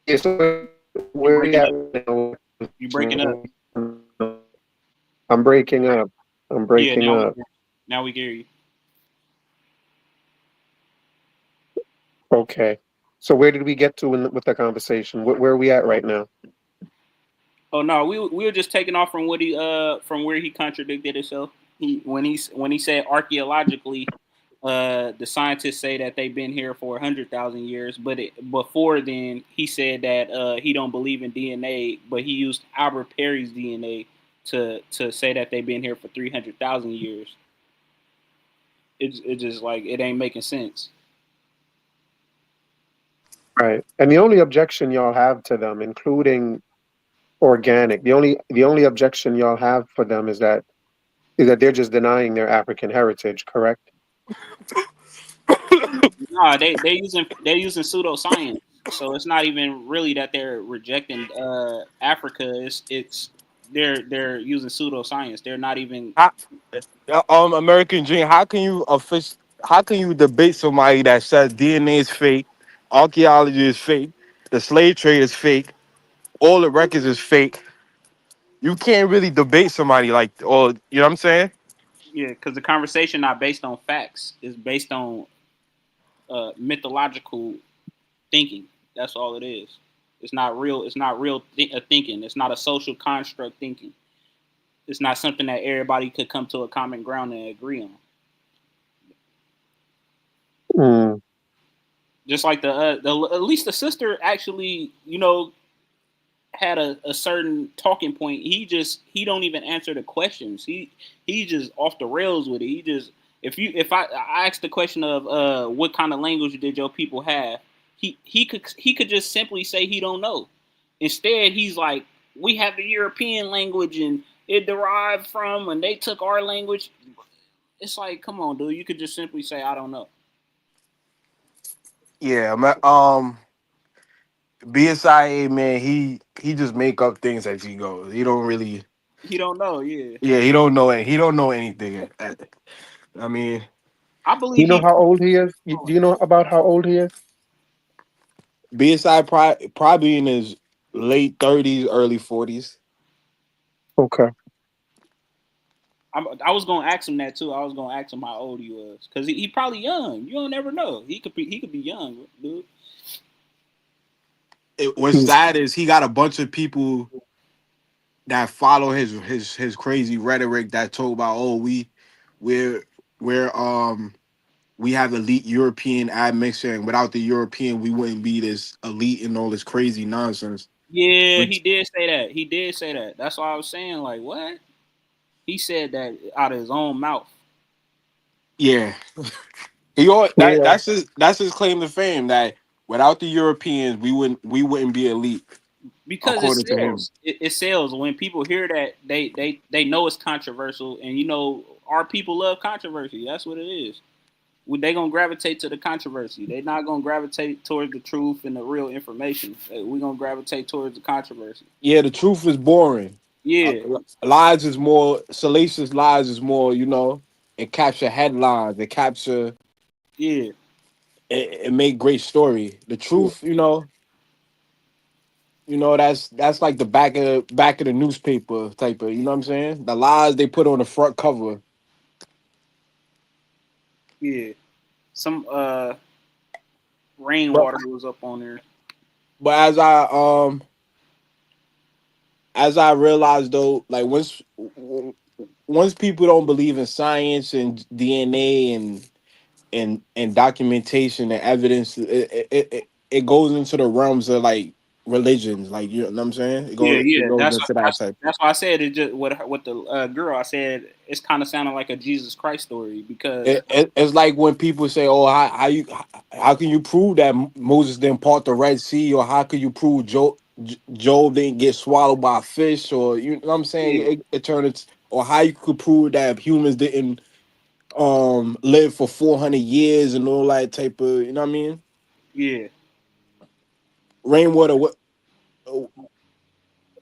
yeah, so You where we breaking at up. now? You breaking up. I'm breaking up. I'm Yeah. breaking up. Now we can hear you. Okay. So where did we get to with the conversation? Where are we at right now? Oh no, we were just taking off from what he from where he contradicted himself. When he said archaeologically, the scientists say that they've been here for 100,000 years, but before then he said that he don't believe in DNA, but he used Albert Perry's DNA to say that they've been here for 300,000 years. It's just like it ain't making sense. Right. And the only objection y'all have to them, including organic, the only objection y'all have for them is that they're just denying their African heritage, correct? Nah, they using pseudoscience, so it's not even really that they're rejecting Africa. It's they're using pseudoscience. They're not even. How, American Dream. How can you debate somebody that says DNA is fake, archaeology is fake, the slave trade is fake, all the records is fake? You can't really debate somebody like, or you know what I'm saying? Yeah, because the conversation not based on facts. It's based on mythological thinking. That's all it is. It's not real. It's not real thinking. It's not a social construct thinking. It's not something that everybody could come to a common ground and agree on. Mm, Just like the at least the sister actually, had a certain talking point. He don't even answer the questions. He just off the rails with it. He just if I asked the question of what kind of language did your people have, he could just simply say he don't know. Instead, he's like, we have the European language and it derived from and they took our language. It's like, come on, dude. You could just simply say I don't know. Yeah, BSIA man, he just make up things as he goes. He don't really. He don't know. Yeah, Yeah, he don't know it. He don't know anything. I mean, I do you believe know he. how old he is? Do you know about how old he is? BSI probably in his late 30s, early 40s. Okay. I was gonna ask him that too. I was gonna ask him how old he was because he probably young. You don't never know. He could be young, dude. What's He's sad is he got a bunch of people that follow his crazy rhetoric that talk about, oh, we're we're we have elite European admixture, and without the European we wouldn't be this elite and all this crazy nonsense. Yeah, he Which did say that. He did say that. That's why I was saying like, what? He said that out of his own mouth yeah, he all that yeah. that's his claim to fame, that without the Europeans we wouldn't be elite because it according to him. sells. It sells when people hear that they know it's controversial, and our people love controversy. That's what it is. They gonna gravitate to the controversy. They're not gonna gravitate towards the truth and the real information. We gonna gravitate towards the controversy. Yeah, the truth is boring. Yeah, Lies is more salacious. Lies is more, it capture headlines. It capture yeah, it make great story. The truth, that's like the back of the newspaper type of, you know what I'm saying? The lies they put on the front cover. yeah. Some But rainwater was up on there. but as I realized though, like once people don't believe in science and DNA and documentation and evidence, it goes into the realms of like religions. Like, you know what I'm saying? Yeah, It yeah. goes into that type. That's why I said it. Just with the girl, I said it's kind of sounding like a Jesus Christ story because It's like when people say, "Oh, how can you prove that Moses didn't part the Red Sea, or how can you prove Job didn't get swallowed by a fish, or you know what I'm saying?" yeah, Or how you could prove that humans didn't live for 400 years and all that type of, you know what I mean? yeah. Rainwater.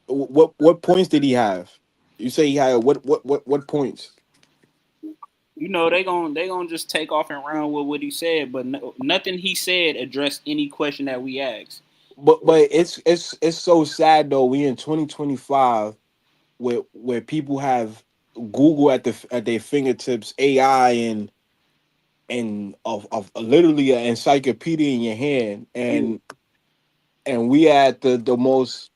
What points did he have? You say he had what points? You know they gonna just take off and run with what he said, but nothing he said addressed any question that we asked. But it's so sad though. We in 2025 where people have Google at their fingertips, AI and of literally an encyclopedia in your hand, and we at the most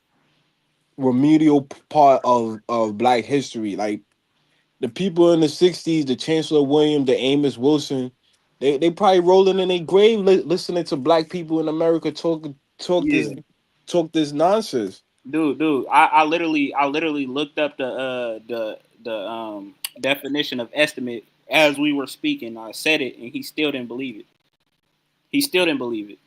remedial part of Black history. Like the people in the 60s, the Chancellor William, the Amos Wilson, they probably rolling in their grave listening to Black people in America talk Yeah, this talk this nonsense. dude. I literally looked up the definition of estimate as we were speaking. I said it, and he still didn't believe it. He still didn't believe it.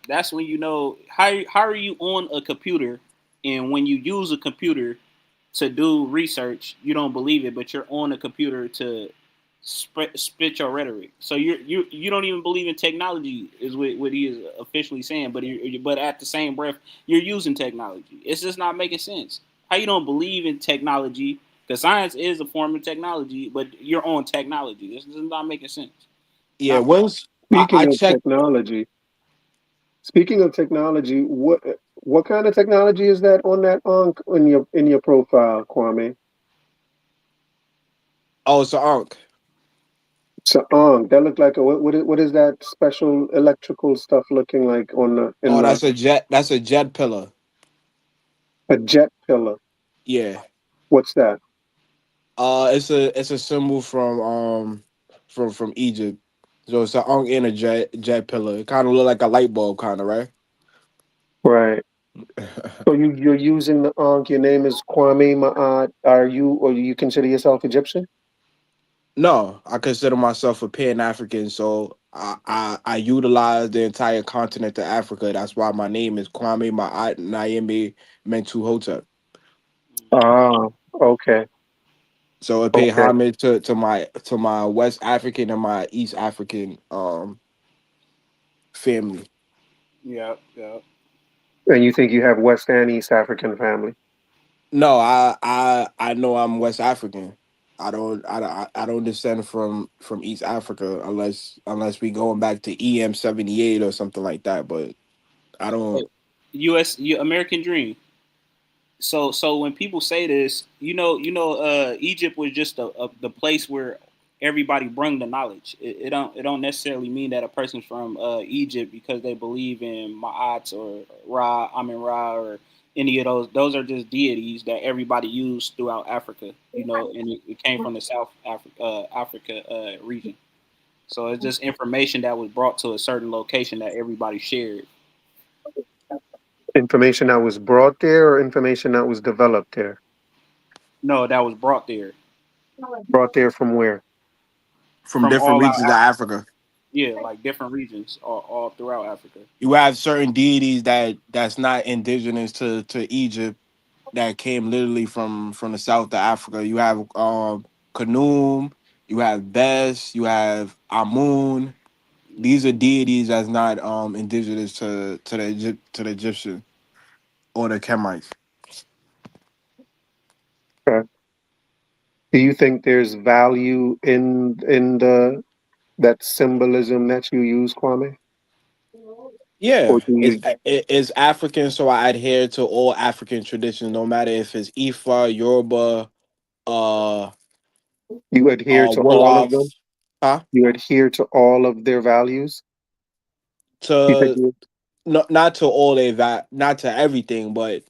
That's when you know how are you on a computer, and when you use a computer to do research, you don't believe it, but you're on a computer to spit your rhetoric. So you don't even believe in technology is what he is officially saying. But at the same breath, you're using technology. It's just not making sense. How you don't believe in technology? Because science is a form of technology, but you're on technology. This is not making sense. Yeah, Not once I Speaking of checked. technology, speaking of technology, what kind of technology is that on that in your profile, Kwame? Oh, it's an Ankh. So that looked like what is that special electrical stuff looking like on the in Oh, the that's a jet pillar. a jet pillar? Yeah. What's that? It's a symbol from Egypt. So it's an Ankh and a jet pillar. It kind of look like a light bulb, kind of, right? Right. So you're using the Ankh. Your name is Kwame Ma'at. Are you or you consider yourself Egyptian? No, I consider myself a Pan African, so I utilize the entire continent of Africa. That's why my name is Kwame Ma'at Naimi Mentu Hotep. Ah, okay, So I pay okay. homage to my West African and my East African family. yeah, yeah. And you think you have West and East African family? No, I know I'm West African. I don't descend from East Africa unless we going back to EM 78 or something like that. But I don't. American Dream. So when people say this, Egypt was just the place where everybody brung the knowledge. It don't necessarily mean that a person's from Egypt because they believe in Ma'at or Ra, Amin Ra, or any of those. Those are just deities that everybody used throughout Africa. And it came from the Africa region. So it's just information that was brought to a certain location that everybody shared. Information that was brought there or information that was developed there? No, that was brought there Brought there from where? From from different all out regions of Africa. Africa. Yeah, like different regions all throughout Africa. You have certain deities that's not indigenous to Egypt that came literally from the south of Africa. You have Khnum, you have Bes, you have Amun. These are deities that's not indigenous to the Egyptian or the Kemites. Okay. Do you think there's value in the that symbolism that you use, Kwame? Or Yeah, do you it's African, so I adhere to all African traditions, no matter if it's Ifa, Yoruba, uh, you adhere to all of them? Wolof, huh? You adhere to all of their values? You think To you not to all of that, not to everything, but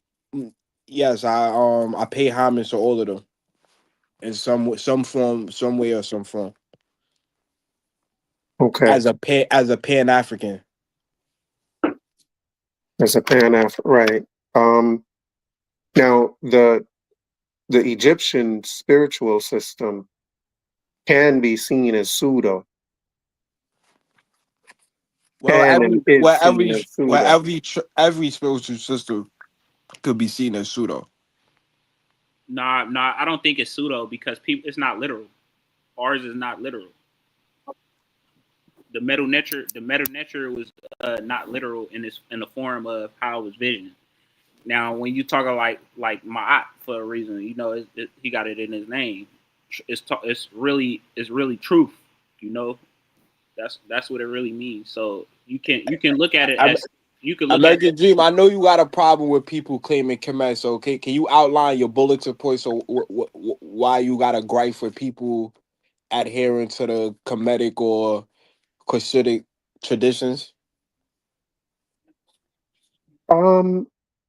yes, I pay homage to all of them in some form, some way or some form. okay? As a Pan African, As a right. Now the Egyptian spiritual system can be seen as pseudo. Well, Can and is seen as pseudo. every spiritual system could be seen as pseudo. Nah, I don't think it's pseudo because people. It's not literal. Ours is not literal. The metal nature was not literal in the form of how it was visioned. Now, when you talk like Ma'at for a reason, he got it in his name. It's really truth. That's what it really means. So you can look at it as you can look at American Dream. I know you got a problem with people claiming Kemet. So, okay, can you outline your bulletin points? So, why you got a gripe with people adhering to the Kemetic or Cushitic traditions?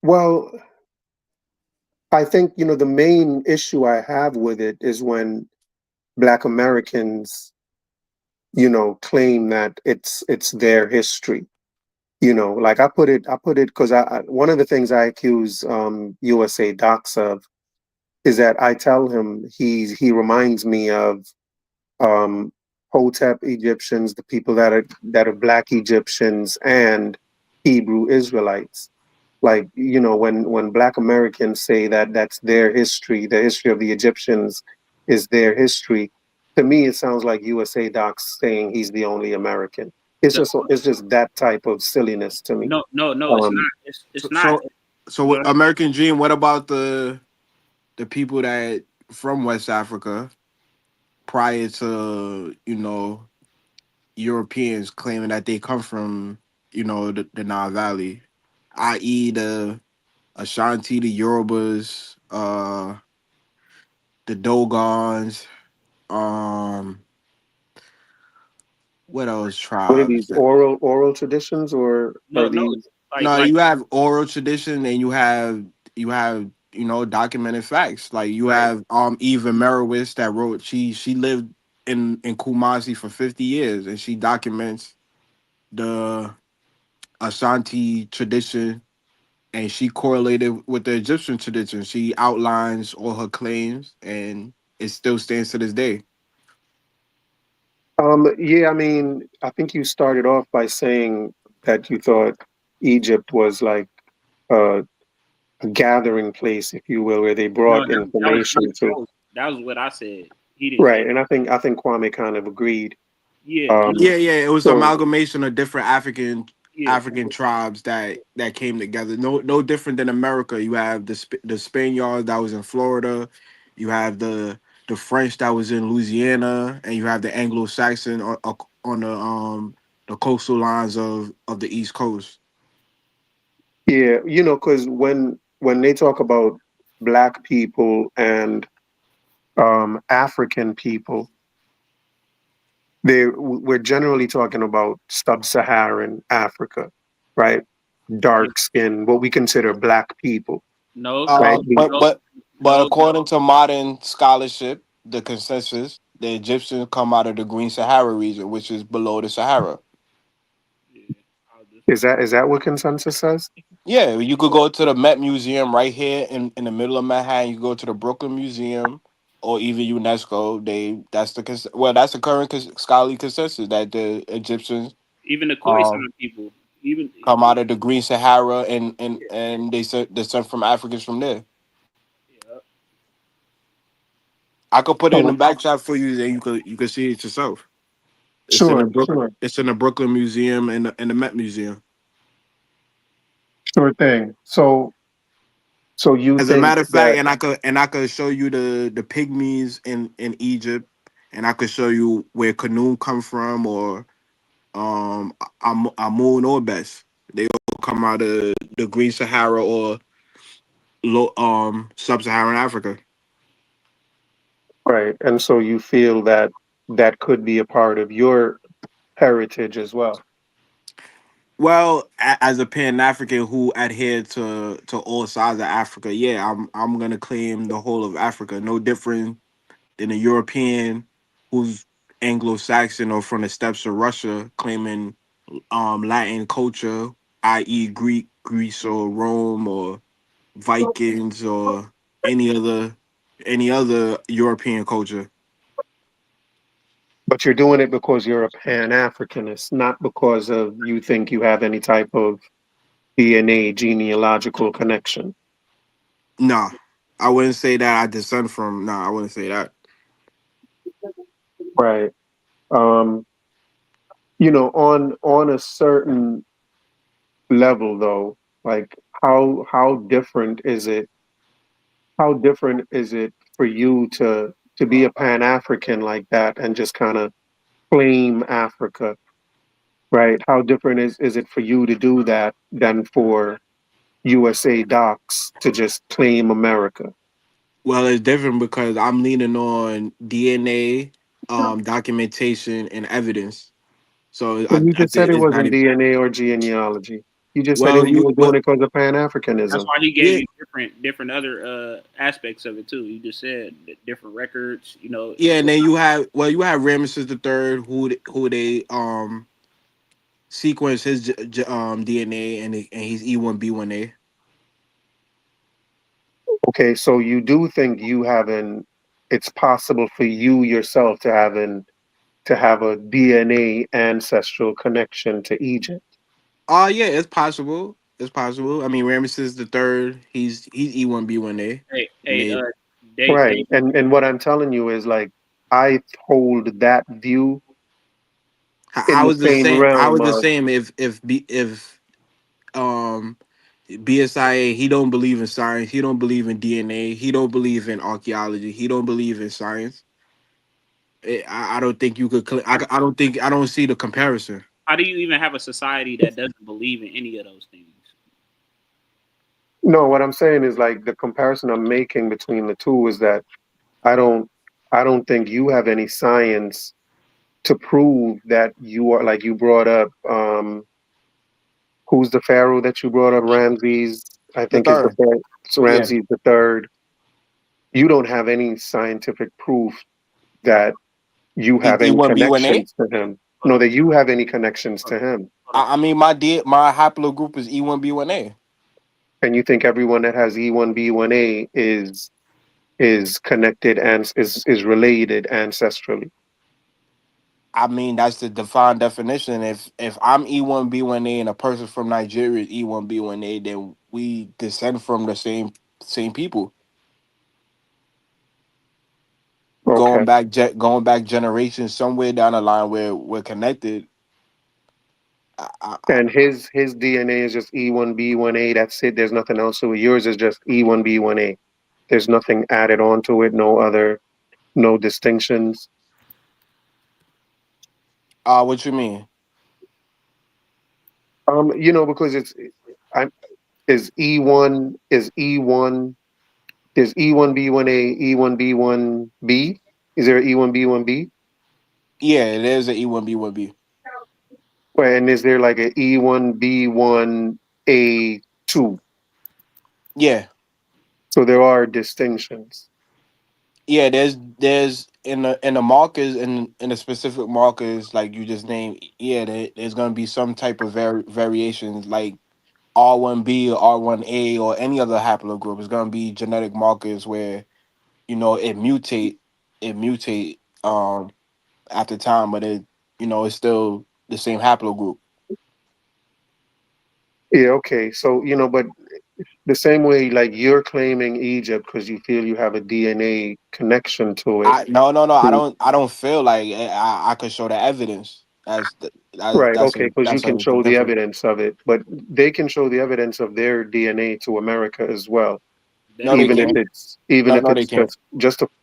Well, I think the main issue I have with it is when Black Americans, claim that it's their history. Like I put it because one of the things I accuse USA Docs of is that I tell him he reminds me of um, Hotep Egyptians, the people that are Black Egyptians and Hebrew Israelites. Like when Black Americans say that that's their history, the history of the Egyptians is their history. To me, it sounds like USA Docs saying he's the only American. It's just that type of silliness to me. no, it's not. It's not. So American Dream. What about the people that from West Africa prior to Europeans claiming that they come from the Nile Valley, i.e. the Ashanti, the Yorubas, the Dogons, what else What are tribes? these oral traditions, or are No, these? No, you have oral tradition and you have documented facts. Like you have Eva Merowitz that wrote she lived in Kumasi for 50 years and she documents the Ashanti tradition and she correlated with the Egyptian tradition. She outlines all her claims and it still stands to this day. Yeah, I mean, I think you started off by saying that you thought Egypt was like a gathering place, if you will, where they No, brought information to. that was what I said. He didn't say Right, that. and I think Kwame kind of agreed. Yeah, Um, Yeah, it was an so amalgamation of different yeah. African tribes that came together. No different than America. You have the Spaniards that was in Florida, you have the French that was in Louisiana, and you have the Anglo-Saxon on the coastal lines of the East Coast. yeah, because when they talk about Black people and African people, we're generally talking about sub-Saharan Africa, right? Dark skin, what we consider Black people, No, right? But according to modern scholarship, the consensus, the Egyptians come out of the Green Sahara region, which is below the Sahara. Is that what consensus says? Yeah, you could go to the Met Museum right here in the middle of Manhattan. You go to the Brooklyn Museum or even UNESCO. That's the current scholarly consensus that the Egyptians even the um Khoisan people, even come out of the Green Sahara and they said descent from Africans from there. I could put it in the Oh, back chat for you, and you could see it yourself. sure, sure, It's in the Brooklyn Museum and the Met Museum. sure thing. So you As a think matter of fact, that? and I could show you the pygmies in Egypt, and I could show you where Canoe come from, or Amun or Bes. They all come out of the Green Sahara or sub-Saharan Africa. Right, and so you feel that that could be a part of your heritage as well. Well, as a Pan African who adhere to all sides of Africa, yeah, I'm gonna claim the whole of Africa. No different than a European who's Anglo-Saxon or from the steppes of Russia claiming Latin culture, i.e. Greek Greece or Rome or Vikings or any other European culture. But you're doing it because you're a Pan-Africanist, not because of you think you have any type of DNA genealogical connection. Nah, I wouldn't say that I descend from. Nah, I wouldn't say that. Right. Um, on a certain level though, like how different is it? How different is it for you to be a Pan-African like that and just kind of claim Africa, right? How different is it for you to do that than for USA docs to just claim America? Well, it's different because I'm leaning on DNA, documentation, and evidence. So But you I just said think it it's not wasn't even. DNA or genealogy. You just said Well, you you were doing well, it because of That's Pan-Africanism. why he gave yeah, you different other aspects of it too. You just said different records. You know, yeah, and then you have Ramesses the third, who they sequence his DNA, and he's E1B1A. Okay, so you do think it's possible for you yourself to have a DNA ancestral connection to Egypt. Oh yeah, it's possible. It's possible. I mean, Ramesses the third, he's E1B1A. hey, Made. Right. Dave, And what I'm telling you is like I hold that view in How the was the same same? How realm was the of same if um BSIA, he don't believe in science, he don't believe in DNA, he don't believe in archaeology, he don't believe in science. I don't think you could. I don't see the comparison. how do you even have a society that doesn't believe in any of those things? no, what I'm saying is like the comparison I'm making between the two is that I don't I don't think you have any science to prove that you are like you brought up who's the pharaoh that you brought up? Ramses, I The think is the third, third. So yeah, Ramses the third. You don't have any scientific proof that you he's have any E1B1A. connections to him. No, that you have any connections to him. I mean, my haplogroup is E1B1A. And you think everyone that has E1B1A is connected and is related ancestrally. I mean, that's the defined definition. If I'm E1B1A and a person from Nigeria is E1B1A, then we descend from the same people. Okay. Going back generations, somewhere down the line where we're connected. I, And his DNA is just E1B1A. That's it. There's nothing else to it. Yours is just E1B1A. There's nothing added onto it. No distinctions. what you mean? Because I'm is E1 there's E1B1A, E1B1B. Is there E1B1B? Yeah, it is an E1B1B. And is there like a E1B1A2? Yeah, So there are distinctions. yeah. There's in the markers in the specific markers like you just named. Yeah, there's gonna be some type of variations like R1B or R1A or any other haplogroup. It's gonna be genetic markers where it mutate after time, but it's still the same haplogroup. Yeah, okay. So, but the same way like you're claiming Egypt because you feel you have a DNA connection to it. I no. to- I don't feel like I could show the evidence. Right, okay, because you That's can a show the different. evidence of it, but they can show the evidence of their DNA to America as well. They No, don't they Even believe. if can't. They it's can't.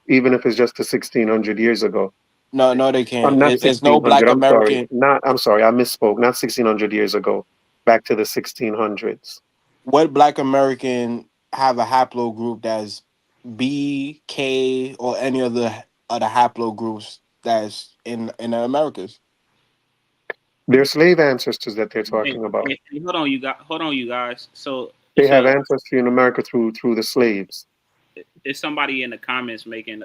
even if it's just a 1600 years ago. No, they I'm can't. not It's no black 1600. I'm sorry. American. I'm sorry. I misspoke. Not 1600 years ago. Back to the 1600s. What black American have a haplogroup that's B, K, or any other haplogroups that's in the Americas? They're slave ancestors that they're Hey, talking about. hold on, you guys. So They it's have ancestry in America through the slaves. it's somebody in the comments making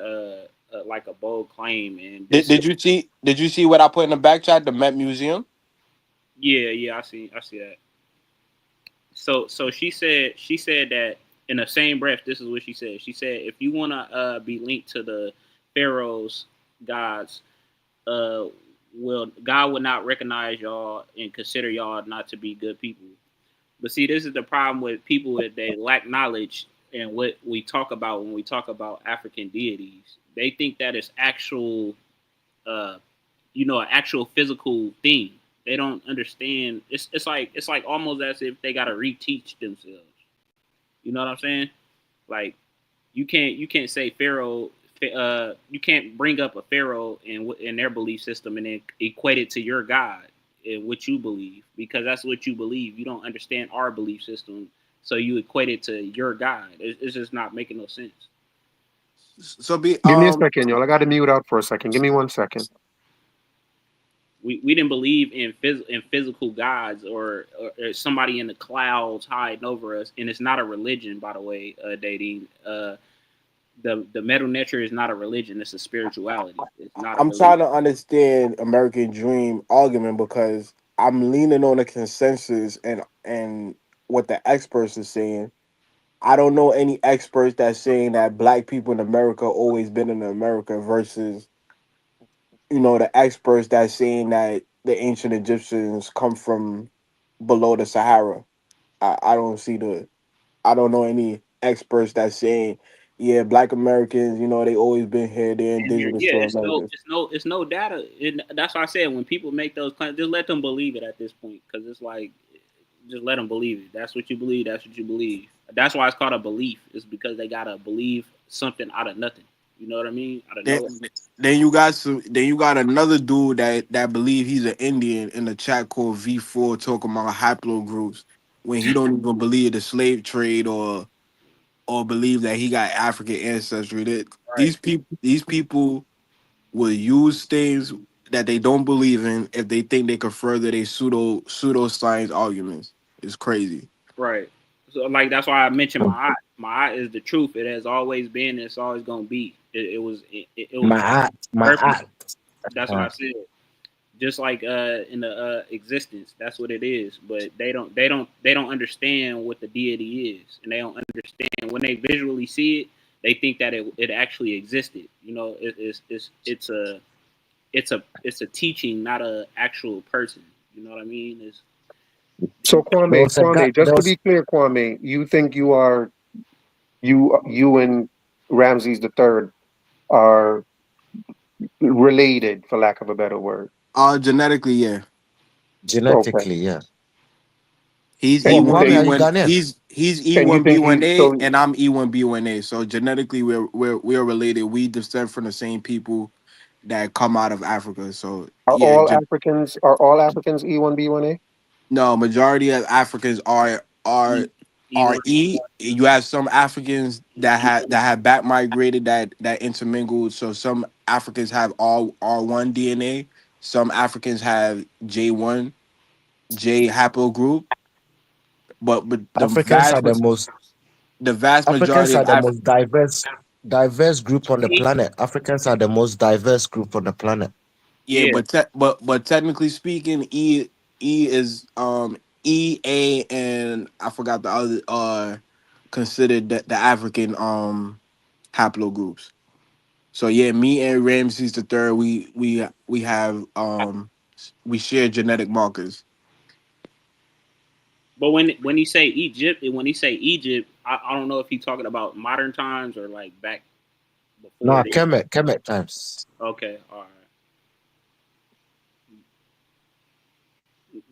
like a bold claim, and Did, this. did you see did you see what I put in the back chat? The Met Museum. Yeah, I see that. So she said that in the same breath. This is what she said. She said, if you want to be linked to the Pharaoh's gods, uh, God will not recognize y'all and consider y'all not to be good people. But see, this is the problem with people that they lack knowledge and what we talk about when we talk about African deities. They think that it's actual, uh, an actual physical thing. They don't understand. It's like almost as if they gotta reteach themselves. You know what I'm saying? Like you can't say Pharaoh. You can't bring up a Pharaoh in their belief system and then equate it to your God and what you believe, because that's what you believe. You don't understand our belief system, so you equate it to your God. It's just not making no sense. So Give me a second, y'all. I got to mute out for a second. Give me 1 second. We didn't believe in physical gods or somebody in the clouds hiding over us, and it's not a religion, by the way. Dating the metal nature is not a religion; it's a spirituality. It's not a I'm religion. trying to understand American Dream argument because I'm leaning on the consensus and what the experts are saying. I don't know any experts that's saying that black people in America always been in America versus the experts that's saying that the ancient Egyptians come from below the Sahara. I don't see I don't know any experts that's saying, yeah, black Americans, they always been here, they're And indigenous yeah, to it's no, America. it's no, it's no data. That's why I said when people make those claims, just let them believe it at this point, because it's like, just let them believe it. That's what you believe. That's what you believe. That's why it's called a belief. It's because they gotta believe something out of nothing. You know what I mean? Out of Then, nowhere. then you got another dude that believe he's an Indian in the chat called V4 talking about haplogroups when he don't even believe the slave trade or believe that he got African ancestry. Right. These people will use things that they don't believe in if they think they can further their pseudoscience arguments. It's crazy. Right. So like that's why I mentioned my eye. My eye is the truth. It has always been. It's always gonna be. It was My purpose. art. That's what I said. Just like in the existence, that's what it is. But they don't understand what the deity is, and they don't understand when they visually see it. They think that it actually existed. It's a teaching, not a actual person. You know what I mean? So There Kwame, was a guy. just to be clear, Kwame, you think you and Ramses III are related, for lack of a better word? Genetically, yeah. Okay. Genetically, yeah. He's And you Kwame, think are you E1B1. Ghanaian? He's and you think he E1B1A, so and I'm E1B1A. So genetically, we're related. We descend from the same people that come out of Africa. So are yeah, all Africans E1B1A? no, majority of Africans are E1. E. You have some Africans that have back migrated that intermingled. So some Africans have all R1 DNA. Some Africans have J1 J haplogroup. But Africans are the vast majority of the Africans. most diverse group on the planet. Africans are the most diverse group on the planet. Yeah, Yeah. but technically speaking, E is E A and I forgot the other considered the African haplogroups. So yeah, me and Ramses the third, we have we share genetic markers. But when he say Egypt, I don't know if he's talking about modern times or like back before No, the. Kemet times. Okay, all right.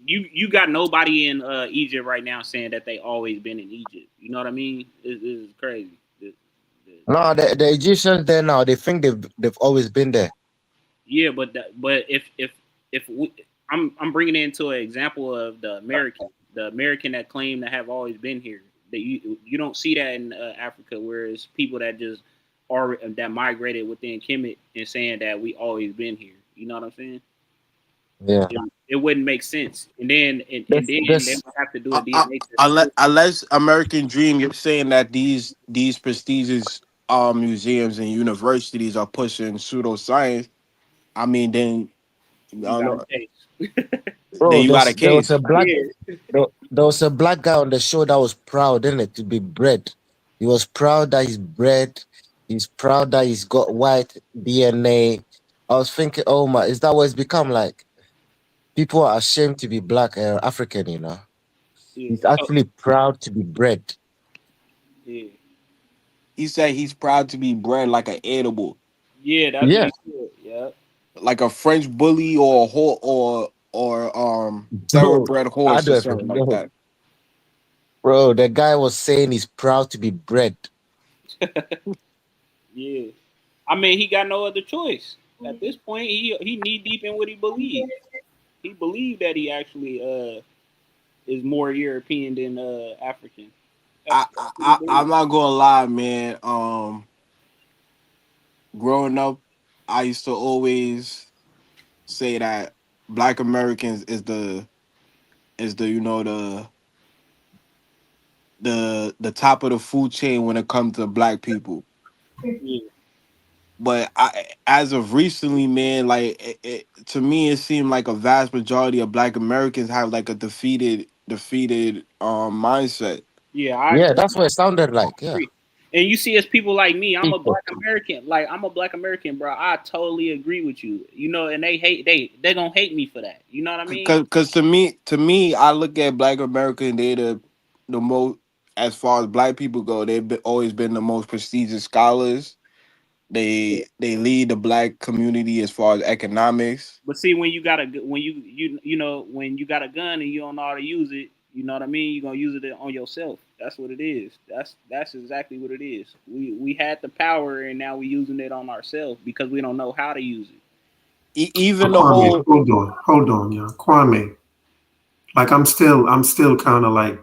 You got nobody in Egypt right now saying that they always been in Egypt. You know what I mean? This is crazy. No, the Egyptians there now, they think they've always been there. Yeah, but if we, I'm bringing it into an example of the American that claim to have always been here. That you don't see that in Africa, whereas people that just are that migrated within Kemet and saying that we always been here. You know what I'm saying? Yeah. It wouldn't make sense. And then they This would have to do a DNA test. Unless American Dream, you're saying that these prestigious museums and universities are pushing pseudoscience. I mean, then I don't know. Bro, Then you got a there was case. a black there was a black guy on the show that was proud, didn't it, to be bred. He was proud that he's bred. He's proud that he's got white DNA. I was thinking, oh my, is that what it's become like? People are ashamed to be black African, you know. He's actually proud to be bred. Yeah. He said he's proud to be bred like an animal. Yeah, that's what Yeah. he said. Yeah. Like a French bully or a Bro, thoroughbred I horse or don't something like know. that. Bro, the guy was saying he's proud to be bred. Yeah. I mean, he got no other choice. At this point, he knee deep in what he believes. He believed that he actually is more European than African. That's what he I'm believes. not gonna lie, man. Growing up, I used to always say that Black Americans is the the top of the food chain when it comes to Black people. Yeah. But as of recently, man, like to me, it seemed like a vast majority of Black Americans have like a defeated mindset. Yeah, I Yeah, agree. that's what it sounded like. I Yeah. agree. And you see, as people like me, I'm a People. Black American. Like I'm a Black American, bro. I totally agree with you. You know, and they gonna hate me for that. You know what I mean? Cause to me, I look at Black America and they the most, as far as Black people go, always been the most prestigious scholars. They lead the Black community as far as economics. But see, when you got when you got a gun and you don't know how to use it, you know what I mean. You're gonna use it on yourself. That's what it is. That's exactly what it is. We had the power and now we're using it on ourselves because we don't know how to use it. Even the Kwame, whole hold on, yeah, Kwame. Like I'm still kind of like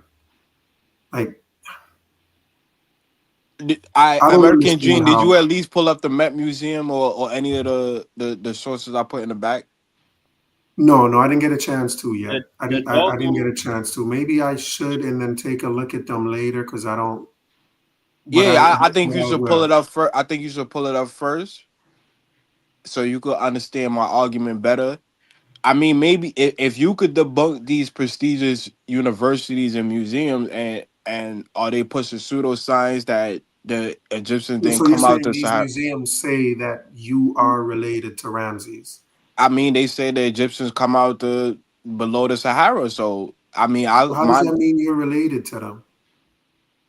I don't American understand Dream. Did you how. at least pull up the Met Museum or any of the sources I put in the back? No, I didn't get a chance to yet. The I didn't get Dogo, a chance to. Maybe I should and then take a look at them later because I don't. But Yeah, I think but you I should pull will. it up first. I think you should pull it up first so you could understand my argument better. I mean, maybe if you could debunk these prestigious universities and museums, and are they pushing pseudoscience that the Egyptians didn't So you're come out saying the these Sahara? museums say that you are related to Ramses? I mean, they say the Egyptians come out the below the Sahara. So I mean, I So how does my that mean you're related to them?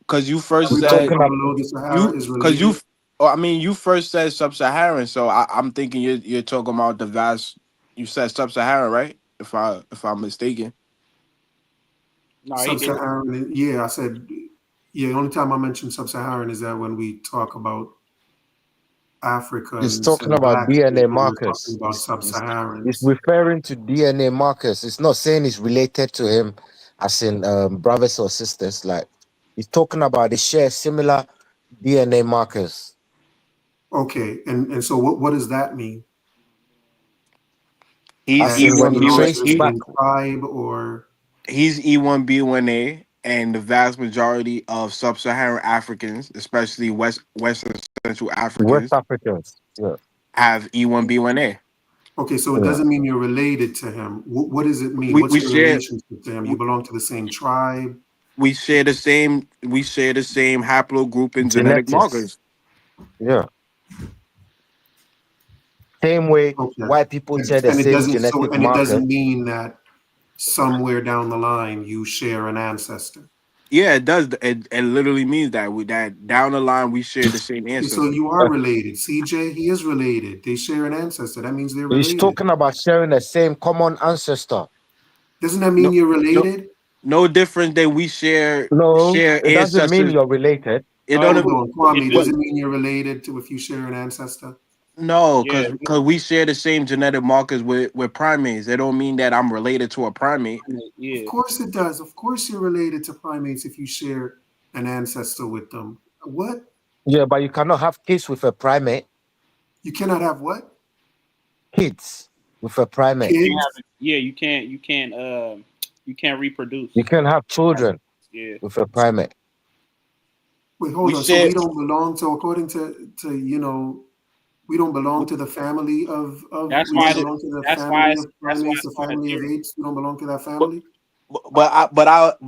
because you first We Everybody said talking from about below the Sahara you is because you related. oh, I mean, you first said sub-Saharan, so I'm thinking you're talking about the vast. You said sub-Saharan, right? If I'm mistaken. no, he did. Sub-Saharan, yeah, I said, yeah. The only time I mention sub-Saharan is that when we talk about It's Africans talking and about Black DNA people, we're talking markers. about It's sub-Saharans. referring to DNA markers. It's not saying it's related to him as in brothers or sisters. Like it's talking about they share similar DNA markers. Okay, and so what does that mean? He's As That in he when you belongs E1B1. to trace the back. same tribe, or He's E1B1A, and the vast majority of sub-Saharan Africans, especially Western Central West Africans, Africans. Yeah. have E1B1A. okay, so it Yeah. doesn't mean you're related to him. What does it mean? We What's your share relationship to him? You we, belong to the same tribe. we share the same haplogroup and genetic Genetics. markers. Yeah. Same way Okay, white people share the and it same doesn't genetic and it marker. doesn't mean that somewhere down the line you share an ancestor. Yeah, it does. It literally means that that down the line we share the same Okay, so ancestors. you are related. CJ, he is related. They share an ancestor. That means they're He's related. talking about sharing the same common ancestor. Doesn't that mean No, you're no, related? no different than we No, share it doesn't mean ancestors. you're related. It Hold don't. on, It Kwame. Does do. it mean you're related to if you share an ancestor? No, Yeah. because we share the same genetic markers with primates. It don't mean that I'm related to a primate. Of Yeah. course it does. Of course you're related to primates if you share an ancestor with them. What? Yeah, but you cannot have kids with a primate. You cannot have what? Kids with a primate. You Kids? have, yeah, you can't reproduce. You can have children Yeah. with a primate. Wait, We hold on. So share. we don't belong to, according to We don't belong to the family of That's we why. don't belong to the That's why. family of That's why primates, the it's called a family of theory. apes. We don't belong to that family.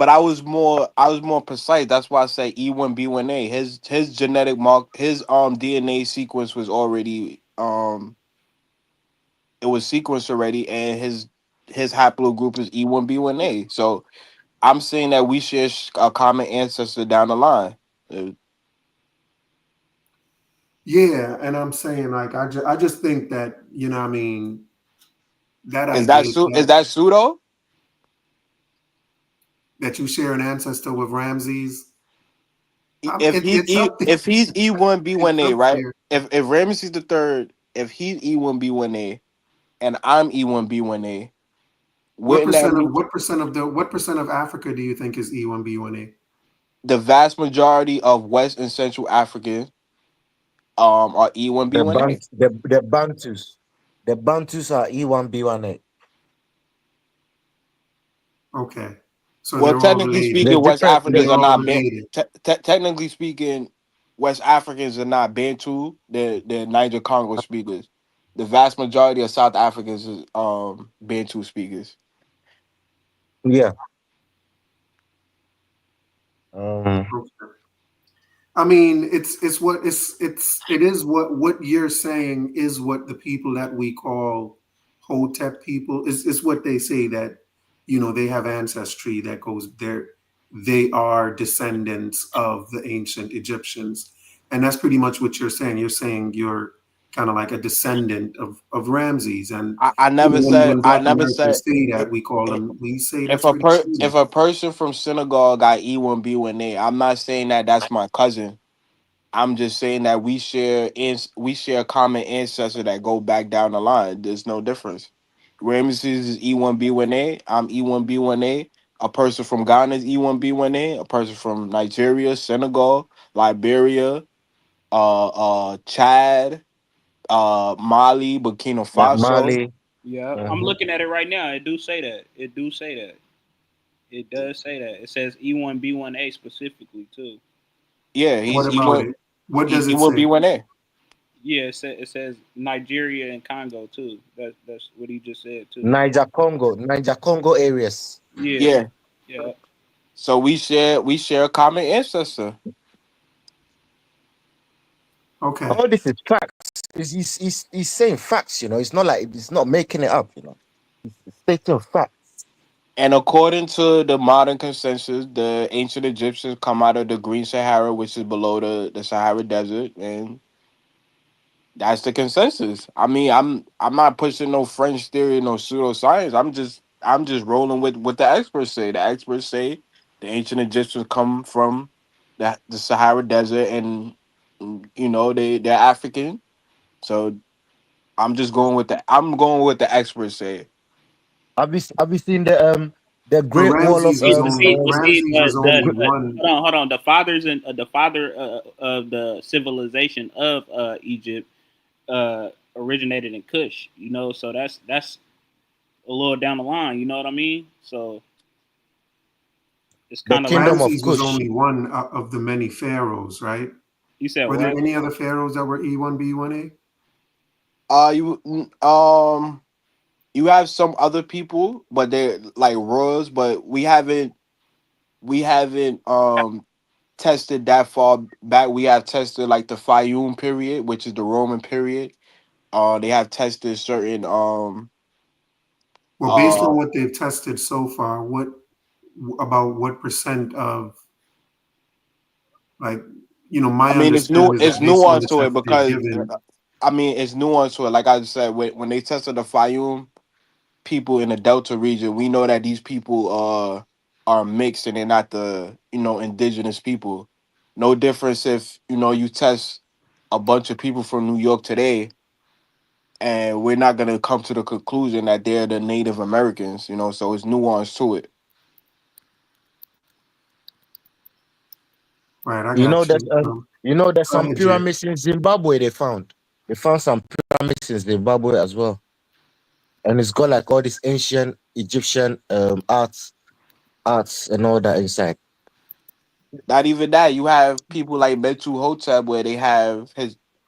I was more precise. That's why I say E1B1A. His genetic mark, his DNA sequence was already it was sequenced already, and his haplogroup is E1B1A. So I'm saying that we share a common ancestor down the line. Yeah, and I'm saying like I just think that what I mean that Is idea that pseudo? that you share an ancestor with Ramses. If he's It's E1B1A, up right? there. If Ramesses the third, if he's E1B1A and I'm E1B1A, wouldn't that mean What percent of Africa do you think is E1B1A? the vast majority of West and Central Africans are E1B1A? The Bantus. The Bantus are E1B1A. Okay, so Well, they're all technically related. speaking, West Africans They're are all not related. technically speaking, West Africans are not Bantu. They're Niger Congo speakers. The vast majority of South Africans is Bantu speakers. Yeah. Okay. I mean, it is what you're saying is what the people that we call Hotep people is what they say that they have ancestry that goes there. They are descendants of the ancient Egyptians, and that's pretty much what you're saying. You're saying you're kind of like a descendant of Ramses, and I never when I Black never Americans said say that, we say if that's pretty if shady. a person from Senegal got E1B1A, I'm not saying that that's my cousin. I'm just saying that we share a common ancestor that go back down the line. There's no difference. Ramesses is E1B1A. I'm E1B1A. A person from Ghana is E1B1A. A person from Nigeria, Senegal, Liberia, Chad, Mali, Burkina Yeah, Faso. Mali. Yeah, I'm looking at it right now. It do say that. It do say that. It does say that. It says E1B1A specifically too. Yeah, What he's about E1. it? What does it say? E1B1A. Yeah, it says Nigeria and Congo too. That's what he just said too. Niger Congo areas. Yeah, Yeah. yeah. So we share a common ancestor. Okay. All this is facts. He's saying facts, It's not like it's not making it up, It's stating facts. And according to the modern consensus, the ancient Egyptians come out of the Green Sahara, which is below the Sahara Desert, and that's the consensus. I mean, I'm not pushing no French theory, no pseudoscience. I'm just rolling with what the experts say. The experts say the ancient Egyptians come from the Sahara Desert, and they're African. So I'm going with the experts say. Have you seen the But Great Wall of But see, Ramses was only one. hold on. The father of the civilization of Egypt originated in Kush. So that's a little down the line. You know what I mean? So it's the kind of like Kingdom of Ramses was Kush. only one of the many pharaohs, right? you said. Were there What? any other pharaohs that were E1B1A? You you have some other people, but they're like royals, but we haven't tested that far back. We have tested like the Fayum period, which is the Roman period. They have tested certain Well, based uh on what they've tested so far, what percent of like I my mean understanding is that it's based on nuanced the to it test they've because given. it's nuanced to it. Like I said, when they tested the Fayum people in the Delta region, we know that these people are mixed and they're not the indigenous people. No difference if you test a bunch of people from New York today, and we're not gonna come to the conclusion that they're the Native Americans. So it's nuance to it. Right, I You know got there's you. there's Go some ahead, Jay. pyramids in Zimbabwe they found. They found some pyramids in Zimbabwe as well. And it's got like all this ancient Egyptian arts and all that inside. Not even that. You have people like Metu Hotep, where they have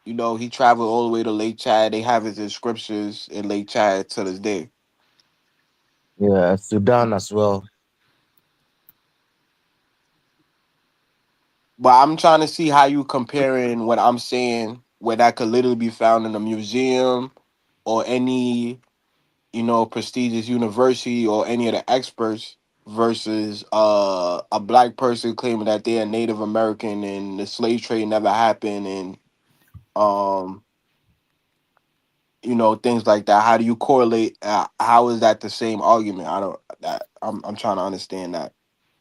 You know, he traveled all the way to Lake Chad. They have his inscriptions in Lake Chad to this day. Yeah, Sudan as well. But I'm trying to see how you comparing what I'm saying, where that could literally be found in a museum or any, you know, prestigious university or any of the experts versus a black person claiming that they're Native American and the slave trade never happened and um you know, things like that. How do you correlate? How is that the same argument? I don't. I'm trying to understand that.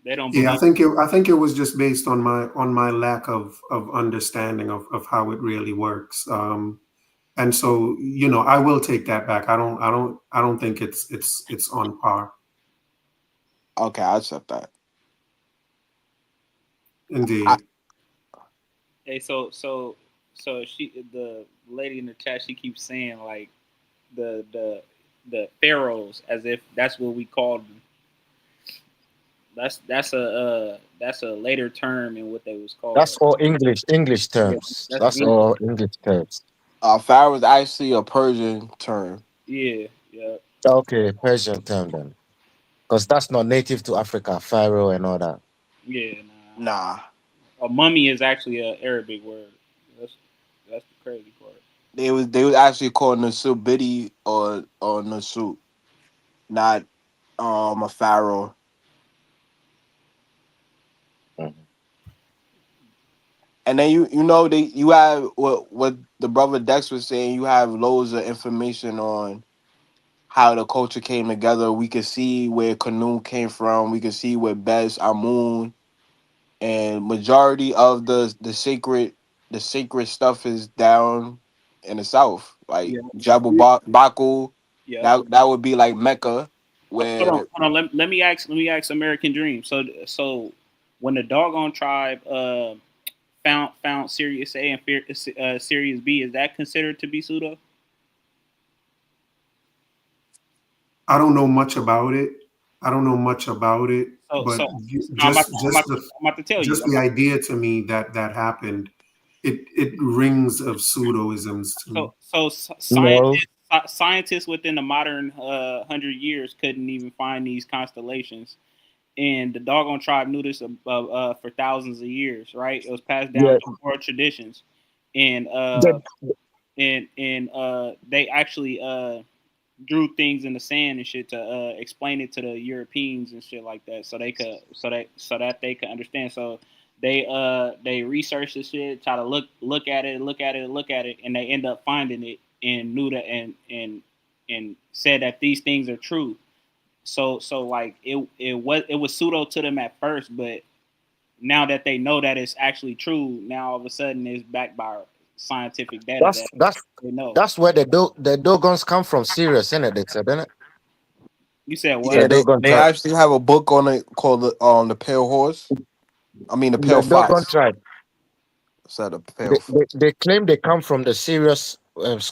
They don't Yeah, believe. I think it was just based on my lack of understanding of how it really works. And so, you know, I will take that back. I don't think it's on par. Okay, I accept that. Indeed. Hey, so she, the lady in the chat, she keeps saying like the pharaohs, as if that's what we called them. That's a later term in what they was called. That's all English Yeah, terms. that's That's English. all English terms. Pharaoh is actually a Persian term. Yeah, yeah. Okay, Persian term then, because that's not native to Africa, Pharaoh and all that. Yeah, Nah. A mummy is actually an Arabic word. That's the crazy part. They was actually called Nasut Bidi or Nasut, not a pharaoh. And then you know you have what the brother Dex was saying. You have loads of information on how the culture came together. We could see where Canoe came from. We could see where Bes Amun and majority of the sacred stuff is down in the south, like Yeah. Jabal Baku. Yeah. That would be like Mecca, Hold on, where hold on. Let me ask American Dream. So when the doggone tribe found Sirius A and Sirius B, is that considered to be pseudo? I don't know much about it. So But I'm about, I'm about to tell you. just the idea to me that happened, it rings of pseudoisms to me. So scientists within the modern 100 years couldn't even find these constellations, and the doggone tribe knew this for thousands of years, right? It was passed down Yeah. through oral traditions, and they actually drew things in the sand and shit to explain it to the Europeans and shit like that, so that they could understand. So they researched the shit, try to look at it, and they end up finding it and knew that and said that these things are true. So like it was pseudo to them at first, but now that they know that it's actually true, now all of a sudden it's backed by scientific data that they know. That's where the Dogons come from. Sirius, isn't it? They said, isn't it? You said what? yeah, The Dogon they tribe. actually have a book on it called the Pale Horse. I mean the The Pale Dogon Fox. tribe. So the Pale. They claim they come from the Sirius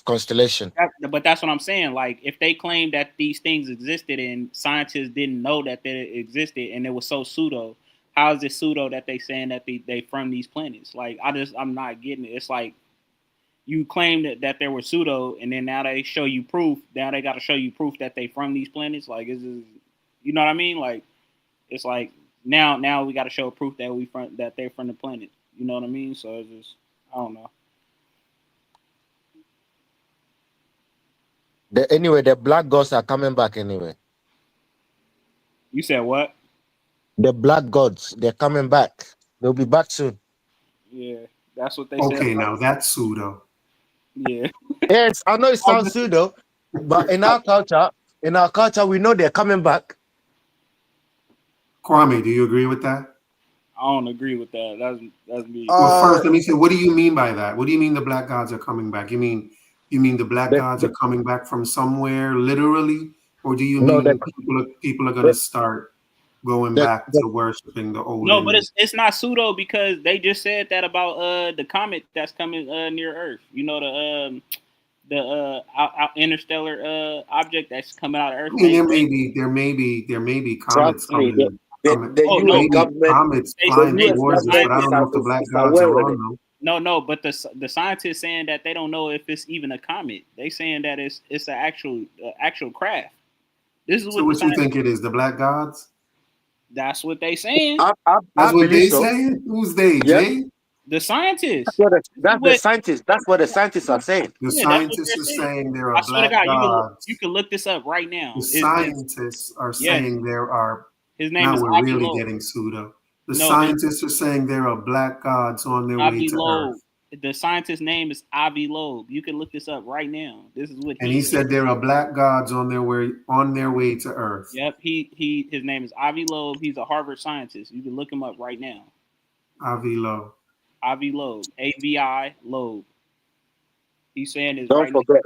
constellation. But that's what I'm saying. Like, if they claim that these things existed and scientists didn't know that they existed and it was so pseudo, how is it pseudo that they saying that they from these planets? Like, I'm not getting it. It's like you claim that they were pseudo, and then now they show you proof. Now they got to show you proof that they from these planets. Like, you know what I mean? Like, it's like now we got to show proof that they're from the planet. You know what I mean? So it's just, I don't know. Anyway, the black gods are coming back anyway. You said what? The black gods, they're coming back. They'll be back soon. Yeah, that's what they said. Okay, now that's pseudo. Yeah. Yes, I know it sounds pseudo, but in our culture, we know they're coming back. Kwame, do you agree with that? I don't agree with that. That's me. Well, first, let me say, what do you mean by that? What do you mean the black gods are coming back? You mean the black gods are coming back from somewhere, literally, or do you mean people are going to start going back to worshiping the old? No, but it's not pseudo because they just said that about the comet that's coming near Earth. You know, the interstellar object that's coming out of Earth. I mean, there may be comets coming. The US government, comets flying towards us, but I don't know if the black gods are on them. No, but the scientists saying that they don't know if it's even a comet. They saying that it's an actual craft. This is So what you think it is? The black gods? That's what they saying. That's what they saying? Who's they? Yep. Jay? The scientists. That's the scientists. That's what the scientists are saying. The Yeah, that's what scientists they're are saying. saying there I are swear to black God, gods. you can look this up right now. The scientists are saying there are. His name now is we're Avi really Loeb. getting pseudo. The No, scientists are saying there are black gods on their way Avi to Loeb. Earth. The scientist's name is Avi Loeb. You can look this up right now. This is what And he said there are black gods on their way to Earth. Yep, his name is Avi Loeb. He's a Harvard scientist. You can look him up right now. Avi Loeb. Avi Loeb. AVI Loeb. He's saying this Don't right forget,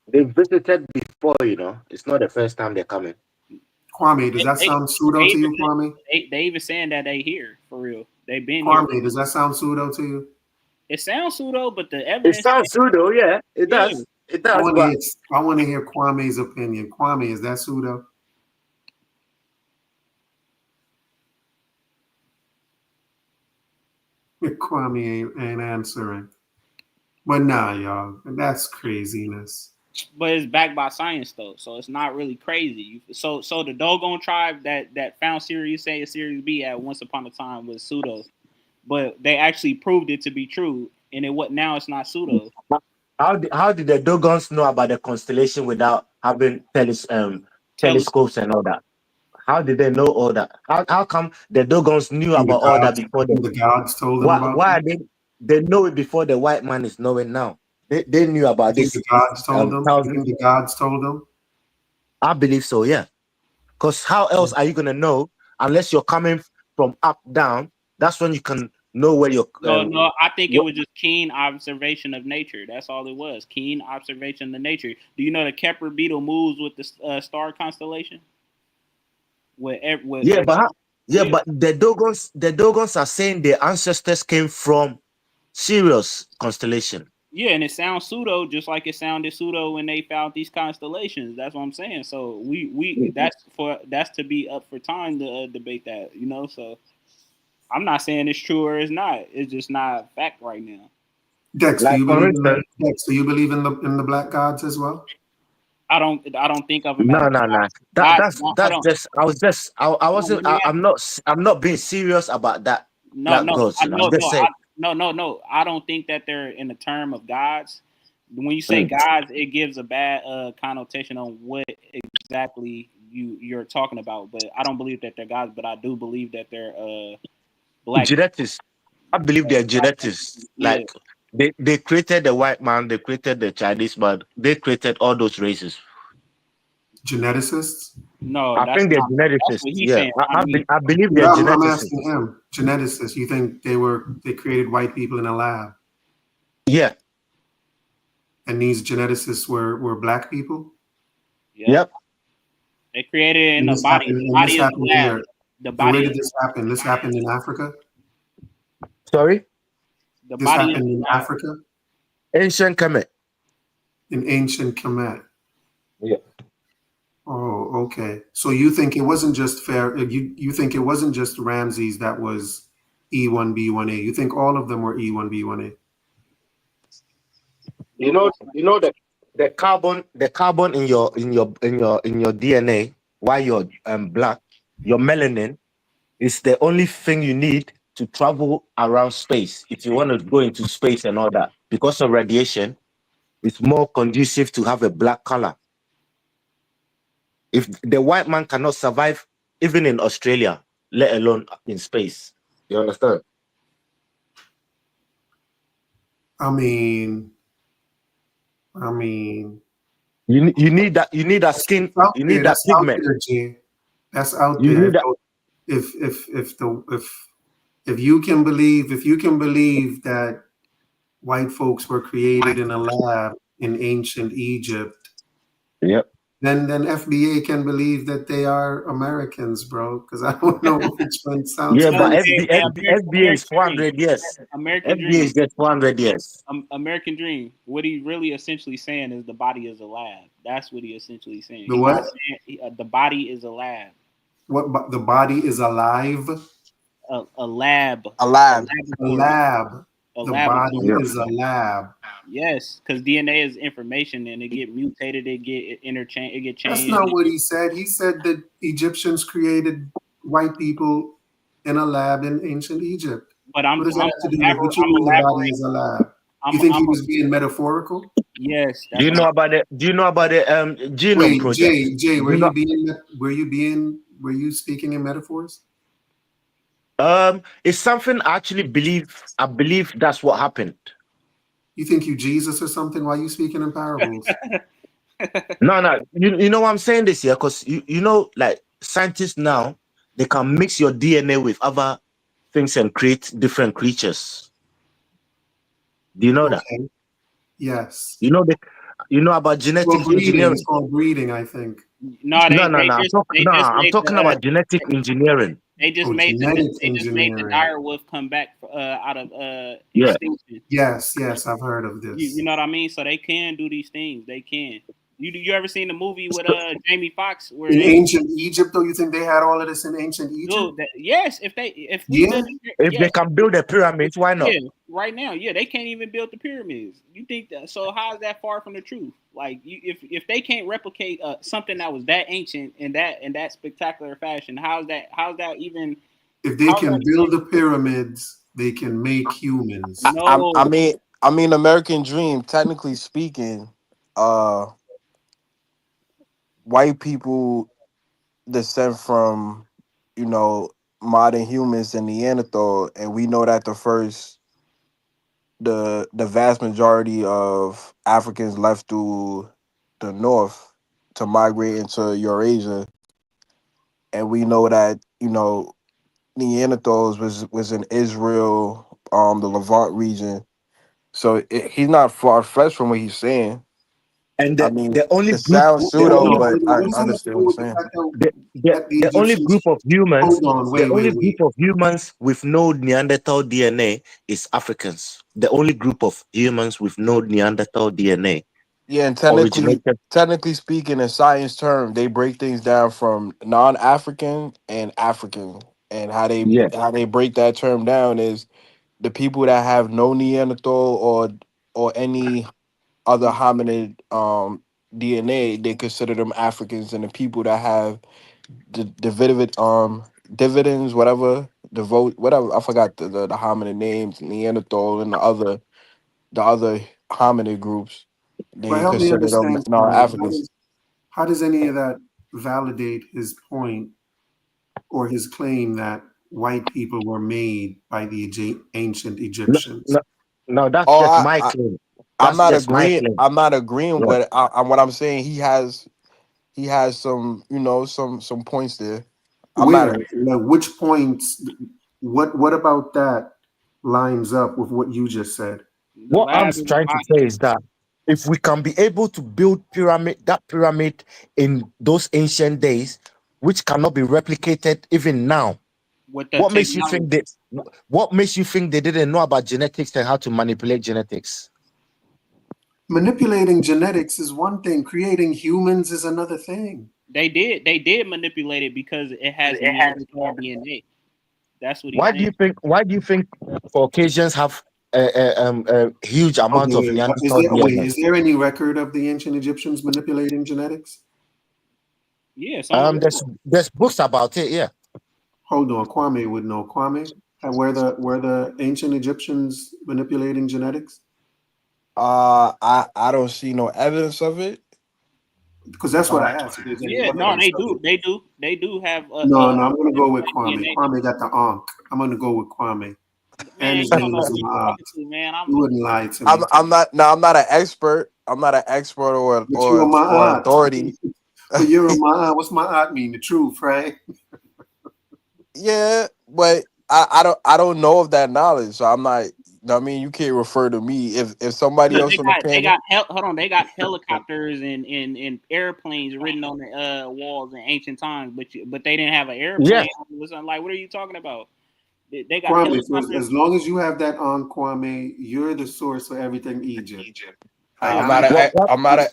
they visited before, you know. It's not the first time they're coming. Kwame, does that sound pseudo to you, Kwame? They even saying that they here for real. They've been Kwame, here. does that sound pseudo to you? It sounds pseudo, but the It evidence. sounds pseudo, yeah. It does. It does. I want to hear Kwame's opinion. Kwame, is that pseudo? Kwame ain't answering. But nah, y'all, that's craziness. But it's backed by science though, so it's not really crazy. So the Dogon tribe that found Sirius A and Sirius B at once upon a time was pseudo, but they actually proved it to be true, and now it's not pseudo. How did the Dogons know about the constellation without having telescopes and all that? How did they know all that? How come the Dogons knew about all that before the gods told them about why they know it before the white man is knowing now? They knew about this. The gods told them? You think the gods told them? I believe so, yeah. Because how else are you gonna know unless you're coming from up down? That's when you can know where you're. No, I think it was just keen observation of nature. That's all it was. Keen observation of nature. Do you know the Kepler beetle moves with the star constellation? But the Dogons are saying their ancestors came from Sirius constellation. Yeah, and it sounds pseudo, just like it sounded pseudo when they found these constellations. That's what I'm saying. So that's to be up for time to debate that, you know. So I'm not saying it's true or it's not. It's just not fact right now. Dex, do you believe in the black gods as well? I don't think of them. No. I'm not being serious about that. No. I don't think that they're in the term of gods. When you say gods, it gives a bad connotation on what exactly you're talking about. But I don't believe that they're gods. But I do believe that they're black genetics. I believe they're genetics. Yeah. Like they created the white man, they created the Chinese, but they created all those races. Geneticists? No, I think they're geneticists. Yeah, I believe they're geneticists. I'm asking him, geneticists. You think they created white people in a lab? Yeah. And these geneticists were black people? Yep. They created it in the body. The body is a lab. Where did this happen? This happened in Africa? Sorry? This happened in Africa? Ancient Kemet. In ancient Kemet. Yeah. Oh, okay. So you think it wasn't just fair? You think it wasn't just Ramses that was E1B1A? You think all of them were E1B1A? You know the carbon in your DNA. Why you're black? Your melanin is the only thing you need to travel around space. If you want to go into space and all that, because of radiation, it's more conducive to have a black color. If the white man cannot survive even in Australia, let alone in space. You understand? I mean, you need that skin. You need that pigment. That's out there. If you can believe that white folks were created in a lab in ancient Egypt, yep. Then FBA can believe that they are Americans, bro. Because I don't know which one sounds. Yeah, but FBA is 400 years. FBA is just 400 years. American Dream. What he's really essentially saying is the body is a lab. That's what he essentially saying. The what? The body is a lab. What? The body is alive. A lab. A lab. a The laboratory. body is a lab. Yes, because DNA is information, and it get mutated, it get interchanged, it get That's changed. not what he said. He said that Egyptians created white people in a lab in ancient Egypt. But I'm What does that have to do with what you I'm mean the body elaborating. is a lab? You think he was being metaphorical? Yes. Do you know about the genome Wait, project? Jay, were You you speaking in metaphors? It's something I believe that's what happened. You think you Jesus or something? Why are you speaking in parables? No. You know what I'm saying this here? Because you know, like scientists now, they can mix your DNA with other things and create different creatures. Do you know that? Yes. You know about genetic engineering? It's called breeding, I think. No, I'm talking about genetic engineering. They just made the dire wolf come back out of extinction. Yes, I've heard of this. You know what I mean? So they can do these things. They can. You ever seen the movie with Jamie Foxx? Where in ancient Egypt, though, you think they had all of this in ancient Egypt? Dude, yes, if they can build the pyramids, why not? Yeah, right now, they can't even build the pyramids. You think that? So how is that far from the truth? Like, if they can't replicate something that was that ancient in that spectacular fashion, how's that even? If they can build the pyramids, they can make humans. No. I mean, American Dream. Technically speaking, white people descend from, modern humans and Neanderthal, and we know that the vast majority of Africans left through the north to migrate into Eurasia, and we know that Neanderthals was in Israel, the Levant region. So he's not far fetched from what he's saying. And I mean, the only it sounds pseudo, but I understand what he's saying. The only group of humans, group of humans with no Neanderthal DNA is Africans. The only group of humans with no Neanderthal DNA. Yeah, and technically speaking, in science terms, they break things down from non-African and African, and how they break that term down is the people that have no Neanderthal or any other hominid DNA, they consider them Africans, and the people that have the dividends, whatever, whatever, I forgot the hominid names, Neanderthal and the other hominid groups, But they help me consider them understand, non-Africans. how does any of that validate his point or his claim that white people were made by the ancient Egyptians? No, that's just my claim. I'm not agreeing, but what I'm saying, he has some some points there. Which points? What about that lines up with what you just said? What I'm trying to say is that if we can be able to build that pyramid in those ancient days, which cannot be replicated even now, what makes you think they didn't know about genetics and how to manipulate genetics? Manipulating genetics is one thing. Creating humans is another thing. They did manipulate it because it has DNA. That's what. Why do you think Caucasians have a huge amount of Neanderthal DNA? Is there any record of the ancient Egyptians manipulating genetics? Yeah. There's books about it. Yeah. Hold on, Kwame would know. Kwame, were the ancient Egyptians manipulating genetics? I don't see no evidence of it. Because that's what I asked. Yeah, no, they do. They do have. No, I'm going to go with Kwame. Kwame got the onk. I'm going to go with Kwame. And his name is Ahmad. You wouldn't lie to me. I'm not an expert. I'm not an expert or authority. But you're a ma'at. What's ma'at mean? The truth, right? Yeah, but I don't know of that knowledge, so I'm not. I mean, you can't refer to me if somebody else. They got helicopters and airplanes written on the walls in ancient times, but they didn't have an airplane. Yeah. Like, what are you talking about? They got Kwame, as long as you have that on, Kwame, you're the source for everything Egypt. I'm not a I'm not a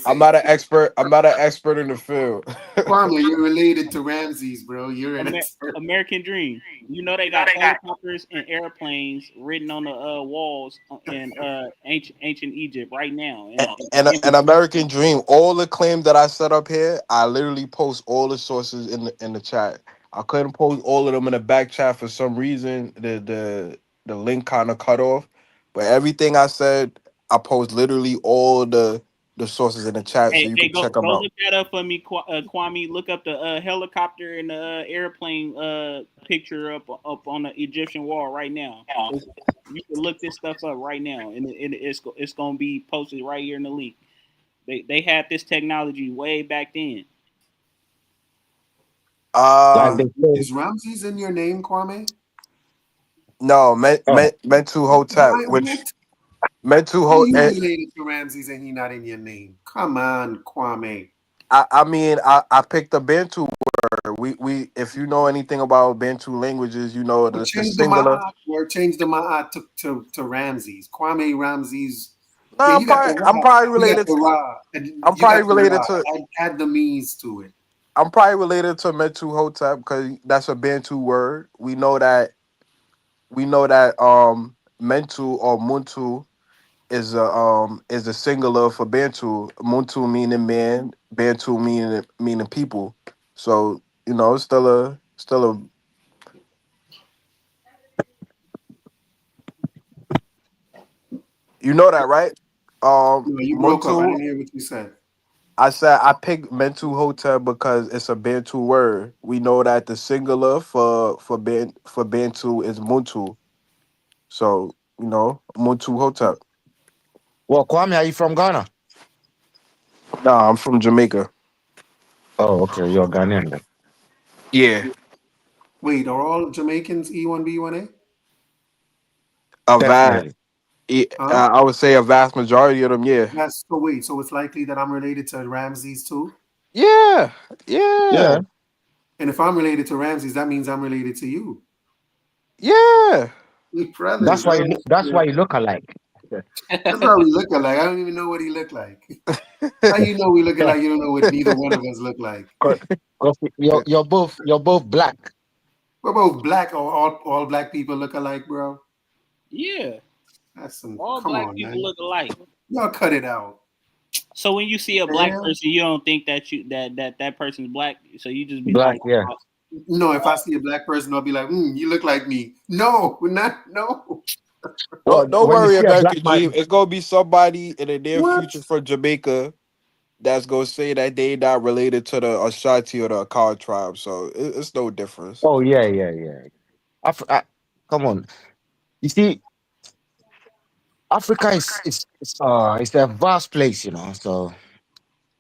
I'm not an expert. I'm not an expert in the field. Kwame, you're related to Ramses, bro. You're an expert. American Dream. You know they got helicopters and airplanes written on the walls in ancient Egypt right now. An American Dream. All the claims that I set up here, I literally post all the sources in the chat. I couldn't post all of them in the back chat for some reason. The link kind of cut off, but everything I said, I post literally all the sources in the chat, so you Hey, can check them go out. look that up for me, Kwame. Look up the helicopter and the airplane picture up on the Egyptian wall right now. You can look this stuff up right now, and it's gonna be posted right here in the link. They had this technology way back then. Is Ramses in your name, Kwame? No, Mentu Hotep, which Mentu How you Hotep. related to Ramses and he not in your name? Come on, Kwame. I mean, I picked a Bantu word. We if you know anything about Bantu languages, you know the Change the singular. Ma'at word. Change the Ma'at to Ramses. Kwame Ramses. No, Yeah, you got the I'm Ra. probably You got related the to. Ra. I'm You probably got the related Ra. to. Add the means to it. I'm probably related to Mentu Hotep because that's a Bantu word. We know that. Mentu or Muntu is a singular for Bantu. Muntu meaning man, Bantu meaning people. So it's still a. You know that, right? You broke up. I Muntu. didn't hear what you said. I said I picked Mentu Hotel because it's a Bantu word. We know that the singular for Bantu is Muntu. So Muntu Hotel. Well, Kwame, are you from Ghana? Nah, I'm from Jamaica. Oh, okay. You're Ghanaian then. Yeah, Wait, are all Jamaicans E1B1A? a vast. Definitely. Huh? I would say a vast majority of them. Yeah, Yes. So wait. So it's likely that I'm related to Ramses too. yeah, Yeah. yeah, And if I'm related to Ramses, that means I'm related to you. yeah. We brothers. That's why you look alike. That's how we look alike. I don't even know what he looked like. How you know we look alike? You don't know what neither one of us look like. 'Cause you're both black. We're both black. Or all black people look alike, bro. Yeah, That's some. all Come black on, people man. look alike. Y'all cut it out. So when you see a black Damn. person, you don't think that person's black. So you just be Black, like, yeah. No, if I see a black person, I'll be like, you look like me. No, we're not. No. Don't When you worry, see a black American man, Dream. It's gonna be somebody in the near What? future from Jamaica that's gonna say that they not related to the Ashanti or the Akar tribe. So it's no difference. oh yeah. Come on. You see, Africa is a vast place, So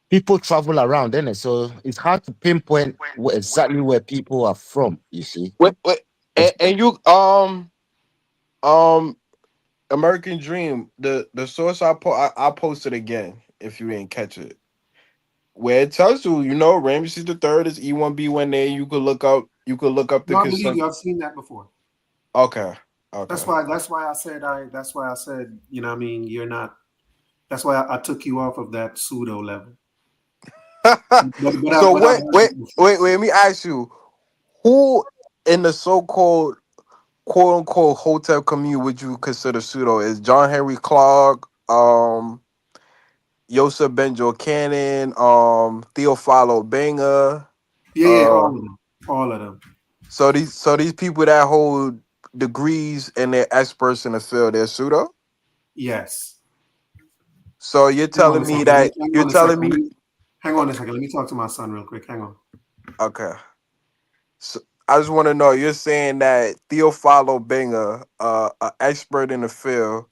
people travel around, innit? So it's hard to pinpoint exactly where people are from. You see. Wait, It's- and you American Dream. The source I posted again if you didn't catch it. Where it tells you, Ramses the third is E1B1A. You could look up the No, I believe consent. you. I've seen that before. Okay. That's why. That's why I said. That's why I said. You know, what I mean, you're not. That's why I took you off of that pseudo level. But So I've wait, heard wait, it before. wait, wait. Let me ask you, who in the so-called quote unquote hotel community would you consider pseudo? Is John Henry Clark, Yosef Benjo Cannon, Theophilo Banger, Yeah, all uh of them. All of them. so these people that hold degrees and they're experts in the field, they're pseudo? Yes. So you're Hang on a telling me second. that Hang you're on a second. telling me Hang on a second. Let me talk to my son real quick. Hang on. okay. So I just want to know, you're saying that Theophilo Banger, an expert in the field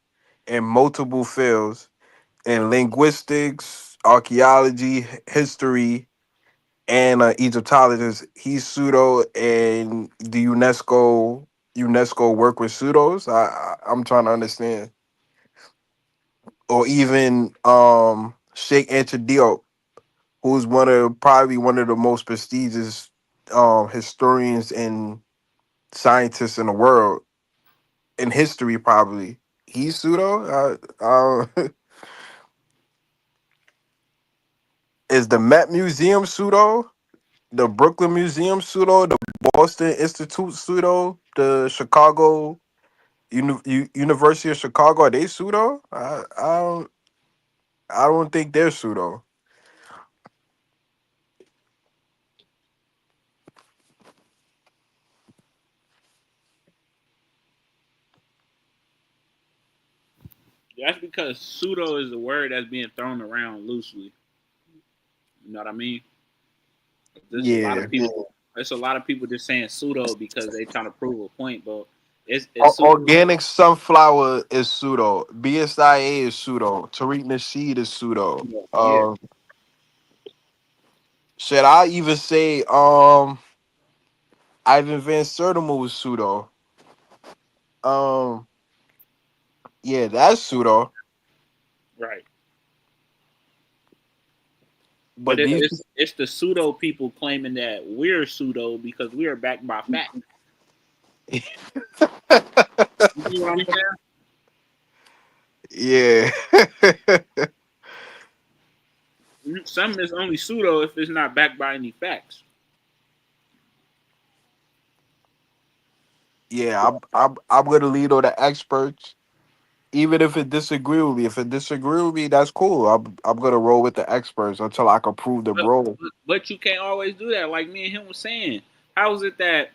in multiple fields in linguistics, archaeology, history, and Egyptologist, he's pseudo, and the UNESCO work with pseudos. I'm trying to understand, or even Sheikh Anta Diop, who's probably one of the most prestigious historians and scientists in the world in history, probably. He's pseudo. Is the Met Museum pseudo? The Brooklyn Museum pseudo? The Boston Institute pseudo? The Chicago University of Chicago? Are they pseudo? I don't think they're pseudo. That's because pseudo is a word that's being thrown around loosely. You know what I mean? There's a lot Yeah. of people. There's a lot of people just saying pseudo because they trying to prove a point, but it's pseudo. Organic sunflower is pseudo. BSIA is pseudo. Tariq Nasheed is pseudo. Yeah. Should I even say Ivan Van Sertima was pseudo? Yeah, that's pseudo. Right. But But these it's the pseudo people claiming that we're pseudo because we are backed by fact. You know what I'm yeah. saying? Something is only pseudo if it's not backed by any facts. Yeah, I'm gonna lead on the experts. Even if it disagree with me. If it disagree with me, that's cool. I'm gonna roll with the experts until I can prove them wrong. But you can't always do that. Like me and him was saying, how is it that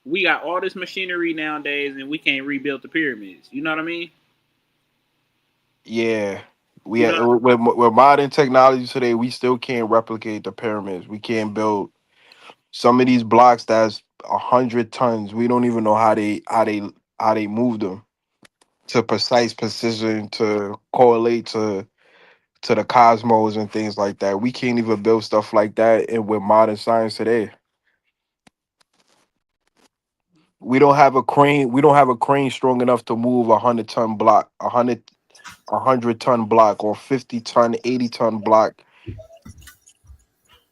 we got all this machinery nowadays and we can't rebuild the pyramids? You know what I mean? Yeah. You know, With modern technology today, we still can't replicate the pyramids. We can't build some of these blocks that's 100 tons. We don't even know how they move them to precise precision to correlate to the cosmos and things like that. We can't even build stuff like that and with modern science today. We don't have a crane. We don't have a crane strong enough to move 100-ton block, 100-ton block, or 50-ton, 80-ton block,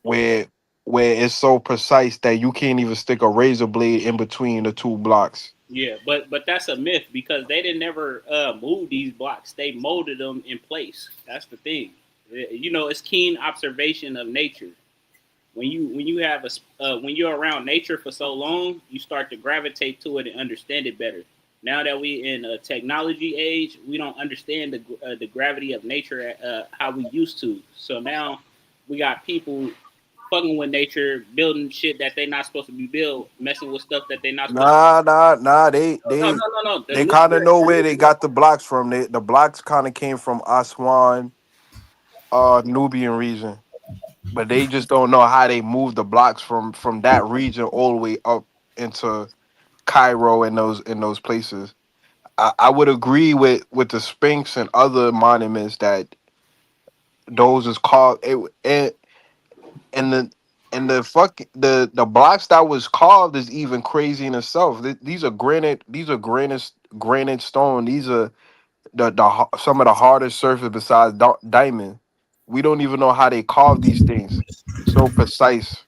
where it's so precise that you can't even stick a razor blade in between the two blocks. yeah, but that's a myth because they didn't never move these blocks. They molded them in place. That's the thing. You know, it's keen observation of nature. When you have when you're around nature for so long, you start to gravitate to it and understand it better. Now that we in a technology age, we don't understand the gravity of nature how we used to. So now we got people fucking with nature, building shit that they not supposed to be built, messing with stuff that they not supposed to. Nah. No, no, no, no. They kind of know where they got the blocks from. The blocks kind of came from Aswan, Nubian region, but they just don't know how they moved the blocks from that region all the way up into Cairo and those places. I would agree with the Sphinx and other monuments that those is called and the the blocks that was carved is even crazy in itself. These are granite stone. These are some of the hardest surface besides diamond. We don't even know how they carve these things. So precise.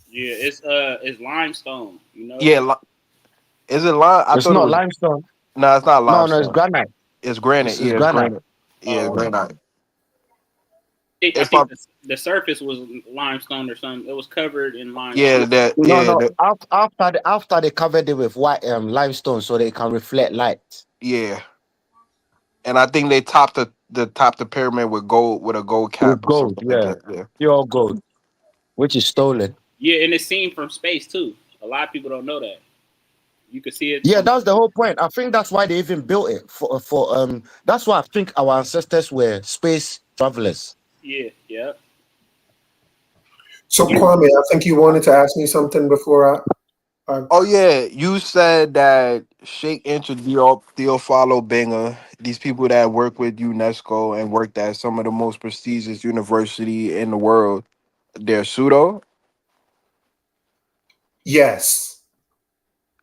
Yeah, it's limestone. You know. Yeah, is it lime? I It's thought it not was. limestone. No, it's not No, it's limestone. granite. It's granite. It's Yeah, it's granite. granite. Yeah, it's granite. I If I think the surface was limestone or something. It was covered in yeah limestone. No. After they covered it with white limestone so they can reflect light. yeah, and I think they topped the pyramid with gold with a gold cap With or gold, something like yeah. that. Yeah. Pure gold, which is stolen. Yeah, and it's seen from space too. A lot of people don't know that. You can see it Yeah, from. that's the whole point. I think that's why they even built it for that's why I think our ancestors were space travelers. Yeah, yeah. So Kwame, I think you wanted to ask me something before I Oh yeah, you said that Sheikh Enter Theophilo Benga, these people that work with UNESCO and worked at some of the most prestigious university in the world, they're pseudo. yes.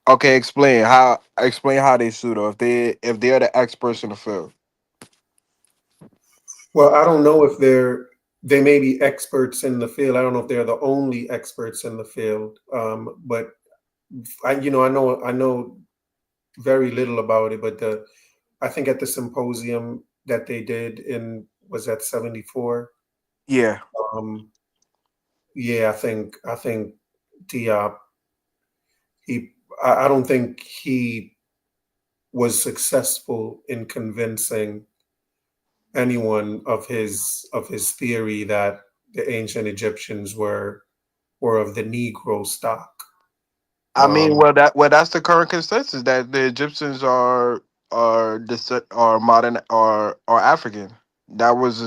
Okay, explain how they pseudo if they're the experts in the field. Well, I don't know if they may be experts in the field. I don't know if they're the only experts in the field. But I know very little about it. But I think at the symposium that they did was that 74. Yeah. Yeah, I think Diop, I don't think he was successful in convincing anyone of his theory that the ancient Egyptians were of the Negro stock. I mean, that's the current consensus that the Egyptians are modern are African. That was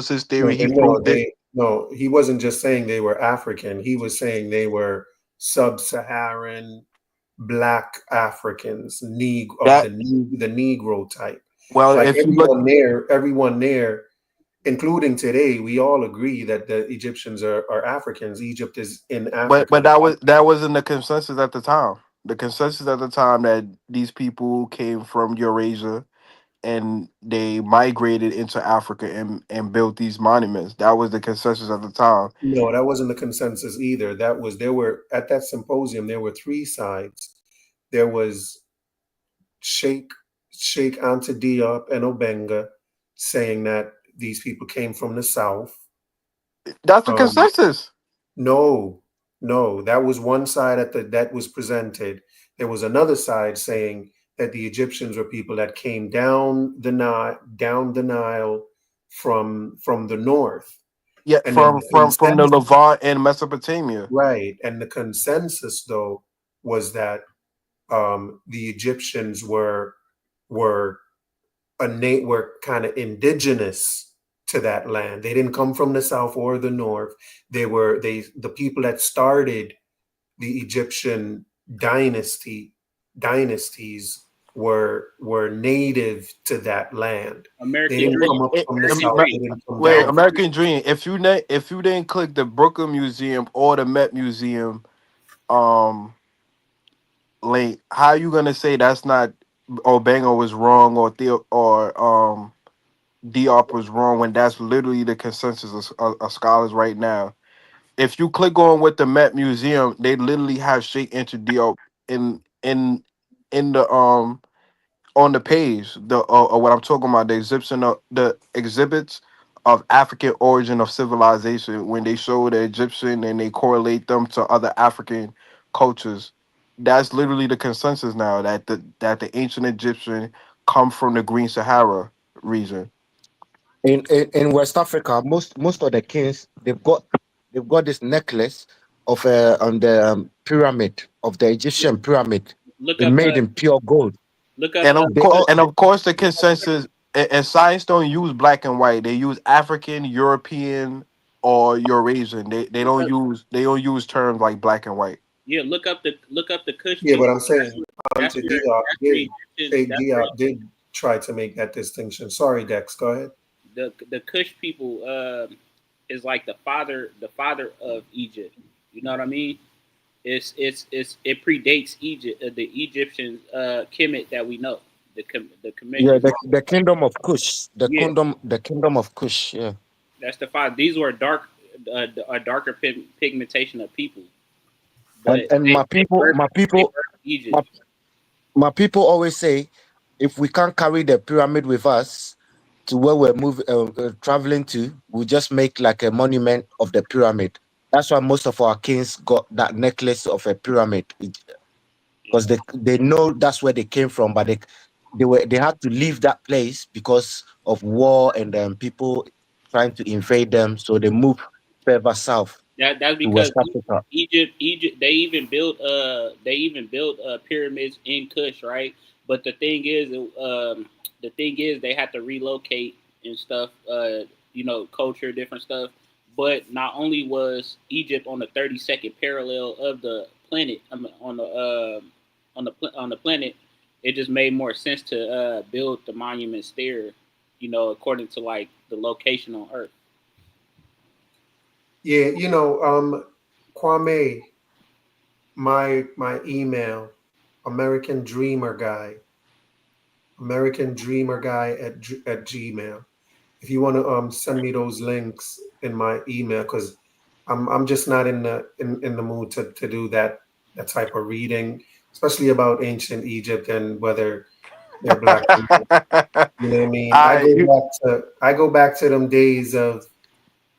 his theory. He proved it. No, he wasn't just saying they were African. He was saying they were sub-Saharan Black Africans, That the Negro type. well, Like if you look, everyone there, including today, we all agree that the Egyptians are Africans. Egypt is in but Africa. that wasn't the consensus at the time. The consensus at the time that these people came from Eurasia and they migrated into Africa and built these monuments. That was the consensus at the time. No, that wasn't the consensus either. There were at that symposium there were three sides. There was Sheikh Anta Diop and Obenga saying that these people came from the south. That's the consensus. No, that was one side that was presented. There was another side saying that the Egyptians were people that came down the Nile from the north. Yeah, And then from the Levant and Mesopotamia. right. And the consensus though was that the Egyptians were kind of indigenous to that land. They didn't come from the south or the north. The people that started the Egyptian dynasties were native to that land. They didn't come up from the south. They didn't come down. American Dream. If you didn't click the Brooklyn Museum or the Met Museum link, how you gonna say that's not Obenga was wrong or Diop was wrong when that's literally the consensus of scholars right now? If you click on with the Met Museum, they literally have Sheikh Anta Diop in the on the page, the what I'm talking about, the exhibits of African origin of civilization, when they show the Egyptian and they correlate them to other African cultures. That's literally the consensus now, that the ancient Egyptian come from the Green Sahara region. In West Africa, most of the kings they've got this necklace of on the pyramid of the Egyptian pyramid. They made in pure gold. And of course, the consensus and science don't use black and white. They use African, European, or Eurasian. They don't use terms like black and white. Yeah, look up the Kush. Yeah, but I'm saying that's Diop did try to make that distinction. Sorry, Dex, go ahead. The Kush people is like the father of Egypt. You know what I mean? It predates Egypt, the Egyptian Kemet that we know. The kingdom of Kush. The kingdom of Kush. Yeah, that's the father. These were a darker pigmentation of people. And my people always say, if we can't carry the pyramid with us to where we're traveling to, we just make like a monument of the pyramid. That's why most of our kings got that necklace of a pyramid, because they know that's where they came from, but they had to leave that place because of war and people trying to invade them, so they moved further south. That's because Egypt they even built pyramids in Kush, right? But the thing is they had to relocate and stuff, culture, different stuff. But not only was Egypt on the 32nd parallel of the planet, on the planet, it just made more sense to build the monuments there, according to like the location on Earth. Yeah, Kwame, my email, American Dreamer Guy at Gmail. If you want to send me those links in my email, because I'm just not in the mood to do that type of reading, especially about ancient Egypt and whether they're black people. You know what I mean? I go back to them days of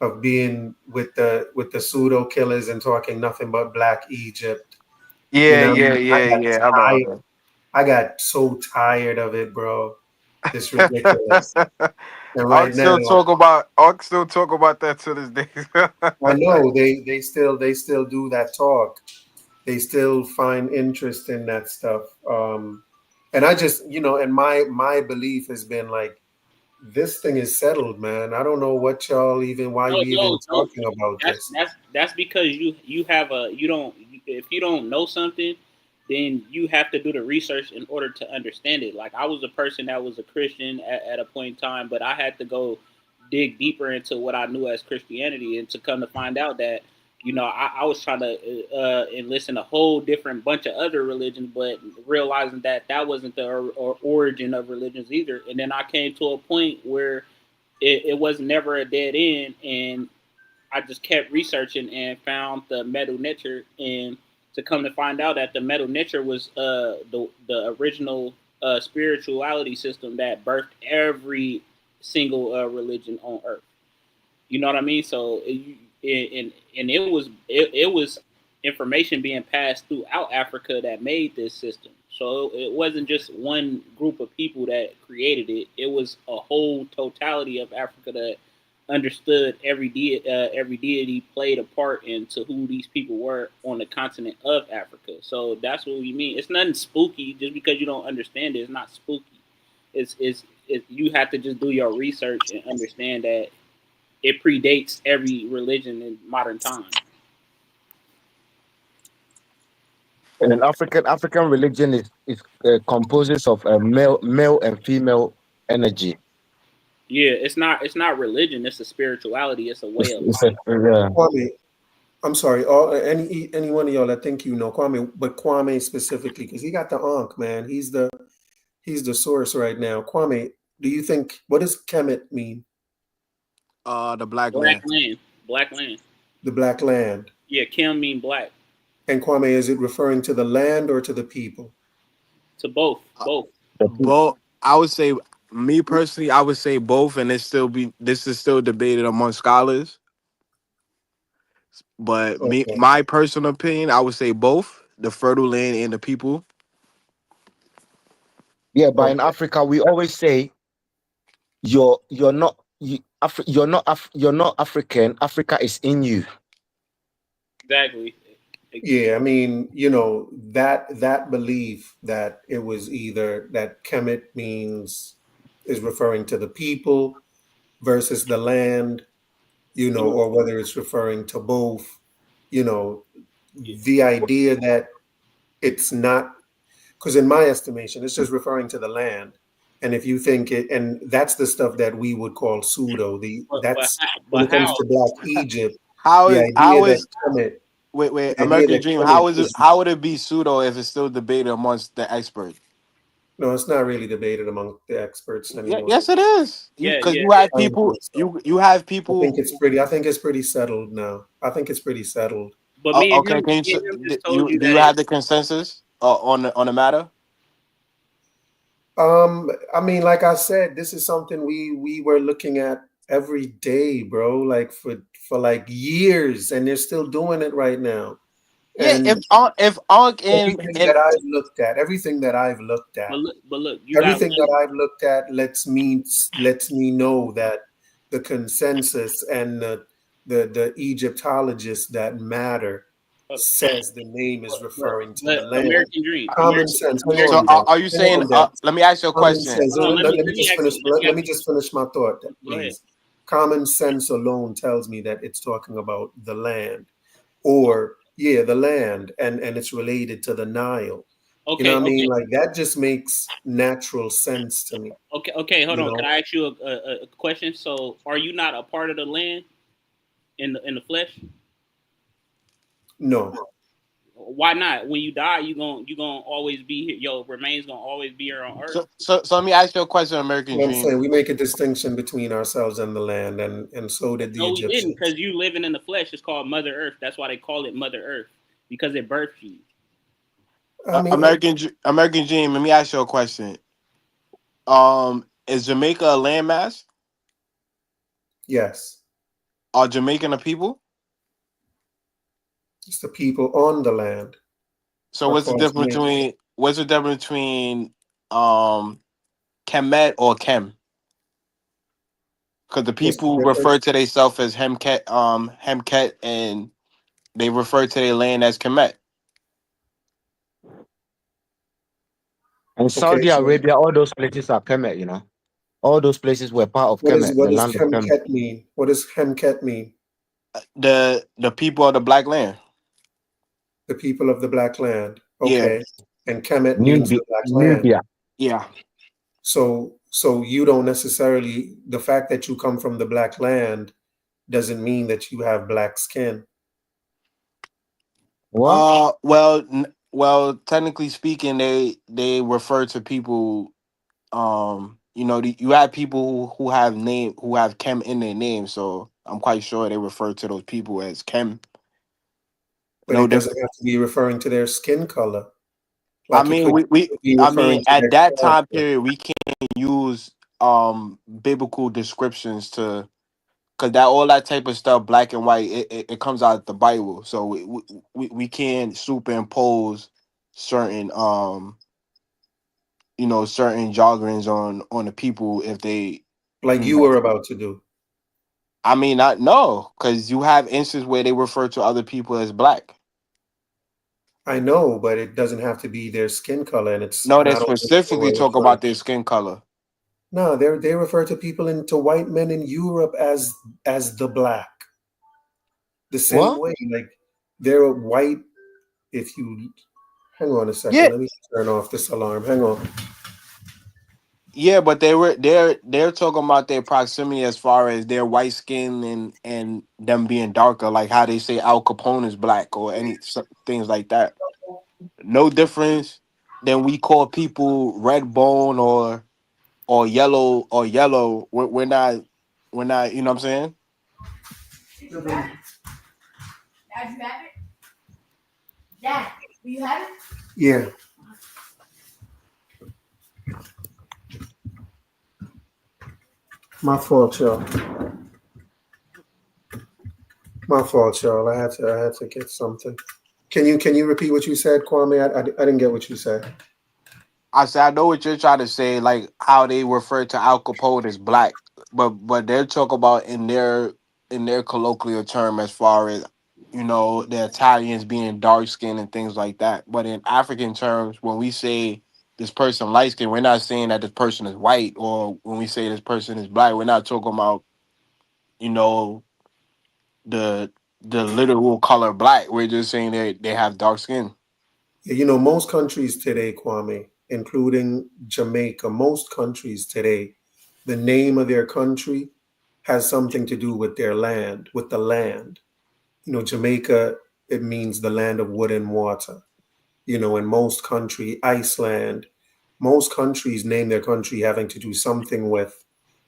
of being with the pseudo killers and talking nothing but Black Egypt. Yeah, What I mean? I know. I got so tired of it, bro. It's ridiculous. And I'll right now, still talk about that to this day. I know they still do that talk. They still find interest in that stuff. And I just, and my belief has been like, this thing is settled, man. I don't know what why we even No. talking about this. That's because you have you don't, if you don't know something, then you have to do the research in order to understand it. Like I was a person that was a Christian at a point in time, but I had to go dig deeper into what I knew as Christianity, and to come to find out that I was trying to enlist in a whole different bunch of other religions, but realizing that wasn't the origin of religions either. And then I came to a point where it was never a dead end, and I just kept researching and found the metal nature, and to come to find out that the metal nature was the original spirituality system that birthed every single religion on earth. You know what I mean? So it was information being passed throughout Africa that made this system. So it wasn't just one group of people that created it. It was a whole totality of Africa that understood every deity played a part into who these people were on the continent of Africa. So that's what we mean. It's nothing spooky. Just because you don't understand it, it's not spooky. It's you have to just do your research and understand that it predates every religion in modern time. And an African religion is composes of a male and female energy. Yeah, it's not religion. It's a spirituality. It's a way of life. Kwame, I'm sorry. Any one of y'all that think Kwame, but Kwame specifically, because he got the Ankh, man. He's the source right now. Kwame, do you think, what does Kemet mean? The black land. Black land. The black land. Yeah, Kim mean black. And Kwame, is it referring to the land or to the people? To both. Both. I would say, me personally, I would say both, and this is still debated among scholars. But my personal opinion, I would say both, the fertile land and the people. Yeah, but in Africa, we always say you're not African. Africa is in you. Exactly. Yeah, I mean, that belief that it was either that Kemet is referring to the people versus the land, or whether it's referring to both, the idea that it's not, because in my estimation, it's just referring to the land. And if you think and that's the stuff that we would call pseudo. When it comes to Black Egypt, the idea that Kemet. Wait, American Dream. How would it be pseudo if it's still debated amongst the experts? No, it's not really debated among the experts anymore. Yes, it is. Because you have people. You have people. I think it's pretty settled now. I think it's pretty settled. But me and him, do you have the consensus on the matter? I mean, like I said, this is something we were looking at every day, bro. Like for like years, and they're still doing it right now. And if everything that I've looked at, but look, everything that I've looked at lets me know that the consensus and the Egyptologists that matter says the name is referring to the land. American Dream. Common sense. So are you saying? Let me ask you a question. Let me just finish my thought, please. Common sense alone tells me that it's talking about the land, or the land, and it's related to the Nile. Okay, you know what I mean? Like that just makes natural sense to me. Okay, hold on. Can I ask you a question? So, are you not a part of the land in the flesh? No. Why not? When you die, you gonna always be here. Your remains gonna always be here on earth. So let me ask you a question, American Dream. I'm saying we make a distinction between ourselves and the land, and so did the Egyptians. No, we didn't, because you living in the flesh. It's called Mother Earth. That's why they call it Mother Earth, because it birthed you. American Dream. Let me ask you a question. Is Jamaica a landmass? Yes. Are Jamaican a people? It's the people on the land. So what's the difference between Kemet or Kem? Because the What's the people difference? refer to themselves as Hemket, and they refer to their land as Kemet. And Okay, Saudi so Arabia, all those places are Kemet, you know. All those places were part of Kemet, what the does land of Kemet. Hemket mean? What does Hemket mean? The people of the black land. The people of the black land. Yeah. Okay. And Kemet means the black land. Nubia. Yeah. So you don't necessarily, the fact that you come from the black land doesn't mean that you have black skin. What? Well, technically speaking, they refer to people. You have people who have Kem in their name, so I'm quite sure they refer to those people as Kem. But No it doesn't different. have to be referring to their skin color. I Like it mean, could be referring to at their that time character. period, we can't use biblical descriptions to, because that all that type of stuff, black and white, it comes out of the Bible, so we can't superimpose certain certain jargons on the people if they, Like you you know. were about to do. I mean, not no, because you have instances where they refer to other people as black. I know, but it doesn't have to be their skin color, and it's No, they not only they specifically were talk referring. about their skin color. No, they refer to people to white men in Europe as the black. The same What? way, like they're white. If you hang on a second, Yeah, let me turn off this alarm. Hang on. yeah, but they're talking about their proximity as far as their white skin and them being darker, like how they say Al Capone is black or things like that. No difference than we call people red bone or yellow or yellow. We're not. You know what I'm saying? Dad, you have it? Dad, do you have it? Yeah. My fault, y'all. My fault, y'all. I had to get something. Can you repeat what you said, Kwame? I didn't get what you said. I said I know what you're trying to say, like how they refer to Al Capone as black, but they're talking about in their colloquial term as far as the Italians being dark skinned and things like that. But in African terms, when we say this person light skinned, we're not saying that this person is white, or when we say this person is black, we're not talking about you know the the literal color black. We're just saying they have dark skin. You know, most countries today, Kwame, including Jamaica, most countries today, the name of their country has something to do with their land, with the land. You know, Jamaica, it means the land of wood and water. You know, in most country, Iceland, most countries name their country having to do something with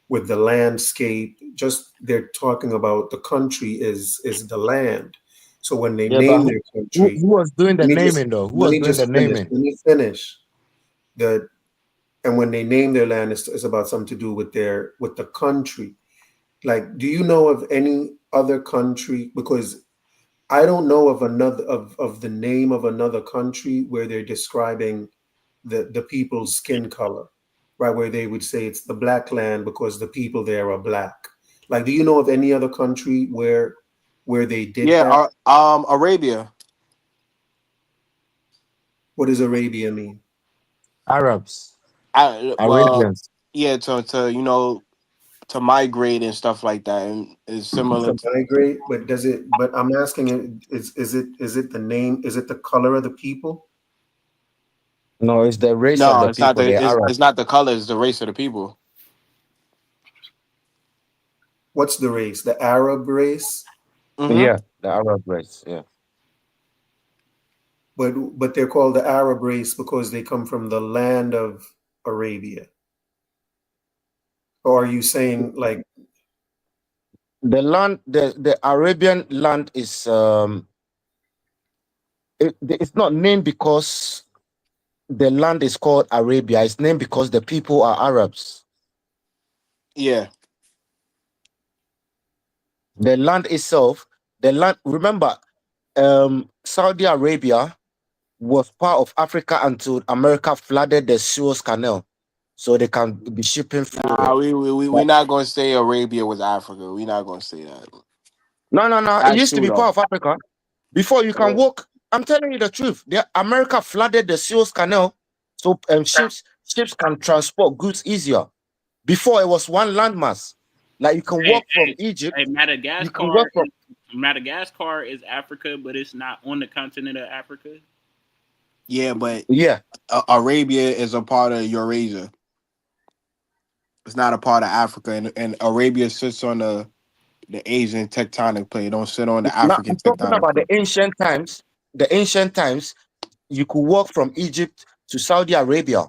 the landscape. Just they're talking about the country is the land. So when they Yeah, but name who, their who, country, who was doing the let me just naming though? Who let was me doing the just finish. naming? Let me finish. The and when they name their land, it's about something to do with the country. Like, do you know of any other country? Because I don't know of another of the name of another country where they're describing the people's skin color, right? Where they would say it's the black land because the people there are black. Like, do you know of any other country where they did that? Yeah, Arabia. What does Arabia mean? Arabs, Well, Arabians. yeah, to migrate and stuff like that, and it's similar. To migrate, but does it? But I'm asking, is it the name? Is it the color of the people? No, it's the race of No, the it's not people, the the it's, Arabs. it's not the color, it's the race of the people. What's the race? The Arab race? Mm-hmm. Yeah, the Arab race. Yeah. But they're called the Arab race because they come from the land of Arabia. Or are you saying like The land, the Arabian land is it's not named because the land is called Arabia. It's named because the people are Arabs. Yeah. The land itself, remember, Saudi Arabia was part of Africa until America flooded the Suez Canal, so they can be shipping food. Nah, we're not gonna say Arabia was Africa. We're not gonna say that. No. It used to be part of Africa. Before you can Yeah. walk, I'm telling you the truth. America flooded the Suez Canal, so ships can transport goods easier. Before it was one landmass. Like you can walk from Egypt. Hey, You can walk from Madagascar is Africa, but it's not on the continent of Africa. Yeah, but yeah, Arabia is a part of Eurasia. It's not a part of Africa, and Arabia sits on the Asian tectonic plate. It don't sit on the Now, African I'm talking tectonic about plate. the ancient times. The ancient times, you could walk from Egypt to Saudi Arabia.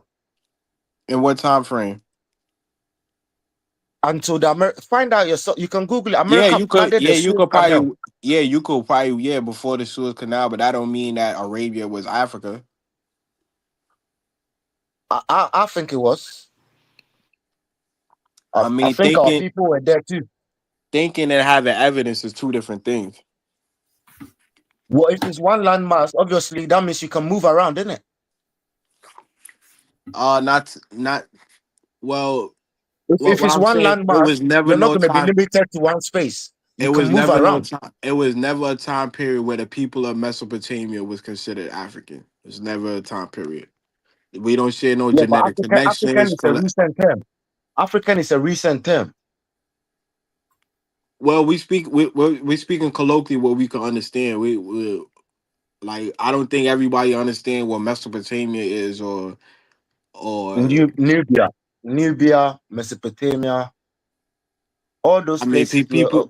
In what time frame? Until find out yourself. You can Google it. Yeah, America you could. flooded Yeah, the Suez Canal. you could probably. Yeah, before the Suez Canal, but that don't mean that Arabia was Africa. I think it was. I mean, I think our people were there too. Thinking and having evidence is two different things. Well, if it's one landmass, obviously that means you can move around, isn't it? Not well. If it's one landmass, it was never you're not no going to be time. limited to one space. You It can was move never no around. time. It was never a time period where the people of Mesopotamia was considered African. It's never a time period. We don't share no Yeah, but genetic African connections. is a recent term. African is a recent term. Well, we speaking colloquially what we can understand. We like I don't think everybody understand what Mesopotamia is or Nubia, Mesopotamia, all those I mean places were.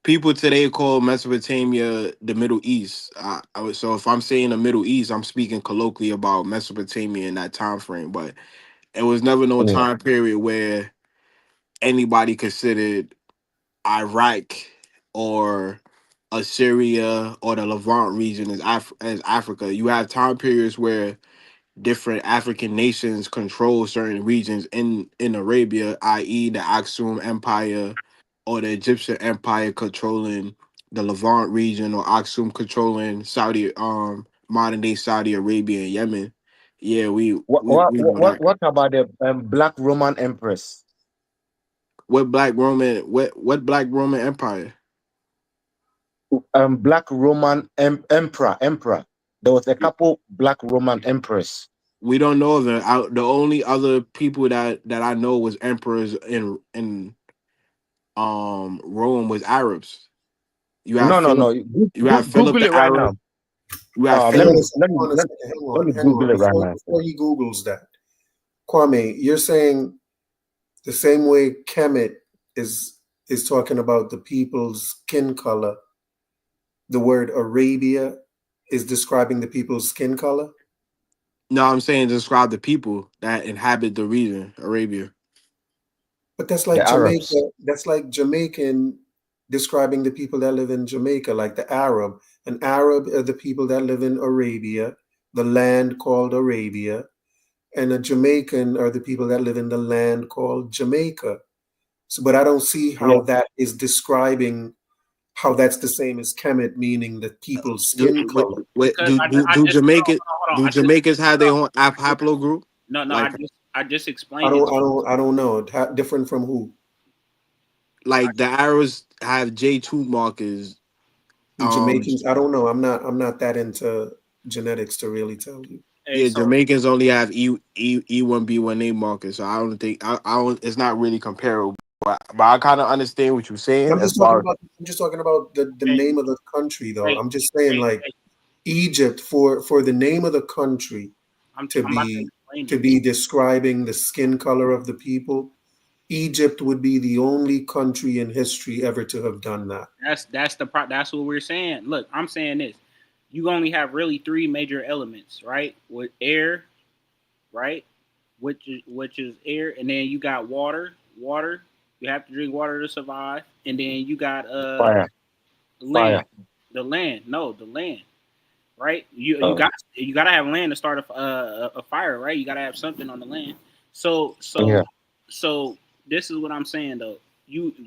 people today call Mesopotamia the Middle East. So if I'm saying the Middle East, I'm speaking colloquially about Mesopotamia in that time frame. But it was never no time period where anybody considered Iraq or Assyria or the Levant region as Africa. You have time periods where different African nations control certain regions in Arabia, i.e., the Aksum Empire or the Egyptian Empire controlling the Levant region, or Aksum controlling modern day Saudi Arabia and Yemen. Yeah, we know that. What about the Black Roman Empress? What Black Roman Empire? Black Roman emperor. There was a couple Black Roman empress. We don't know them. The only other people that I know was emperors in Rome was Arabs. You have No. You have Philip Google the it right Arab. now. You have Hang Philip. on a second. Google it right now. Before he Googles that, Kwame, you're saying the same way Kemet is talking about the people's skin color, the word Arabia is describing the people's skin color? No, I'm saying describe the people that inhabit the region, Arabia. But that's like Jamaica. That's like Jamaican describing the people that live in Jamaica, like the Arab. An Arab are the people that live in Arabia, the land called Arabia. And a Jamaican are the people that live in the land called Jamaica. So, but I don't see how that is describing how that's the same as Kemet, meaning the people's skin color. Do Jamaicans have their own haplogroup? No, like, I just explained it. I don't know. Different from who? Like the Arabs have J2 markers. Jamaicans, I don't know. I'm not that into genetics to really tell you. Yeah, Jamaicans only have E1B1A markers, so I don't think I don't. It's not really comparable. But I kind of understand what you're saying. I'm just talking about the name of the country, though. I'm just saying, like Egypt for the name of the country to be describing the skin color of the people. Egypt would be the only country in history ever to have done that. That's what we're saying. Look, I'm saying this. You only have really three major elements, right? With air, right? Which is air, and then you got water. Water. You have to drink water to survive, and then you got Fire. land. The land. No, the land. Right? You gotta have land to start a fire, right? You gotta have something on the land. So this is what I'm saying though.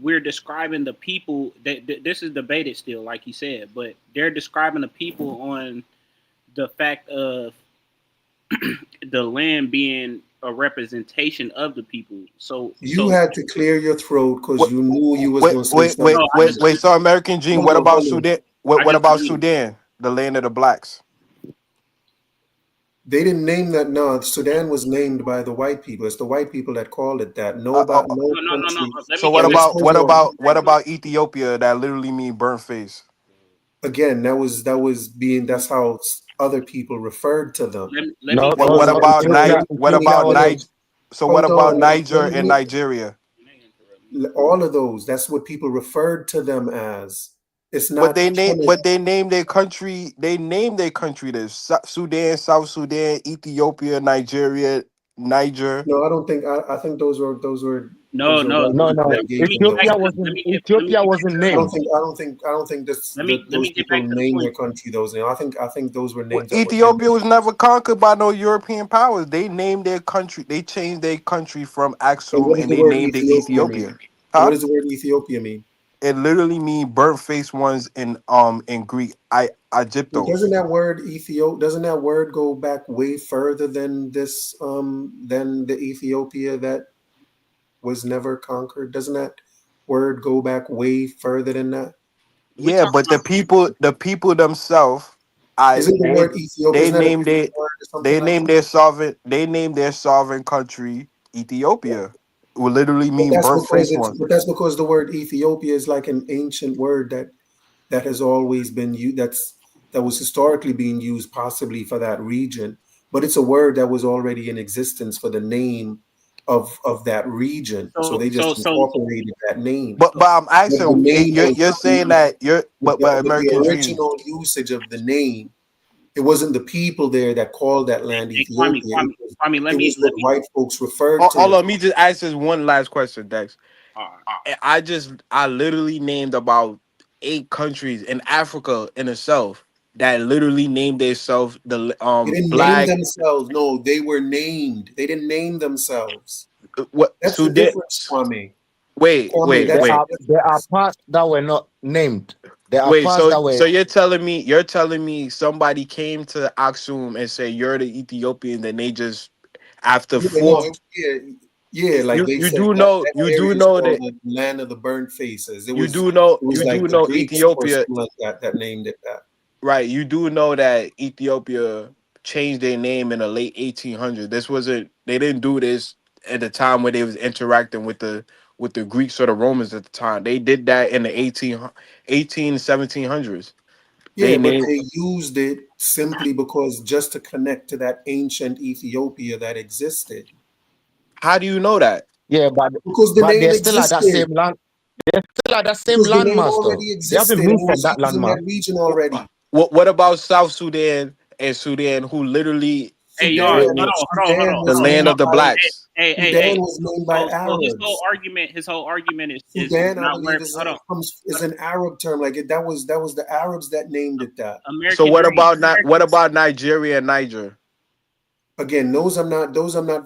we're describing the people that this is debated still, like you said, but they're describing the people on the fact of the land being a representation of the people. So You had to clear your throat because you knew you was going to say Wait, something. so American Dream, what about Sudan? What about believe. Sudan, the land of the blacks? They didn't name that. No, Sudan was named by the white people. It's the white people that called it that. No country. So what about Ethiopia, that literally mean burnt face? Again, that's how other people referred to them. What about Niger and Nigeria? All of those, that's what people referred to them as. It's not. But they named their country. They named their country this: Sudan, South Sudan, Ethiopia, Nigeria, Niger. No, I don't think. I think those were. No. Ethiopia wasn't I named. don't think those people named their country those names. I think those were names. Ethiopia was never conquered by no European powers. They named their country. They changed their country from Axum and they named it Ethiopia. Huh? What does the word Ethiopia mean? It literally means burnt face ones in Greek. Egyptos. Doesn't that word go back way further than this than the Ethiopia that was never conquered? Doesn't that word go back way further than that? Yeah, but the people themselves, they named their sovereign country Ethiopia. Will literally mean burnt face one. But that's because the word Ethiopia is like an ancient word that has always been used. That was historically being used possibly for that region, but it's a word that was already in existence for the name of that region. So they just incorporated that name. But I'm asking, you're saying that American the original usage of the name, it wasn't the people there that called that land Ethiopia. It was what white folks referred to. Hold on, let me just ask this one last question, Dex. I literally named about 8 countries in Africa in itself that literally named themselves the They didn't black. name themselves. No, they were named. They didn't name themselves. What? That's the difference, Kwame. Wait. There are parts that were not named. There are parts that were. So you're telling me somebody came to Aksum and say you're the Ethiopian, then they just after like they said, you do know that the land of the burnt faces. You do know Ethiopia that named it that. Right, you do know that Ethiopia changed their name in the late 1800s. They didn't do this at the time where they was interacting with the Greeks or the Romans at the time. They did that in the 1700s. Yeah, but they used it simply because just to connect to that ancient Ethiopia that existed. How do you know that? Yeah, but because the name they're existed. still at that same land. They're still at that same landmass, though. They haven't moved from that landmass. That region already. What about South Sudan and Sudan, who literally hold on. the land of the blacks? Sudan was named by Arabs. His whole argument is Sudan, I believe, is an Arab term. Like that was the Arabs that named it that. So what about Nigeria and Niger? Again, those I'm not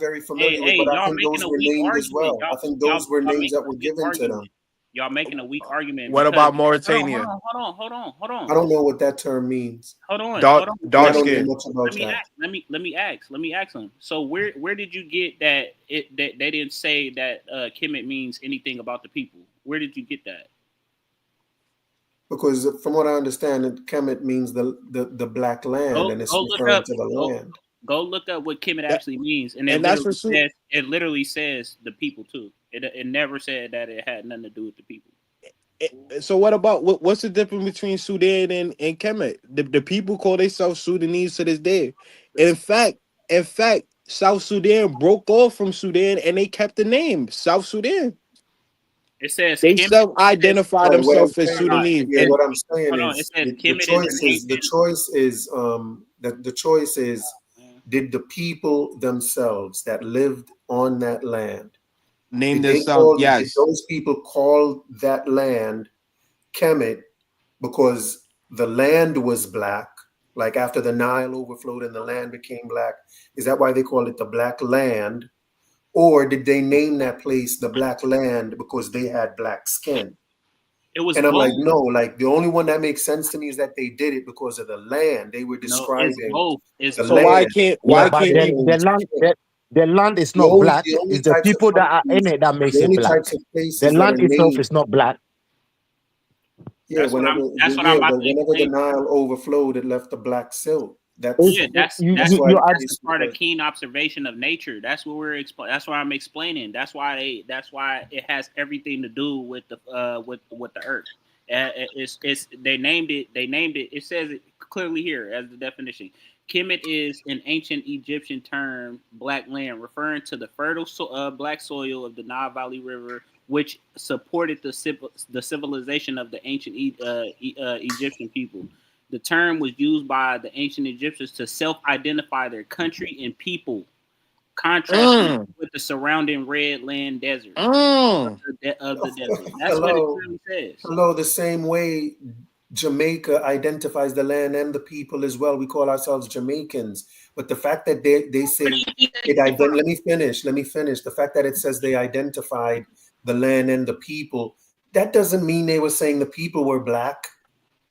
very familiar with, but I think those were named as well. I think those were names that were given to them. Y'all making a weak argument. What about Mauritania? Hold on. I don't know what that term means. Hold on. Dark skin. Let me ask them. So where did you get that that they didn't say that Kemet means anything about the people? Where did you get that? Because from what I understand, Kemet means the black land, and it's referring to the land. Go look up what Kemet actually means, and it literally says the people too. It never said that it had nothing to do with the people. So what's the difference between Sudan and Kemet? The people call themselves Sudanese to this day. In fact, South Sudan broke off from Sudan and they kept the name South Sudan. It says they self-identify themselves as Sudanese. Yeah, what I'm saying is the choice is did the people themselves that lived on that land name themselves? Yes. Did those people called that land Kemet because the land was black, like after the Nile overflowed and the land became black? Is that why they call it the black land? Or did they name that place the Black Land because they had black skin? It was And I'm both. like, no, like the only one that makes sense to me is that they did it because of the land. They were No, describing it's both. It's the both. So why land. can't Yeah, why Not but can't their we? own skin. the land is The not only, black. the only It's the types of people that are in countries, it that makes the it only black. types of The places that land are itself named, is not black. yeah, whenever, That's what I'm yeah, about but to whenever the explain. Nile overflowed, it left the black silt. It's, Yeah, That's why the that's places part of were. keen observation of nature. That's what we're That's what I'm explaining. That's why it has everything to do with the earth. It's they named it. It says it clearly here as the definition. Kemet is an ancient Egyptian term, black land, referring to the fertile black soil of the Nile Valley River, which supported the civilization of the ancient Egyptian people. The term was used by the ancient Egyptians to self-identify their country and people, contrasting with the surrounding red land desert of the desert. That's what it Hello, clearly says. hello. The same way Jamaica identifies the land and the people as well. We call ourselves Jamaicans, but the fact that they say it let me finish. Let me finish. The fact that it says they identified the land and the people, that doesn't mean they were saying the people were black.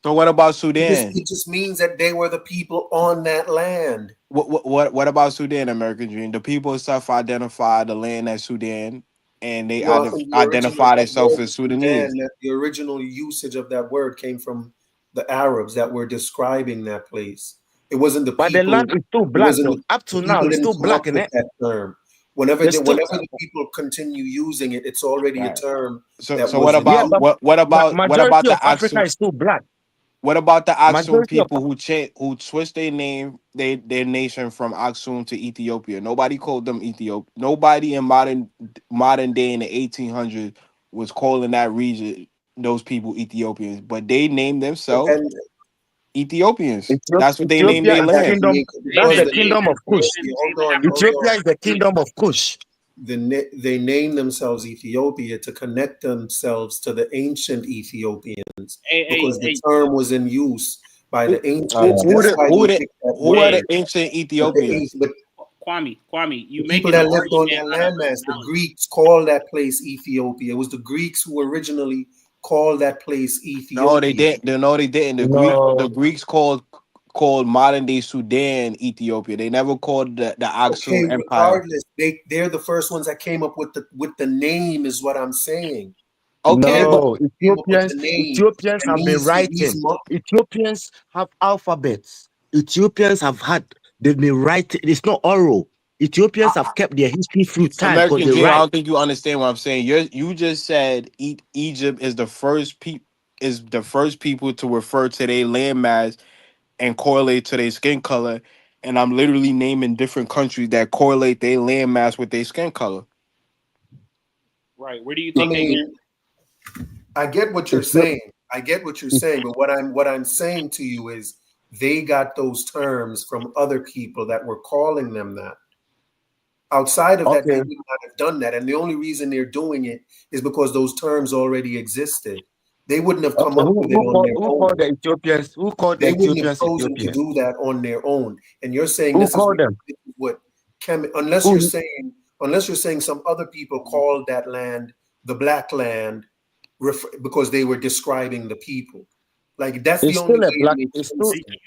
So what about Sudan? It just means that they were the people on that land. What about Sudan, American Dream? The people self-identify the land as Sudan, and they No, I think the original identify that themselves word as Sudan, Sudanese. that the original usage of that word came from the Arabs that were describing that place. It wasn't the But the people. land is still It black wasn't though. Up the to now, people it's didn't still come up black in with it. that term. There's still Whenever the people continue using it, it's already a right. term So that so what was in Yeah, about use. but what about majority the of Africa Aksum? is still black. What about the Aksum Majority of people who switched their name, their nation from Aksum to Ethiopia? Nobody called them Ethiopia. Nobody in modern day in the 1800s was calling that region those people Ethiopians, but they named themselves And Ethiopians. That's what they named Ethiopia their is the that land. kingdom. That's because the the kingdom of Kush. hold Ethiopia on. is the kingdom of Kush. They named themselves Ethiopia to connect themselves to the ancient Ethiopians because the term was in use by the Who ancients. who That's the why who they the picked that who are the word. ancient But Ethiopians? Kwame, the you people making an that lived on argument that out of landmass, the analogy. Greeks called that place Ethiopia. It was the Greeks who originally called that place No, they Ethiopia. didn't. No, they didn't. The No, Greeks called modern day Sudan Ethiopia. They never called the Okay, Aksum Empire. regardless, they're the first ones that came up with the name, is what I'm saying. Okay, They're the but no. ones that came up with the name. Ethiopians And have been writing. Ethiopians have alphabets. Ethiopians have had. They've been writing. It's not oral. Ethiopians have kept their history through time because American they Dream, I write. don't think you understand what I'm saying. You just said Egypt is the first people to refer to their landmass and correlate to their skin color, and I'm literally naming different countries that correlate their landmass with their skin color. Right. Where do you I think they get? mean, I get what you're saying. I get what you're saying, but what I'm saying to you is they got those terms from other people that were calling them that. Outside of that, they Okay. would not have done that. And the only reason they're doing it is because those terms already existed. They wouldn't have come Okay. up with it on their Who own. called the Ethiopians? Who called the They wouldn't have Ethiopians chosen to Ethiopians? do that on their own. And you're saying Who this is called them? what unless Who? you're saying some other people called that land the Black Land because they were describing the people. Like that's the It's only still way a it black. makes It's sense still. to me.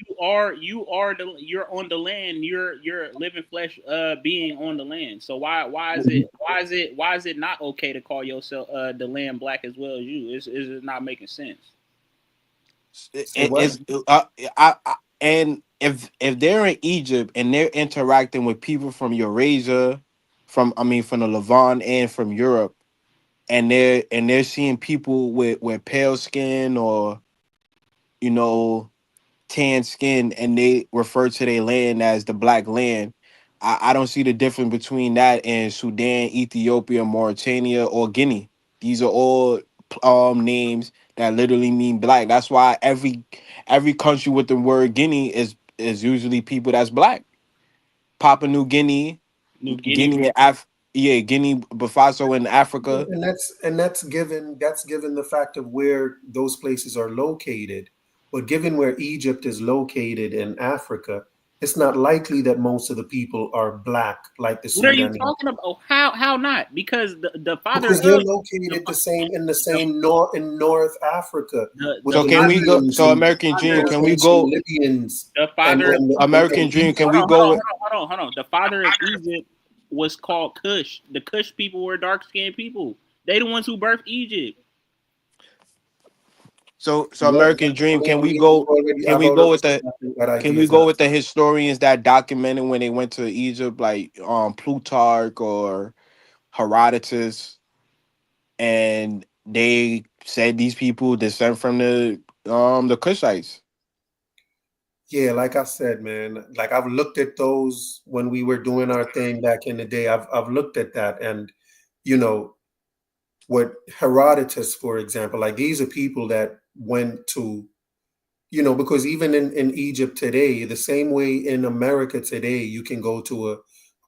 You're on the land. You're living flesh being on the land. So why is it not okay to call yourself the land black as well as you? Is it not making sense? Say what? And if they're in Egypt and they're interacting with people from Eurasia, from the Levant and from Europe, and they're seeing people with pale skin or you know tan skin, and they refer to their land as the Black Land. I don't see the difference between that and Sudan, Ethiopia, Mauritania, or Guinea. These are all names that literally mean black. That's why every country with the word Guinea is usually people that's black. Papua New Guinea, New Guinea. Guinea, Guinea, Faso in Africa. And that's given the fact of where those places are located. But given where Egypt is located in Africa, it's not likely that most of the people are black like the What are you Sudanese. talking about? Oh, how not? Because the father Because they're located in the same North Africa. With So the can we go? Libyans So and American Dream, the can we ancient go? Libyans The and, father, and, and, American and Dream, can Egypt. we go with? hold on. The father of Egypt was called Cush. The Cush people were dark skinned people. They the ones who birthed Egypt. So Well, American Dream, can we I've go? Can we go already with said the? that Can we ideas go out. with the historians that documented when they went to Egypt, like Plutarch or Herodotus, and they said these people descend from the Cushites. Yeah, like I said, man, like I've looked at those when we were doing our thing back in the day. I've looked at that, and you know what Herodotus, for example, like these are people that went to, because even in Egypt today, the same way in America today, you can go to a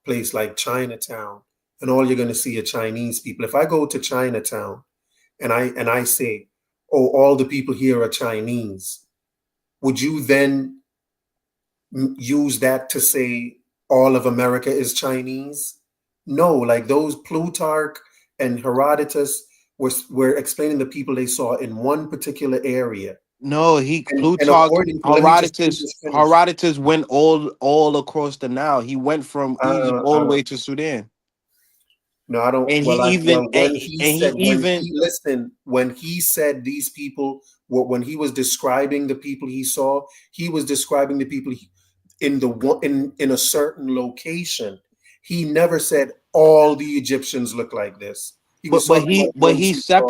place like Chinatown and all you're going to see are Chinese people. If I go to Chinatown and I say, oh, all the people here are Chinese, would you then use that to say all of America is Chinese? No, like those Plutarch and Herodotus were explaining the people they saw in one particular area. No, And Plutarch, according to, let me Herodotus, just finish. Herodotus went all across the Nile. He went from Egypt all I the way don't. to Sudan, No, I don't. and he Well, even when he and he said, even when he said these people, when he was describing the people he was describing the people in the one in a certain location. He never said all the Egyptians look like this. He was but talking he about the ones he he saw.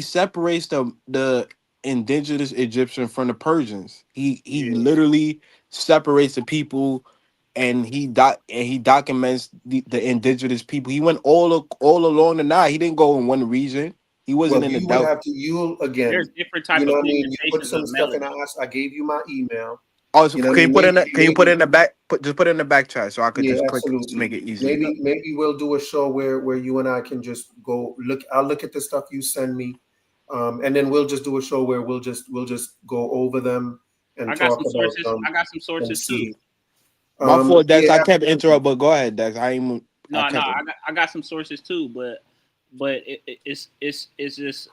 separates the indigenous Egyptian from the Persians. He Yeah. literally separates the people, and he documents the indigenous people. He went all along the Nile. He didn't go in one region. He wasn't Well, in the you would Delta. have to, you'll There's again, different type what of I mean? You put pigmentations some of stuff in. melanin. I gave you my email. Oh, so You know what I can you mean? put in Maybe, the, can you put maybe. in the back? Just put it in the back chat so I could Yeah, just click to absolutely. make it easy. Maybe we'll do a show where you and I can just go look. I'll look at the stuff you send me, and then we'll just do a show where we'll just go over them and I got talk some about sources. them I got some and sources too. see. My fault, Dex. Yeah, I kept absolutely. interrupt, but go ahead, Dex. I No, kept. I got some sources too, but it's just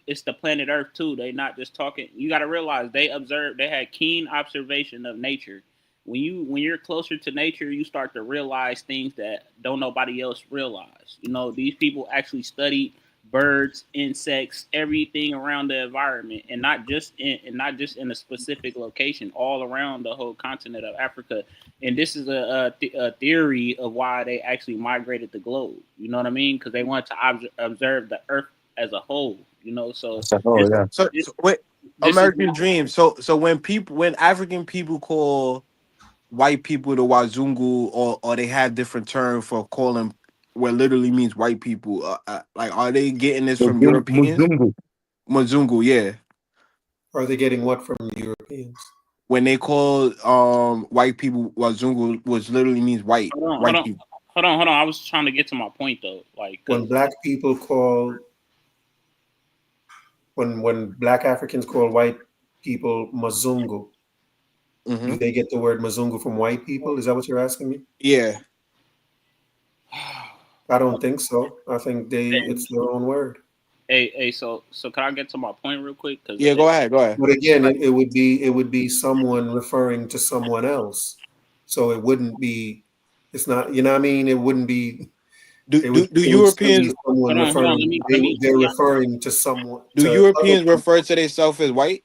it's the planet Earth too. They not just talking. You got to realize they observed. They had keen observation of nature. When you're closer to nature, you start to realize things that don't nobody else realize. These people actually studied birds, insects, everything around the environment, and not just in a specific location, all around the whole continent of Africa. And this is a theory of why they actually migrated the globe. You know what I mean? Because they wanted to observe the Earth as a whole. So this So wait, this is American Dream. So when African people call white people the Wazungu, or they have different terms for calling what literally means white people, like are they getting this from Europeans? Muzungu. Muzungu, yeah. Are they getting what from Europeans? When they call white people Wazungu, which literally means white hold people. on. I was trying to get to my point though, like When black people call, when black Africans call white people Mazungu, do they get the word Mazungu from white people? Is that what you're asking me? Yeah. I don't think so. I think it's their own word. Hey, so can I get to my point real quick? Because Yeah, go ahead. But again, it would be someone referring to someone else. So it wouldn't be. It's not. You know what I mean? It wouldn't be. Do It do, would. do It would still Europeans be someone hold on. referring. Let me. They're referring to someone do to other Europeans people. refer to themselves as white?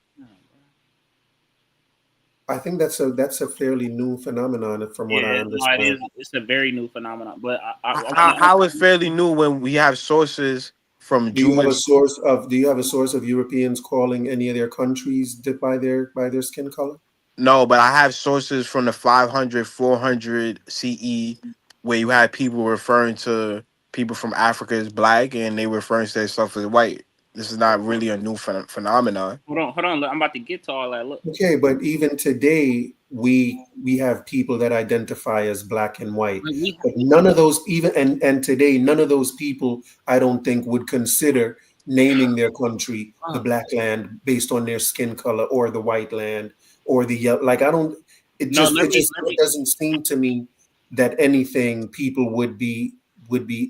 I think that's a fairly new phenomenon, from what I Yeah, no, it understand. is. It's a very new phenomenon. But I want How is fairly new when we have sources from Do you have a Jewish? source of? Do you have a source of Europeans calling any of their countries by their skin color? No, but I have sources from the 500, 400 CE where you had people referring to people from Africa as black, and they referring to themselves as white. This is not really a new phenomenon. hold on. I'm about to get to all that. Look, Okay, but even today we have people that identify as black and white. like But none of those, even and today, none of those people I don't think would consider naming their country the black land based on their skin color, or the white land, or the yellow. Like I don't It doesn't seem to me that anything people would be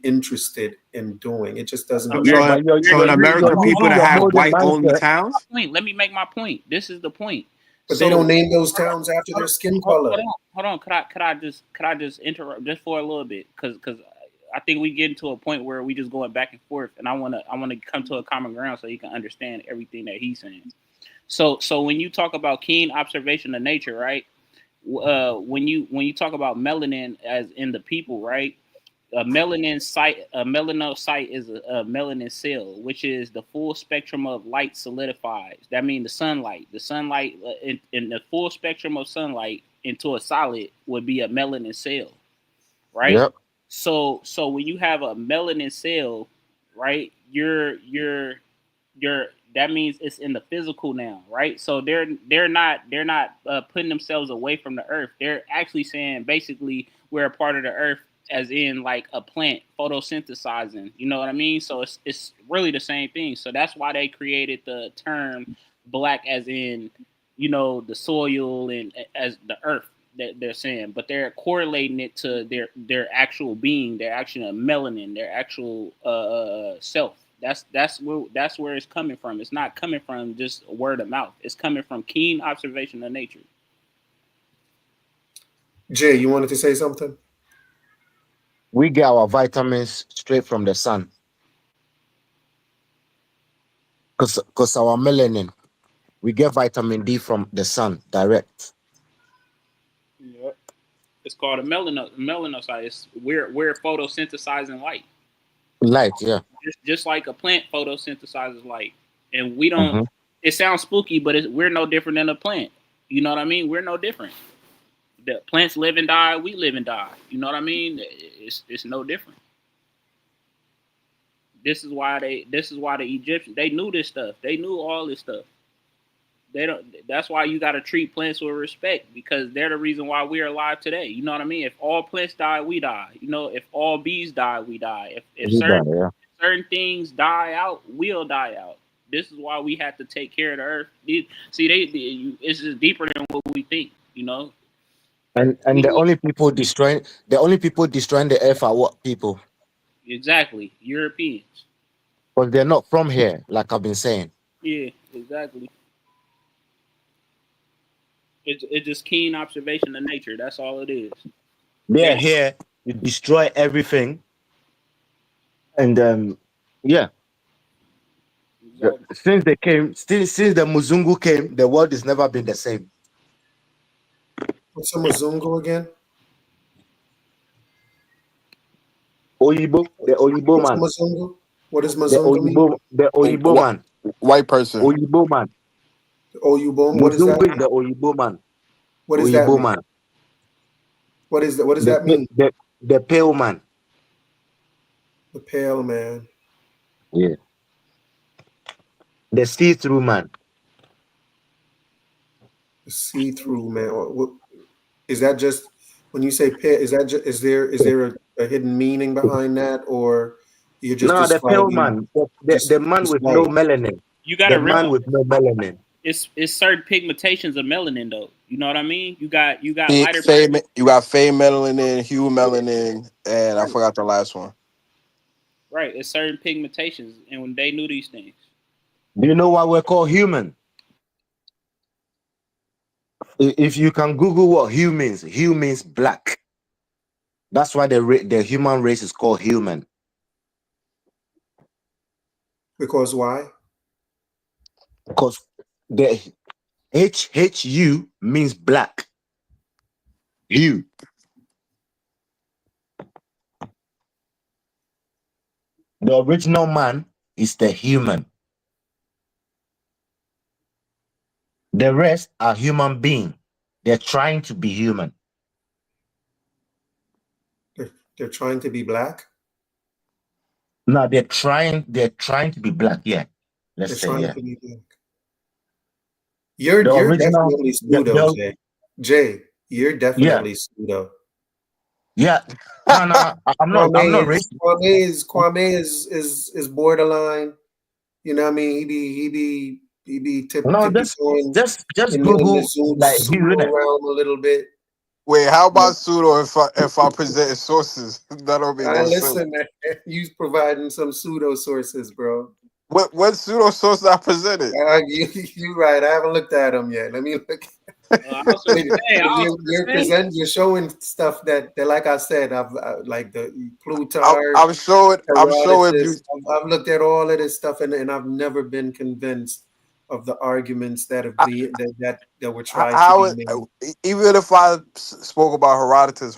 interested in doing. It just doesn't. So in America, people that have white only towns. Let me make my point. This is the point. But they don't name those towns after their skin color. Hold on. Could I just interrupt just for a little bit? Because I think we get into a point where we just going back and forth, and I wanna come to a common ground so you can understand everything that he's saying. So when you talk about keen observation of nature, right? When you talk about melanin as in the people, right? A melanocyte is a melanin cell, which is the full spectrum of light solidifies. That means the sunlight in the full spectrum of sunlight into a solid would be a melanin cell, right? Yep. So when you have a melanin cell, right, you're that means it's in the physical now, right? So they're not putting themselves away from the earth. They're actually saying basically we're a part of the earth, as in like a plant photosynthesizing. You know what I mean? So it's really the same thing. So that's why they created the term black, as in, you know, the soil and as the earth that they're saying, but they're correlating it to their actual being, their actual melanin, their actual self. That's where it's coming from. It's not coming from just word of mouth. It's coming from keen observation of nature. Jay, you wanted to say something? We get our vitamins straight from the sun. Because our melanin, we get vitamin D from the sun direct. Yep. It's called a melanocyte. We're photosynthesizing light. Light, yeah. Just like a plant photosynthesizes light. And we don't, it sounds spooky, but we're no different than a plant. You know what I mean? We're no different. The plants live and die, we live and die. You know what I mean? It's no different. This is why the Egyptians, they knew this stuff. They knew all this stuff. That's why you got to treat plants with respect, because they're the reason why we're alive today. You know what I mean? If all plants die, we die. You know, if all bees die, we die. If certain things die out, we'll die out. This is why we have to take care of the earth. It's just deeper than what we think, you know? And the only people destroying the earth are what people? Exactly. Europeans. But they're not from here, like I've been saying. Yeah, exactly. It's just keen observation of nature. That's all it is. They're here to destroy everything. And yeah. Exactly. Since the Muzungu came, the world has never been the same. What's a Muzungu again? Oyibo, the Oyibo man. Muzungu? What does Muzungu mean? The Oyibo man. White person. Oyibo man. The Oyibo, what is that? Muzungu is the Oyibo man. What does that mean? What does that mean? The pale man. The pale man. Yeah. The see-through man. The see-through man. Is that just when you say pale? Is there a hidden meaning behind that, or you're just the pale man, the man with no melanin? You got a man with no melanin. It's certain pigmentations of melanin, though. You know what I mean? You got lighter. You got fey melanin, hue melanin, and I forgot the last one. Right, it's certain pigmentations, and when they knew these things. Do you know why we're called human? If you can Google what hue means black. That's why the human race is called human. Because why? Because the HU means black. Hue. The original man is the human. The rest are human beings. They're trying to be human. They're trying to be black? No, they're trying to be black, yeah. Let's say, yeah. To be black. You're definitely pseudo, Jay. Jay, you're definitely pseudo. Yeah. No, I'm not racist. Kwame is borderline. You know what I mean? He be He be No, tiptoeing just in the Google like pseudo Hebrew, innit? realm a little bit. Wait, how Yeah. about pseudo if I present sources? That don't make no sense. Listen, you providing some pseudo sources, bro. What pseudo source I presented? You right. I haven't looked at them yet. Let me look. You're showing stuff that like I said, I've like the Plutarch. I'm showing you. I've looked at all of this stuff, and I've never been convinced of the arguments that have been that were tried to be made. Even if I spoke about Herodotus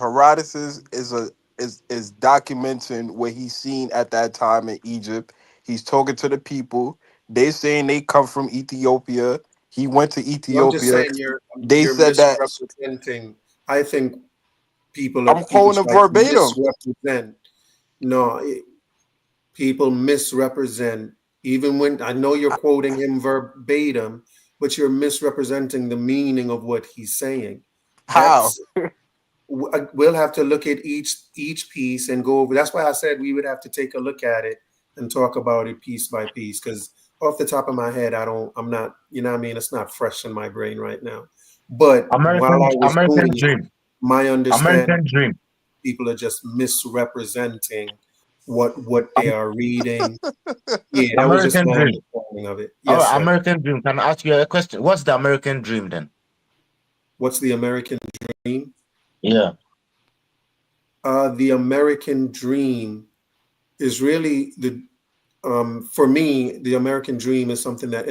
is documenting what he's seen at that time in Egypt. He's talking to the people. They saying they come from Ethiopia. He went to Ethiopia. I'm just saying They you're said that. misrepresenting. I think I'm quoting verbatim. Misrepresent. No, people misrepresent. Even when I know you're quoting him verbatim, but you're misrepresenting the meaning of what he's saying. How? We'll have to look at each piece and go over. That's why I said we would have to take a look at it and talk about it piece by piece, because off the top of my head, I'm not, you know what I mean? It's not fresh in my brain right now. But while I was American doing dream. it, my understanding, American dream. people are just misrepresenting what they are reading. Yeah, that was just American my dream. understanding of it. All Yes, right, sir. American dream. Can I ask you a question? What's the American dream then? What's the American dream? Yeah. The American dream is really for me, the American dream is something that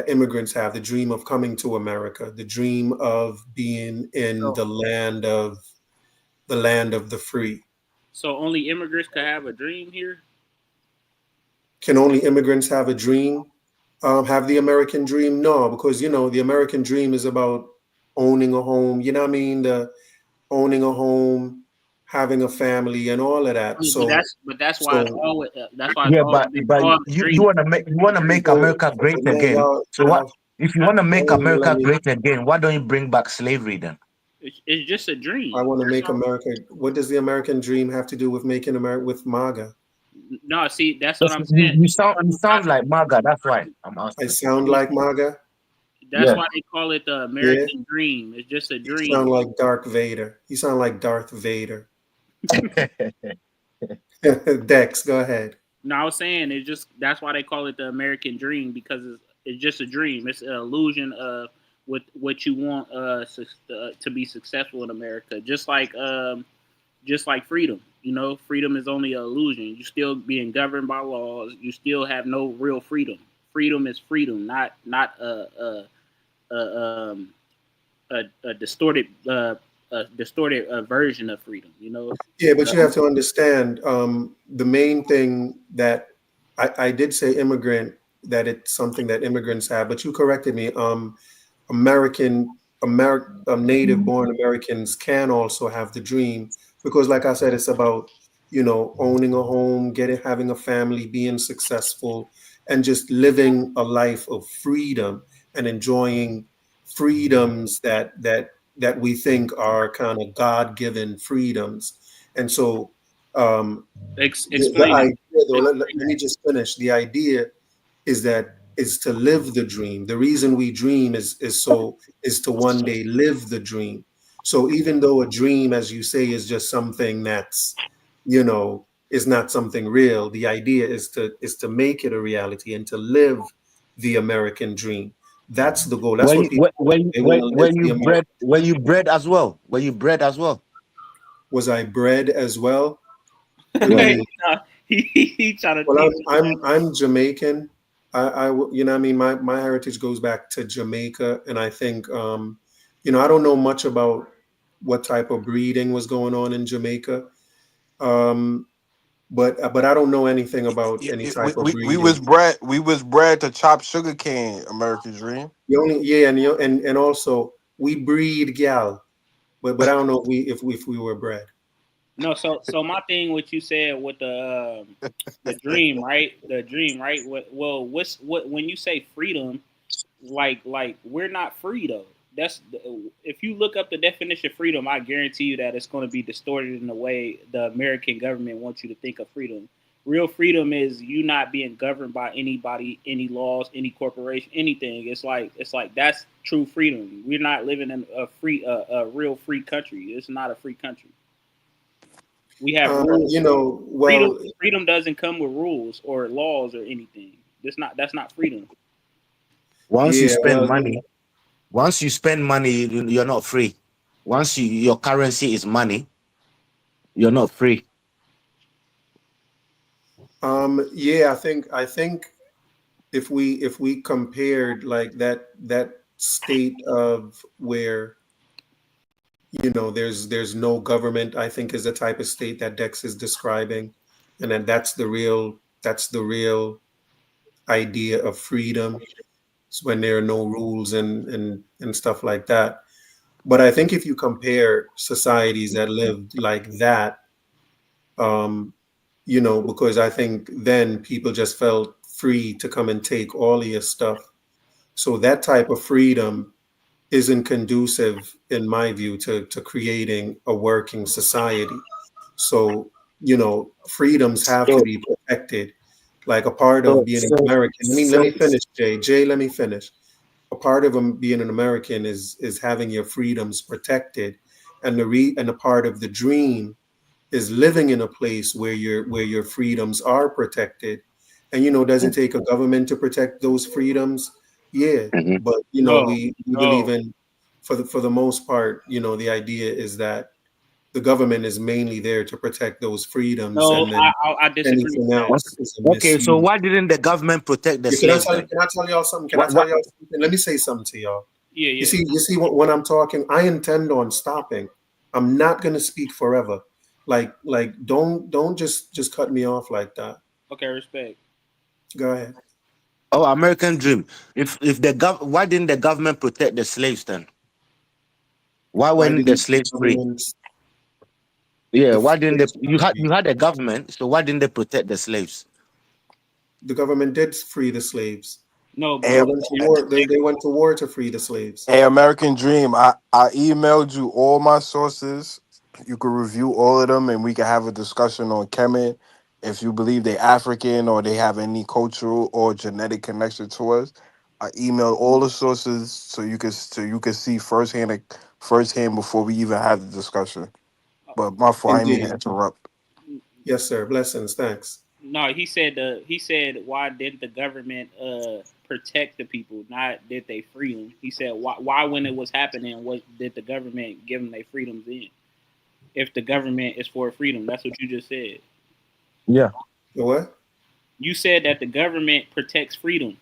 immigrants have, the dream of coming to America, the dream of being in the land of the free. So only immigrants could have a dream here? Can only immigrants have a dream? Have the American dream? No, because the American dream is about owning a home. You know what I mean? Owning a home, having a family, and all of that. That's why it's always you want to make America great again. So what if you want to make America great again? Why don't you bring back slavery then? It's just a dream. I want to make America. What does the American dream have to do with making America with MAGA? No, see, that's what I'm saying. You sound like MAGA. That's why I'm asking. I sound like MAGA. That's why they call it the American dream. It's just a dream. You sound like Darth Vader. You sound like Darth Vader. Dex, go ahead. No, I was saying that's why they call it the American dream, because it's just a dream. It's an illusion of what you want to be successful in America. Just like freedom. Freedom is only an illusion. You still being governed by laws. You still have no real freedom. Freedom is freedom, not a distorted version of freedom. Yeah, but you have to understand the main thing that I did say immigrant, that it's something that immigrants have, but you corrected me. Native born Americans can also have the dream, because like I said, it's about owning a home, having a family, being successful, and just living a life of freedom and enjoying freedoms that we think are kind of God-given freedoms. And so the idea, though, let me just finish. The idea is to live the dream. The reason we dream is to one day live the dream. So even though a dream, as you say, is just something that's is not something real, the idea is to make it a reality and to live the American dream. That's the goal. That's what people were you bred as well? Were you bred as well? Was I bred as well? He trying to. Well, I'm Jamaican. I I mean, my heritage goes back to Jamaica, and I think I don't know much about what type of breeding was going on in Jamaica, but I don't know anything about any type of breeding. We was bred to chop sugar cane. American dream. And also we breed gal, but I don't know if we were bred. No, so my thing, what you said with the dream, right? The dream, right? Well, when you say freedom, like we're not free though. If you look up the definition of freedom, I guarantee you that it's going to be distorted in the way the American government wants you to think of freedom. Real freedom is you not being governed by anybody, any laws, any corporation, anything. It's like that's true freedom. We're not living in a real free country. It's not a free country. We have rules. Freedom doesn't come with rules or laws or anything. That's not freedom. Once you spend money, you're not free. Once your currency is money, you're not free. Yeah, I think if we compared like that state of where there's no government, I think is the type of state that Dex is describing, and then that's the real idea of freedom. It's when there are no rules and stuff like that. But I think if you compare societies that lived like that, because I think then people just felt free to come and take all of your stuff. So that type of freedom isn't conducive, in my view, to creating a working society. So, freedoms have to be protected. Like a part of being an American. Let me finish, Jay. Jay, let me finish. A part of being an American is having your freedoms protected, and a part of the dream is living in a place where your freedoms are protected. And doesn't take a government to protect those freedoms. Yeah, but we believe in, for the most part, the idea is that the government is mainly there to protect those freedoms. No, And then I disagree with anything that. else is a Okay, so misuse. why didn't the government protect the Yeah, slaves then? can I tell y'all something? Let me say something to y'all. Yeah. You see when I'm talking, I intend on stopping. I'm not gonna speak forever. Like don't just cut me off like that. Okay, respect. Go ahead. Oh, American dream. If why didn't the government protect the slaves then? Why Why weren't the didn't the slaves free? government Yeah, the why didn't slaves you had a government, so why didn't they protect the slaves? the government did free the slaves. No, but They went to war. They went to war to free the slaves. Hey, American Dream, I emailed you all my sources. You could review all of them, and we can have a discussion on Kemet. If you believe they African or they have any cultural or genetic connection to us, I emailed all the sources so you can see firsthand before we even have the discussion. But my fault, I didn't mean to Indeed. interrupt. Yes, sir. Blessings. Thanks. no, he said why didn't the government protect the people? Not did they free them? He said why when it was happening, what did the government give them their freedoms in? If the government is for freedom, that's what you just said. Yeah. The what? You said that the government protects freedom,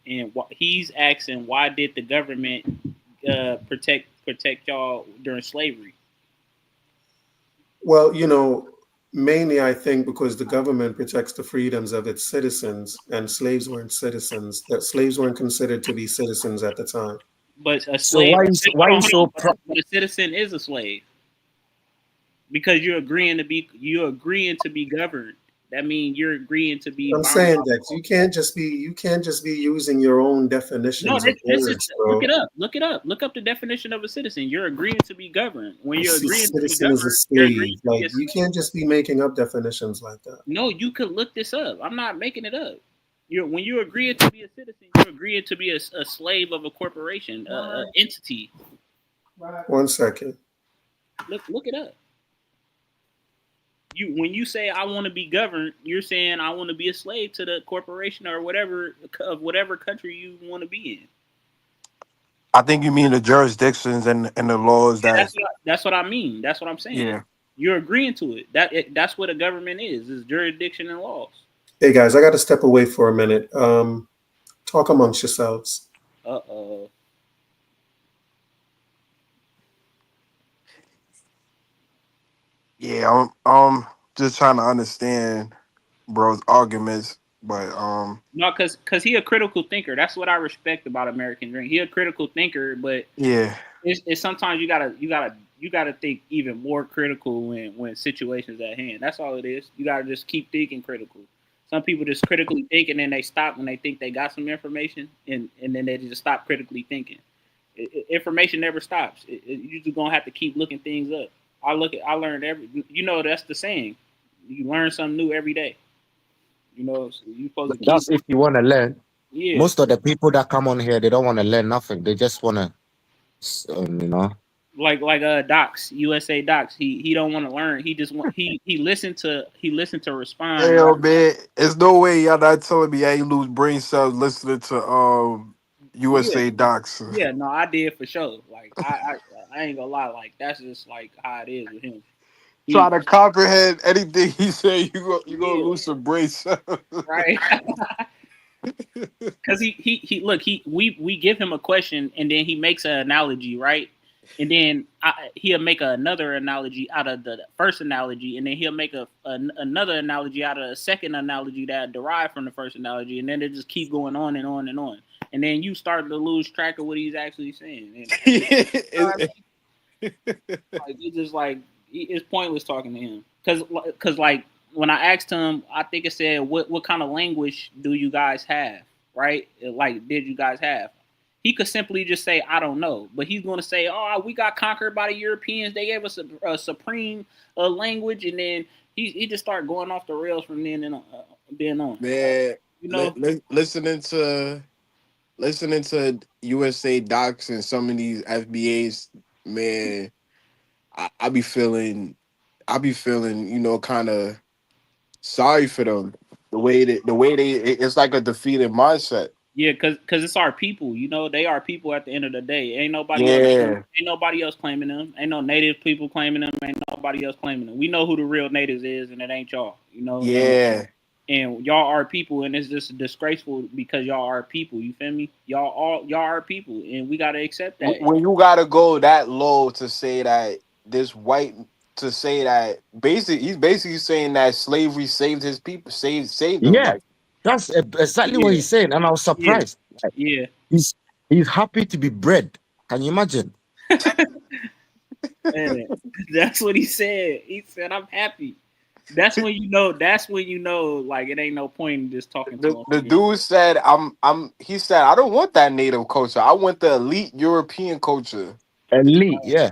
and he's asking why did the government protect y'all during slavery? Well, mainly I think because the government protects the freedoms of its citizens, and slaves weren't citizens. That slaves weren't considered to be citizens at the time. But a So slave, why you so but a citizen is a slave because you're agreeing to be governed. That means you're agreeing to be I'm bound. saying that you can't just be using your own No, definitions of this is words, bro. look it up. Look up the definition of a citizen. You're agreeing to be governed. When you're A agreeing to be citizen is a governed, you're agreeing slave. to be Like a you slave. can't just be making up definitions like that. No, you could look this up. I'm not making it up. When you agree to be a citizen, you're agreeing to be a slave of a corporation, a entity. One second. Look it up. When you say I want to be governed, you're saying I want to be a slave to the corporation or whatever country you want to be in. I think you mean the jurisdictions and the laws that. That's what I mean. That's what I'm saying. Yeah. You're agreeing to it. That's what a government is jurisdiction and laws. Hey guys, I got to step away for a minute. Talk amongst yourselves. Uh-oh. Yeah, I'm just trying to understand bro's arguments, but No, cause he a critical thinker. That's what I respect about American Dream. He a critical thinker, but yeah, it's sometimes you gotta think even more critical when situations at hand. That's all it is. You gotta just keep thinking critical. Some people just critically think and then they stop when they think they got some information and then they just stop critically thinking. Information never stops. You're just gonna have to keep looking things up. I learned that's the saying. You learn something new every day. You know, so you supposed to keep. That's if you want to learn. Yeah, Most of the people that come on here, they don't want to learn nothing. They just want to, you know. like Docs, USA Docs. He don't want to learn. He just want he listened to respond. Hey, yo, Right? man, there's no way y'all not telling me I ain't lose brain cells listening to Yeah, USA Docs. yeah. No, I did for sure. Like I ain't gonna lie. Like that's just like how it is with him. Trying He to comprehend anything he say, you gonna yeah lose some brain cells. right. Because he look we give him a question and then he makes an analogy, right? And then he'll make another analogy out of the first analogy, and then he'll make another analogy out of a second analogy that derived from the first analogy, and then it just keep going on and on and on, and then you start to lose track of what he's actually saying. And, like it's just like it's pointless talking to him because like when I asked him, I think it said what kind of language do you guys have, right? Like did you guys have? He could simply just say I don't know, but he's going to say, oh, we got conquered by the Europeans. They gave us a supreme language, and then he just started going off the rails from then on. Man, You know, listening to USA Docs and some of these FBAs, man, I be feeling, you know, kind of sorry for them. The way they, it's like a defeated mindset. yeah, cause it's our people. You know, they are people at the end of the day. Yeah, Ain't nobody else claiming them. Ain't no native people claiming them. Ain't nobody else claiming them. We know who the real natives is, and it ain't y'all. You know, yeah. and y'all are people, and it's just disgraceful because y'all are people. You feel me? Y'all are people, and we gotta accept that. When you gotta go that low to say that this white, to say that he's basically saying that slavery saved his people, saved them. Yeah, Like, that's exactly what Yeah, he's saying, and I was yeah, surprised. Like, yeah. he's happy to be bred. Can you imagine? Man, that's what he said. He said, "I'm happy." That's when you know. That's when you know. Like it ain't no point in just talking to him. the dude said, he said, I don't want that native culture. I want the elite European culture. Elite, yeah.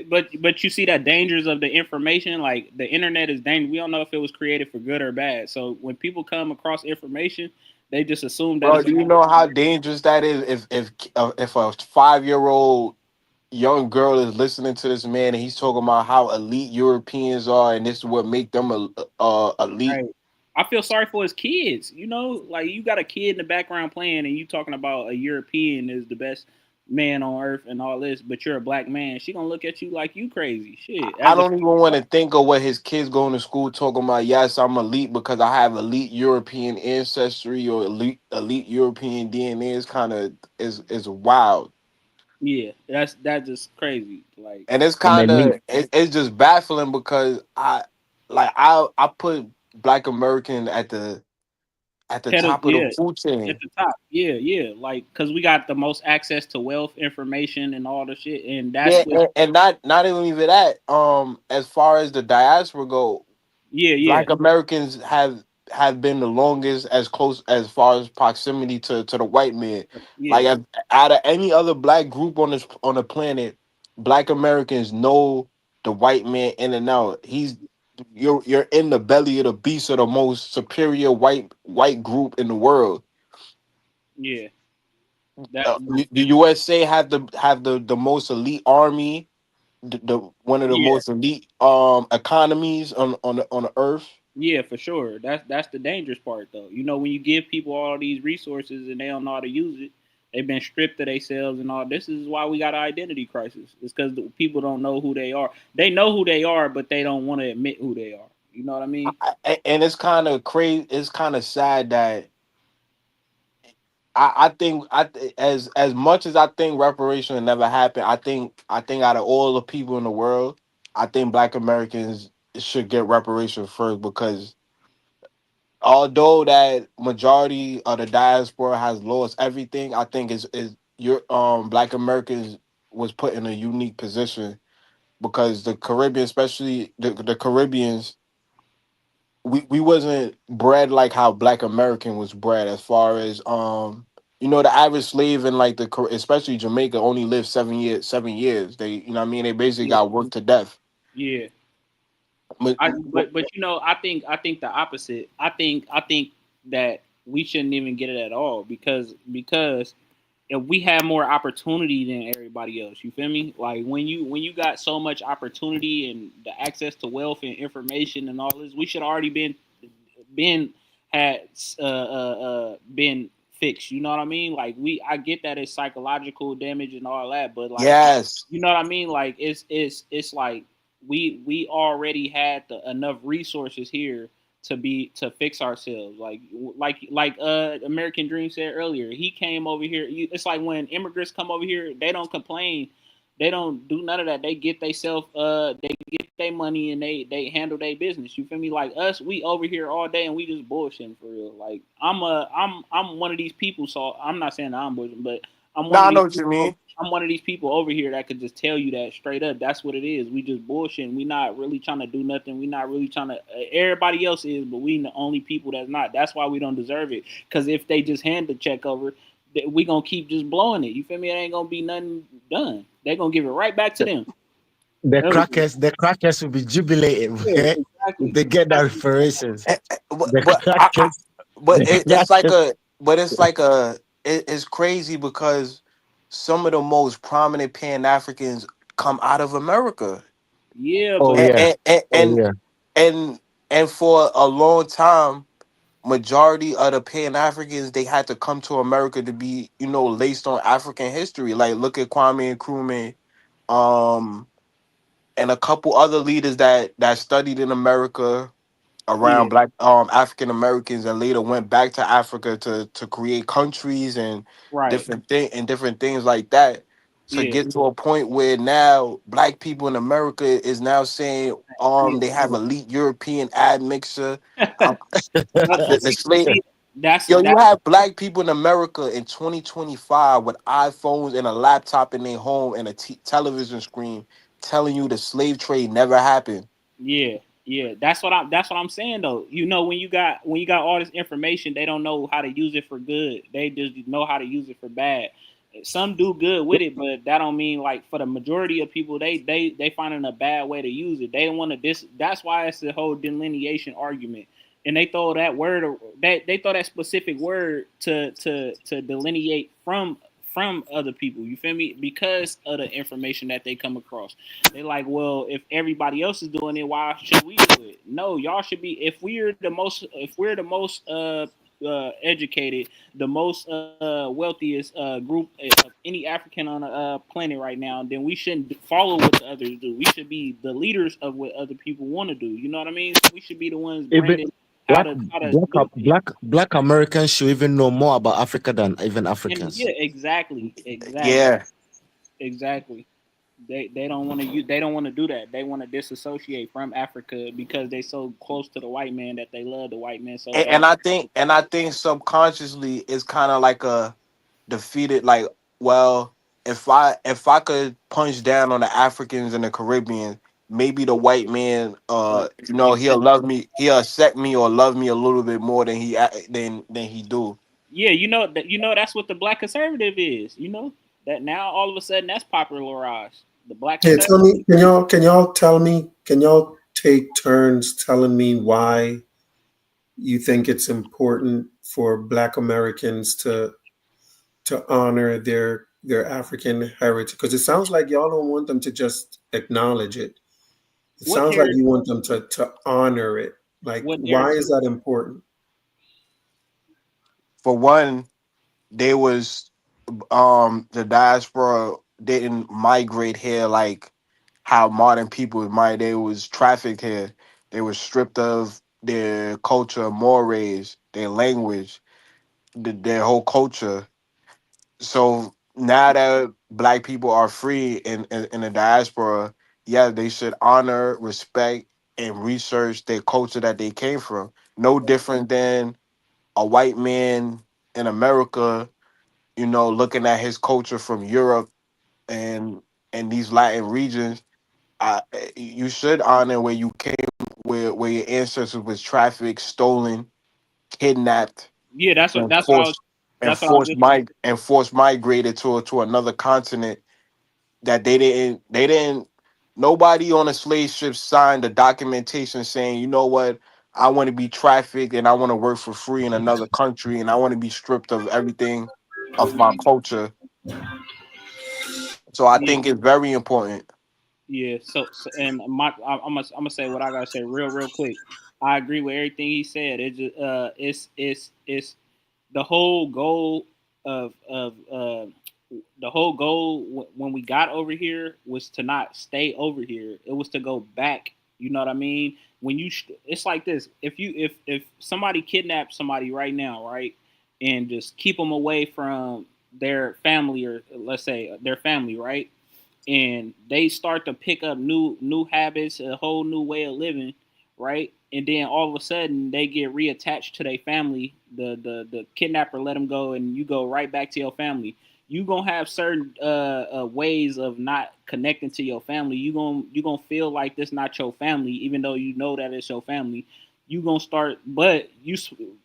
But you see that dangers of the information. Like the internet is dangerous. We don't know if it was created for good or bad. So when people come across information, they just assume that Bro, it's do you know how dangerous that is? If a 5-year-old young girl is listening to this man and he's talking about how elite Europeans are and this is what make them elite. right. I feel sorry for his kids. You know, like you got a kid in the background playing, and you talking about a European is the best man on earth and all this, but you're a black man. She gonna look at you like you crazy. Shit. I As a don't even want to think of what his kids going to school talking about. Yes, I'm elite because I have elite European ancestry or elite European DNA. Is kind of is wild, yeah, that's just crazy. Like and it's I'm kind elite. of it's just baffling because I put Black American at the top of the yeah, food at chain. the top. Yeah, yeah. Like because we got the most access to wealth, information, and all the shit, and that's Yeah, what. and not even that. As far as the diaspora go, Yeah, yeah, Black Americans have been the longest as close as far as proximity to the white man. yeah, Like out of any other black group on the planet, Black Americans know the white man in and out. You're in the belly of the beast of the most superior white group in the world. yeah. That The USA have the most elite army, the one of the yeah. most elite economies on the earth. Yeah, for sure. That's the dangerous part, though. You know, when you give people all these resources and they don't know how to use it, they've been stripped of themselves and all. This is why we got an identity crisis. It's because people don't know who they are. They know who they are, but they don't want to admit who they are. You know what I mean? And it's kind of crazy. It's kind of sad that I think as much as I think reparation never happened. I think out of all the people in the world, I think Black Americans should get reparations first because although that majority of the diaspora has lost everything, I think is your Black Americans was put in a unique position because the Caribbean, especially the Caribbeans, we wasn't bred like how Black American was bred as far as the average slave in like especially Jamaica only lived 7 years. They, you know what I mean, they basically Yeah, got worked to death. yeah, But you know, I think the opposite. I think that we shouldn't even get it at all because if we have more opportunity than everybody else, you feel me? Like when you got so much opportunity and the access to wealth and information and all this, we should already been had been fixed. You know what I mean? Like I get that it's psychological damage and all that, but like, Yes. you know what I mean? Like it's like we already had enough resources here to fix ourselves. Like American Dream said earlier, he came over here. It's like when immigrants come over here, they don't complain. They don't do none of that. They get they get their money and they handle their business. You feel me? Like us, we over here all day and we just bullshitting for real. Like I'm one of these people. So I'm not saying that I'm bullshitting, but I'm one Nah, I of know these what you people. mean. I'm one of these people over here that could just tell you that straight up. That's what it is. We just bullshitting. We not really trying to do nothing. We not really trying to. Everybody else is, but we the only people that's not. That's why we don't deserve it. Because if they just hand the check over, we gonna keep just blowing it. You feel me? It ain't gonna be nothing done. They gonna give it right back to them. The crackers will be jubilating Yeah, exactly. if they get that reparations. It's like it's crazy because some of the most prominent Pan Africans come out of America. Yeah, Oh but yeah. And for a long time, majority of the Pan Africans, they had to come to America to be, laced on African history. Like look at Kwame Nkrumah, and a couple other leaders that studied in America around yeah, black African Americans and later went back to Africa to create countries and right. different things like that, to Yeah, get to a point where now black people in America is now saying yeah. they have elite European admixture. The See, slave. that's Yo, you have black people in America in 2025 with iPhones and a laptop in their home and a television screen telling you the slave trade never happened. Yeah, yeah. That's what I'm saying though. You know, when you got all this information, they don't know how to use it for good. They just know how to use it for bad. Some do good with it, but that don't mean like for the majority of people, they finding a bad way to use it. They don't want to That's why it's the whole delineation argument. And they throw that word, they throw that specific word to delineate from other people. You feel me? Because of the information that they come across. They like, well, if everybody else is doing it, why should we do it? No, y'all should be. If we're the most educated, the most wealthiest group of any African on the planet right now, then we shouldn't follow what the others do. We should be the leaders of what other people want to do. You know what I mean? We should be the ones Even branded how black to black do it. black Americans should even know more about Africa than even And Africans. yeah, exactly. Yeah. Exactly. They don't want to they don't want to do that. They want to disassociate from Africa because they so close to the white man that they love the white man so bad. And I think subconsciously it's kind of like a defeated, like, well, if I could punch down on the Africans and the Caribbean, maybe the white man he'll love me, he'll accept me or love me a little bit more than he do. Yeah, that's what the black conservative is. You know that now all of a sudden that's popularized. The black Hey, tell conservative. me, can y'all take turns telling me why you think it's important for Black Americans to honor their African heritage? Because it sounds like y'all don't want them to just acknowledge it. It What sounds like heritage? you want them to honor it. Like, What why heritage? is that important? For one, they was the diaspora didn't migrate here like how modern people might. They was trafficked here. They were stripped of their culture, mores, their language, their whole culture. So now that black people are free in the diaspora, yeah, they should honor, respect, and research their culture that they came from. No different than a white man in America, looking at his culture from Europe and these Latin regions. You should honor where you came, where your ancestors was trafficked, stolen, kidnapped, Yeah, and that's what I was. That's what I was just. forced migrated to another continent that they didn't Nobody on a slave ship signed a documentation saying, you know what, I want to be trafficked and I want to work for free in another country and I want to be stripped of everything of my culture. So I think it's very important. Yeah. So and I'm gonna say what I gotta say real quick. I agree with everything he said. It's just, it's the whole goal of the whole goal when we got over here was to not stay over here. It was to go back. You know what I mean? When you, it's like this. If somebody kidnaps somebody right now, right, and just keep them away from their family, or let's say their family, right, and they start to pick up new habits, a whole new way of living, right? And then all of a sudden they get reattached to their family. The kidnapper let them go, and you go right back to your family. You gonna have certain ways of not connecting to your family. You gonna feel like this not your family, even though you know that it's your family. You gonna start, but you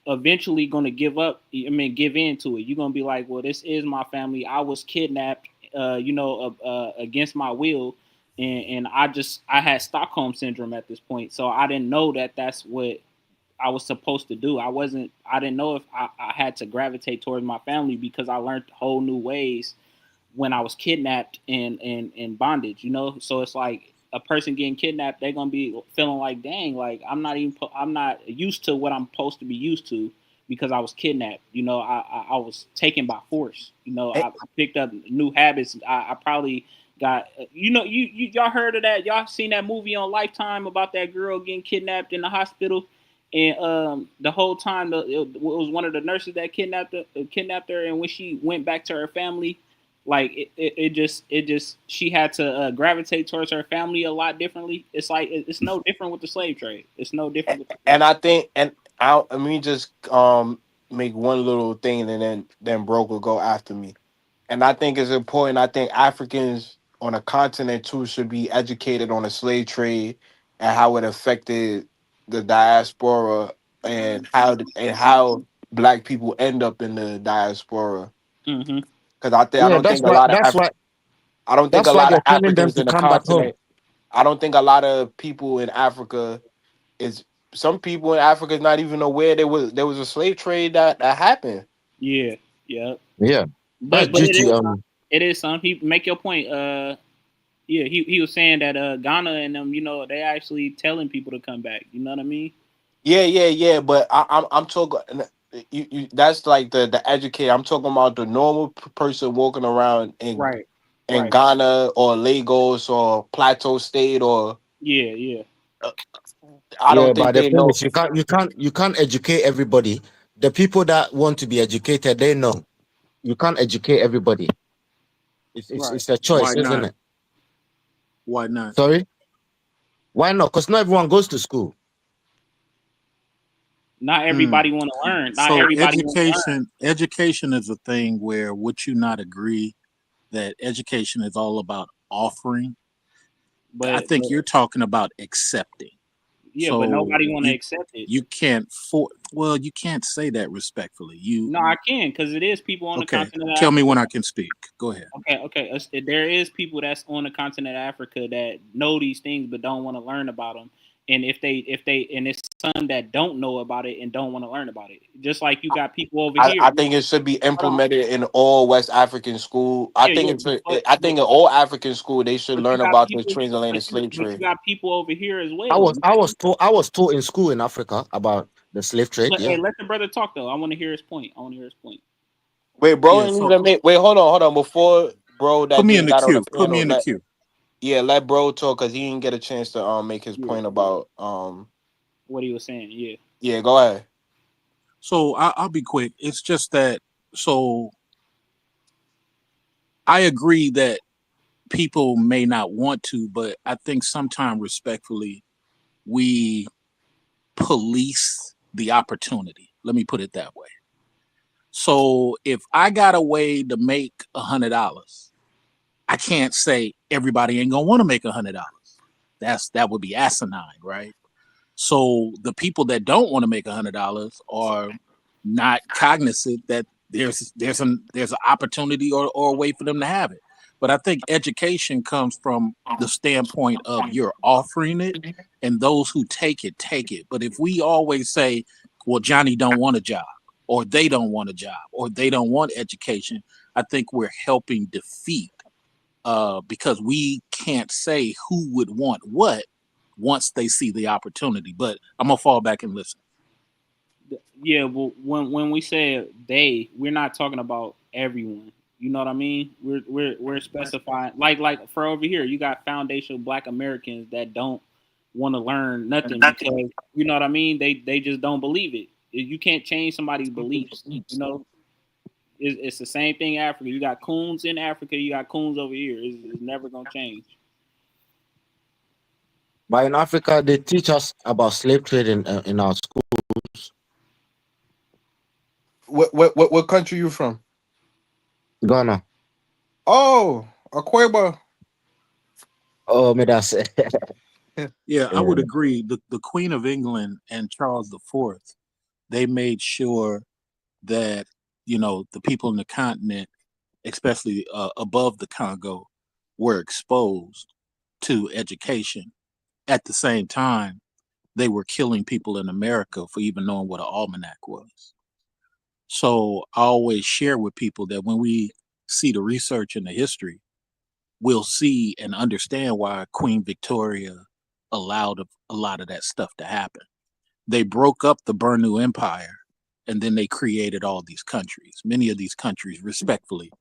eventually gonna give up. I mean, give in to it. You gonna be like, well, this is my family. I was kidnapped, against my will, and I had Stockholm syndrome at this point, so I didn't know that that's what I was supposed to do. I didn't know if I had to gravitate towards my family because I learned whole new ways when I was kidnapped and in bondage, So it's like a person getting kidnapped, they're gonna be feeling like, dang, like I'm not used to what I'm supposed to be used to because I was kidnapped. I was taken by force. I picked up new habits. I probably got y'all heard of that? Y'all seen that movie on Lifetime about that girl getting kidnapped in the hospital? And the whole time it was one of the nurses that kidnapped her, and when she went back to her family, like it just she had to gravitate towards her family a lot differently. It's like it's no different with the slave trade. It's no different with And I think, and let me just make one little thing, and then Broke will go after me. And I think it's important. I think Africans on a continent too should be educated on the slave trade and how it affected the diaspora and how black people end up in the diaspora. Mm-hmm. Because I Yeah, don't think a lot of I don't think a that's why lot of they're telling them Africans to in the come back home. continent. I don't think a lot of people in Africa is. Some people in Africa is not even aware there was a slave trade that happened. Yeah. Yeah, that's But due to it is some. He make your point. Yeah, he was saying that Ghana and them, they actually telling people to come back. You know what I mean? Yeah. But I'm talking. You that's like the educated. I'm talking about the normal person walking around in Right. Ghana or Lagos or Plateau State or Yeah. I yeah. don't think But the they thing know. is, you can't educate everybody. The people that want to be educated, they know. You can't educate everybody. Right. It's a choice, Why isn't not? it? Why not? Sorry, why not? Because not everyone goes to school. Not Hmm. everybody want to learn. Not So everybody want to learn. education is a thing where would you not agree that education is all about offering? I But think you're talking about accepting. yeah, but So nobody want to accept it. you can't you can't say that respectfully. No, I can, because it is people on the Okay? continent of Tell me Africa. when I can speak. Go ahead. Okay. There is people that's on the continent of Africa that know these things but don't want to learn about them. And if they and it's some that don't know about it and don't want to learn about it. Just like you got people over here. I think it should be Hold on. implemented in all West African school. I think I think in all African school they should But you learn got about the people. transatlantic slave But you trade. got people over here as I well. was I was taught in school in Africa about the slave trade. Hey, Yeah. let the brother talk though. I want to hear his point. Wait, bro, Yeah. ain't So even wait. Hold on. Before bro put that me in just the got on the queue. Put me panel, in the queue. let bro talk because he didn't get a chance to make his Yeah. point about What he was saying. Yeah. Yeah, go ahead. So I'll be quick. It's just that. So I agree that people may not want to, but I think sometimes respectfully we police the opportunity. Let me put it that way. So if I got a way to make $100, I can't say everybody ain't gonna want to make $100. That would be asinine, right? So the people that don't want to make $100 are not cognizant that there's an opportunity or a way for them to have it. But I think education comes from the standpoint of you're offering it, and those who take it, take it. But if we always say, well, Johnny don't want a job, or they don't want a job, or they don't want education, I think we're helping defeat because we can't say who would want what once they see the opportunity. But I'm going to fall back and listen. Yeah, well, when we say they, we're not talking about everyone. You know what I mean? We're specifying like for over here, you got foundational Black Americans that don't want to learn nothing because you know what I mean. They just don't believe it. You can't change somebody's beliefs. You know, it's the same thing in Africa. You got coons in Africa. You got coons over here. It's never gonna change. But in Africa, they teach us about slave trade in our schools. What country you from? Ghana. Oh, Aqueba. Oh, me that's Yeah, I would agree. The Queen of England and Charles IV, they made sure that, you know, the people in the continent, especially above the Congo, were exposed to education. At the same time, they were killing people in America for even knowing what an almanac was. So I always share with people that when we see the research and the history, we'll see and understand why Queen Victoria allowed a lot of that stuff to happen. They broke up the Burnu Empire, and then they created all these countries. Many of these countries, respectfully,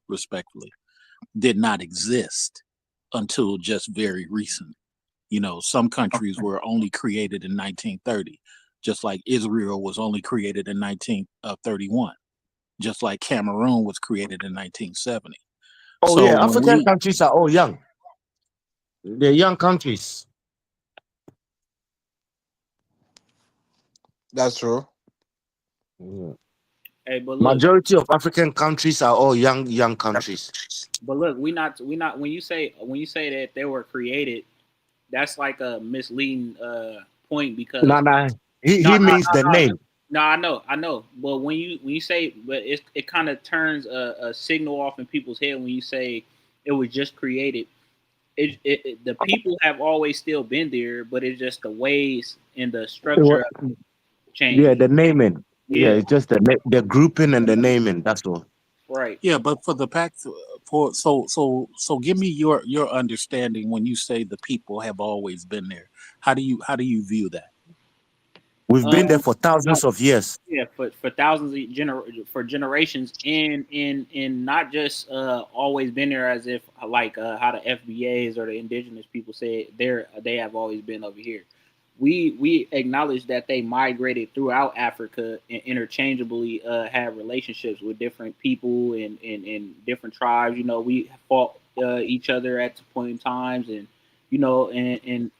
did not exist until just very recent. You know, some countries were only created in 1930, just like Israel was only created in 1931, just like Cameroon was created in 1970. Oh So yeah, African countries are all young. They're young countries. That's true. Yeah. Hey, but look, Majority of African countries are all young countries. but look, we not when you say that they were created, that's like a misleading point because Nah. He means the name. No, I know. But when you say, but it kind of turns a signal off in people's head when you say it was just created. The people have always still been there, but it's just the ways and the structure change. Yeah, the naming. Yeah, Yeah, it's just the grouping and the naming. That's all. right. yeah, but for the so give me your understanding when you say the people have always been there. How do you view that? We've been there for thousands of years. Yeah, for thousands of generations, and not just always been there as if like how the FBAs or the indigenous people say they have always been over here. We acknowledge that they migrated throughout Africa and interchangeably had relationships with different people and different tribes. You know, we fought each other at point in times, and you know, and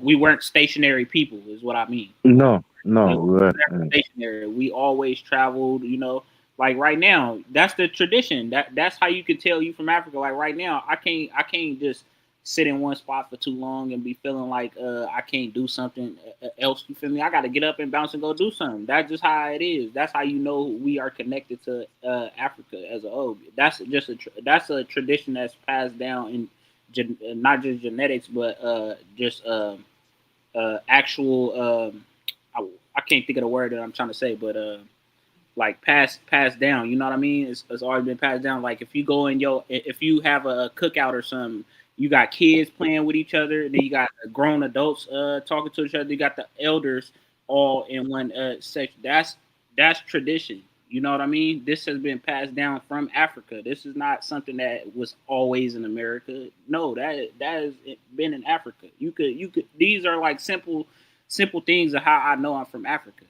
we weren't stationary people, is what I mean. No. We were never stationary. We always traveled, you know. Like right now, that's the tradition. That's how you can tell you from Africa. Like right now, I can't just sit in one spot for too long and be feeling like I can't do something else. You feel me? I got to get up and bounce and go do something. That's just how it is. That's how you know we are connected to Africa as a whole. That's just that's a tradition that's passed down in not just genetics, but just actual. I can't think of the word that I'm trying to say, but like passed down. You know what I mean? It's always been passed down. Like if you go in if you have a cookout or something, you got kids playing with each other, then you got grown adults talking to each other. You got the elders all in one section. That's tradition. You know what I mean? This has been passed down from Africa. This is not something that was always in America. No, that has been in Africa. You could. These are like simple things of how I know I'm from Africa.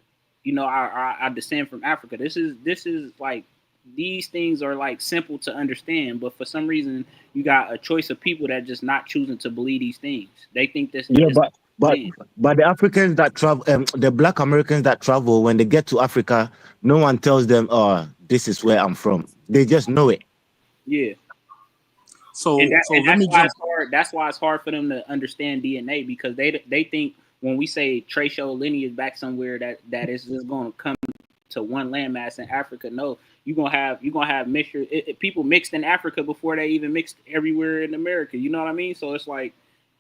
You know, I descend from Africa. This is like these things are like simple to understand, but for some reason you got a choice of people that just not choosing to believe these things. They think this. Yeah, but the Africans that travel, the Black Americans that travel, when they get to Africa, no one tells them, "Oh, this is where I'm from." They just know it. Yeah. So that's why it's hard for them to understand DNA because they think when we say trace your lineage back somewhere that is just going to come to one landmass in Africa. No, you're gonna have mixture people mixed in Africa before they even mixed everywhere in America. You know what I mean? So it's like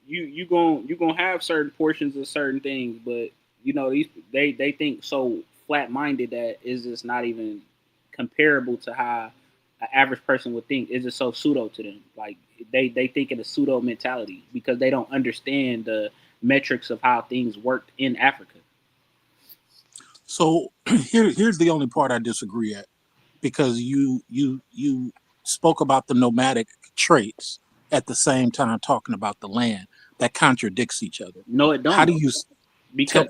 you gonna have certain portions of certain things, but you know they think so flat minded that is just not even comparable to how an average person would think. It's just so pseudo to them. Like they think in a pseudo mentality because they don't understand the metrics of how things worked in Africa. So here's the only part I disagree at, because you spoke about the nomadic traits at the same time talking about the land. That contradicts each other. No, it don't. How do you because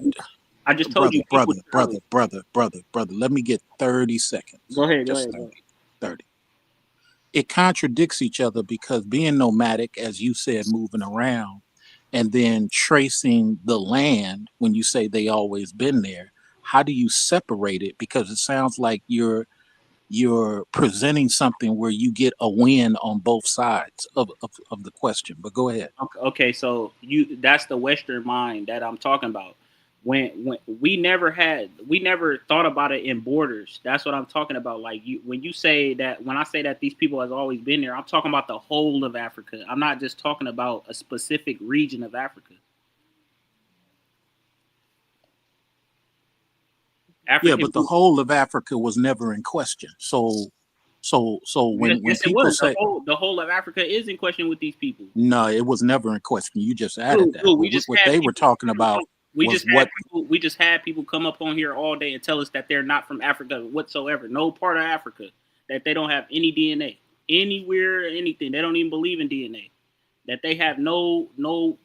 I just told you, brother, let me get 30 seconds. Go ahead. 30. It contradicts each other because being nomadic, as you said, moving around, and then tracing the land when you say they always been there, how do you separate it? Because it sounds like you're presenting something where you get a win on both sides of the question. But go ahead. Okay, so that's the Western mind that I'm talking about. When we never thought about it in borders. That's what I'm talking about. Like when I say that these people has always been there, I'm talking about the whole of Africa. I'm not just talking about a specific region of Africa. But the whole of Africa was never in question. So when people say the whole of Africa is in question with these people. No, it was never in question. You just added that. What they were talking about we just had people come up on here all day and tell us that they're not from Africa whatsoever. No part of Africa, that they don't have any DNA anywhere, anything. They don't even believe in DNA. That they have no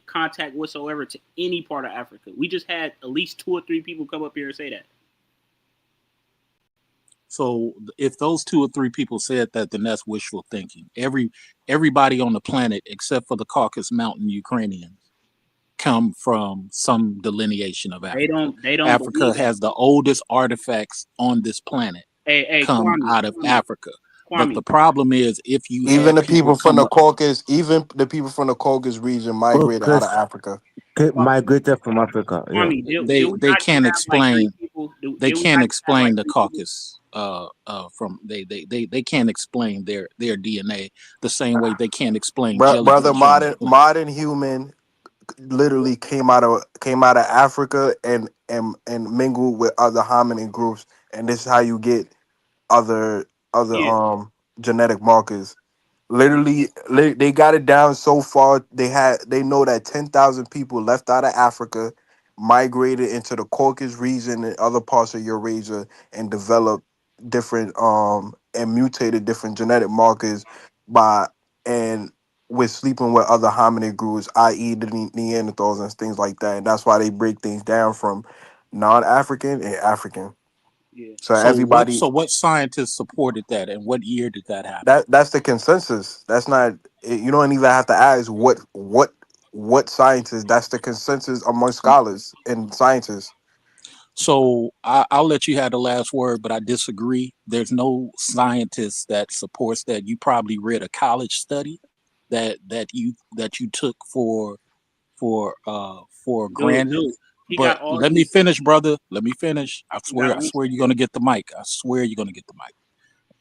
contact whatsoever to any part of Africa. We just had at least 2 or 3 people come up here and say that. So if those 2 or 3 people said that, then that's wishful thinking. Everybody on the planet, except for the Caucasus Mountain Ukrainians, come from some delineation of Africa. They don't. Africa has the oldest artifacts on this planet come Kwame, out of Africa. Kwame. But the problem is, if you even the people from the Caucasus, even the people from the Caucasus region migrated out of Africa. Migrated from Africa. Yeah. They can't explain. They can't explain the Caucasus. From they can't explain their DNA the same way they can't explain Brother, jellyfish. modern human literally came out of Africa and mingled with other hominin groups, and this is how you get other genetic markers. Literally, they got it down so far. They know that 10,000 people left out of Africa, migrated into the Caucasus region and other parts of Eurasia, and developed different and mutated different genetic markers and with sleeping with other hominid groups, i.e. the Neanderthals and things like that. And that's why they break things down from non-African and African. Yeah. So everybody. So what scientists supported that, and what year did that happen? That's the consensus. That's not. You don't even have to ask what scientists. That's the consensus among scholars and scientists. So I'll let you have the last word, but I disagree. There's no scientist that supports that. You probably read a college study that you took for granted. But let me finish, brother. Let me finish. I swear you're gonna get the mic. I swear you're gonna get the mic.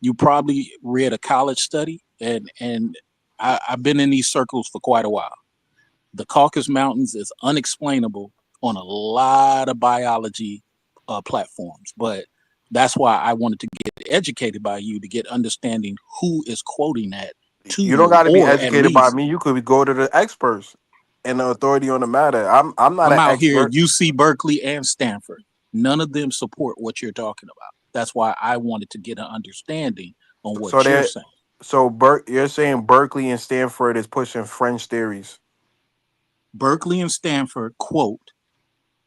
You probably read a college study, and I've been in these circles for quite a while. The Caucasus Mountains is unexplainable on a lot of biology platforms, but that's why I wanted to get educated by you to get understanding who is quoting that to you. You don't got to be educated by me. You could go to the experts and the authority on the matter. I'm not an out expert. Here, UC Berkeley and Stanford. None of them support what you're talking about. That's why I wanted to get an understanding on what you're saying. So you're saying Berkeley and Stanford is pushing French theories. Berkeley and Stanford, quote,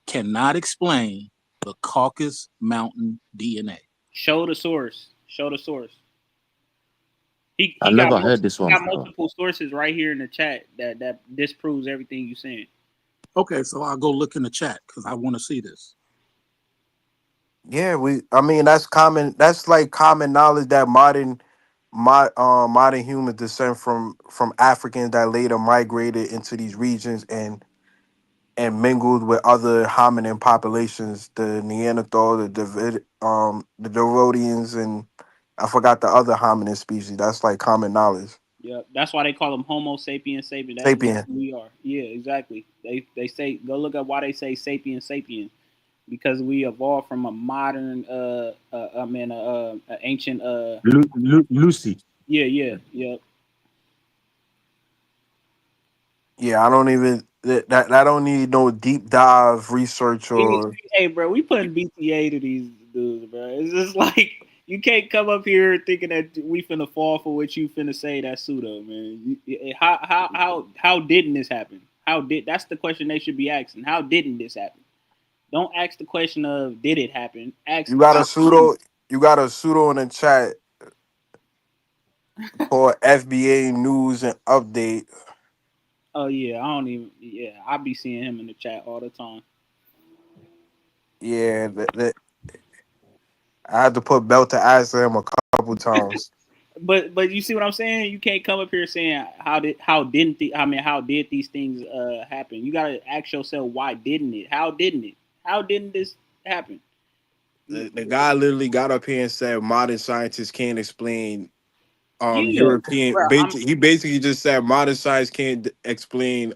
cannot explain the Caucasus Mountain DNA. Show the source. I never heard this one. He got multiple sources right here in the chat that disproves everything you're saying. Okay, so I'll go look in the chat because I want to see this. Yeah, I mean that's common. That's like common knowledge that modern humans descend from Africans that later migrated into these regions and mingled with other hominin populations, the Neanderthal, the Davidians, and I forgot the other hominid species. That's like common knowledge. Yeah, that's why they call them Homo sapiens sapiens. That's Sapien. what we are. Yeah, exactly. They say go look up why they say sapiens sapiens, because we evolved from a modern ancient Lucy. yeah. Yeah, I don't even that don't need no deep dive research or Hey, bro, we putting BTA to these dudes, bro. It's just like you can't come up here thinking that we finna fall for what you finna say. That's pseudo, man. How didn't this happen? That's the question they should be asking. How didn't this happen? Don't ask the question of did it happen. Ask you got a how. pseudo in the chat for FBA news and update. Oh yeah, I don't even. Yeah, I be seeing him in the chat all the time. Yeah, I had to put belt to ass to him a couple times. But you see what I'm saying? You can't come up here saying how did these things happen? You gotta ask yourself why didn't it? How didn't this happen? The guy literally got up here and said modern scientists can't explain Yeah, European. bro, He basically just said modern science can't explain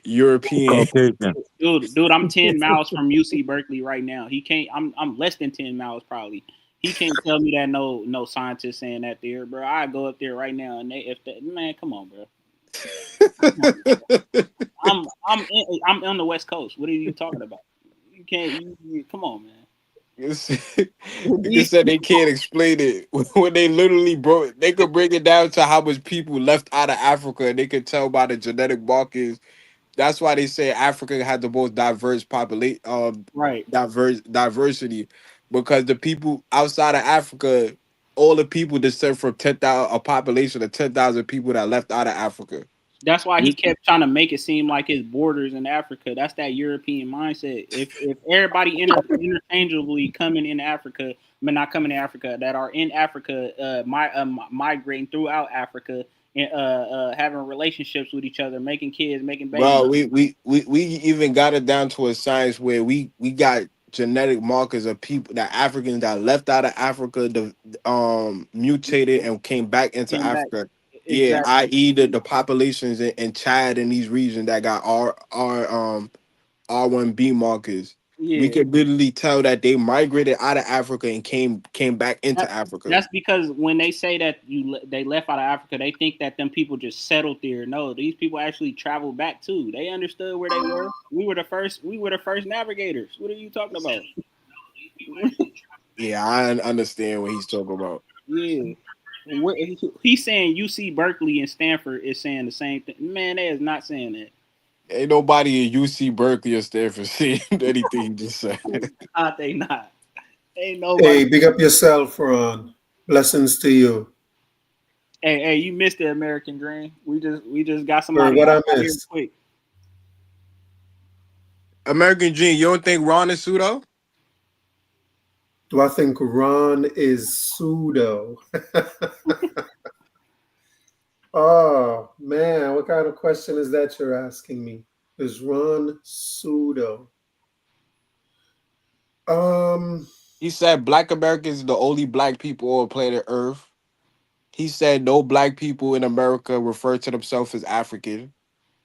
European. Caucasian. dude, I'm 10 miles from UC Berkeley right now. He can't. I'm less than 10 miles probably. He can't tell me that no scientist saying that there, bro. I go up there right now and man, come on, bro. I'm on the West Coast. What are you talking about? You can't. Come on, man. You said they can't explain it when they literally broke. They could break it down to how much people left out of Africa, and they could tell by the genetic markers. That's why they say Africa had the most diverse population, Right. diversity, because the people outside of Africa, all the people descend from 10,000, a population of 10,000 people that left out of Africa. That's why he kept trying to make it seem like his borders in Africa. That's that European mindset. If everybody interchangeably coming in Africa, not coming to Africa, that are in Africa, migrating throughout Africa, and having relationships with each other, making kids, making babies. Bro, we even got it down to a science where we got genetic markers of people that Africans that left out of Africa, mutated and came back into Came back. Africa. Yeah, Exactly. i.e. the populations in Chad and these regions that got R1B markers. We Yeah. could literally tell that they migrated out of Africa and came back into Africa. That's because when they say that they left out of Africa, they think that them people just settled there. No, these people actually traveled back too. They understood where they were. We were the first navigators. What are you talking about? Yeah, I understand what he's talking about. Yeah. He's saying UC Berkeley and Stanford is saying the same thing. Man, they is not saying that. Ain't nobody at UC Berkeley or Stanford saying anything he just said. They not. Ain't nobody. Hey, big up yourself, Ron. Blessings to you. Hey, you missed the American dream. We just got Or somebody what I out here missed. quick. American Dream, you don't think Ron is pseudo? Do I think Ron is pseudo? Oh man, what kind of question is that you're asking me? Is Ron pseudo? He said black Americans are the only black people on planet Earth. He said no black people in America refer to themselves as African.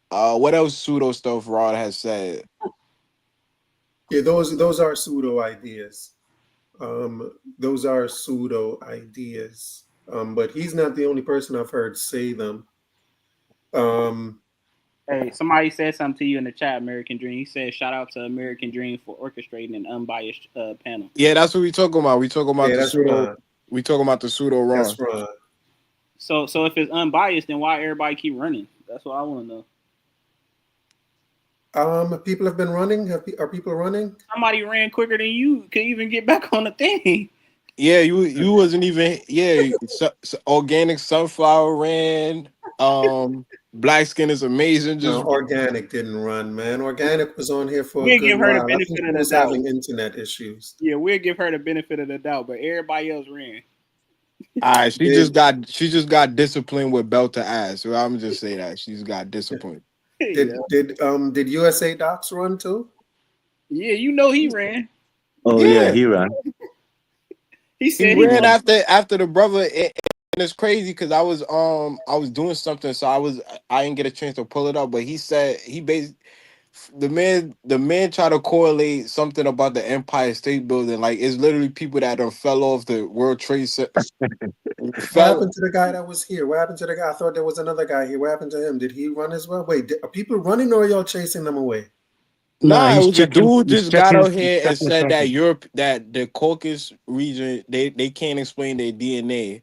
What else pseudo stuff Ron has said? Yeah, those are pseudo ideas. Those are pseudo ideas. But he's not the only person I've heard say them. Hey, somebody said something to you in the chat, American Dream. He said, shout out to American Dream for orchestrating an unbiased panel. Yeah, that's what we talking about. We talking about the pseudo. Ron. We talking about the pseudo Ron. That's Ron. So if it's unbiased, then why everybody keep running? That's what I want to know. People have been running. Are people running? Somebody ran quicker than you could even get back on the thing. Yeah, you wasn't even. Yeah, organic sunflower ran. Black skin is amazing. Just No, organic didn't run, man. Organic was on here for we'll a good give her while. the I think benefit she of the was doubt. having internet issues. Yeah, we'll give her the benefit of the doubt, but everybody else ran. all right, she just got disciplined with belt to ass. So I'm just say that she's got discipline. Did USA Docs run too? Yeah, you know he ran. Oh yeah, he ran. said he ran was. after the brother, and it's crazy because I was doing something, so I didn't get a chance to pull it up. But he said the man tried to correlate something about the Empire State Building, like it's literally people that done fell off the World Trade Center. What Fell. happened to the guy that was here? What happened to the guy? I thought there was another guy here. What happened to him? Did he run as well? Wait, are people running or are y'all chasing them away? No, Nah, it he's was a checking. dude He's just got checking. out He's here and checking said that something. that the Caucasus region they can't explain their DNA,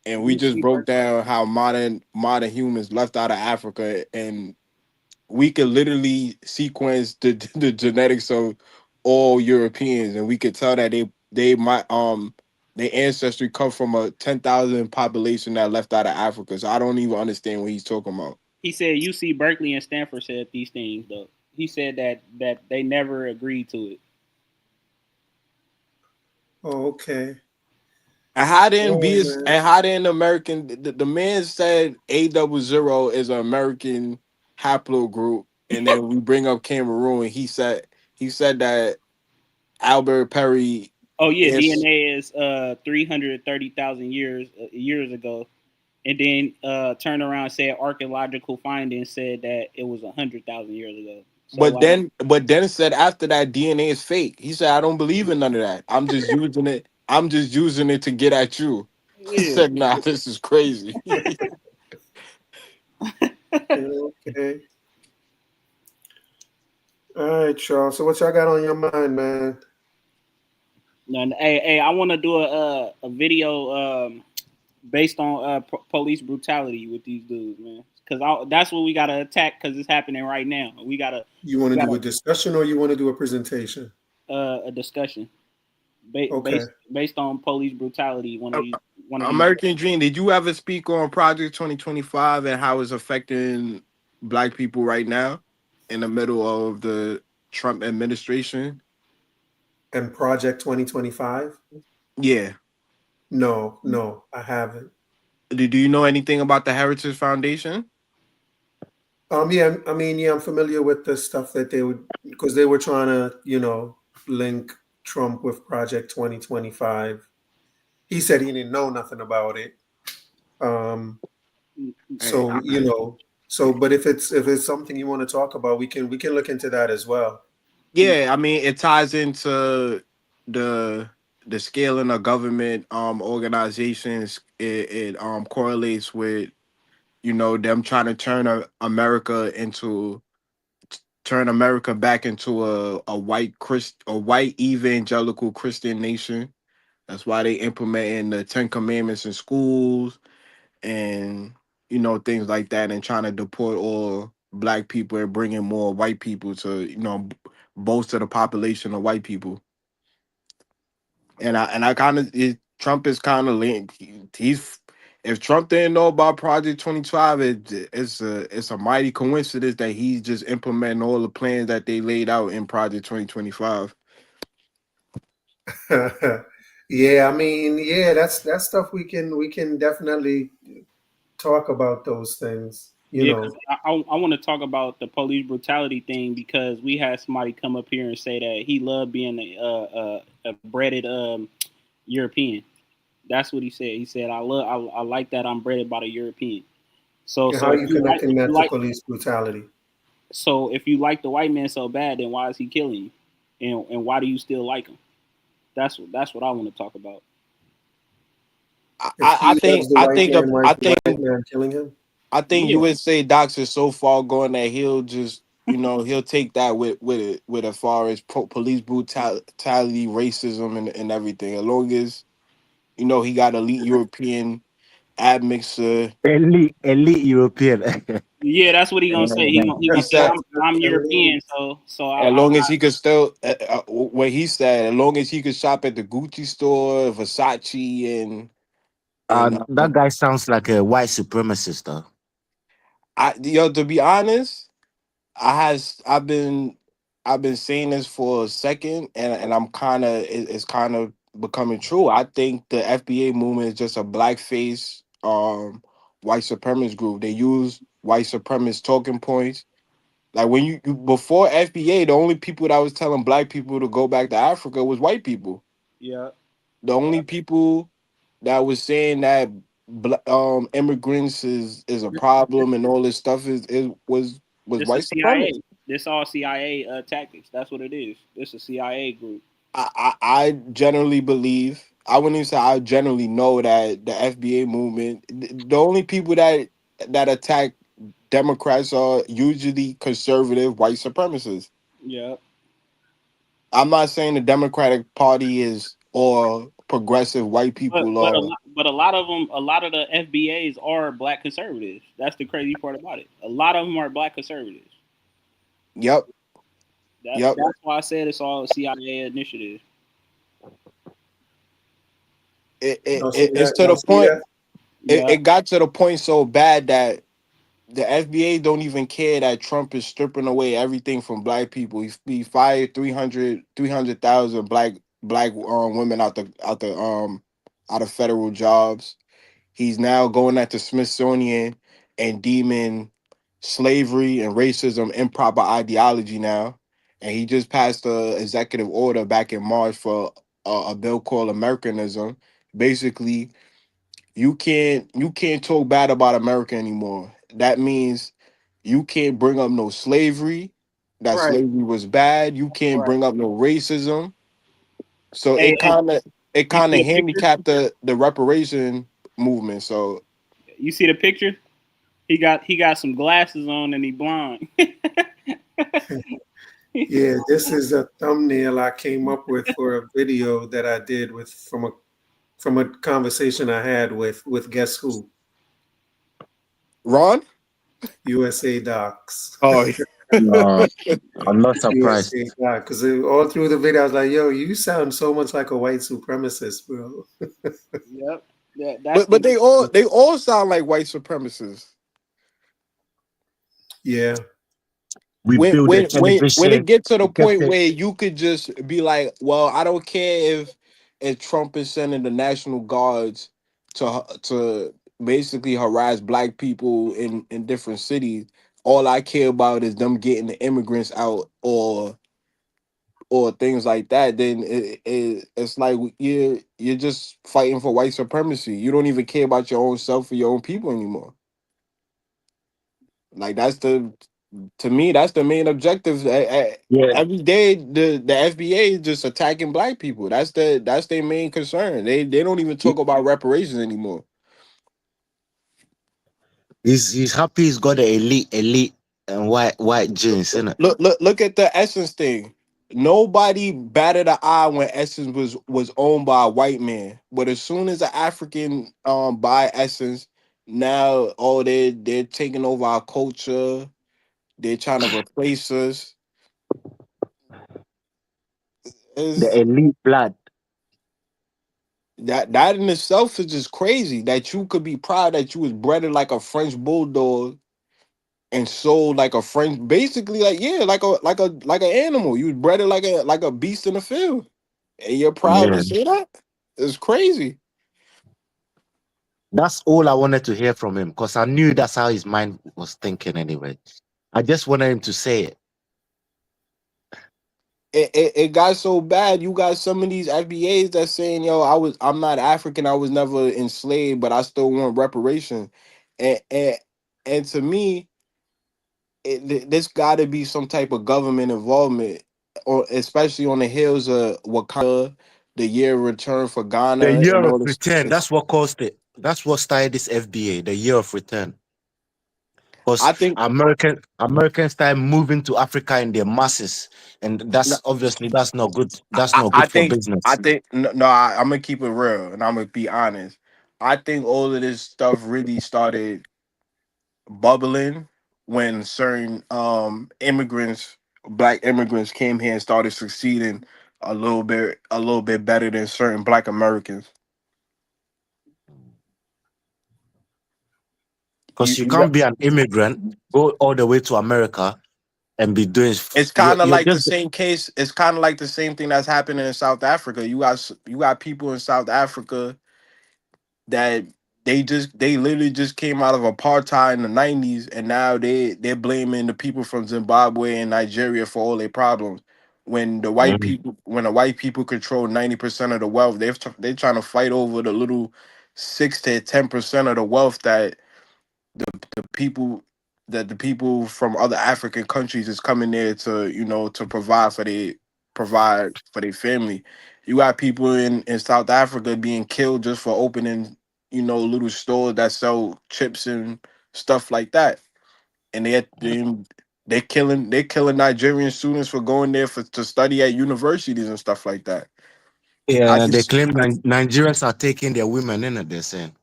and we You just see, broke down how modern humans left out of Africa, and we could literally sequence the genetics of all Europeans, and we could tell that they might their ancestry come from a 10,000 population that left out of Africa. So I don't even understand what he's talking about. he said UC Berkeley and Stanford said these things though. He said that they never agreed to it. Oh, okay. And how didn't Oh be man. and how didn't American the man said A00 is an American haplogroup, and then we bring up Cameroon. He said that Albert Perry Oh yeah, is, DNA is 330,000 years ago, and then turned around and said archaeological findings said that it was 100,000 years ago. So but like, then said after that DNA is fake. He said I don't believe in none of that. I'm just using it. I'm just using it to get at you. I yeah, said, nah, this is crazy. Okay. All right, y'all. So what y'all got on your mind, man? no, hey, I want to do a video based on police brutality with these dudes, man. Because that's what we gotta attack because it's happening right now. You want We to do gotta a discussion or you want to do a presentation? a discussion Okay. based on police brutality. One of these. American Dream, did you ever speak on Project 2025 and how it's affecting Black people right now in the middle of the Trump administration? And Project 2025? Yeah. No, I haven't. Do you know anything about the Heritage Foundation? Yeah, I mean, yeah, I'm familiar with the stuff that they would, because they were trying to, link Trump with Project 2025. He said he didn't know nothing about it. Um, Hey, so, but if it's something you want to talk about, we can look into that as well. yeah, I mean it ties into the the scaling of government organizations. It correlates with them trying to turn America back into a white evangelical Christian nation. That's why they implementing the Ten Commandments in schools and things like that, and trying to deport all Black people and bringing more white people to bolster the population of white people. And I kind of Trump is kind of linked. He's if Trump didn't know about Project 25, it's a mighty coincidence that he's just implementing all the plans that they laid out in Project 2025. Yeah, I mean, yeah, that's stuff we can definitely talk about those things. Yeah, because I want to talk about the police brutality thing because we had somebody come up here and say that he loved being a breaded European. That's what he said. He said, I like that I'm breaded by the European." So And how so are if you you like connecting that to police brutality? if you like the white man so bad, then why is he killing you, and why do you still like him? That's what I want to talk about. If I he think loves the I white think man, why is I the white think man killing him? I think Yeah, USA Docs is so far gone that he'll just he'll take that with as far as police brutality, racism, and everything. As long as he got elite European admixture. Elite European. yeah, that's what he gonna say. He He gonna say said, I'm European, so as long as he could still, what he said, as long as he could shop at the Gucci store, Versace, and That guy sounds like a white supremacist, though. to be honest, I've been saying this for a second, and I'm kind of it's kind of becoming true. I think the FBA movement is just a blackface white supremacist group. They use white supremacist talking points. Like when before FBA, the only people that was telling Black people to go back to Africa was white people. yeah. The only people that was saying that immigrants is a problem and all this stuff was This white is CIA. supremacists. This all CIA tactics. That's what it is. This is a CIA group. I generally believe, I wouldn't even say I generally know that the FBA movement, the only people that attack Democrats are usually conservative white supremacists. Yeah. I'm not saying the Democratic Party is or progressive white people are. But a lot of the FBAs are black conservatives. That's the crazy part about it. A lot of them are black conservatives. Yep. Yep. That's why I said it's all a CIA initiative. It's to the point. It got to the point so bad that the FBA don't even care that Trump is stripping away everything from black people. He fired 300,000 black women out of federal jobs. He's now going at the Smithsonian and deeming slavery and racism improper ideology now. And he just passed a executive order back in March for a bill called Americanism. Basically, you can't talk bad about America anymore. That means you can't bring up no slavery. That Right. slavery was bad. You can't Right. bring up no racism. So Hey, it you kind see of the picture? handicapped the reparation movement. So You see the picture? He got some glasses on and he blind. Yeah, this is a thumbnail I came up with for a video that I did with from a conversation I had with guess who? Ron? USA Docs. Oh, No, I'm not surprised. USA Doc, because all through the video I was like, "Yo, you sound so much like a white supremacist, bro." Yep. That's but they all sound like white supremacists. Yeah. We build a When it television. get to the We kept point it. where you could just be like, well, I don't care if Trump is sending the National Guards to basically harass black people in different cities. All I care about is them getting the immigrants out or things like that. Then it's like you're just fighting for white supremacy. You don't even care about your own self or your own people anymore. Like to me, that's the main objective. Yeah. Every day, the FBA is just attacking black people. That's their main concern. They don't even talk about reparations anymore. He's happy he's got the elite and white jeans, isn't it? Look at the Essence thing. Nobody batted an eye when Essence was owned by a white man, but as soon as an African buy Essence, now they're taking over our culture. They're trying to replace us. The It's, elite blood. that in itself is just crazy that you could be proud that you was bred like a French bulldog and sold like a French, basically like an animal. You was bred like a beast in the field, and you're proud to Yeah. say that. It's crazy. That's all I wanted to hear from him because I knew that's how his mind was thinking anyway. I just wanted him to say it. It got so bad. You got some of these FBAs that's saying, "Yo, I'm not African. I was never enslaved, but I still want reparations." And to me, there's got to be some type of government involvement, or especially on the heels of Wakanda, the year of return for The Ghana, year and of all this. return. That's what caused it. That's what started this FBA, the year of return. Because I think Americans started moving to Africa in their masses. And no, that's not good. That's not I good for think business. I'm gonna keep it real and I'm gonna be honest. I think all of this stuff really started bubbling when certain black immigrants came here and started succeeding a little bit better than certain black Americans. Because you can't be an immigrant, go all the way to America and be doing It's kind of like the same case. It's kind of like the same thing that's happening in South Africa. You got people in South Africa that they literally just came out of apartheid in the 90s, and now they're blaming the people from Zimbabwe and Nigeria for all their problems. when the white people control 90% of the wealth, they're trying to fight over the little 6 to 10% of the wealth that the people the people from other African countries is coming there to, to provide for their family. You got people in South Africa being killed just for opening, little stores that sell chips and stuff like that. And they're killing Nigerian students for going there to study at universities and stuff like that. I Yeah, they just claim Nigerians are taking their women in it. They're saying.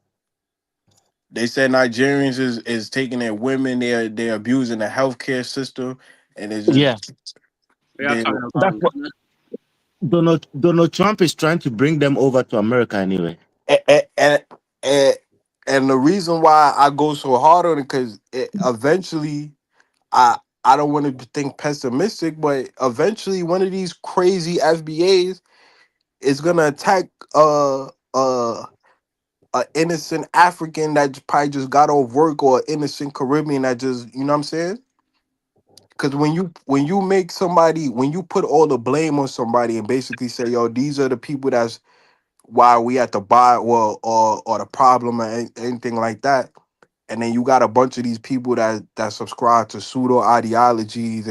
They said Nigerians is taking their women. They're abusing the healthcare system, and it's Yeah, just Y'all they talking that's about what Donald Trump is trying to bring them over to America anyway. and, and the reason why I go so hard on it because eventually I don't want to think pessimistic, but eventually one of these crazy FBAs is gonna attack a innocent African that probably just got off work, or an innocent Caribbean that just, you know what I'm saying? Because when you make somebody, when you put all the blame on somebody and basically say, yo, these are the people that's why we at the buy or the problem or anything like that, and then you got a bunch of these people that subscribe to pseudo ideologies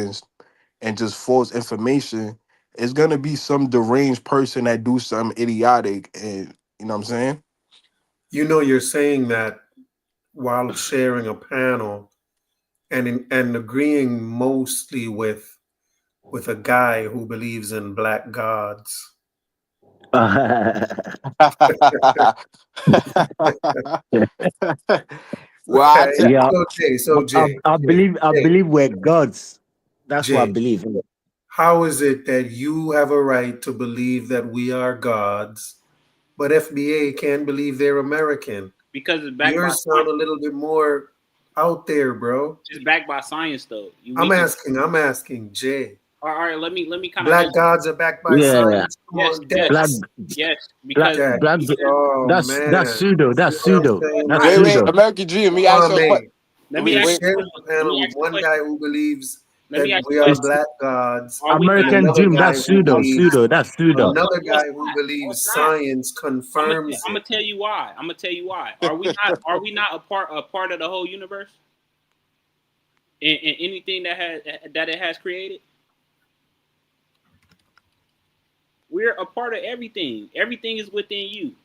and just false information, it's gonna be some deranged person that do something idiotic, and you know what I'm saying? You're saying that while sharing a panel and agreeing mostly with a guy who believes in black gods. Well, Okay. Yeah, I Jay, believe we're gods. That's what I Jay, believe. how is it that you have a right to believe that we are gods, but FBA can't believe they're American? because it's backed by Yours sound a little bit more out there, bro. it's backed by science though. I'm asking Jay. All right, let me kind of Black answer. gods are backed by Yeah, science. Come Yes, on, yes, black, Dex. yes, black, because black. Dex. Oh That's man. pseudo. See That's what I'm pseudo. saying, That's I, wait, man? pseudo. American G, let me ask you a question. Kwame, let me you're ask Wait, you a sharing question. a Let panel me with ask you a one question. guy who believes Let that me ask you we a are question. It's black gods, Are we and not? American another dream. guy That's who pseudo. believes Pseudo. That's pseudo. another No, it's guy who not. No, believes it's not. science confirms I'm it. gonna tell you why. I'm gonna tell you why. Are we not a part of the whole universe? In anything that it has created, we're a part of everything. Everything is within you.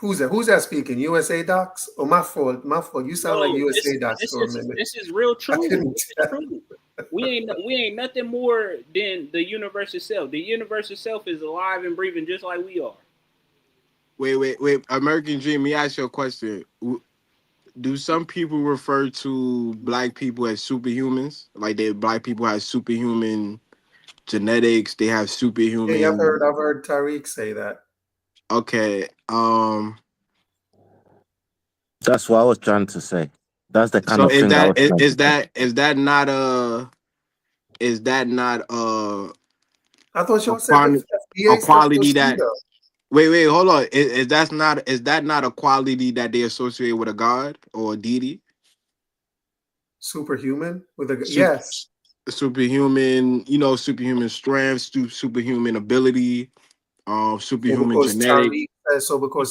Who's that? Who's that speaking? USA Docs? Oh, my fault. My fault. You sound like No, this USA Docs for a minute. this is real I true. couldn't This is tell. true. We ain't nothing more than the universe itself. The universe itself is alive and breathing just like we are. wait, American Dream, let me ask you a question. Do some people refer to black people as superhumans? Like black people have superhuman genetics, they have Yeah, superhuman. I've heard Tariq say that. Okay. That's what I was trying to say. That's the kind So of is thing I that was trying to say. is that not I thought a y'all said the a FBA stuff quality was that pseudo. wait, hold on. Is that not a quality that they associate with a god or a deity? Superhuman with a Sup- yes. Superhuman, superhuman strength, superhuman ability, So superhuman because genetic.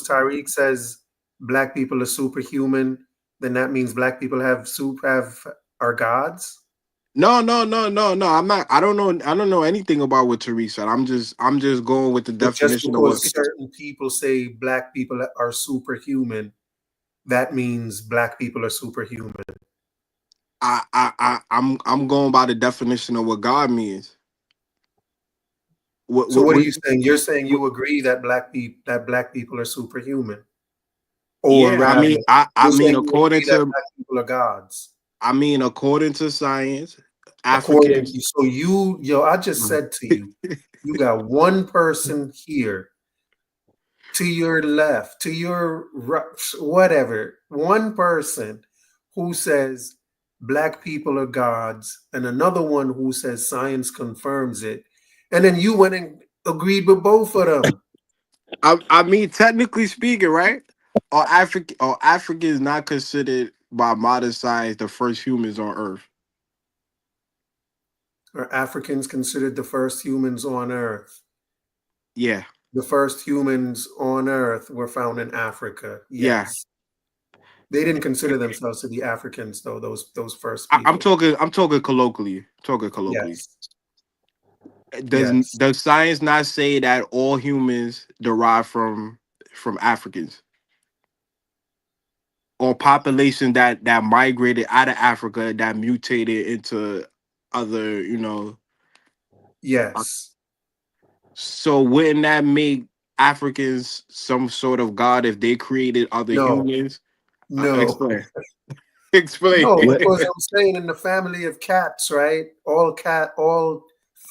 Tariq says black people are superhuman, then that means black people have are gods. No. I don't know anything about what Tariq said. I'm just going with the So just definition of what because certain people say black people are superhuman, that means black people are superhuman. I'm going by the definition of what God means. What So what, what are what, you saying? You're saying what you agree that black people are superhuman, or yeah, I rather, mean I you're mean saying you according agree that to black people are gods. science, According Africans. to I just said to you, you got one person here to your left, to your right, whatever, one person who says black people are gods, and another one who says science confirms it, and then you went and agreed with both of them. I mean technically speaking, right? Africa is not considered by modern science the first humans on Earth. Are Africans considered the first humans on Earth? Yeah. The first humans on Earth were found in Africa. Yeah. Yes. They didn't consider themselves to be Africans, though. Those first I'm people. talking colloquially. Talking colloquially. Yes. Does science not say that all humans derive from Africans or population that migrated out of Africa that mutated into other, Yes. So wouldn't that make Africans some sort of god if they created other No. humans? No. Explain. Explain. No, because I'm saying in the family of cats, right? All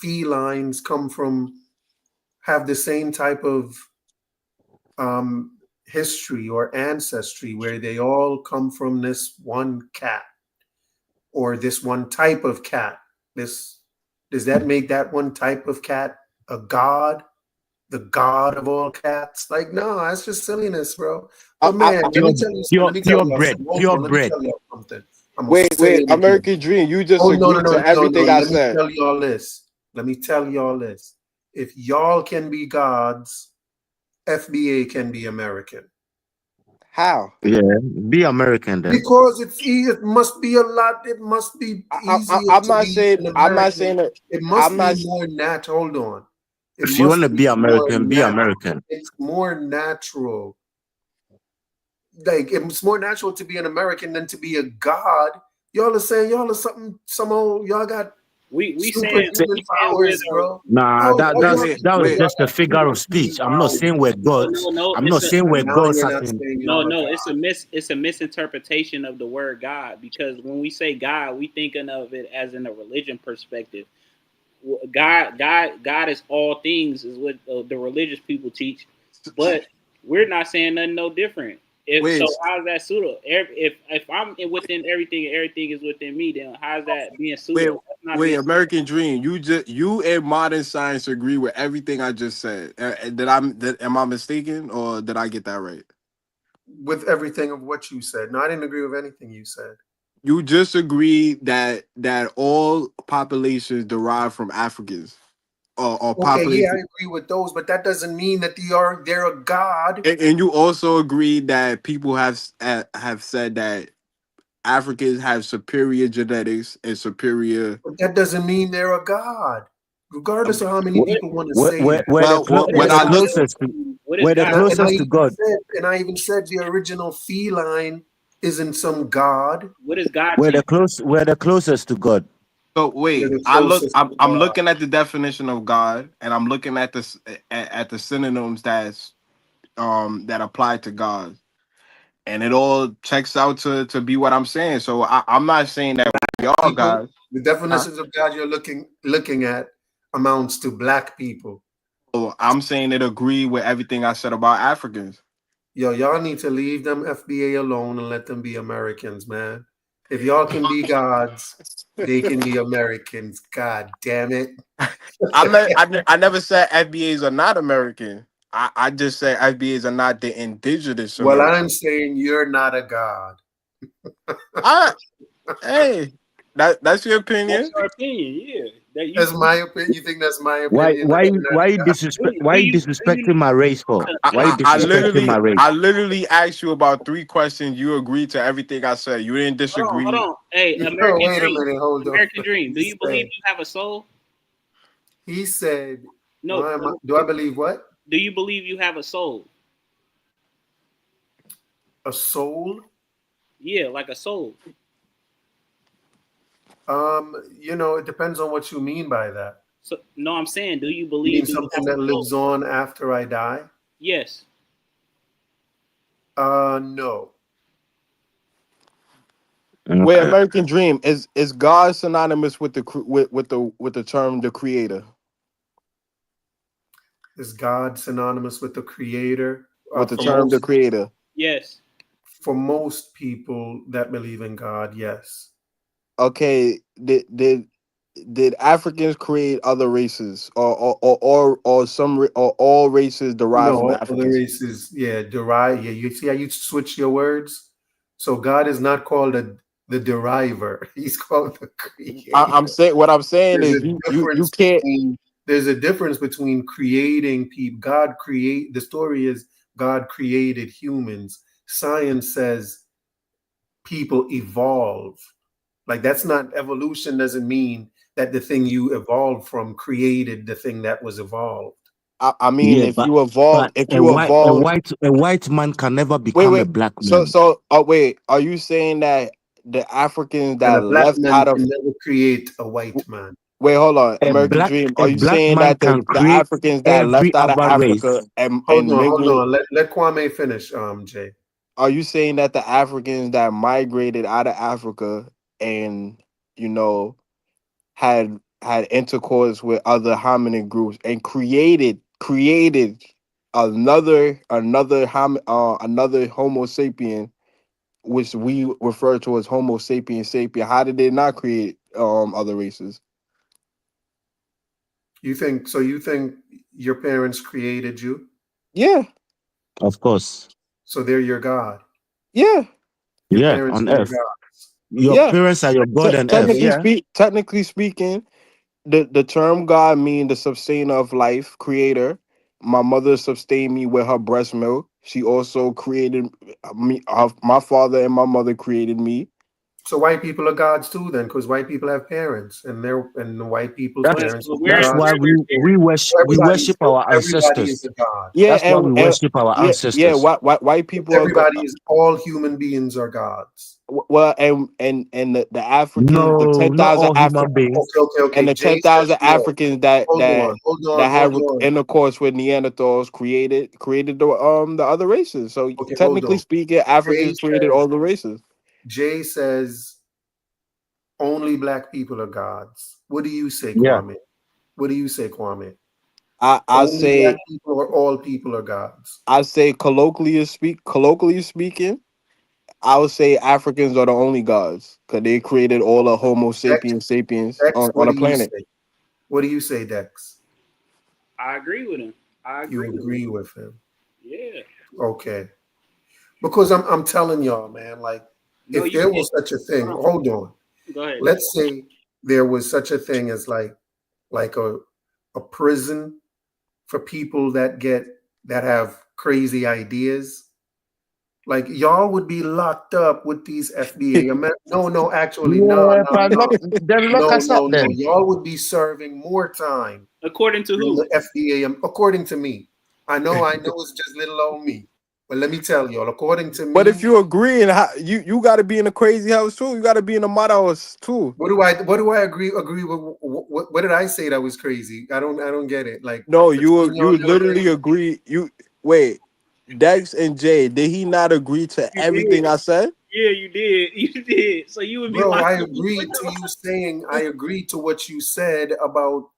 felines have the same type of history or ancestry where they all come from this one cat or this one type of cat. Does that make that one type of cat a god? The god of all cats? Like, no, that's just silliness, bro. But man, let me tell you something. Let me tell y'all something. Hold on, let me tell y'all something. I'm gonna Wait, say it again. American Dream, you just Oh no, no, agreed no, to everything I Let me said. tell y'all this. Let me tell y'all this. If y'all can be gods, FBA can be American. How? Yeah, be American then. Because it must be a lot. It must be easier I'm to not be saying an I'm not American. saying that It I'm must be not more natural. Hold on. It If you want must to be more American, be natural. American. It's more natural. Like it's more natural to be an American than to be a god. Y'all are saying y'all are some old y'all got We saying superhuman powers, bro. Nah, How that y'all was y'all just a got figure of speech. superhuman I'm not saying powers? we're gods. no, I'm it's not a saying we're Now gods. you're As not in, saying no, y'all are no. God. It's a misinterpretation of the word God, because when we say God, we thinking of it as in a religion perspective. God is all things, is what the religious people teach, but we're not saying nothing no different. So, how's that pseudo? If I'm within everything, everything is within me, then how's that being pseudo? That's not being American Dream, you and modern science agree with everything I just said. Am I mistaken or did I get that right? With everything of what you said. No, I didn't agree with anything you said. You just agree that all populations derive from Africans or Okay, yeah, I population. agree with those, but that doesn't mean that they're a god. And you also agree that people have said that Africans have superior genetics and superior. But that doesn't mean they're a god. Regardless of how many people want to say we're that. When the I look, closest to What is we're the God? closest to God. And I even said the original feline isn't some god. What is God to you? We're the closest to God. so They're wait, the closest to I'm God. looking at the definition of God, and I'm looking at this at the synonyms that apply to God, and it all checks out to be what I'm saying. So I'm not saying that we all People, God. the Huh? definitions of God you're looking at amounts to black people. So I'm saying it agree with everything I said about Africans. Yo, y'all need to leave them FBA alone and let them be Americans, man. If y'all can be gods, they can be Americans. God damn it. I never said FBAs are not American. I just said FBAs are not the indigenous Well, I'm American. saying you're not a god. Hey, that's your That's opinion. your opinion, yeah. That you That's my opinion. You think that's my Why opinion? That why I'm not why a you god? why you disrespecting my race for? Why you disrespecting my race? I literally asked you about 3 questions. You agreed to everything I said. You didn't hold disagree. on. Hey, No, American wait a Dream. minute. Hold on. American Dream. Do you believe you have a soul? He said, No. do I believe what? Do you believe you have a soul? A soul? Yeah, like a soul. It depends on what you mean by that. So no, I'm saying, do you You believe mean do you something have that a soul? lives on after I die? Yes. No. Wait, Okay. American Dream is God synonymous with the term the creator? Is God synonymous with the creator? With the term the creator. Yes. For most people that believe in God, yes. Okay, did Africans create other races or all races derive from No, other Africans? races, yeah, derive. Yeah, you see how you switch your words? So God is not called the deriver. He's called the creator. I'm saying what I'm saying There's is a you difference can't. there's a difference between creating people. The story is God created humans. Science says people evolve. Like, that's not evolution, doesn't mean that the thing you evolved from created the thing that was evolved. I mean, Yeah, if you evolve, a white man can never become a wait. black So man. wait, are you saying that the Africans And that a black left man out of can never create a white man. wait, hold on, A American black Dream? a Are you black saying man that can the create Africans that every left out of other Africa race. and Hold mingled? on. Let Kwame finish, Jay. Are you saying that the Africans that migrated out of Africa and had intercourse with other hominid groups and created another Homo sapien, which we refer to as Homo sapiens sapien? How did they not create other races? You think your parents created you? Yeah. Of course. So they're your God. Yeah. Your Yeah, parents on are your earth. gods. Your Yeah. parents are your God on earth. Yeah. Technically speaking, the term God mean the sustainer of life, creator. My mother sustained me with her breast milk. She also created me. My father and my mother created me. So white people are gods too, then, because white people have parents, and the white people's That's parents are that's gods. why we worship our Everybody is ancestors. a god. Yeah, That's why we worship our yeah. ancestors. White people are All human beings are gods. well, and the Africans, the No, not 10,000 all human Africans, beings. Okay. and the Jay 10,000 says no. Africans that have Hold on. intercourse with Neanderthals created the other races. So Okay, hold technically on. speaking, Africans created all the races. Jay says only black people are gods. What do you say, Yeah. Kwame? What do you say, Kwame? I Only black say people or all people are gods? colloquially speaking, I would say Africans are the only gods because they created all the Homo sapiens Dex, on what the do you planet. say? What do you say, Dex? I agree with him. You agree with him? Yeah. Okay. Because I'm telling y'all, man, like, No, if you there can't. was such a thing, Hold hold on. on. Go ahead. Let's say there was such a thing as like a prison for people that have crazy ideas. Like, y'all would be locked up with these FBA. No, actually, Yeah, but they'll lock us up no. then. Y'all would be serving more time According to than who? the FBA, according to me. I know it's just little old me. But let me tell y'all, according to But if me, you agree, and you got to be in a crazy house too. You got to be in a mud house too. what do I agree with? What did I say that was crazy? I don't get it. Like, No, between y'all, you y'all literally agree. You wait, Dex and Jay, did he not agree to You everything did. I said? Yeah, you did. You did. So you would be bro, I locked up. agreed to you saying I agreed to what you said about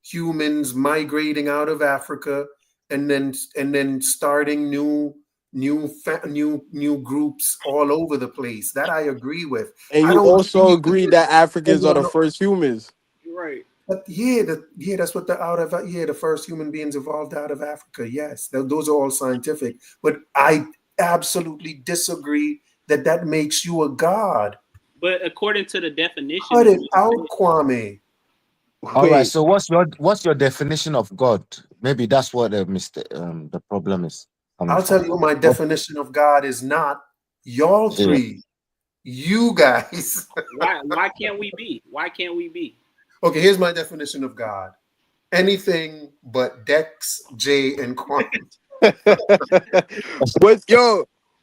humans migrating out of Africa and then starting new groups all over the place. That I agree with. And I you don't also agree with agree this. that Africans are Hold the on, first humans. You're right. but that's what the first human beings evolved out of Africa. Yes, those are all scientific. But I absolutely disagree that makes you a god. But according to the definition Cut of it what you out, said, Kwame. All right. Wait, So what's your definition of God? Maybe that's what the problem is coming I'll from. tell you what my What- definition of God is not. Y'all yeah. three, you guys. why can't we be? Why can't we be? Okay, here's my definition of God. Anything but Dex, J, and Kwame.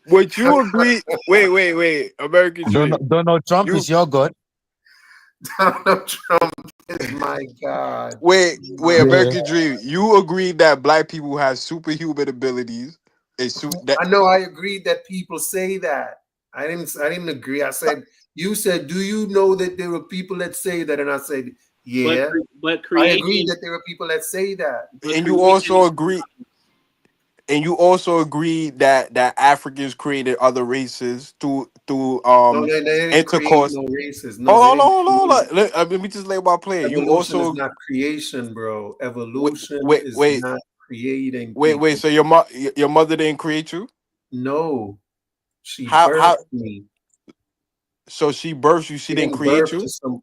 Would you agree? Wait, American Dream. Donald Trump You is your God. Donald Trump is my God. wait, Yeah. American Dream. You agreed that black people have superhuman abilities. That I know I agreed that people say that. I didn't agree. I said, you said, do you know that there are people that say that? And I said, But yeah. but I agree creation, that there are people that say that. but and you creation. also agree. And you also agree that Africans created other races through No, they didn't create intercourse. no races. No, they didn't Hold create. on. Let me just lay my plan. You Evolution is also not creation, bro. wait Evolution wait is wait not creating wait. people. So your mother didn't create you? No, she How birthed me. So she births you. She didn't Giving create birth you. to some.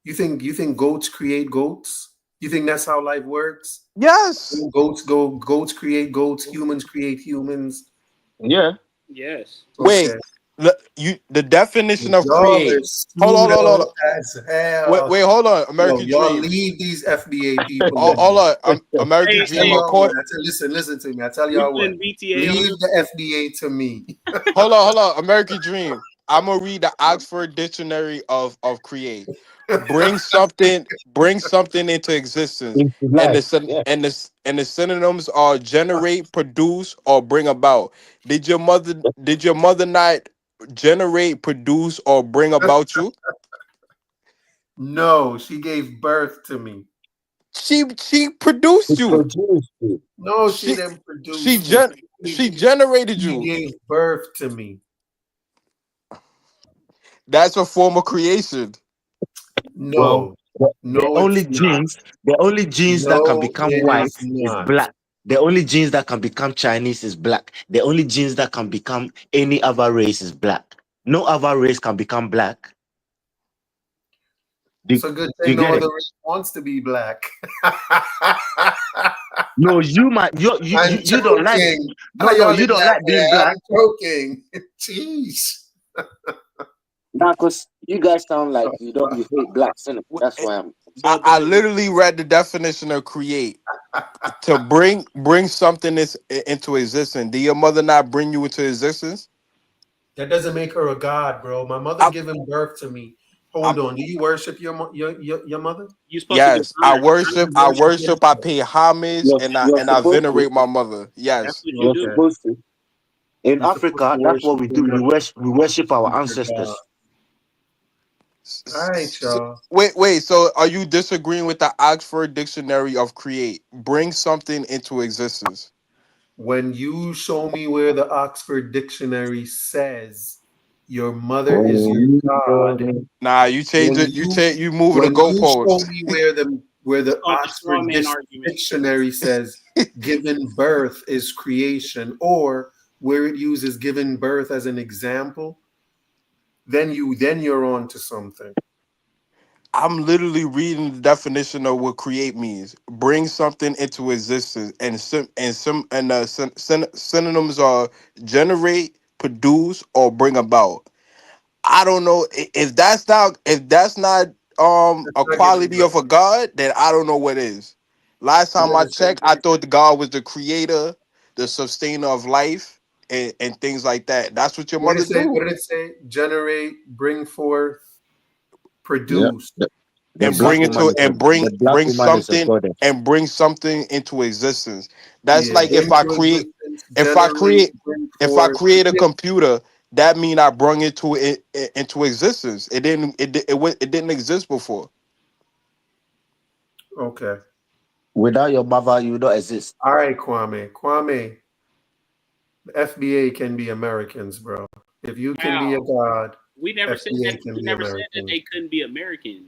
You think goats create goats? You think that's how life works? Yes. Goats create goats. Humans create humans. Yeah. Yes. Wait. Okay. The definition of Y'all create. are Hold on. as hell. Wait. Hold on. Yo, American y'all Dream. leave these FBA people Hold alone. on. American I tell Dream. y'all what. Listen to me. I tell We y'all what. putting BTA on Leave them. the FBA to me. Hold on. American Dream. I'm gonna read the Oxford Dictionary of create. Bring something into existence, Into and life. Yeah. the synonyms are generate, produce, or bring about. Did your mother not generate, produce, or bring about you? No, she gave birth to me. She produced It you. produced you. No, she She didn't she produce me. gen she generated She you. gave birth to me. That's a form of creation. Well, No, the no, only it's not. genes that can No, become it white is is not. black. The only genes that can become Chinese is black. The only genes that can become any other race is black. No other race can become black. It's a good Do thing you no get other it? race wants to be black. No, you might I'm you don't like joking. no, Y'all you didn't don't laugh like being there. black. I'm joking. Jeez. Now, because you guys sound like you hate blacks, innit? That's why I'm I literally read the definition of create. To bring something into existence. Did your mother not bring you into existence? That doesn't make her a god, bro. My mother giving birth to me. Hold on. Do you worship your mother? You're supposed to give Yes, I honor. worship. I worship. I pay homage, and you're I supposed to. venerate my mother. That's Yes. what you You're do. supposed to. In You're supposed Africa, to that's what worship we your do. mother. We worship our She's your god. ancestors. All right, y'all. Wait. So, are you disagreeing with the Oxford Dictionary of create? Bring something into existence. When you show me where the Oxford Dictionary says your mother is your god, Oh, Nah, you change when it. You moving the when you show goalposts. me where It's the called the straw Oxford man argument. Dictionary says giving birth is creation, or where it uses giving birth as an example, then you're on to something. I'm literally reading the definition of what create means. Bring something into existence, and synonyms are generate, produce, or bring about. I don't know if that's not That's a not giving quality birth. of a god, then I don't know what is. Last It's time not I the same checked, I thing. thought the God was the creator, the sustainer of life, and things like that. That's what your What did mother it say? do. What did it say? Generate, bring forth, yeah. produce. The You And see, black bring it woman to is a and the black bring woman is a something goddess. into existence. That's yeah, like bring to existence, generate, bring if I forth. create a computer, that mean I brung it into existence. It didn't exist before. Okay. Without your mother, you don't exist. All right, Kwame. The FBA can be Americans, bro. If you can be a How? god, We never said that. FBA can We be never said that Americans. they couldn't be American.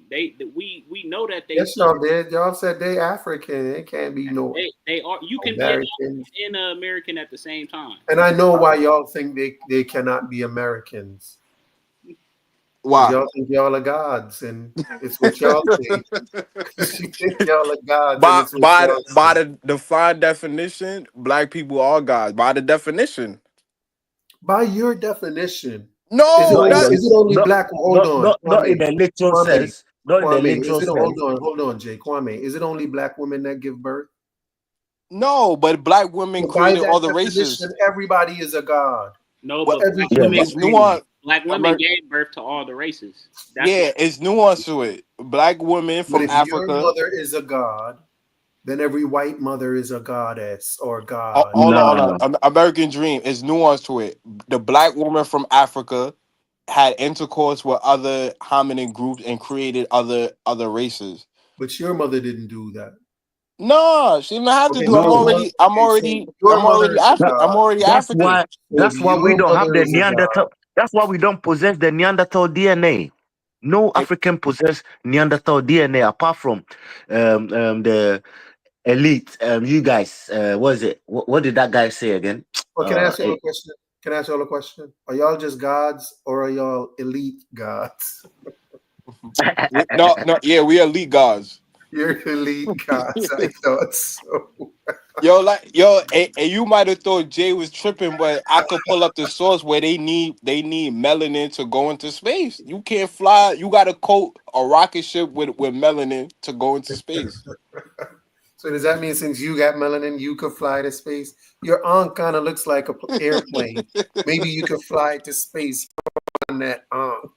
We know that they Yes, y'all did. Y'all said they African. It can't be no they are. You can be an Americans. African and an American at the same time. And I know why y'all think they cannot be Americans. Because Why? y'all think y'all are gods, and it's what y'all think. Because you think y'all are gods, and it's what y'all By think. the defined definition, black people are gods. By the definition. By your definition, No, that is it only black? Hold on, Not in Kwame. the literal Kwame. sense. Not in the Kwame. literal Is it sense. hold on, Jay. Kwame. Is it only black women that give birth? no, but black women So by created that all the races. definition, everybody is a god. No, Well, but every black human women It's being. nuance. black women gave birth to all the races. That's Yeah, what. it's nuance to it. Black women But from if your Africa. mother is a god, then every white mother is a goddess or god. Hold on. American Dream is nuance to it. The black woman from Africa had intercourse with other hominin groups and created other races. But your mother didn't do that. No, she didn't have to Okay, do. so your mother is a I'm god. already African. So if That's why we your don't have mother the is a god, Neanderthal. That's why we don't possess the Neanderthal DNA. No African possess Neanderthal DNA apart from the elite. You guys, what is it? What did that guy say again? well, can I ask you a question? Can I ask y'all a question? Are y'all just gods or are y'all elite gods? No, yeah, we elite gods. You're elite gods. I thought so. And you might have thought Jay was tripping, but I could pull up the source where they need melanin to go into space. You can't fly. You got to coat a rocket ship with melanin to go into space. So does that mean since you got melanin, you could fly to space? Your aunt kind of looks like an airplane. Maybe you could fly to space on that aunt.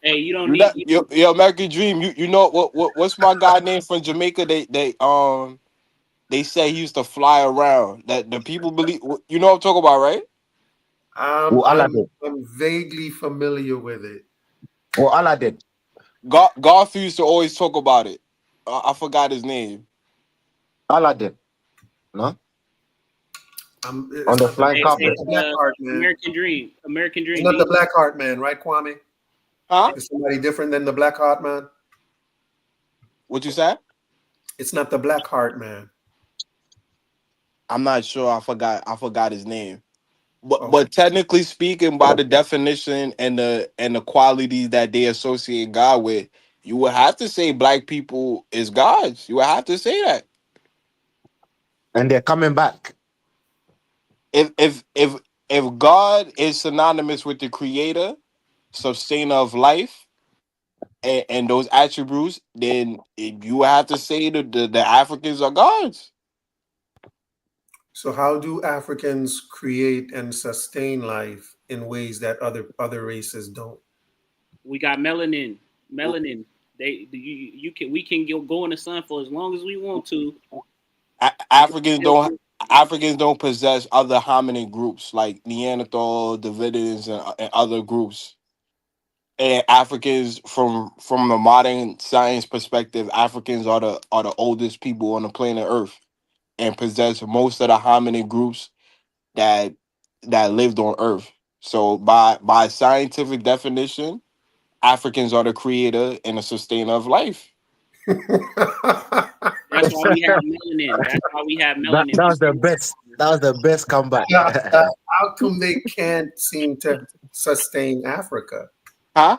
Hey, you don't need your American Dream. You know what's my guy name from Jamaica? They say he used to fly around. That the people believe. You know what I'm talking about, right? I'm vaguely familiar with it. Well, Aladdin. Garth used to always talk about it. I forgot his name. Aladdin. No? On the flying carpet. American Dream. American Dream. It's not the Black Heart Man, right, Kwame? Huh? Is somebody different than the Black Heart Man? What you said? It's not the Black Heart Man. I'm not sure. I forgot his name. But technically speaking, by the definition and the qualities that they associate God with, you would have to say black people is gods. You would have to say that. And they're coming back. If God is synonymous with the creator, sustainer of life, and those attributes, then you have to say that the Africans are gods. So how do Africans create and sustain life in ways that other races don't? We got melanin. Melanin. We can go in the sun for as long as we want to. Africans don't possess other hominid groups like Neanderthal, Davidians, and other groups. And Africans, from a modern science perspective, Africans are the oldest people on the planet Earth, and possess most of the hominid groups that lived on Earth. So by scientific definition, Africans are the creator and the sustainer of life. That's why we have melanin. That's why we have melanin. That was the best. That was the best comeback. How come they can't seem to sustain Africa? Huh?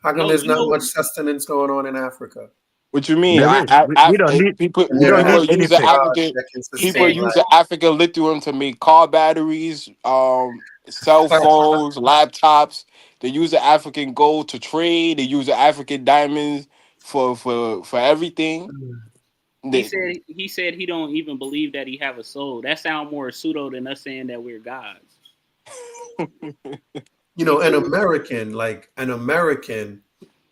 How come there's not much sustenance going on in Africa? What you mean? We don't need people anything. use the African lithium to make car batteries, cell phones, laptops. They use the African gold to trade. They use the African diamonds for everything. He said he don't even believe that he have a soul. That sounds more pseudo than us saying that we're gods. An American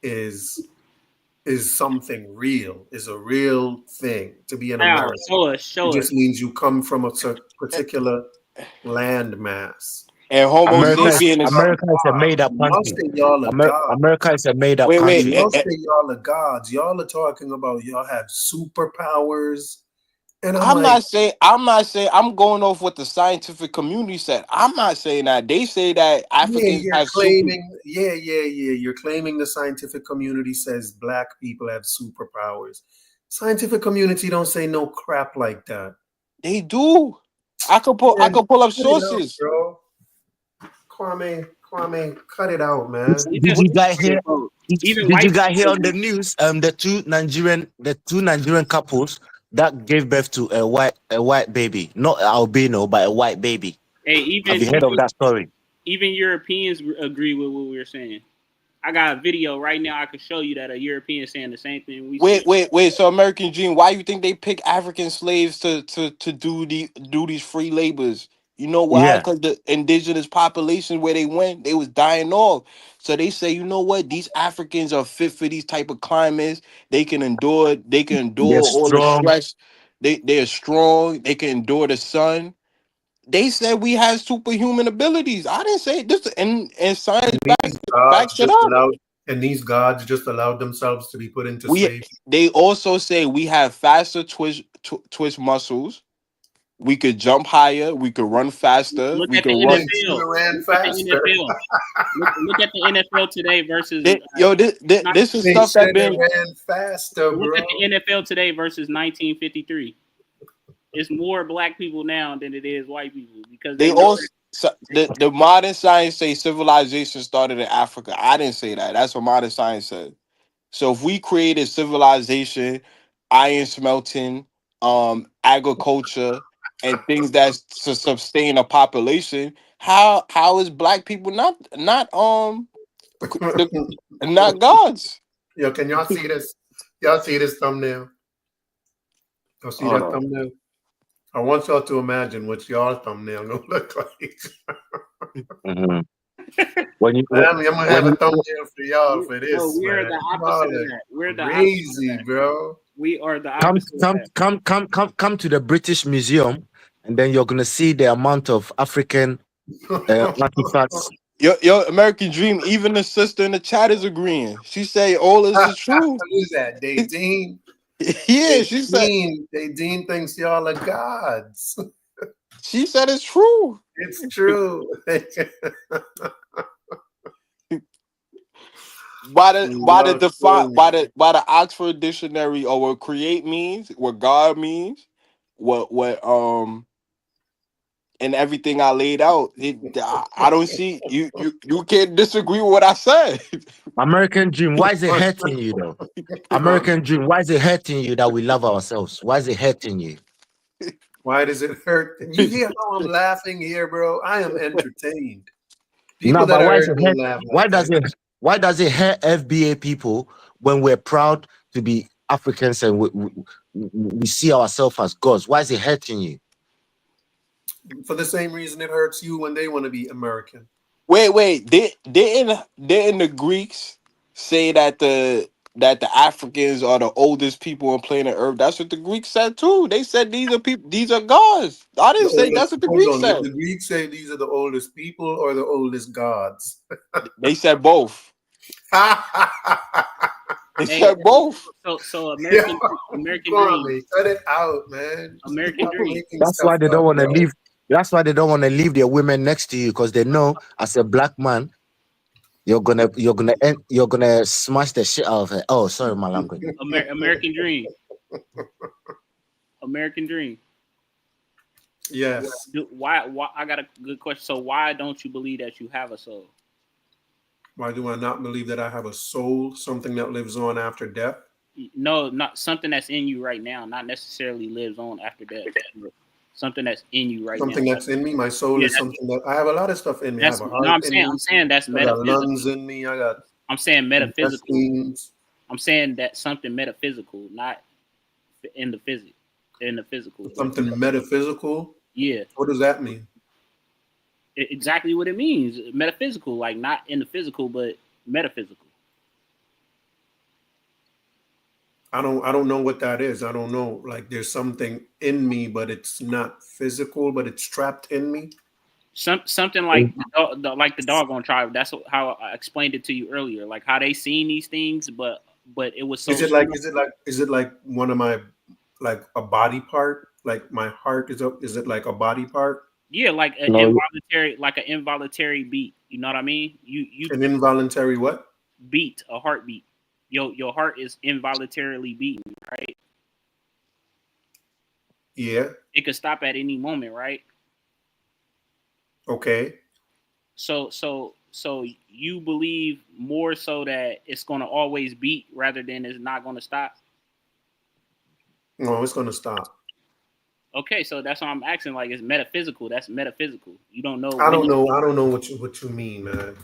is something real, is a real thing. To be an American, show it just means you come from a particular land mass. And Homo sapien is America is a made-up country. America is a made-up country. Y'all say y'all are gods. Y'all are talking about y'all have superpowers. And I'm not saying. I'm going off what the scientific community said. I'm not saying that. They say that Africans have You're claiming the scientific community says black people have superpowers. Scientific community don't say no crap like that. They do. I could pull up sources. Bro. Kwame, cut it out, man. Did you guys hear? Did you guys hear on the news? The two Nigerian couples that gave birth to a white baby, not albino, but a white baby. Hey, have you heard of that story? Even Europeans agree with what we were saying. I got a video right now. I can show you that a European saying the same thing. Wait. So American Dream, why you think they pick African slaves to do these free labors? You know why? Because the indigenous population where they went, they was dying off. So they say, you know what? These Africans are fit for these type of climates. They can endure all the stress. They're strong. They can endure the sun. They said we have superhuman abilities. I didn't say this, and science backs it up. And these gods just allowed themselves to be put into slavery. They also say we have faster twitch muscles. We could jump higher. We could run faster. Look we at could the run. NFL. Ran faster. Look at the NFL today versus. This is stuff that been ran faster, bro. Look at the NFL today versus 1953. It's more black people now than it is white people because They they know. also the modern science say civilization started in Africa. I didn't say that. That's what modern science said. So if we created civilization, iron smelting, agriculture, and things that to sustain a population, how is black people not not gods? Yo, can y'all see this? Y'all see this thumbnail? Y'all see Hold that on. thumbnail? I want y'all to imagine what y'all thumbnail gonna look like. When you I'm gonna have a when thumbnail for y'all for No, this, we are man. the Y'all opposite of are that. We're the opposite of crazy, that. bro. We are the come opposite of that. come to the British Museum, and then you're gonna see the amount of African artifacts. Your American dream, even the sister in the chat is agreeing. She say all this is true. Who's that? Dean? Yeah, she said Dean thinks y'all are gods. she said it's true. It's true. By the Oxford Dictionary, or what create means, what God means, what and everything I laid out. I don't see you can't disagree with what I said. American dream, why is it hurting you though? American dream, why is it hurting you that we love ourselves? Why is it hurting you? Why does it hurt? You hear how I'm laughing here, bro? I am entertained. People No, that but are why is hurt it don't hurt? laugh Why like does that. it hurt FBA people when we're proud to be Africans and we see ourselves as gods? Why is it hurting you? For the same reason it hurts you when they want to be American. Wait, didn't the Greeks say that the Africans are the oldest people on planet Earth? That's what the Greeks said too. They said these are gods. I didn't say that's what the Hold Greeks on. Did said. the Greeks say these are the oldest people or the oldest gods? They said both. They said both. So American Kwame, dream. cut it out, man. American Stop dream. making That's why stuff they don't up, want to bro. leave. That's why they don't want to leave their women next to you, because they know as a black man, you're gonna smash the shit out of her. Oh, sorry, my language. American dream. American dream. Yes. Why? I got a good question. So why don't you believe that you have a soul? Why do I not believe that I have a soul, something that lives on after death? No, not something that's in you right now. Not necessarily lives on after death. Something that's in you right Something now. that's in me. My soul is something that I have a lot of stuff in me. I have a heart I'm in saying. me. I'm saying that's I got metaphysical. lungs in me. I got I'm saying metaphysical. intestines. I'm saying that something metaphysical, not in the physical. Something metaphysical. Yeah. What does that mean? Exactly what it means. Metaphysical, like not in the physical, but metaphysical. I don't know what that is. I don't know. Like there's something in me, but it's not physical, but it's trapped in me. Something like like the doggone tribe. That's how I explained it to you earlier. Like how they seen these things, but it was so. Is it like one of my, like a body part? Like my heart is it like a body part? Yeah, like an involuntary beat. You know what I mean? You An involuntary what? Beat, a heartbeat. Your heart is involuntarily beating, right? Yeah. It could stop at any moment, right? Okay. So you believe more so that it's gonna always beat rather than it's not gonna stop? No, it's gonna stop. Okay, so that's why I'm asking. Like, it's metaphysical. That's metaphysical. You don't know. I don't know what you mean, man.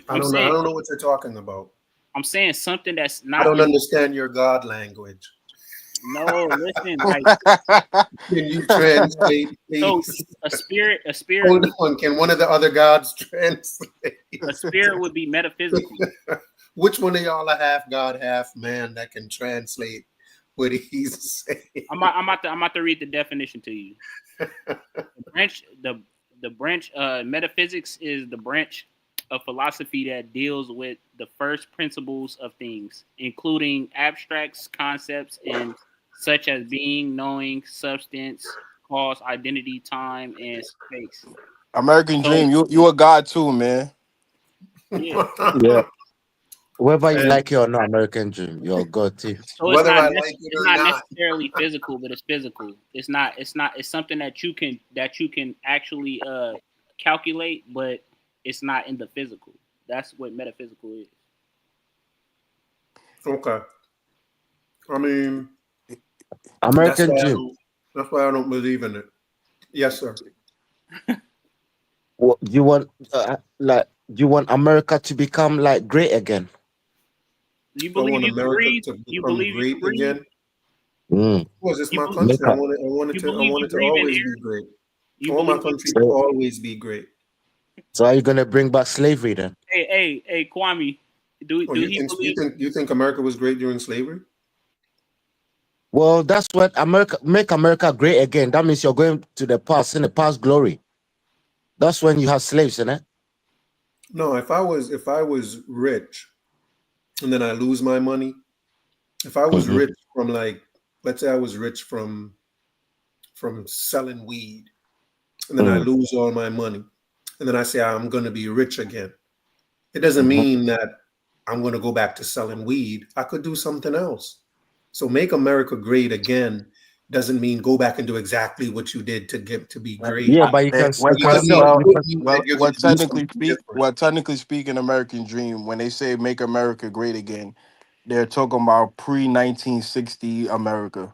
I don't know what you're talking about. I'm saying something that's not. I don't understand your God language. No, listen. Like, can you translate, please? So a spirit. Hold on. Can one of the other gods translate? A spirit would be metaphysical. Which one of y'all a half god, half man that can translate what he's saying? I'm about to read the definition to you. The branch metaphysics is the branch of philosophy that deals with the first principles of things, including abstract concepts and such as being, knowing, substance, cause, identity, time, and space. American dream, you a god too, man. Yeah. Yeah. Whether you And like it or not, American dream, you're God too. So whether I like it it's or not not, necessarily physical, but it's physical. It's something that you can actually calculate, but it's not in the physical. That's what metaphysical is. okay. I mean, that's American why I dream. don't. That's why I don't believe in it. Yes, sir. What you want? You want America to become like great again? You I believe want you can America breathe? to You become believe you can great breathe? again. Mm. Well, it's You my believe country. America. you believe I want you it to breathe in always air? be great. I You want my believe you country to So, always be great. so are you gonna bring back slavery then? hey Kwame, Oh, do he believe you think America was great during slavery? Well, that's what America make America great again. That means you're going to the past, in the past glory. That's when you have slaves, isn't it? No. If I was rich and then I lose my money, if I was Mm-hmm. rich from, like, let's say I was rich from selling weed, and then I Mm. lose all my money, and then I say I'm going to be rich again. It doesn't Mm-hmm. mean that I'm going to go back to selling weed. I could do something else. So make America great again doesn't mean go back and do exactly what you did to get to be great. Yeah, but It could mean that you're going to do something different. technically speaking, American dream, when they say make America great again, they're talking about pre-1960 America.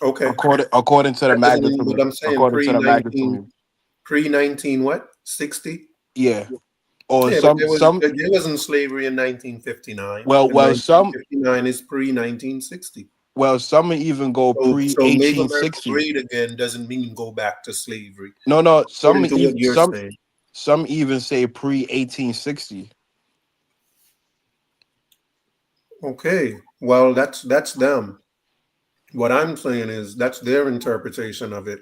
Okay. According to the That doesn't magna mean, to but me. I'm saying According to the magna to me. pre 19 what? 60? Yeah. Or Yeah, but some there wasn't slavery in 1959, well and well some 1959 is pre 1960. well some even go pre So make America 1860. great again doesn't mean go back to slavery, No, according to what you're saying. some even say pre 1860. Okay, well that's them. What I'm saying is that's their interpretation of it,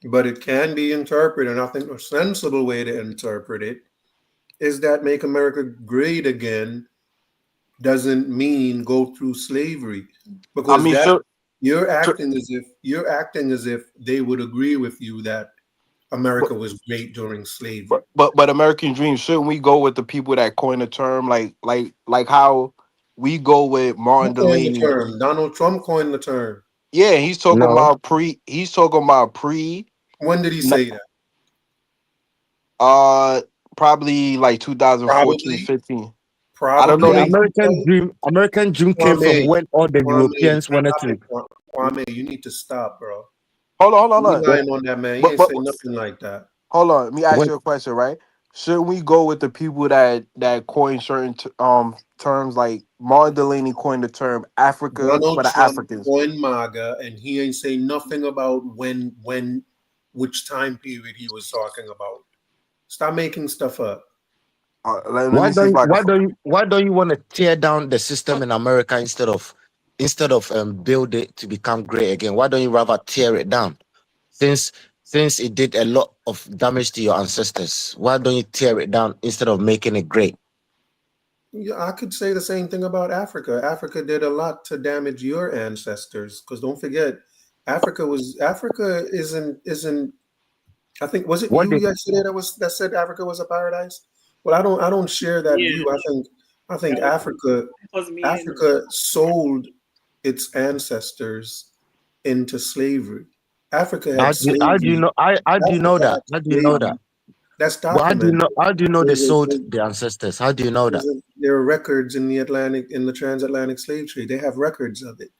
but it can be interpreted. And I think a sensible way to interpret it is that make America great again doesn't mean go through slavery, I because mean, that sure, you're acting as if they would agree with you that America was great during slavery. but American dream, shouldn't we go with the people that coined the term, like how we go with Who Martin coined the Delaney? term? Donald Trump coined the term. Yeah, he's talking No. about pre. He's talking about pre. When did he say that? Uh, probably like 2014, Probably, 15. I don't know The probably. the. American dream came from Kwame, when all the Europeans wanted to. Kwame, you need to stop, bro. Hold You on. When, lying on that man. He But ain't but say nothing like that. hold on. Let me ask when you a question, right? Shouldn't we go with the people that coin certain terms, like Martin Delaney coined the term Africa Donald for the Trump Africans? coined MAGA, and he ain't say nothing about which time period he was talking about. Stop making stuff up. Let me see if I can. why don't you want to tear down the system in America instead of build it to become great again? Why don't you rather tear it down? Since since it did a lot of damage to your ancestors, why don't you tear it down instead of making it great? Yeah, I could say the same thing about Africa. Africa did a lot to damage your ancestors, because don't forget, Africa isn't. I think, was it What you did yesterday that said Africa was a paradise? Well, I don't share that yeah, view. I think that was me and Africa sold its ancestors into slavery. Africa had how do you slavery. know how do you know Africa that? had How do you know that? slavery. That's But documented. how do you know they There's a, sold there's, their ancestors? How do you know that? there are records in the transatlantic slave trade. They have records of it.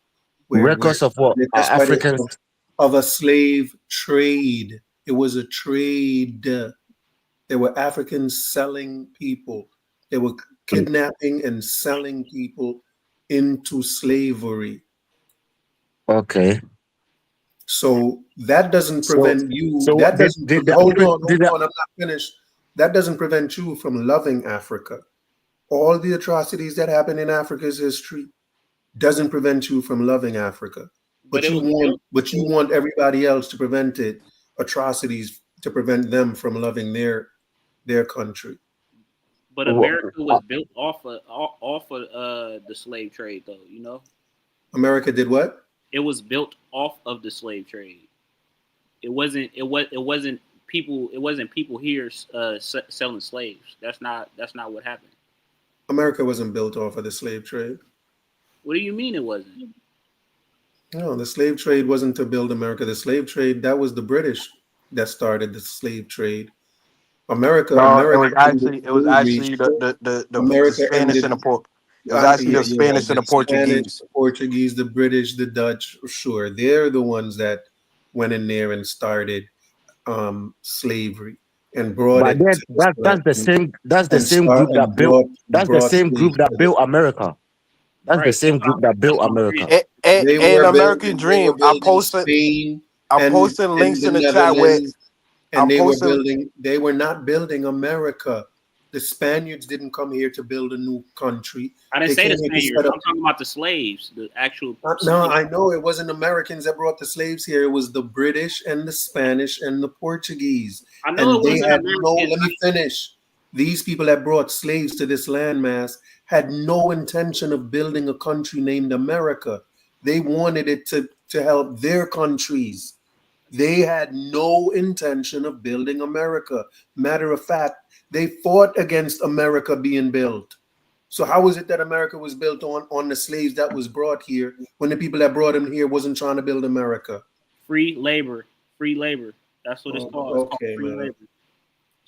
Where Records of what? that's why they Africans. of a slave trade. It was a trade. There were Africans selling people. They were kidnapping and selling people into slavery. Okay. So that doesn't So prevent you. so That doesn't. did the Hold Afri- on, did hold the on. I'm not finished. That doesn't prevent you from loving Africa. All the atrocities that happened in Africa's history doesn't prevent you from loving Africa. but it was But you want everybody else to prevent it, atrocities to prevent them from loving their country. but America was built off of the slave trade, though. America did what? It was built off of the slave trade. It wasn't people. It wasn't people here selling slaves. That's not what happened. America wasn't built off of the slave trade. What do you mean it wasn't? No, the slave trade wasn't to build America. The slave trade, that was the British that started the slave trade. America No, ended it was slavery. actually the America Spanish ended. and it was actually Yeah, the you're right. Spanish and The the Spanish, Portuguese. the Portuguese, the British, the Dutch. Sure, they're the ones that went in there and started slavery and brought But it then to this that's the land same and group that built brought slaves to this. America. That's the Right. same group that built America. They An were American building. They dream. were building Spain I'm and posting and links the in the chat where Netherlands, and I'm they were posting. building. They were not building America. The Spaniards didn't come here to build a new country. I didn't They say the came here to Spaniards. set up. I'm talking about the slaves, the actual. No, slaves. I know it wasn't Americans that brought the slaves here. It was the British and the Spanish and the Portuguese. I know And it they wasn't had no, Americans. let me finish. These people that brought slaves to this landmass had no intention of building a country named America. They wanted it to help their countries. They had no intention of building America. Matter of fact, they fought against America being built. So how is it that America was built on the slaves that was brought here when the people that brought them here wasn't trying to build America? Free labor. Free labor. That's what it's called. It's called Okay, free man. labor.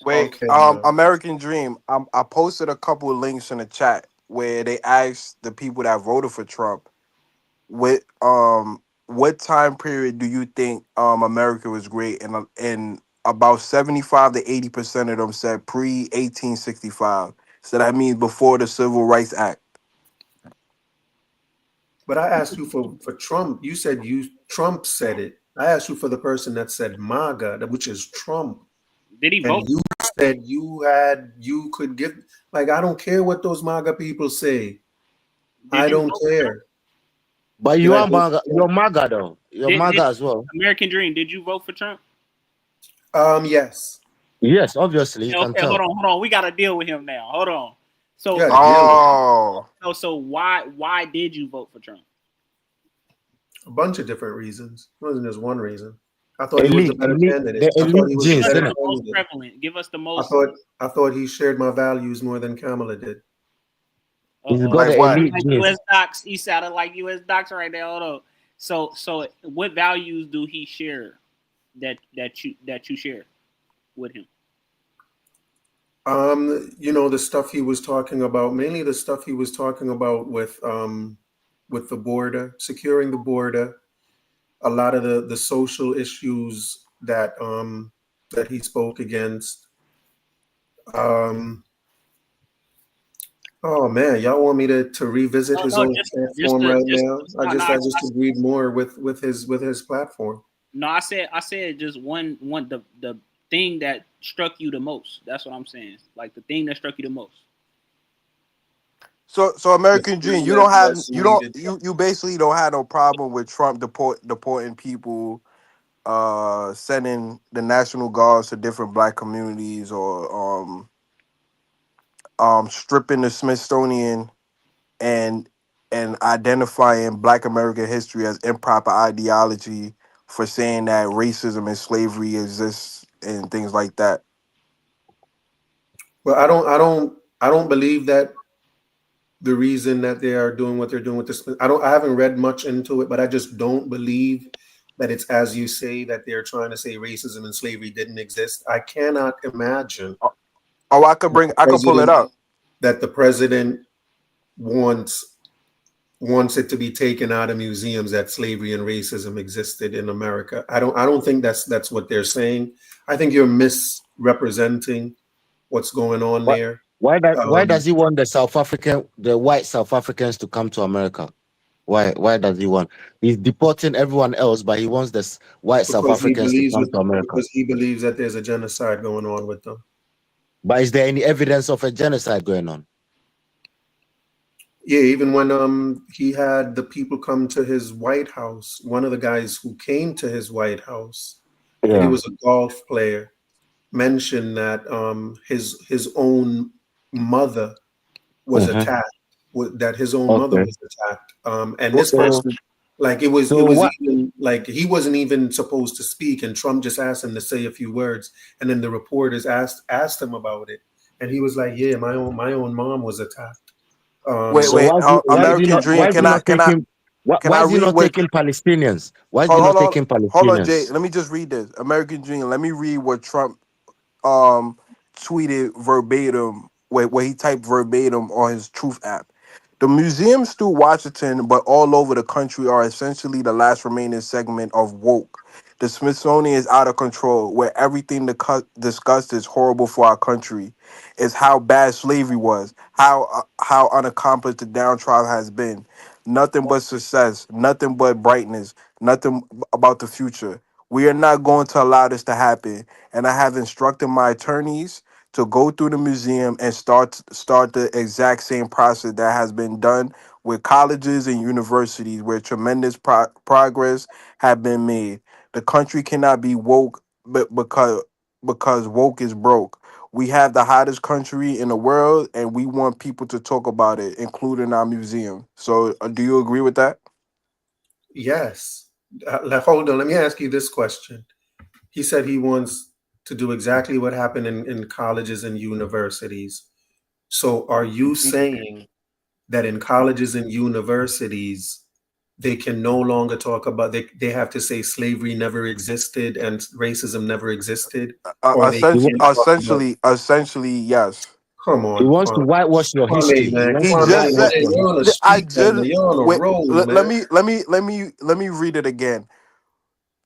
Wait, Okay, man. American Dream. I posted a couple of links in the chat where they asked the people that voted for Trump, what time period do you think America was great? And about 75 to 80% of them said pre 1865. So that means before the Civil Rights Act. But I asked you for Trump. You said Trump said it. I asked you for the person that said MAGA, which is Trump. Did he vote? And you said you could give, like, I don't care what those MAGA people say. I don't care. But you are MAGA. You're MAGA though. You're MAGA as well. American Dream. Did you vote for Trump? Yes. Yes, obviously. You can Okay, tell. hold on. We gotta deal with him now. Hold on. So, so why did you vote for Trump? A bunch of different reasons. It wasn't just one reason. I thought he was a better candidate. I thought he was a better most prevalent. Give us the most. I thought he shared my values more than Kamala did. He's got an elite like U.S. docs. He sounded like U.S. docs right now. Hold on. So what values do he share that you share with him? The stuff he was talking about, mainly the stuff he was talking about with the border, securing the border, a lot of the social issues that he spoke against. Oh man, y'all want me to revisit his own platform right now? I just agreed more with his platform. No, I said just one the thing that struck you the most. That's what I'm saying. Like the thing that struck you the most. So American Dream, you basically don't have no problem with Trump deporting people, sending the National Guards to different black communities, or stripping the Smithsonian and identifying Black American history as improper ideology for saying that racism and slavery exists and things like that. Well, I don't believe that the reason that they are doing what they're doing with this, I haven't read much into it, but I just don't believe that it's as you say, that they're trying to say racism and slavery didn't exist. I cannot imagine. I could pull it up. That the president wants it to be taken out of museums that slavery and racism existed in America. I don't think that's what they're saying. I think you're misrepresenting what's going on there. Why does he want the white South Africans to come to America? Why does he want? He's deporting everyone else, but he wants the white South Africans to come to America. Because he believes that there's a genocide going on with them. But is there any evidence of a genocide going on? Yeah, even when he had the people come to his White House, one of the guys who came to his White House, and he was a golf player, mentioned that his own mother was attacked. That his own mother was attacked. And this person, Like it was So what? even like he wasn't even supposed to speak, and Trump just asked him to say a few words, and then the reporters asked him about it, and he was like, "Yeah, my own mom was attacked." Wait, So Um, wait. why is he American not? Dream. Why is he not taking? Can Why I is he read not what? taking Palestinians? Why is he Hold, not hold on, taking hold on, Jay. Palestinians? Let me just read this. American Dream. Let me read what Trump tweeted verbatim, where he typed verbatim on his Truth app. The museums through Washington, but all over the country, are essentially the last remaining segment of woke. The Smithsonian is out of control, where everything discussed is horrible for our country. Is how bad slavery was, how unaccomplished the downtrodden has been. Nothing but success, nothing but brightness, nothing about the future. We are not going to allow this to happen, and I have instructed my attorneys to go through the museum and start the exact same process that has been done with colleges and universities, where tremendous progress have been made. The country cannot be woke, but because woke is broke. We have the hottest country in the world, and we want people to talk about it, including our museum. So, do you agree with that? yes. Hold on. Let me ask you this question. He said he wants to do exactly what happened in colleges and universities. So, are you saying that in colleges and universities they can no longer talk about they have to say slavery never existed and racism never existed, or they can't talk about? Essentially, yes. Come He on, wants to whitewash your Kwame, history. He man, wants He to Kwame, just man, said. whitewash your you're on a history. I streak, man. just You're on a wait. roll, Let man. me read it again.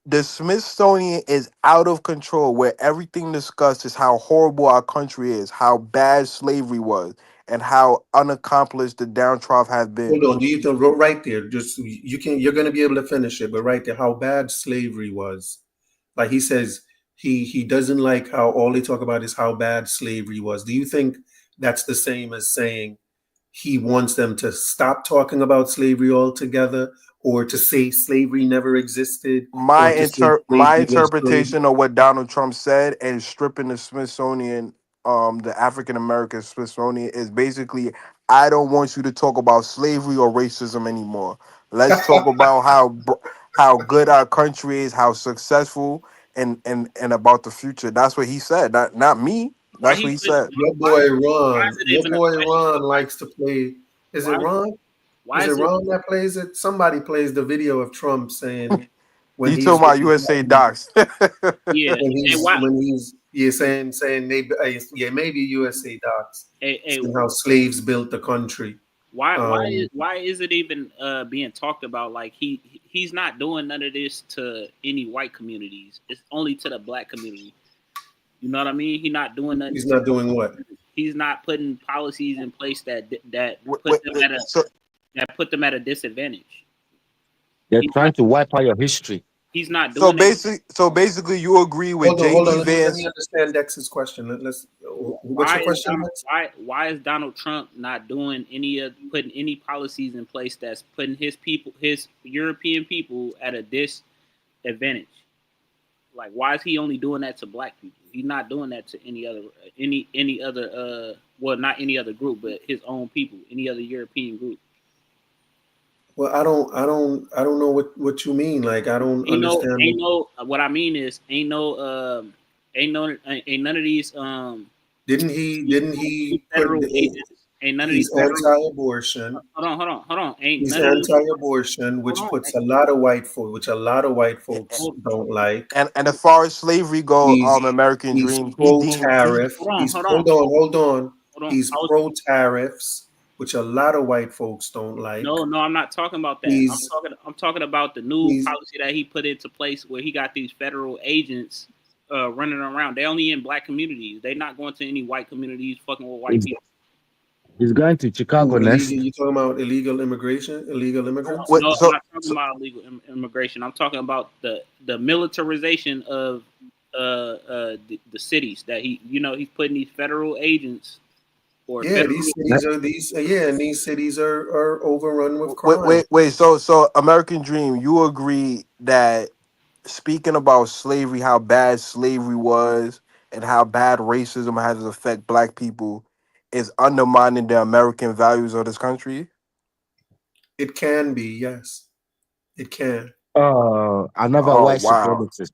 The Smithsonian is out of control, where everything discussed is how horrible our country is, how bad slavery was, and how unaccomplished the downtrodden have been. Hold on, do you think right there? Just you're going to be able to finish it, but right there, how bad slavery was. Like he says, he doesn't like how all they talk about is how bad slavery was. Do you think that's the same as saying he wants them to stop talking about slavery altogether, or to say slavery never existed, or to say My slavery was good? interpretation of what Donald Trump said and stripping the Smithsonian, the African American Smithsonian, is basically, I don't want you to talk about slavery or racism anymore. Let's talk about how good our country is, how successful, and about the future. That's what he said. Not me. Why That's what he he put? said. Your Why, boy why Ron, is it your even boy official? Ron likes to play. Is it Why? Ron? Why Is it is it? Ron that plays it? Somebody plays the video of Trump saying when He he's told my USA docs. Yeah, and why? when he's yeah saying they yeah, maybe USA docs, Hey, saying how slaves built the country. Um, why is it even being talked about? Like he's not doing none of this to any white communities. It's only to the black community. You know what I mean? He's not doing nothing. he's not doing what? He's not putting policies in place that Wait, so put them at a disadvantage. They're He's trying not to wipe out your history. he's not so doing that. basically, you agree with Hold on. JD Let me Vance. understand Dex's question. Let's. What's Why your is question, Dex? why is Donald Trump not doing any of putting any policies in place that's putting his European people at a disadvantage? Like, why is he only doing that to black people? He's not doing that to any other well, not any other group, but his own people, any other European group. Well, I don't know what you mean. Like, I don't understand. What I mean is ain't none of these Didn't he put? federal agents, ain't none of these He's federal. anti-abortion. Hold on, ain't He's none of these. anti-abortion, Hold which on, puts a lot of which a lot of white folks hold, don't like. And as far as slavery go, He's American he's Dream, pro-tariff. He's hold on, hold on. hold on. He's pro-tariffs, which a lot of white folks don't like. No, I'm not talking about that. He's I'm talking about the new he's policy that he put into place where he got these federal agents running around. They only in black communities. They not going to any white communities fucking with white He's, people. he's going to Chicago illegal. next. You talking about illegal immigration, illegal immigrants? what, No, I'm so, not talking about illegal immigration. I'm talking about the militarization of the cities that he's putting these federal agents or Yeah, federal. these cities are and these cities are overrun with wait, crime. wait, wait. So American Dream, you agree that speaking about slavery, how bad slavery was, and how bad racism has affected black people, is undermining the American values of this country? It can be, yes. It can. Another Oh white wow. supremacist.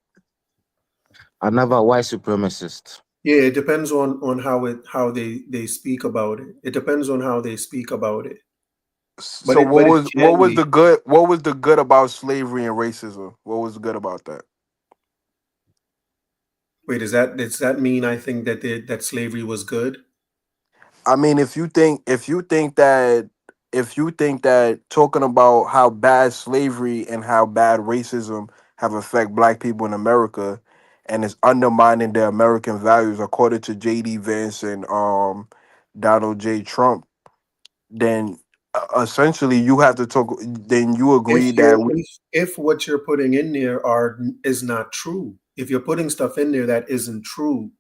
Another white supremacist. Yeah, it depends on how they speak about it. It depends on how they speak about it. So But it what can was be. the good about slavery and racism? What was good about that? Wait, does that mean I think that slavery was good? I mean, if you think that talking about how bad slavery and how bad racism have affect black people in America and it's undermining their American values according to JD Vance and Donald J. Trump, then essentially you have to talk then you agree that If what you're putting in there is not true, if you're putting stuff in there that isn't true,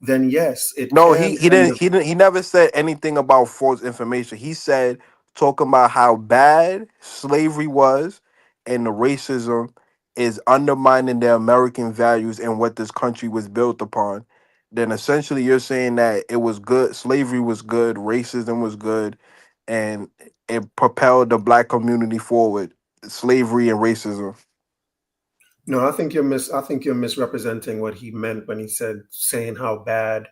then yes, it no, can he never said anything about false information. He said talking about how bad slavery was and the racism is undermining the American values and what this country was built upon. Then essentially you're saying that it was good, slavery was good, racism was good, and it propelled the black community forward. Slavery and racism. No, I think you're misrepresenting what he meant when he said saying how bad.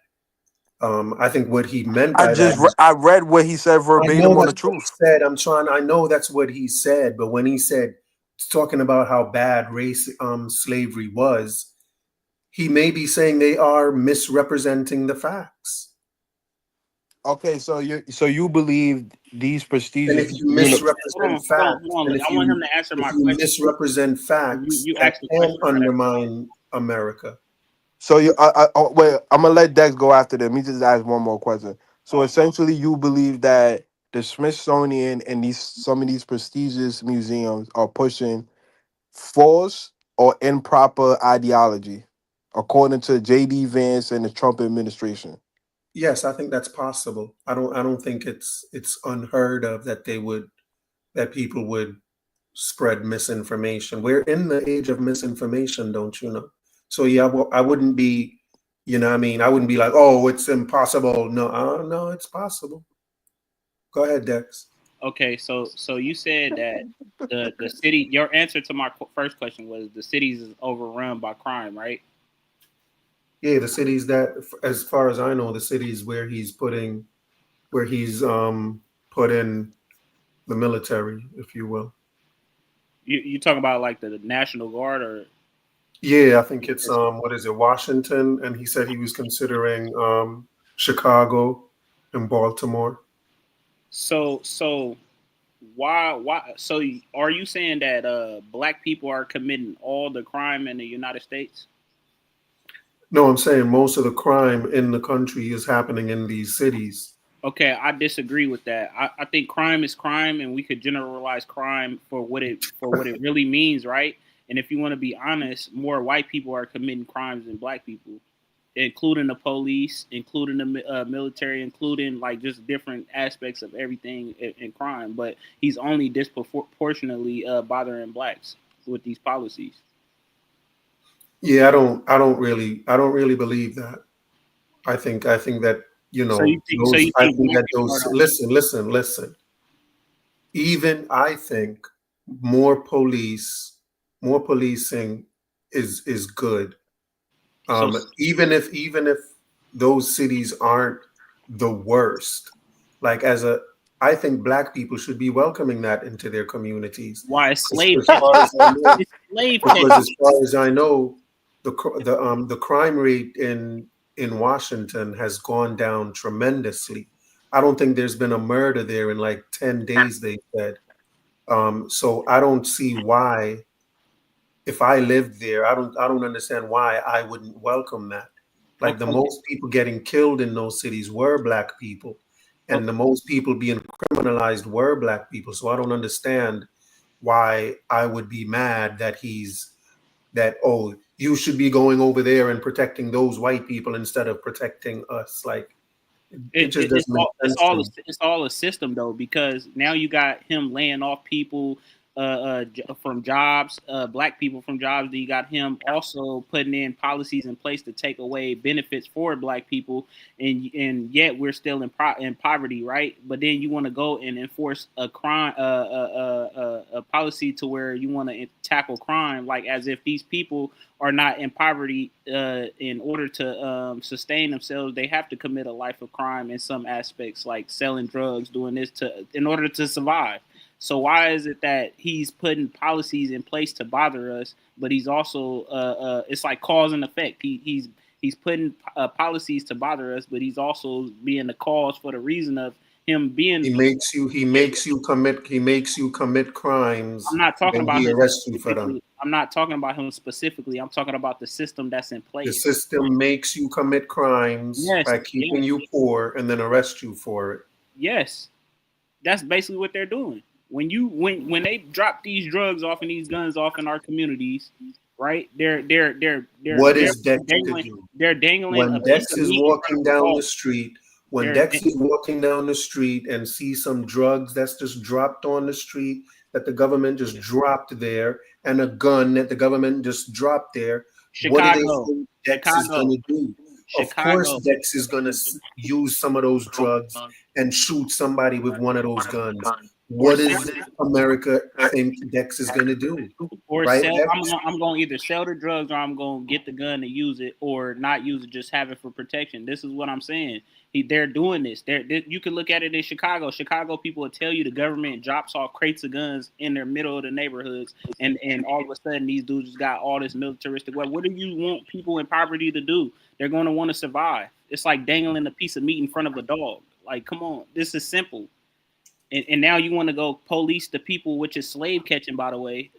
I think what he meant by that is I read what he said I know verbatim on the that's what he truth. said. I know that's what he said, but when he said talking about how bad slavery was, he may be saying they are misrepresenting the facts. Okay, so you believe these And prestigious if you Hold misrepresent on, hold on, facts, hold on. and I want him to answer my question. misrepresent facts, You that asked the can question already. undermine America. so you wait, I'm gonna let Dex go after them. Let me just ask one more question. So essentially you believe that the Smithsonian and some of these prestigious museums are pushing false or improper ideology, according to JD Vance and the Trump administration. Yes, I think that's possible. I don't think it's unheard of that people would spread misinformation. We're in the age of misinformation, don't you know? So yeah, well, I wouldn't be, you know what I mean? I wouldn't be like, oh, it's impossible. No, no, it's possible. Go ahead, Dex. Okay, so you said that the city. Your answer to my first question was the cities is overrun by crime, right? Yeah, the cities that, as far as I know, the cities where he's put in the military, if you will. You talking about like the National Guard or? Yeah, I think it's what is it, Washington, and he said he was considering Chicago and Baltimore. So why so are you saying that black people are committing all the crime in the United States? No, I'm saying most of the crime in the country is happening in these cities. Okay, I disagree with that. I think crime is crime, and we could generalize crime for what it really means, right? And if you want to be honest, more white people are committing crimes than black people, including the police, including the military, including like just different aspects of everything in crime. But he's only disproportionately bothering blacks with these policies. Yeah, I don't really believe that. I think that, you So know, you I think think black that people are listen. Even I think more more policing is good. so Even if those cities aren't the worst, like I think black people should be welcoming that into their communities. why it's slave As far as I know, it's slave because catching. as far as I know, the crime rate in Washington has gone down tremendously. I don't think there's been a murder there in like 10 days, they said. So I don't see why, if I lived there, I don't understand why I wouldn't welcome that. Like the Okay. most people getting killed in those cities were black people, and the most people being criminalized were black people. So I don't understand why I would be mad that, oh, you should be going over there and protecting those white people instead of protecting us. Like it just doesn't make sense to me. It's all a system though, because now you got him laying off people, from jobs, black people from jobs. You got him also putting in policies in place to take away benefits for black people, and yet we're still in poverty, right? But then you want to go and enforce a crime, a policy to where you want to tackle crime, like as if these people are not in poverty. In order to sustain themselves, they have to commit a life of crime in some aspects, like selling drugs, doing this in order to survive. So why is it that he's putting policies in place to bother us, but he's also it's like cause and effect. He's putting policies to bother us, but he's also being the cause for the reason of him being. He makes you commit crimes. I'm not talking about he him arrests you for them. I'm not talking about him specifically. I'm talking about the system that's in place. The system makes you commit crimes by keeping you poor and then arrest you for it. Yes, that's basically what they're doing. When they drop these drugs off and these guns off in our communities, right? They're dangling. They're dangling. When Dex is walking down the street, and see some drugs that's just dropped on the street that the government just dropped there, and a gun that the government just dropped there, what do they think Dex is going to do? Of course, Dex is going to use some of those drugs and shoot somebody with one of those guns. What does America think Dex is going to do? Or right? I'm going to either sell the drugs or I'm going to get the gun to use it, or not use it, just have it for protection. This is what I'm saying. They're doing this. You can look at it in Chicago. Chicago people will tell you the government drops off crates of guns in their middle of the neighborhoods, and all of a sudden these dudes just got all this militaristic weapon. What do you want people in poverty to do? They're going to want to survive. It's like dangling a piece of meat in front of a dog. Like, come on, this is simple. And now you want to go police the people, which is slave catching, by the way.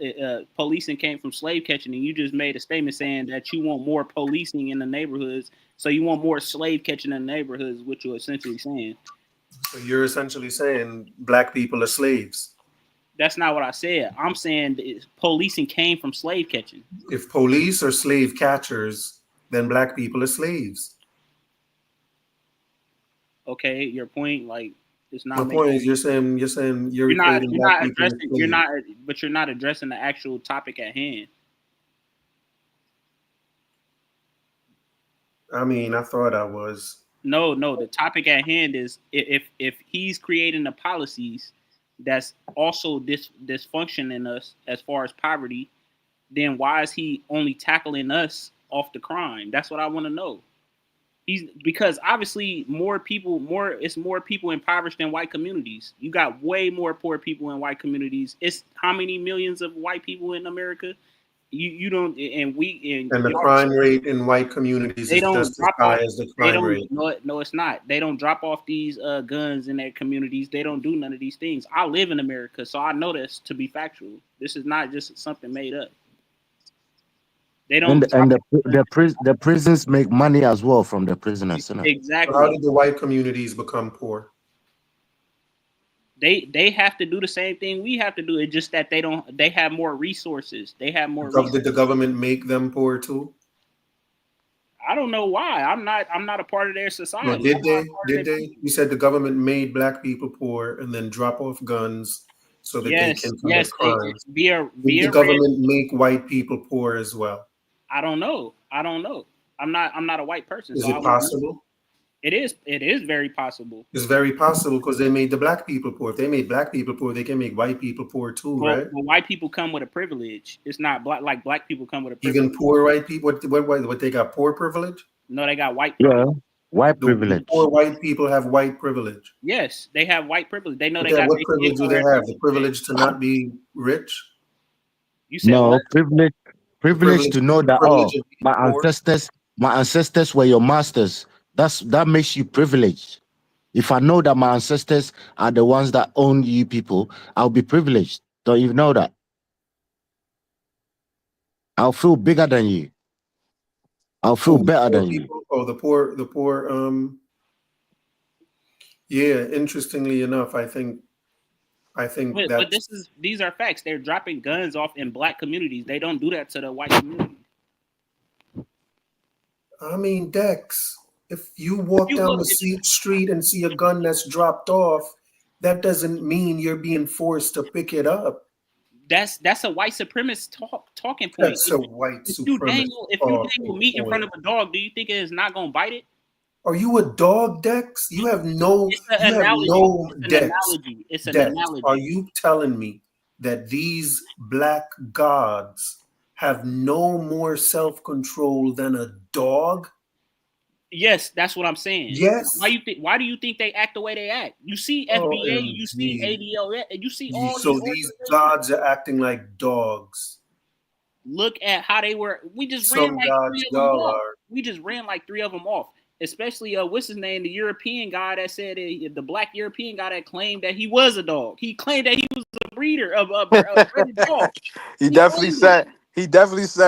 Policing came from slave catching, and you just made a statement saying that you want more policing in the neighborhoods. So you want more slave catching in the neighborhoods, which you're essentially saying. So you're essentially saying black people are slaves. That's not what I said. I'm saying policing came from slave catching. If police are slave catchers, then black people are slaves. Okay, your point, like, it's not. My point is, you're saying you're not addressing. But you're not addressing the actual topic at hand. I mean, I thought I was. No. The topic at hand is if he's creating the policies that's also dysfunctioning us as far as poverty, then why is he only tackling us off the crime? That's what I want to know. Because obviously it's more people impoverished in white communities. You got way more poor people in white communities. It's how many millions of white people in America? You don't, and the crime rate in white communities is just as high as the crime rate. No, it's not. They don't drop off these guns in their communities. They don't do none of these things. I live in America, so I know this to be factual. This is not just something made up. They don't. And the prisons make money as well from the prisoners. Exactly. So how did the white communities become poor? They have to do the same thing we have to do. It's just that they have more resources. They have more. Did the government make them poor too? I don't know why. I'm not a part of their society. No, did they? You said the government made black people poor and then drop off guns so that they can commit crimes. Did the government make white people poor as well? I don't know. I'm not a white person. Is it possible? It is very possible. It's very possible because they made the black people poor. If they made black people poor, they can make white people poor too, right? Well, white people come with a privilege. It's not black people come with a privilege. Even poor white people, what they got poor privilege? No, they got white privilege. Yeah, white privilege. Poor white people have white privilege. Yes, they have white privilege. They know But they got. What privilege do they have? The privilege to not be rich? You said no what? privilege to know that my ancestors were your masters. That makes you privileged. If I know that my ancestors are the ones that own you people, I'll be privileged. Don't you know that? I'll feel bigger than you. I'll feel better than you. Oh, the poor. Yeah, interestingly enough, I think but these are facts. They're dropping guns off in black communities. They don't do that to the white community. I mean, Dex, if you walk down the street and see a gun that's dropped off, that doesn't mean you're being forced to pick it up. That's a white supremacist talking point. That's a white If you dangle meat in front of a dog, do you think it is not gonna bite it? Are you a dog, Dex? You have no. It's an you have analogy. no It's an Dex. analogy. It's an Dex, analogy. are you telling me that these black gods have no more self-control than a dog? Yes, that's what I'm saying. Yes. Why do you think they act the way they act? You see FBA, you see ADOS, you see all so these gods are acting like dogs. Look at how they were. We just Some ran like gods 3 of them y'all off. are. We just ran like 3 of them off. Especially what's his name, the European guy that said the black European guy that claimed that he was a dog. He claimed that he was a breeder of a dog. He definitely said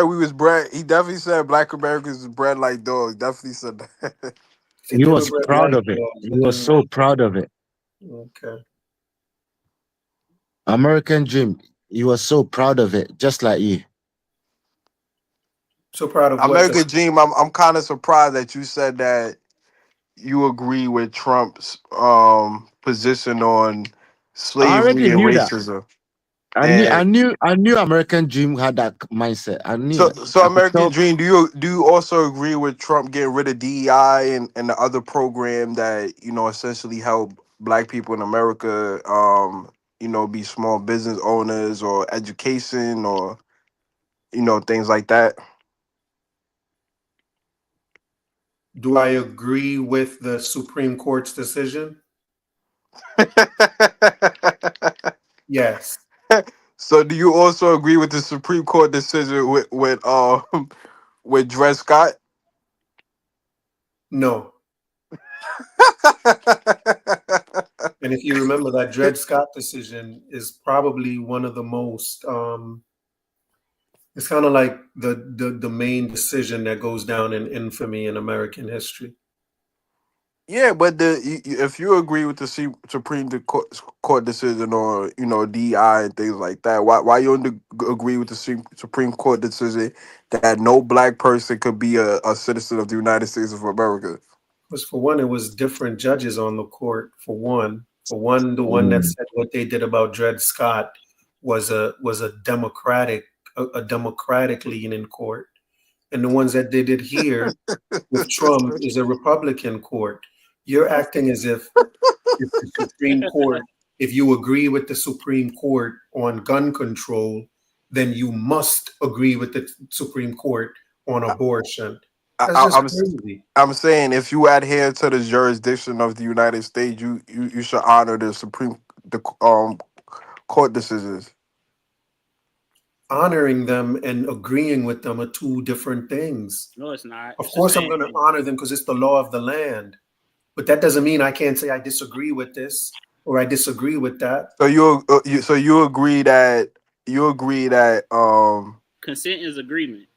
we was bred. He definitely said black Americans was bred like dogs. Definitely said that. He was proud of it. He was so proud of it. Okay. American dream. He was so proud of it, just like you. So proud of American dream. I'm kind of surprised that you said that you agree with Trump's position on slavery and racism. I knew American dream had that mindset. I knew. So American dream. Do you also agree with Trump getting rid of DEI and the other program that essentially help black people in America be small business owners or education or things like that? Do I agree with the Supreme Court's decision? Yes. So do you also agree with the Supreme Court decision with Dred Scott? No. And if you remember, that Dred Scott decision is probably one of the most it's kind of like the main decision that goes down in infamy in American history. Yeah, but if you agree with the Supreme Court decision or DI and things like that, why you don't agree with the Supreme Court decision that no black person could be a citizen of the United States of America? Because for one, it was different judges on the court. For one, the one that said what they did about Dred Scott was a democratic leaning court, and the ones that they did here with Trump is a Republican court. You're acting as if the Supreme Court, if you agree with the Supreme Court on gun control, then you must agree with the Supreme Court on abortion. That's just crazy. I'm saying if you adhere to the jurisdiction of the United States, you should honor the court decisions. Honoring them and agreeing with them are two different things. No, it's not. Of course, I'm going to honor them because it's the law of the land. But that doesn't mean I can't say I disagree with this or I disagree with that. So you agree that consent is agreement.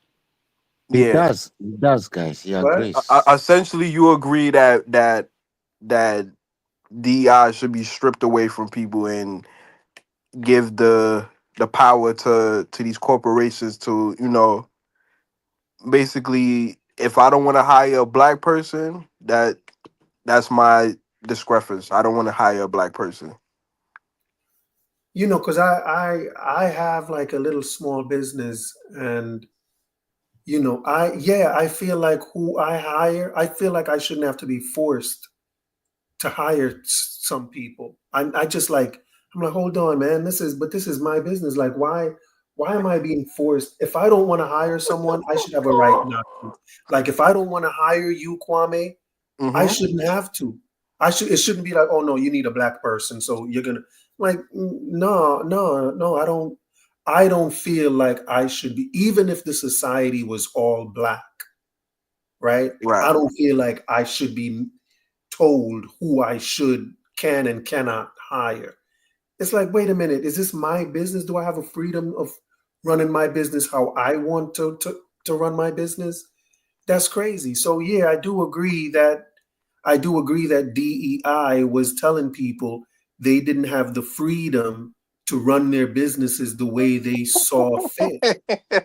It does, guys. Yeah, agree. Essentially, you agree that DI should be stripped away from people and give the power to these corporations to basically, if I don't want to hire a black person, that's my discrepancy. I don't want to hire a black person. Because I have like a little small business, and I feel like who I hire, I feel like I shouldn't have to be forced to hire some people. I'm like, hold on, man, this is my business. Like, why am I being forced? If I don't want to hire someone, I should have a right not to. Like, if I don't want to hire you, Kwame, I shouldn't have to. It shouldn't be like, oh no, you need a black person, so you're gonna no, I don't feel like I should be, even if the society was all black, right? I don't feel like I should be told who I can and cannot hire. It's like, wait a minute, is this my business? Do I have a freedom of running my business how I want to run my business? That's crazy. So yeah, I do agree that DEI was telling people they didn't have the freedom to run their businesses the way they saw fit.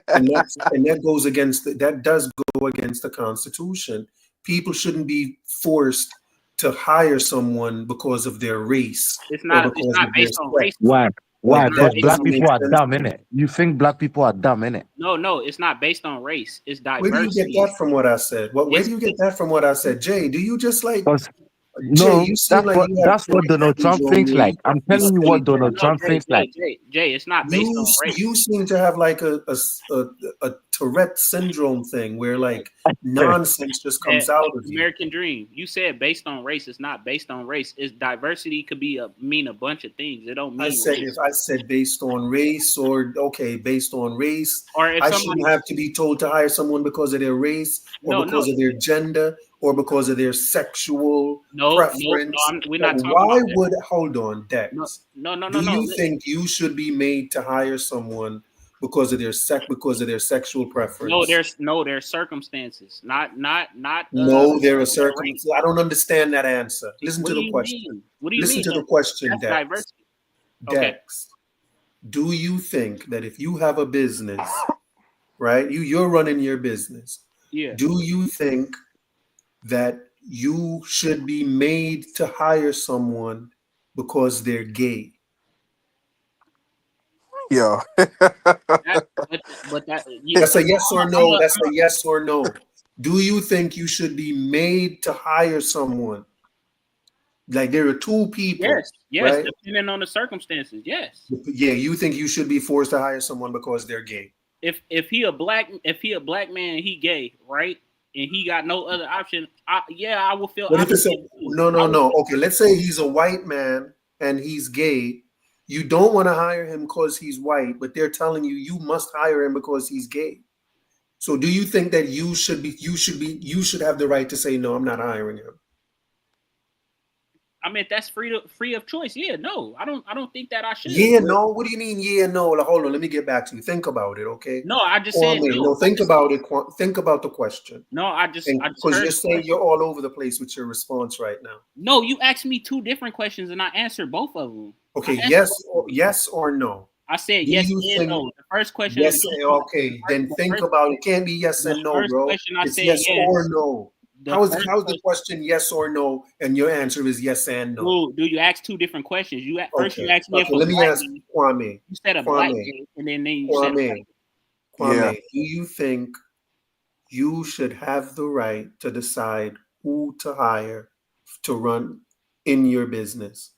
and that does go against the Constitution. People shouldn't be forced to hire someone because of their race. It's not based on race. Why? Why? Like that Because black doesn't make people are sense dumb, to me. innit? You think black people are dumb, innit? No, it's not based on race. It's Where do you get diversity. that from what I said? Where do you get that from what I said? Jay, do you just like Because Jay, no, you seem like you have that's what Tourette Donald Trump syndrome thinks where like. you I'm you telling you say what Donald No, Trump thinks like. Jay, it's not based on race. you seem to have like a Tourette syndrome thing where like nonsense just comes out of you. American dream. You said based on race. It's not based on race. It's diversity could be mean a bunch of things. It don't mean race. If I said based on race or based on race, Or if I somebody shouldn't have to be told to hire someone because of their race or because of their gender or because of their sexual preference. we're not talking Why about that. would hold on, Dex? No. Do you think you should be made to hire someone because of their sexual preference? There's circumstances. Not No, there are their race. circumstances. I don't understand that answer. Listen What to do the you question. mean? What do you Listen mean? to the question, That's Dex. diversity. Okay. Dex, do you think that if you have a business, right? You're running your business. Yeah. Do you think that you should be made to hire someone because they're gay? Yeah. But That's a yes or no. That's a yes or no. Do you think you should be made to hire someone? Like there are two people. Yes, right? depending on the circumstances. Yes. Yeah, you think you should be forced to hire someone because they're gay? If he a black man and he gay, right? And he got no other option, I will feel. What if it's no? Okay, let's say he's a white man and he's gay. You don't want to hire him because he's white, but they're telling you must hire him because he's gay. So do you think that you should have the right to say no, I'm not hiring him? I mean, that's free of choice. Yeah, no, I don't think that I should. Yeah, no. What do you mean? Yeah, no. Hold on, let me get back to you. Think about it, okay? No, I just said no. No, think about it. Think about the question. No, I just because you're saying you're all over the place with your response right now. No, you asked me two different questions and I answered both of them. Okay, yes or no. I said yes and no. The first question. Yes. Okay, then think about it. Can't be yes and no, bro. It's yes or no. How's the question yes or no, and your answer is yes and no? Ooh, do you ask two different questions? First you asked me if let me ask Kwame. You said a black man, and then you said Kwame. Do you think you should have the right to decide who to hire to run in your business?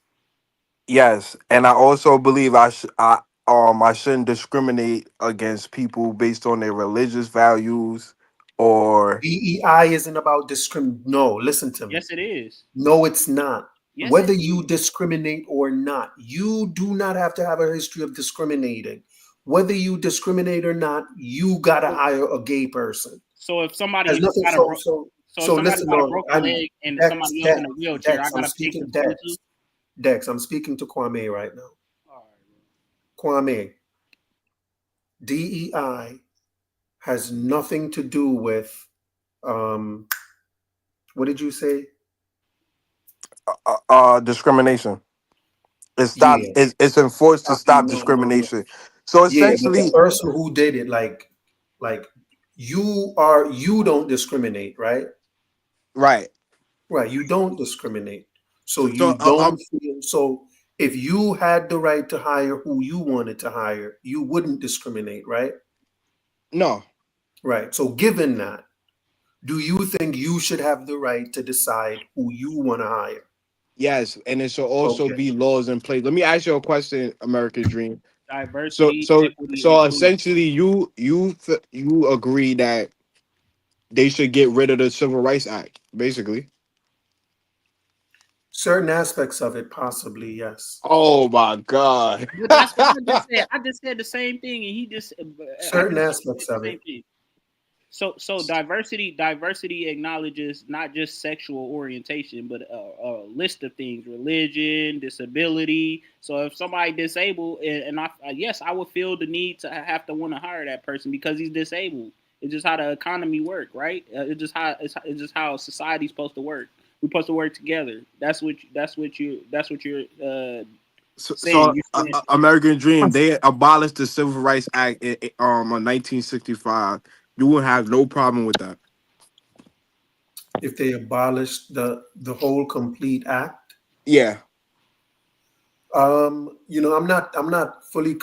Yes, and I also believe I shouldn't discriminate against people based on their religious values or DEI isn't about discrimination. No, listen to me. Yes, it is. No, it's not. Yes, whether you discriminate or not, you do not have to have a history of discriminating. Whether you discriminate or not, you gotta hire a gay person. So if somebody got a broken leg and somebody else in a wheelchair, I gotta pick Dex, I'm speaking to Kwame right now. Kwame, DEI has nothing to do with what did you say? Discrimination. It's enforced to stop discrimination. No. So essentially, the person who did it, like you don't discriminate, right? Right. You don't discriminate. So you don't feel so. If you had the right to hire who you wanted to hire, you wouldn't discriminate, right? No. Right. So given that, do you think you should have the right to decide who you want to hire? Yes, and it should also be laws in place. Let me ask you a question, American Dream. Diversity. So essentially, you agree that they should get rid of the Civil Rights Act, basically. Certain aspects of it, possibly, yes. Oh my God! That's what I just said. I just said the same thing, and he just certain aspects of it. So diversity acknowledges not just sexual orientation, but a list of things: religion, disability. So if somebody disabled, and I would feel the need to have to want to hire that person because he's disabled. It's just how the economy work, right? It's just how society's supposed to work. We're supposed to work together. That's what you're saying. American Dream. They abolished the Civil Rights Act in 1965. You would have no problem with that if they abolished the whole complete act. Yeah. I'm not fully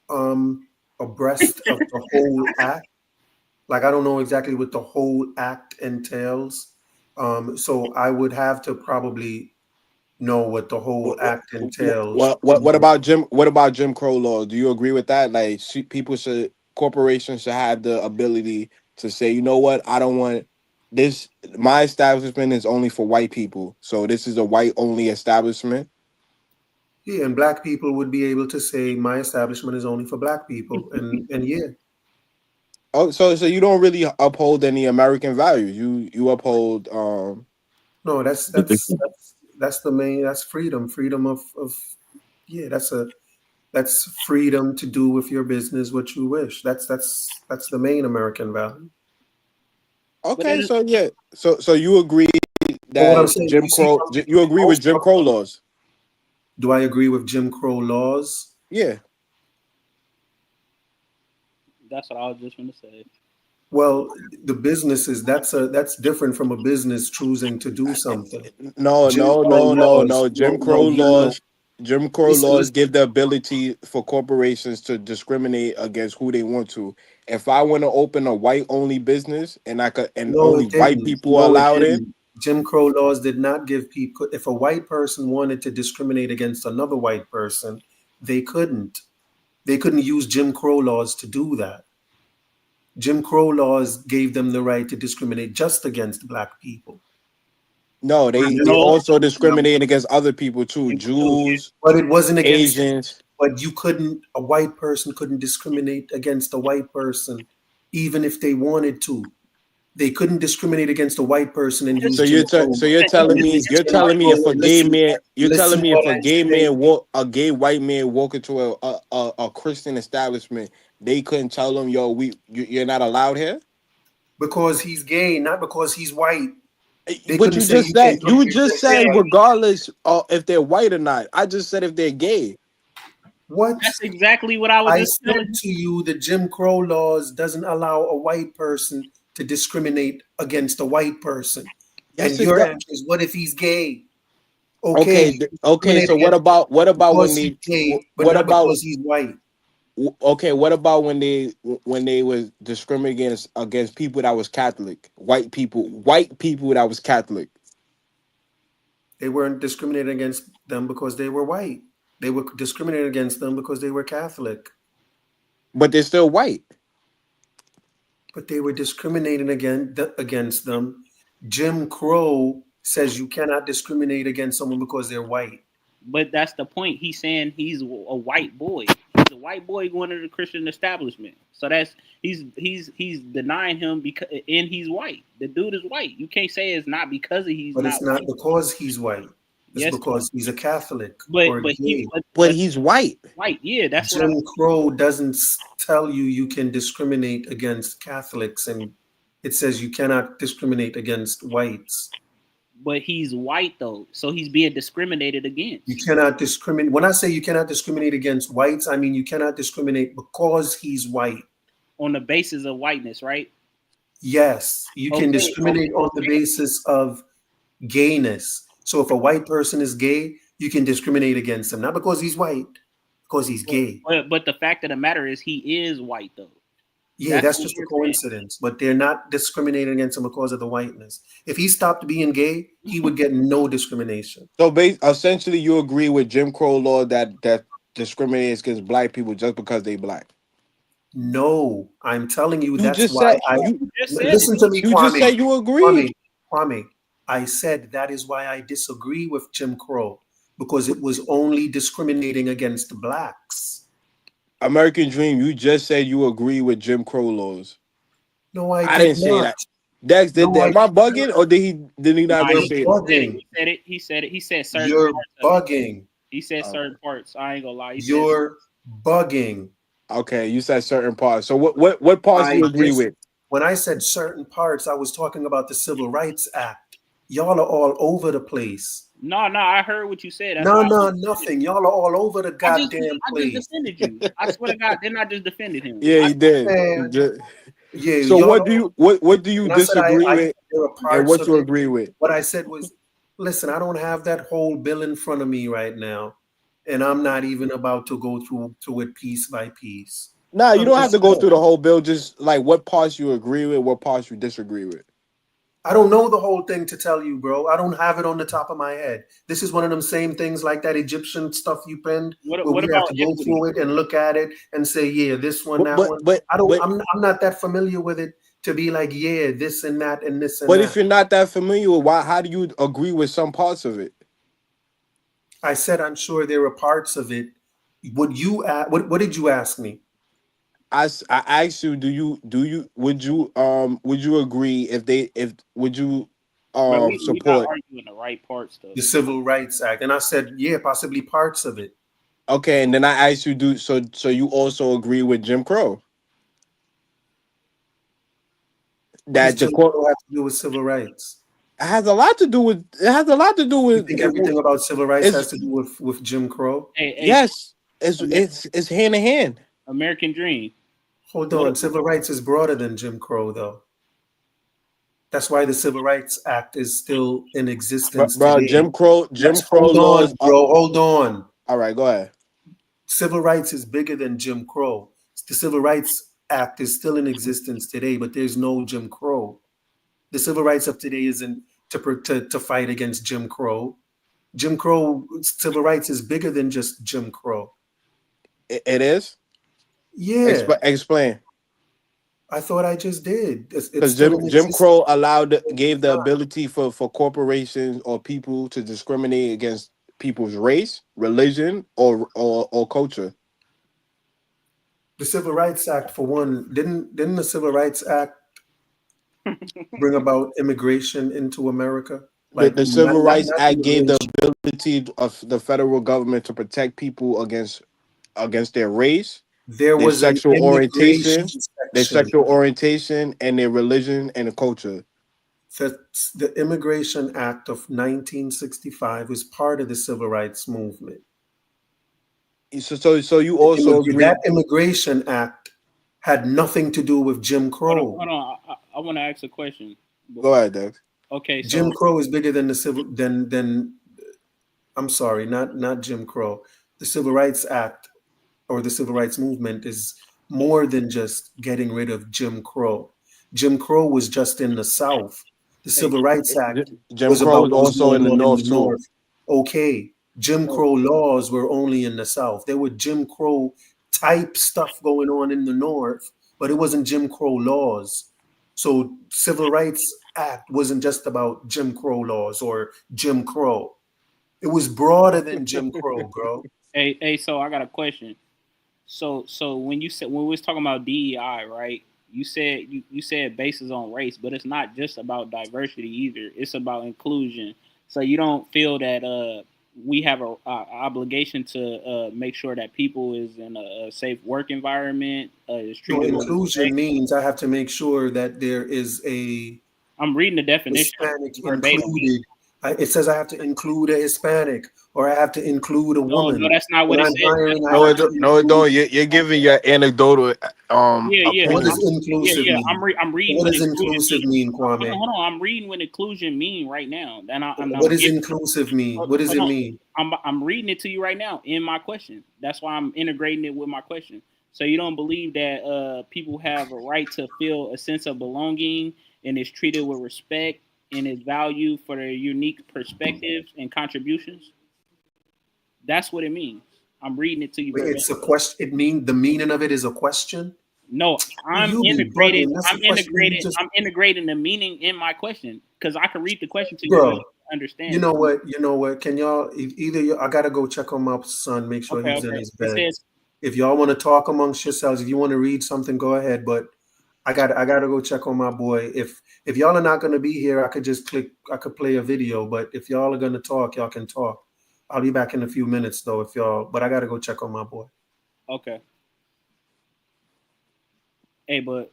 abreast of the whole act. Like, I don't know exactly what the whole act entails. So I would have to probably know what the whole act entails. What about Jim Crow laws? Do you agree with that? Like, corporations should have the ability to say, you know what, I don't want this. My establishment is only for white people, so this is a white only establishment. Yeah, and black people would be able to say my establishment is only for black people, and yeah. Oh, so you don't really uphold any American values. You uphold No, that's the main. That's freedom of yeah. That's freedom to do with your business what you wish. That's the main American value. Okay, so yeah, so you agree But what I'm that saying, Jim Crow, you agree with Jim Crow laws? Do I agree with Jim Crow laws? Yeah. That's what I was just going to say. Well, the businesses, that's different from a business choosing to do something. No. Jim Crow laws give the ability for corporations to discriminate against who they want to. If I want to open a white only business and only white people are allowed in. Jim Crow laws did not give people, if a white person wanted to discriminate against another white person, they couldn't. They couldn't use Jim Crow laws to do that. Jim Crow laws gave them the right to discriminate just against black people. No, they also discriminate against other people too, Jews. But it wasn't against Asians. But a white person couldn't discriminate against a white person, even if they wanted to. They couldn't discriminate against a white person and use. So you're telling me if a gay man, a gay white man walk into a Christian establishment, they couldn't tell him, yo, you're not allowed here? Because he's gay, not because he's white. But you just said regardless of if they're white or not. I just said if they're gay. What? That's exactly what I was just said to you. The Jim Crow laws doesn't allow a white person to discriminate against a white person. And your answer is, what if he's gay? Okay. So what about when they gay, but not because he's white? Okay, what about when they was discriminating against people that was Catholic, white people that was Catholic? They weren't discriminating against them because they were white. They were discriminating against them because they were Catholic. But they're still white. But they were discriminating against them. Jim Crow says you cannot discriminate against someone because they're white. But that's the point. He's saying he's a white boy. He's a white boy going to the Christian establishment. So that's he's denying him because he's white. The dude is white. You can't say it's not because he's but not. It's not white. Because he's white. It's because he's a Catholic. But he's white. White, yeah. That's Jim Crow doesn't tell you can discriminate against Catholics, and it says you cannot discriminate against whites. But he's white though, so he's being discriminated against. You cannot discriminate. When I say you cannot discriminate against whites, I mean you cannot discriminate because he's white. On the basis of whiteness, right? Yes, you can discriminate on the basis of gayness. So if a white person is gay, you can discriminate against him, not because he's white, because he's gay. But the fact of the matter is he is white though. Yeah, that's just a coincidence. But they're not discriminating against him because of the whiteness. If he stopped being gay, he would get no discrimination. So essentially you agree with Jim Crow law that discriminates against black people just because they black? No, I'm telling you that's why listen to me, Kwame. You just said you agree. Kwame, I said that is why I disagree with Jim Crow, because it was only discriminating against blacks. American Dream, you just said you agree with Jim Crow laws. No, I didn't say that. Dex, am I bugging or did he not say it? He said it. He said certain You're parts bugging. He said certain parts. I ain't gonna lie. You're bugging. Okay, you said certain parts. So what parts do you agree with? When I said certain parts, I was talking about the Civil Rights Act. Y'all are all over the place. No, I heard what you said. Nothing. Y'all are all over the goddamn place. I just defended you. I swear to God, then I just defended him. Yeah, he did. Yeah. So what do you disagree with, and what you agree with? What I said was, Listen, I don't have that whole bill in front of me right now, and I'm not even about to go through it piece by piece. Nah, you I'm don't have just to go through the whole bill. Just like what parts you agree with, what parts you disagree with. I don't know the whole thing to tell you, bro. I don't have it on the top of my head. This is one of them same things like that Egyptian stuff you penned, where What we have about to go equity? through it and look at it and say, yeah, this one, But that but one. but but, I'm not that familiar with it to be like, yeah, this and that and this and but if that. you're not that familiar with why, how do you agree with some parts of it? I said I'm sure there are parts of it. What did you ask me? I asked you, would you agree if would you But we not support? arguing the right parts though. The Civil Rights Act. And I said, yeah, possibly parts of it. Okay, and then I asked you, so you also agree with Jim Crow? What does That the Jim court Crow have to do with civil rights? has a lot to do with You think everything about civil rights has it's to do with Jim Crow? Hey, yes, American, it's hand in hand. American Dream. Hold What? on, civil rights is broader than Jim Crow, though. That's why the Civil Rights Act is still in existence Bro, today. Jim Crow Hold laws on, bro. Hold on. all right, go ahead. Civil rights is bigger than Jim Crow. The Civil Rights Act is still in existence today, but there's no Jim Crow. The civil rights of today isn't to fight against Jim Crow. Jim Crow civil rights is bigger than just Jim Crow. It is? Yeah, Explain. I thought I just did. It's Because still in Jim existence. Crow gave the ability for corporations or people to discriminate against people's race, religion, or culture. The Civil Rights Act, for one, didn't the Civil Rights Act bring about immigration into America? The, Like the Civil Rights not Act gave the immigration. ability of the federal government to protect people against their race, There their was an sexual immigration orientation, section. and their religion and culture. The Immigration Act of 1965 was part of the Civil Rights Movement. So you also agree? That Immigration Act had nothing to do with Jim Crow. Hold on. I want to ask a question. Go ahead, Doug. Okay, Jim so Crow is bigger than the civil than I'm sorry, not Jim Crow. The Civil Rights Act or the Civil Rights Movement is more than just getting rid of Jim Crow. Jim Crow was just in the South. The Civil Rights Act Jim was Crow about is what was also in going the on in North the too. North. Okay, Jim Crow laws were only in the South. There were Jim Crow type stuff going on in the North, but it wasn't Jim Crow laws. So Civil Rights Act wasn't just about Jim Crow laws or Jim Crow. It was broader than Jim Crow, bro. hey, so I got a question. So when we was talking about DEI, right? You said you said basis on race, but it's not just about diversity either. It's about inclusion. So you don't feel that we have a obligation to make sure that people is in a safe work environment, is No, treated with inclusion respect. means I have to make sure that there is a I'm reading the definition Hispanic verbatim. included. It says I have to include a Hispanic or I have to include a No, woman. that's not what When it I'm says. hiring, I No, have it to don't. No, it include. don't. You're giving your anecdotal What Yeah. does opinion. inclusive mean? I'm reading What what does inclusion inclusive means. mean, Kwame? Hold on. I'm reading what inclusion mean right now. And I'm What does giving. inclusive mean? Hold What does it on. mean? I'm reading it to you right now in my question. That's why I'm integrating it with my question. So you don't believe that people have a right to feel a sense of belonging and is treated with respect and is valued for their unique perspectives and contributions? That's what it means. I'm reading it to you verbatim. It's a question. It mean the meaning of it is a question. No, I'm You be integrating. bugging. That's a question you just, I'm integrating the meaning in my question because I can read the question to you and bro. you understand You it. know what? You know what? Can y'all either I gotta go check on my son, make sure he's in Okay. his It bed. says If y'all want to talk amongst yourselves, if you want to read something, go ahead. But I gotta go check on my boy. If y'all are not gonna be here, I could play a video. But if y'all are gonna talk, y'all can talk. I'll be back in a few minutes though. But I gotta go check on my boy. okay. Hey, but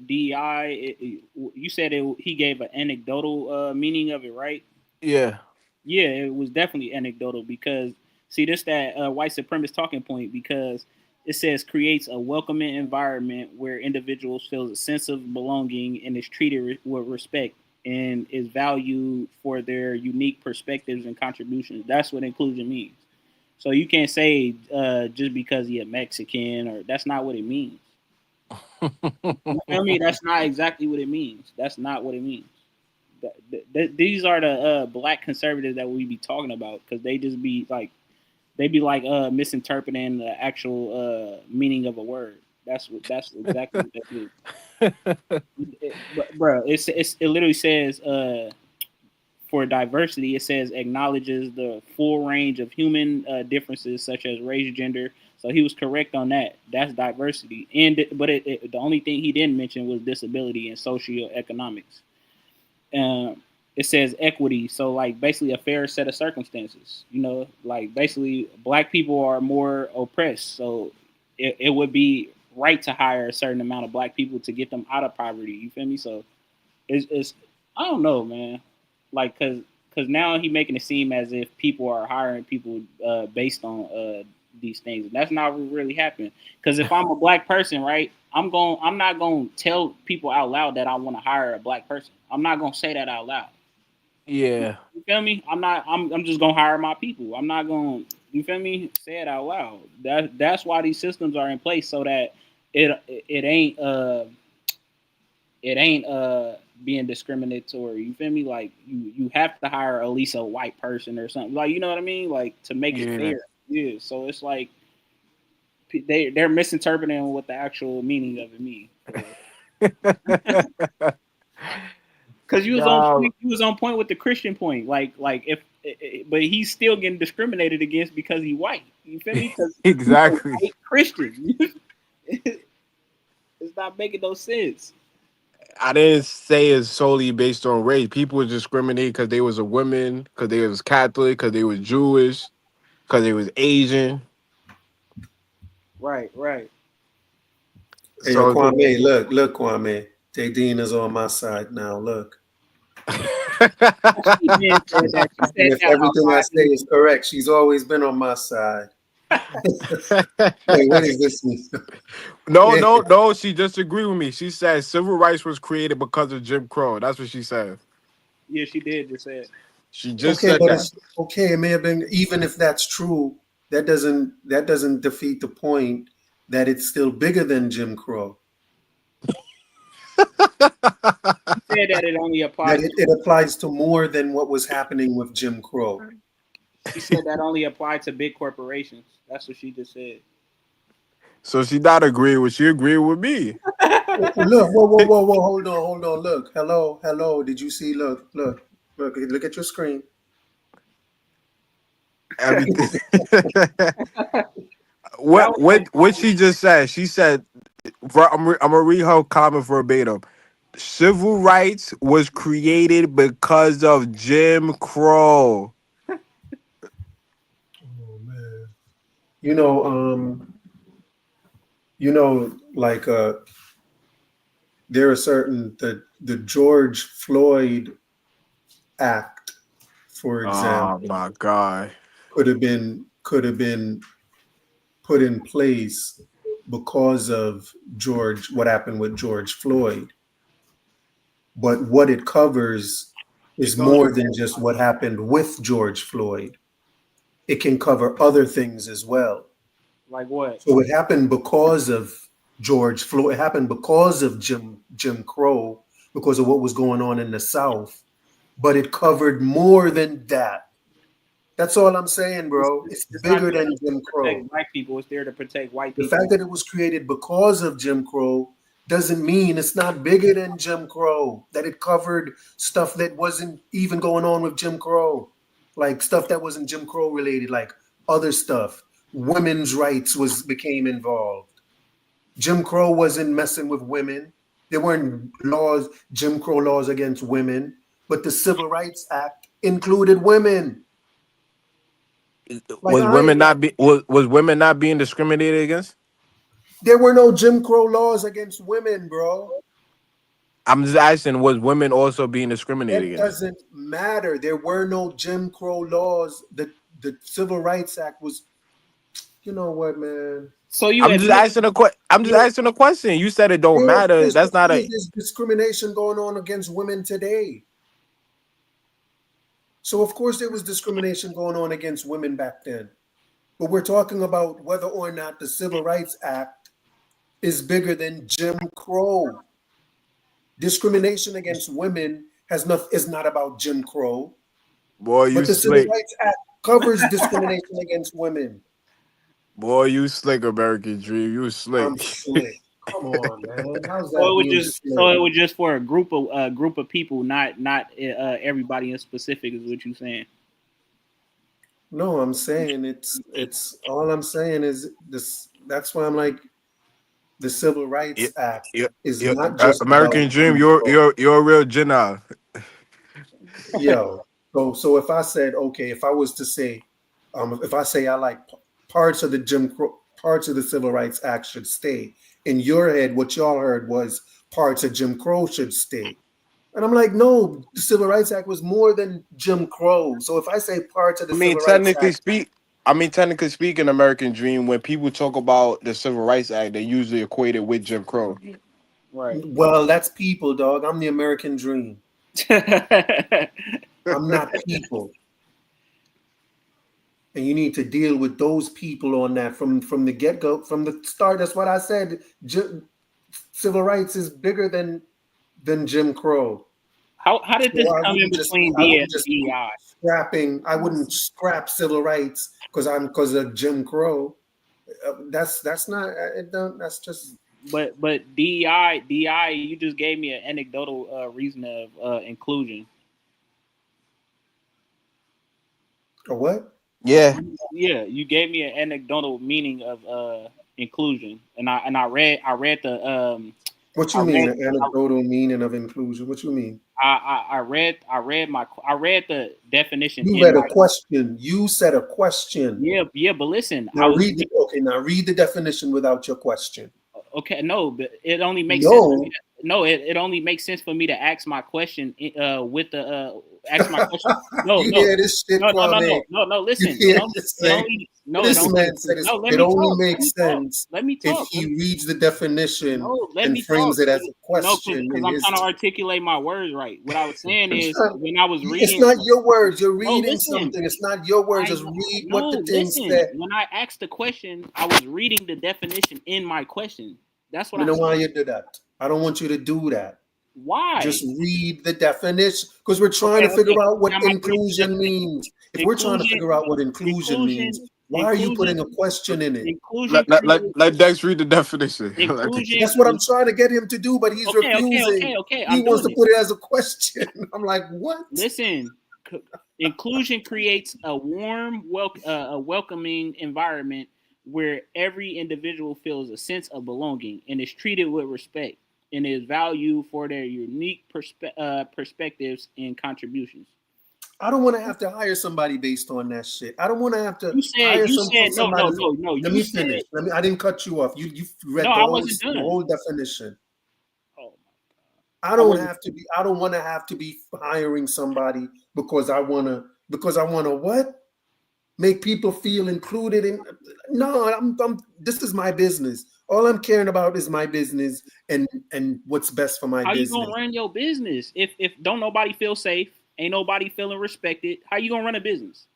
DI, you said he gave an anecdotal meaning of it, right? Yeah. Yeah, it was definitely anecdotal because see this that white supremacist talking point because it says creates a welcoming environment where individuals feel a sense of belonging and is treated with respect and is valued for their unique perspectives and contributions. That's what inclusion means. So you can't say just because you're Mexican, or that's not what it means. You feel me? That's not exactly what it means. That's not what it means. These are the black conservatives that we be talking about, because they just be like, misinterpreting the actual meaning of a word. That's exactly what that is. Bro, it literally says for diversity, it says acknowledges the full range of human differences such as race, gender. So he was correct on that. That's diversity. But the only thing he didn't mention was disability and socioeconomics. It says equity, so like basically a fair set of circumstances. Like basically black people are more oppressed, so it would be right to hire a certain amount of black people to get them out of poverty. You feel me? So it's I don't know, man. Like, cause now he making it seem as if people are hiring people based on these things, and that's not what really happened. Because if I'm a black person, right, I'm not gonna tell people out loud that I want to hire a black person. I'm not gonna say that out loud. Yeah. You feel me? I'm just gonna hire my people. I'm not gonna, you feel me, say it out loud. That's why these systems are in place, so that it ain't being discriminatory. You feel me? Like you have to hire at least a white person or something. Like, you know what I mean? Like, to make it fair. Yeah. So it's like they're misinterpreting what the actual meaning of it means. Because you was on point with the Christian point. Like if, but he's still getting discriminated against because he's white. You feel me? Exactly. He's a white Christian. It's not making no sense. I didn't say it's solely based on race. People were discriminated because they was a woman, because they was Catholic, because they was Jewish, because they was Asian. Right. Hey, yo, Kwame, look, Kwame. Dean is on my side now. Look. If everything I say is correct, she's always been on my side. Wait, what is this? No, she disagreed with me. She said civil rights was created because of Jim Crow. That's what she said. Yeah, she did just say it. She just said that. Okay, it may have been, even if that's true, that doesn't defeat the point that it's still bigger than Jim Crow. She said that it only applies. It applies to more than what was happening with Jim Crow. She said that only applied to big corporations. That's what she just said. So she not agreeing with, she agreed with me. Look, whoa, hold on. Look, hello. Did you see? Look at your screen. Everything. What she just said? She said, I'm gonna read her comment verbatim. Civil rights was created because of Jim Crow. Oh man. Like there are certain the George Floyd Act, for example. Oh my God. Could have been put in place because of what happened with George Floyd. But what it covers is more than just what happened with George Floyd. It can cover other things as well. Like what? So it happened because of George Floyd. It happened because of Jim Crow, because of what was going on in the South. But it covered more than that. That's all I'm saying, bro. It's bigger than Jim Crow. Black people, it's there to protect white people. The fact that it was created because of Jim Crow doesn't mean it's not bigger than Jim Crow, that it covered stuff that wasn't even going on with Jim Crow, like stuff that wasn't Jim Crow related, like other stuff. Women's rights became involved. Jim Crow wasn't messing with women. There weren't Jim Crow laws against women, but the Civil Rights Act included women. Was women not being discriminated against? There were no Jim Crow laws against women, bro. I'm just asking, was women also being discriminated against? It doesn't matter. There were no Jim Crow laws. The Civil Rights Act was, you know what, man? So I'm just asking a question. You said it don't matter. That's not There's discrimination going on against women today. So of course there was discrimination going on against women back then. But we're talking about whether or not the Civil Rights Act is bigger than Jim Crow. Discrimination against women is not about Jim Crow. Boy, you But the Civil slick. Rights Act covers discrimination against women. Boy, you slick, American Dream. You slick. I'm slick. Come on, man. How's So that it was being just slick? for a group of people, not everybody in specific, is what you're saying. No, I'm saying it's all I'm saying is this. That's why I'm like, the Civil Rights Act is not just about American Dream. Jim Crow. You're a real Jenna. Yo, so if I said, okay, if I was to say, if I say I like parts of the parts of the Civil Rights Act should stay, in your head, what y'all heard was parts of Jim Crow should stay. And I'm like, no, the Civil Rights Act was more than Jim Crow. So if I say parts of the Civil Rights Act, technically speaking, American Dream, when people talk about the Civil Rights Act, they usually equate it with Jim Crow. Right. Well, that's people, dog. I'm the American dream. I'm not people. And you need to deal with those people on that from the get-go, from the start. That's what I said. Civil rights is bigger than Jim Crow. How did this come in between DI? I wouldn't scrap civil rights because of Jim Crow. That's not it. That's just. But DI, you just gave me an anecdotal reason of inclusion. A what? Yeah. Yeah, you gave me an anecdotal meaning of inclusion, and I read the. What you mean, an anecdotal meaning of inclusion? What you mean? I read the definition. You read a question. You said a question. Yeah, but listen. Now read the definition without your question. Okay, no, but it only makes sense. It only makes sense for me to ask my question with the ask my question. No, this shit, no. Listen, it only makes sense if he reads the definition and frames it as a question. Because I'm trying to articulate my words right. What I was saying is when I was reading, it's not your words. You're reading something. It's not your words. Just read what the thing said. When I asked the question, I was reading the definition in my question. That's what I know why you do that. I don't want you to do that. Why? Just read the definition because we're trying to figure out what inclusion means. If we're trying to figure out what inclusion means, why are you putting a question in it? Let Dex read the definition. That's what I'm trying to get him to do, but he's refusing. He wants to put it as a question. I'm like, what? Listen, inclusion creates a warm, welcoming environment where every individual feels a sense of belonging and is treated with respect and is valued for their unique perspectives and contributions. I don't want to have to hire somebody based on that shit. I don't want to have to hire somebody. No. Let me finish. I didn't cut you off. You read the whole definition. Oh my God. I don't want to have to be hiring somebody because I want to what? Make people feel included in. No, this is my business. All I'm caring about is my business and what's best for my business. How you gonna run your business if don't nobody feel safe? Ain't nobody feeling respected. How you gonna run a business?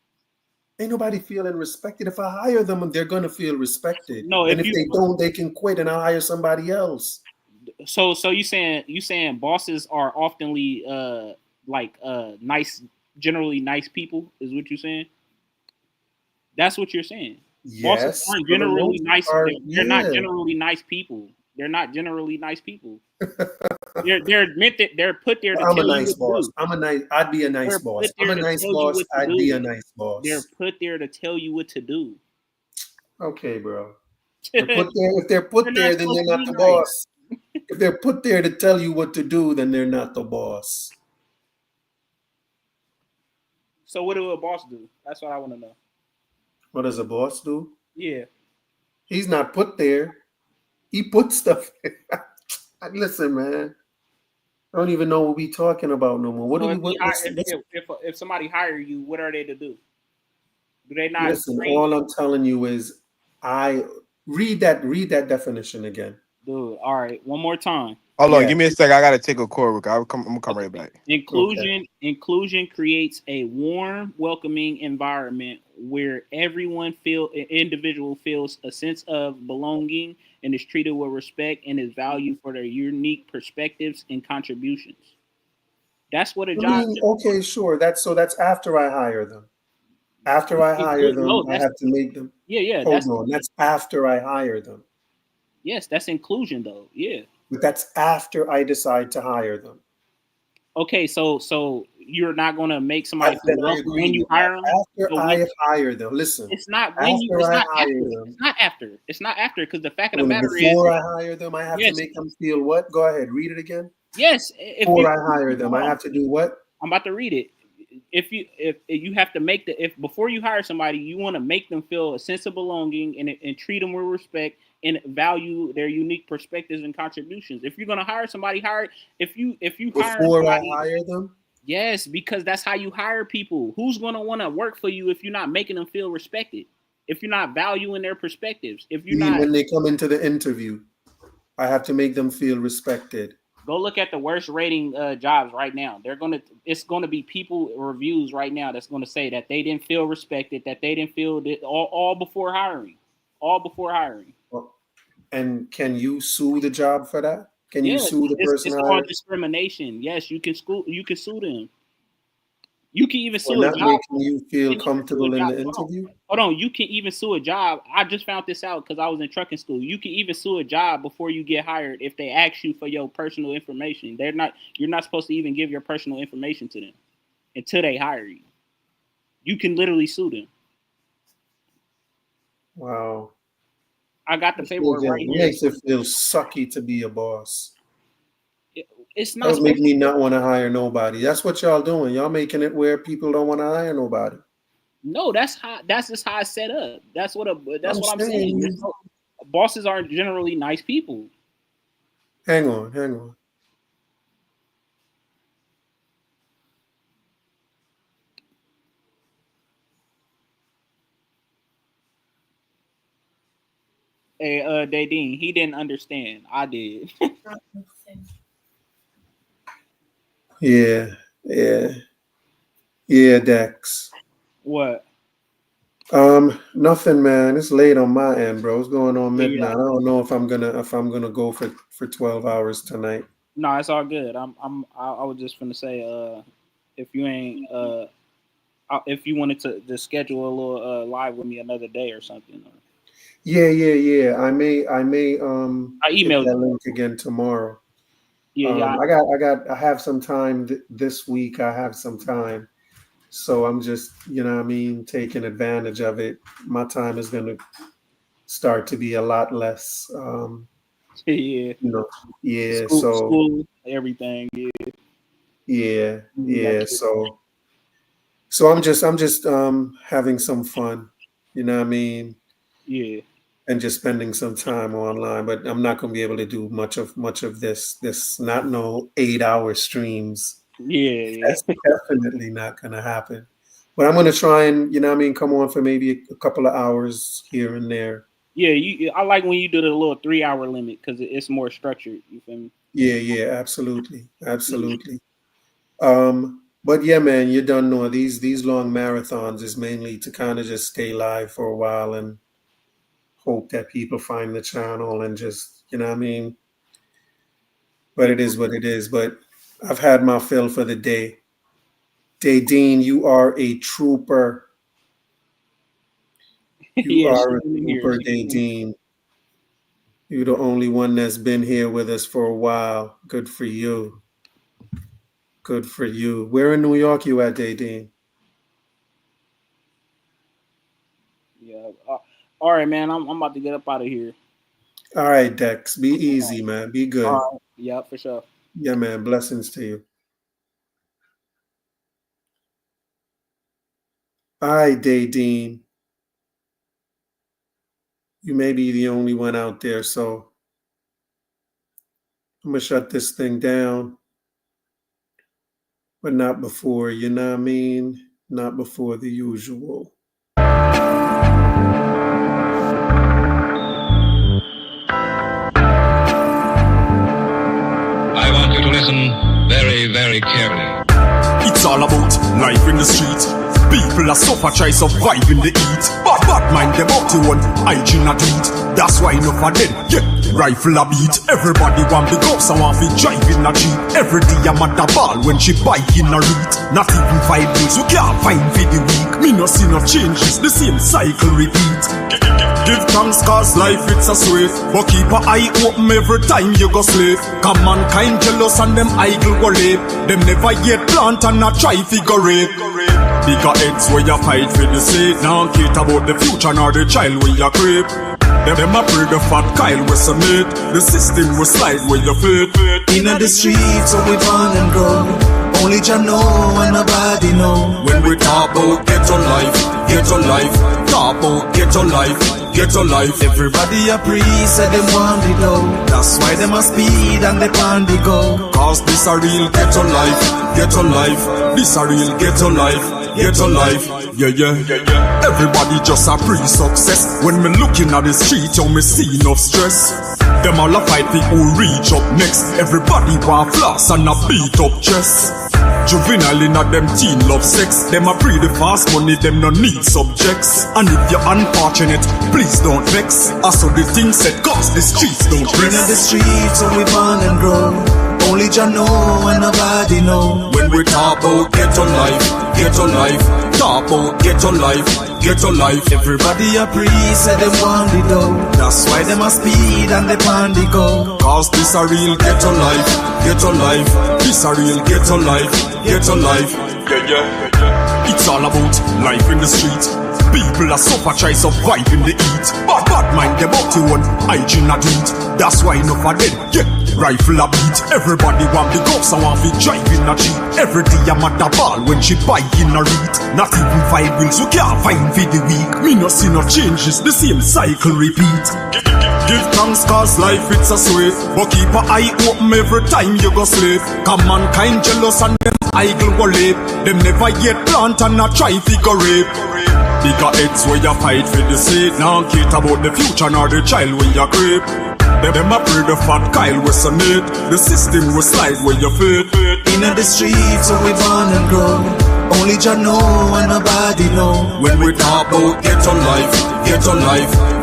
Ain't nobody feeling respected. If I hire them, they're gonna feel respected. No, and if they don't, they can quit and I'll hire somebody else. So you saying bosses are oftenly nice, generally nice people, is what you're saying? That's what you're saying. Yes. Bosses aren't generally nice. They're not generally nice people. They're not generally nice people. They're meant that they're put there to I'm tell a nice you boss. I'd be a nice boss. I'm a nice boss. I'd be a nice boss. They're put there to tell you what to do. Okay, bro. If they're put there, then they're not the boss. If they're put there to tell you what to do, then they're not the boss. So what do a boss do? That's what I want to know. What does a boss do? Yeah. He's not put there. He puts stuff there. Listen, man. I don't even know what we're talking about no more. If somebody hire you, what are they to do? Do they not? Listen, all I'm telling you is read that definition again. Dude, all right, one more time. Hold on, Yeah. give me a sec. I gotta take a call. I'm gonna come right back. Inclusion creates a warm, welcoming environment where individual feels a sense of belonging and is treated with respect and is valued for their unique perspectives and contributions. That's what a job is. Okay, sure. That's after I hire them. After I hire them, I have to make them. Hold on. That's after I hire them. Yes, that's inclusion though. Yeah. But that's after I decide to hire them. Okay, so you're not gonna make somebody feel welcome when you hire them. After I have hired them, listen. It's not when you. It's not after. It's not after. It's not after because the fact of the matter is, before I hire them, I have to make them feel what? Go ahead, read it again. Yes. Before I hire them, I have to do what? I'm about to read it. If you have to make before you hire somebody, you want to make them feel a sense of belonging and treat them with respect and value their unique perspectives and contributions. If you're gonna hire somebody, if you hire before somebody, I hire them. Yes, because that's how you hire people. Who's gonna want to work for you if you're not making them feel respected? If you're not valuing their perspectives, if you're not when they come into the interview, I have to make them feel respected. Go look at the worst rating jobs right now. It's gonna be people reviews right now that's gonna say that they didn't feel respected, that they didn't feel all before hiring, And can you sue the job for that? Can you sue the person? It's called discrimination. Yes, you can sue them. You can even sue a job. Can you feel comfortable in the interview? Hold on. You can even sue a job. I just found this out because I was in trucking school. You can even sue a job before you get hired if they ask you for your personal information. You're not supposed to even give your personal information to them until they hire you. You can literally sue them. Wow. I got the paperwork right here. It makes it feel sucky to be a boss. It's not. That make me not want to hire nobody. That's what y'all doing. Y'all making it where people don't want to hire nobody. No, that's just how it's set up. That's what I'm saying. Bosses aren't generally nice people. Hang on. Hey, Dadine, he didn't understand. I did. Yeah, Dex. What? Nothing, man. It's late on my end, bro. It's going on midnight. I don't know if I'm gonna go for 12 hours tonight. No, it's all good. I was just gonna say, if you ain't if you wanted to schedule a little live with me another day or something. Yeah. I may I emailed that link again tomorrow. Yeah. I have some time this week. I have some time. So I'm just, taking advantage of it. My time is going to start to be a lot less. School, everything. Yeah. So I'm just having some fun. You know what I mean? Yeah. And just spending some time online, but I'm not going to be able to do much of this. Not no 8-hour streams. Yeah. That's definitely not going to happen. But I'm going to try and, come on for maybe a couple of hours here and there. Yeah, I like when you do the little 3-hour limit because it's more structured. You feel me? Yeah, absolutely. But yeah, man, you don't know these long marathons is mainly to kind of just stay live for a while and hope that people find the channel and just, But it is what it is. But I've had my fill for the day. Dean, you are a trooper. You are a trooper, Dean. You're the only one that's been here with us for a while. Good for you. Where in New York you at, Dean? Yeah. All right, man. I'm about to get up out of here. All right, Dex. Be easy, man. Be good. All right. Yeah, for sure. Yeah, man. Blessings to you. All right, Dean. You may be the only one out there, so I'm going to shut this thing down. But not before, you know what I mean? Not before the usual. very carefully. It's all about life in the street. People are suffer, try survive in the heat. Bad mind them out to one hygiene a tweet. That's why enough of them get rifle a beat. Everybody want big ups and want to drive in a jeep. Every day I'm at the ball when she bike in a read. Not even 5 days you can't find for the week. Me no see no changes, the same cycle repeat. Give thanks cause life it's a sweet. But keep a eye open every time you go sleep. Cause mankind jealous and them idle go late. Them never yet plant and not try figure it. Bigger heads where you fight for the sake. Now care about the future nor the child where you creep. Them a pray the fat Kyle we submit. The system will slide where you fit. Inna the streets where we born and grow. Only Jah know and nobody know. When we talk about ghetto life, talk about ghetto life, ghetto life. Everybody a priest and them want it though. That's why them a speed and they pan the go. Cause this a real ghetto life, ghetto life. This a real ghetto life, ghetto life. Yeah. Everybody just a pre-success. When me looking at the street, you me see enough stress. Them all a fight people who reach up next. Everybody want floss and a beat up chest. Juvenile in a them teen love sex. Them a breed the fast money, them no need subjects. And if you're unfortunate, please don't vex. Also the thing said, cause the streets don't rest. In the streets where we born and grow. Only Jah know and nobody know. When we talk about ghetto life, talk about ghetto life, ghetto life. Everybody a priest and them want the dough. That's why them a speed and they pan the go. Cause this a real ghetto life, ghetto life. This a real ghetto life, ghetto life. Yeah. It's all about life in the street. People are suffer, try survive in the heat. Bad mind them out to one hygiene a tweet. That's why enough of them get rifle a beat. Everybody want big ups and want to drive in a jeep. Every day I'm at the ball when she bike in a read. Not even 5 wheels you can't find for the week. Me no see no changes, the same cycle repeat. Give thanks cause life it's a sweet. But keep a eye open every time you go sleep. Cause mankind jealous and them idle go late. Them never yet plant and not try figure it. Bigger heads where you fight for the sake. Now care about the future nor the child where you creep. Them a pray the fat Kyle we submit. The system will slide where you fit. Inna the streets where we born and grow. Only Jah know and nobody know. When we talk about ghetto life,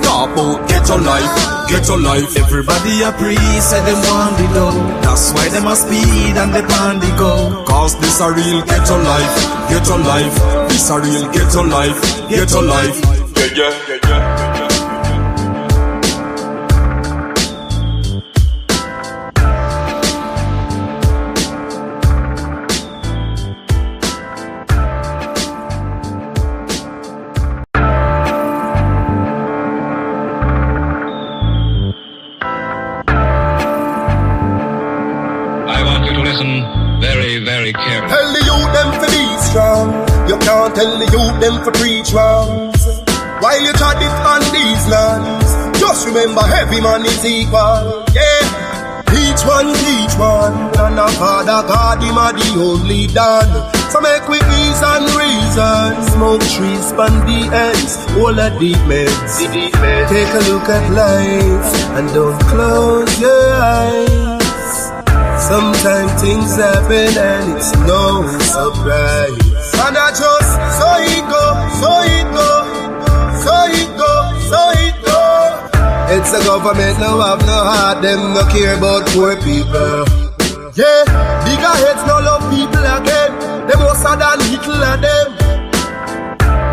talk about ghetto life, ghetto life. Everybody a priest and them want the dough. That's why them a speed and they pan the go. Cause this a real ghetto life, ghetto life. This a real ghetto life, ghetto life. Yeah. Very careful. Tell the youth them to be strong. You can't tell the youth them to preach wrongs. While you try it on these lands, just remember every man is equal. Yeah, each one teach one. And our Father God, him are the only done. So make we ease and reason. Smoke trees, span the ends, all the deep meds. Take a look at life and don't close your eyes. Sometimes things happen and it's no surprise. And I just so it go. It's the government no have no heart, them no care about poor people. Yeah, bigger heads no love people again. Them more than little of them.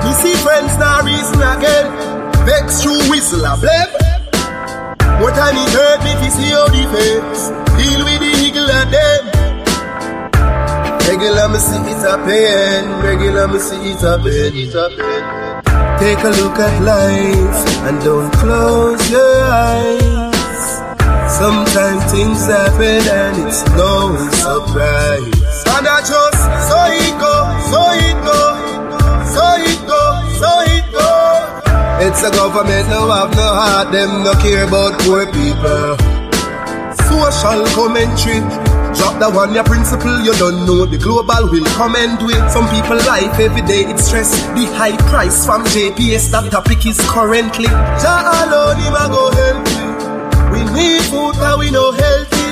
Me see friends now reason again. Vex through whistle a blame. More time it hurt me to see how the face deal with the eagle of them. Regular me see it a pain. Regular me see it a pain. Take a look at life and don't close your eyes. Sometimes things happen and it's no surprise. And I just so it go. It's the government no have no heart, them no care about poor people. Social commentary. Drop the one, your principle, you don't know. The global will come and do it. Some people life every day, it's stress. The high price from JPS, that topic is currently. Jah alone, him a go help me. We need food, but we no healthy.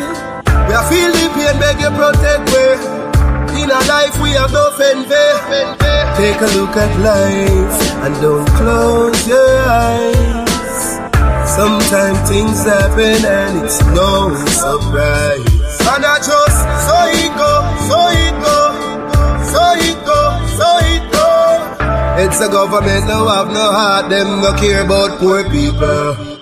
We a feel the pain, beg you protect me. life we have no envy. Take a look at life and don't close your eyes. Sometimes things happen and it's no surprise. And I just so it go, so it go, so it go, so it go. It's a government no have no heart, them no care about poor people.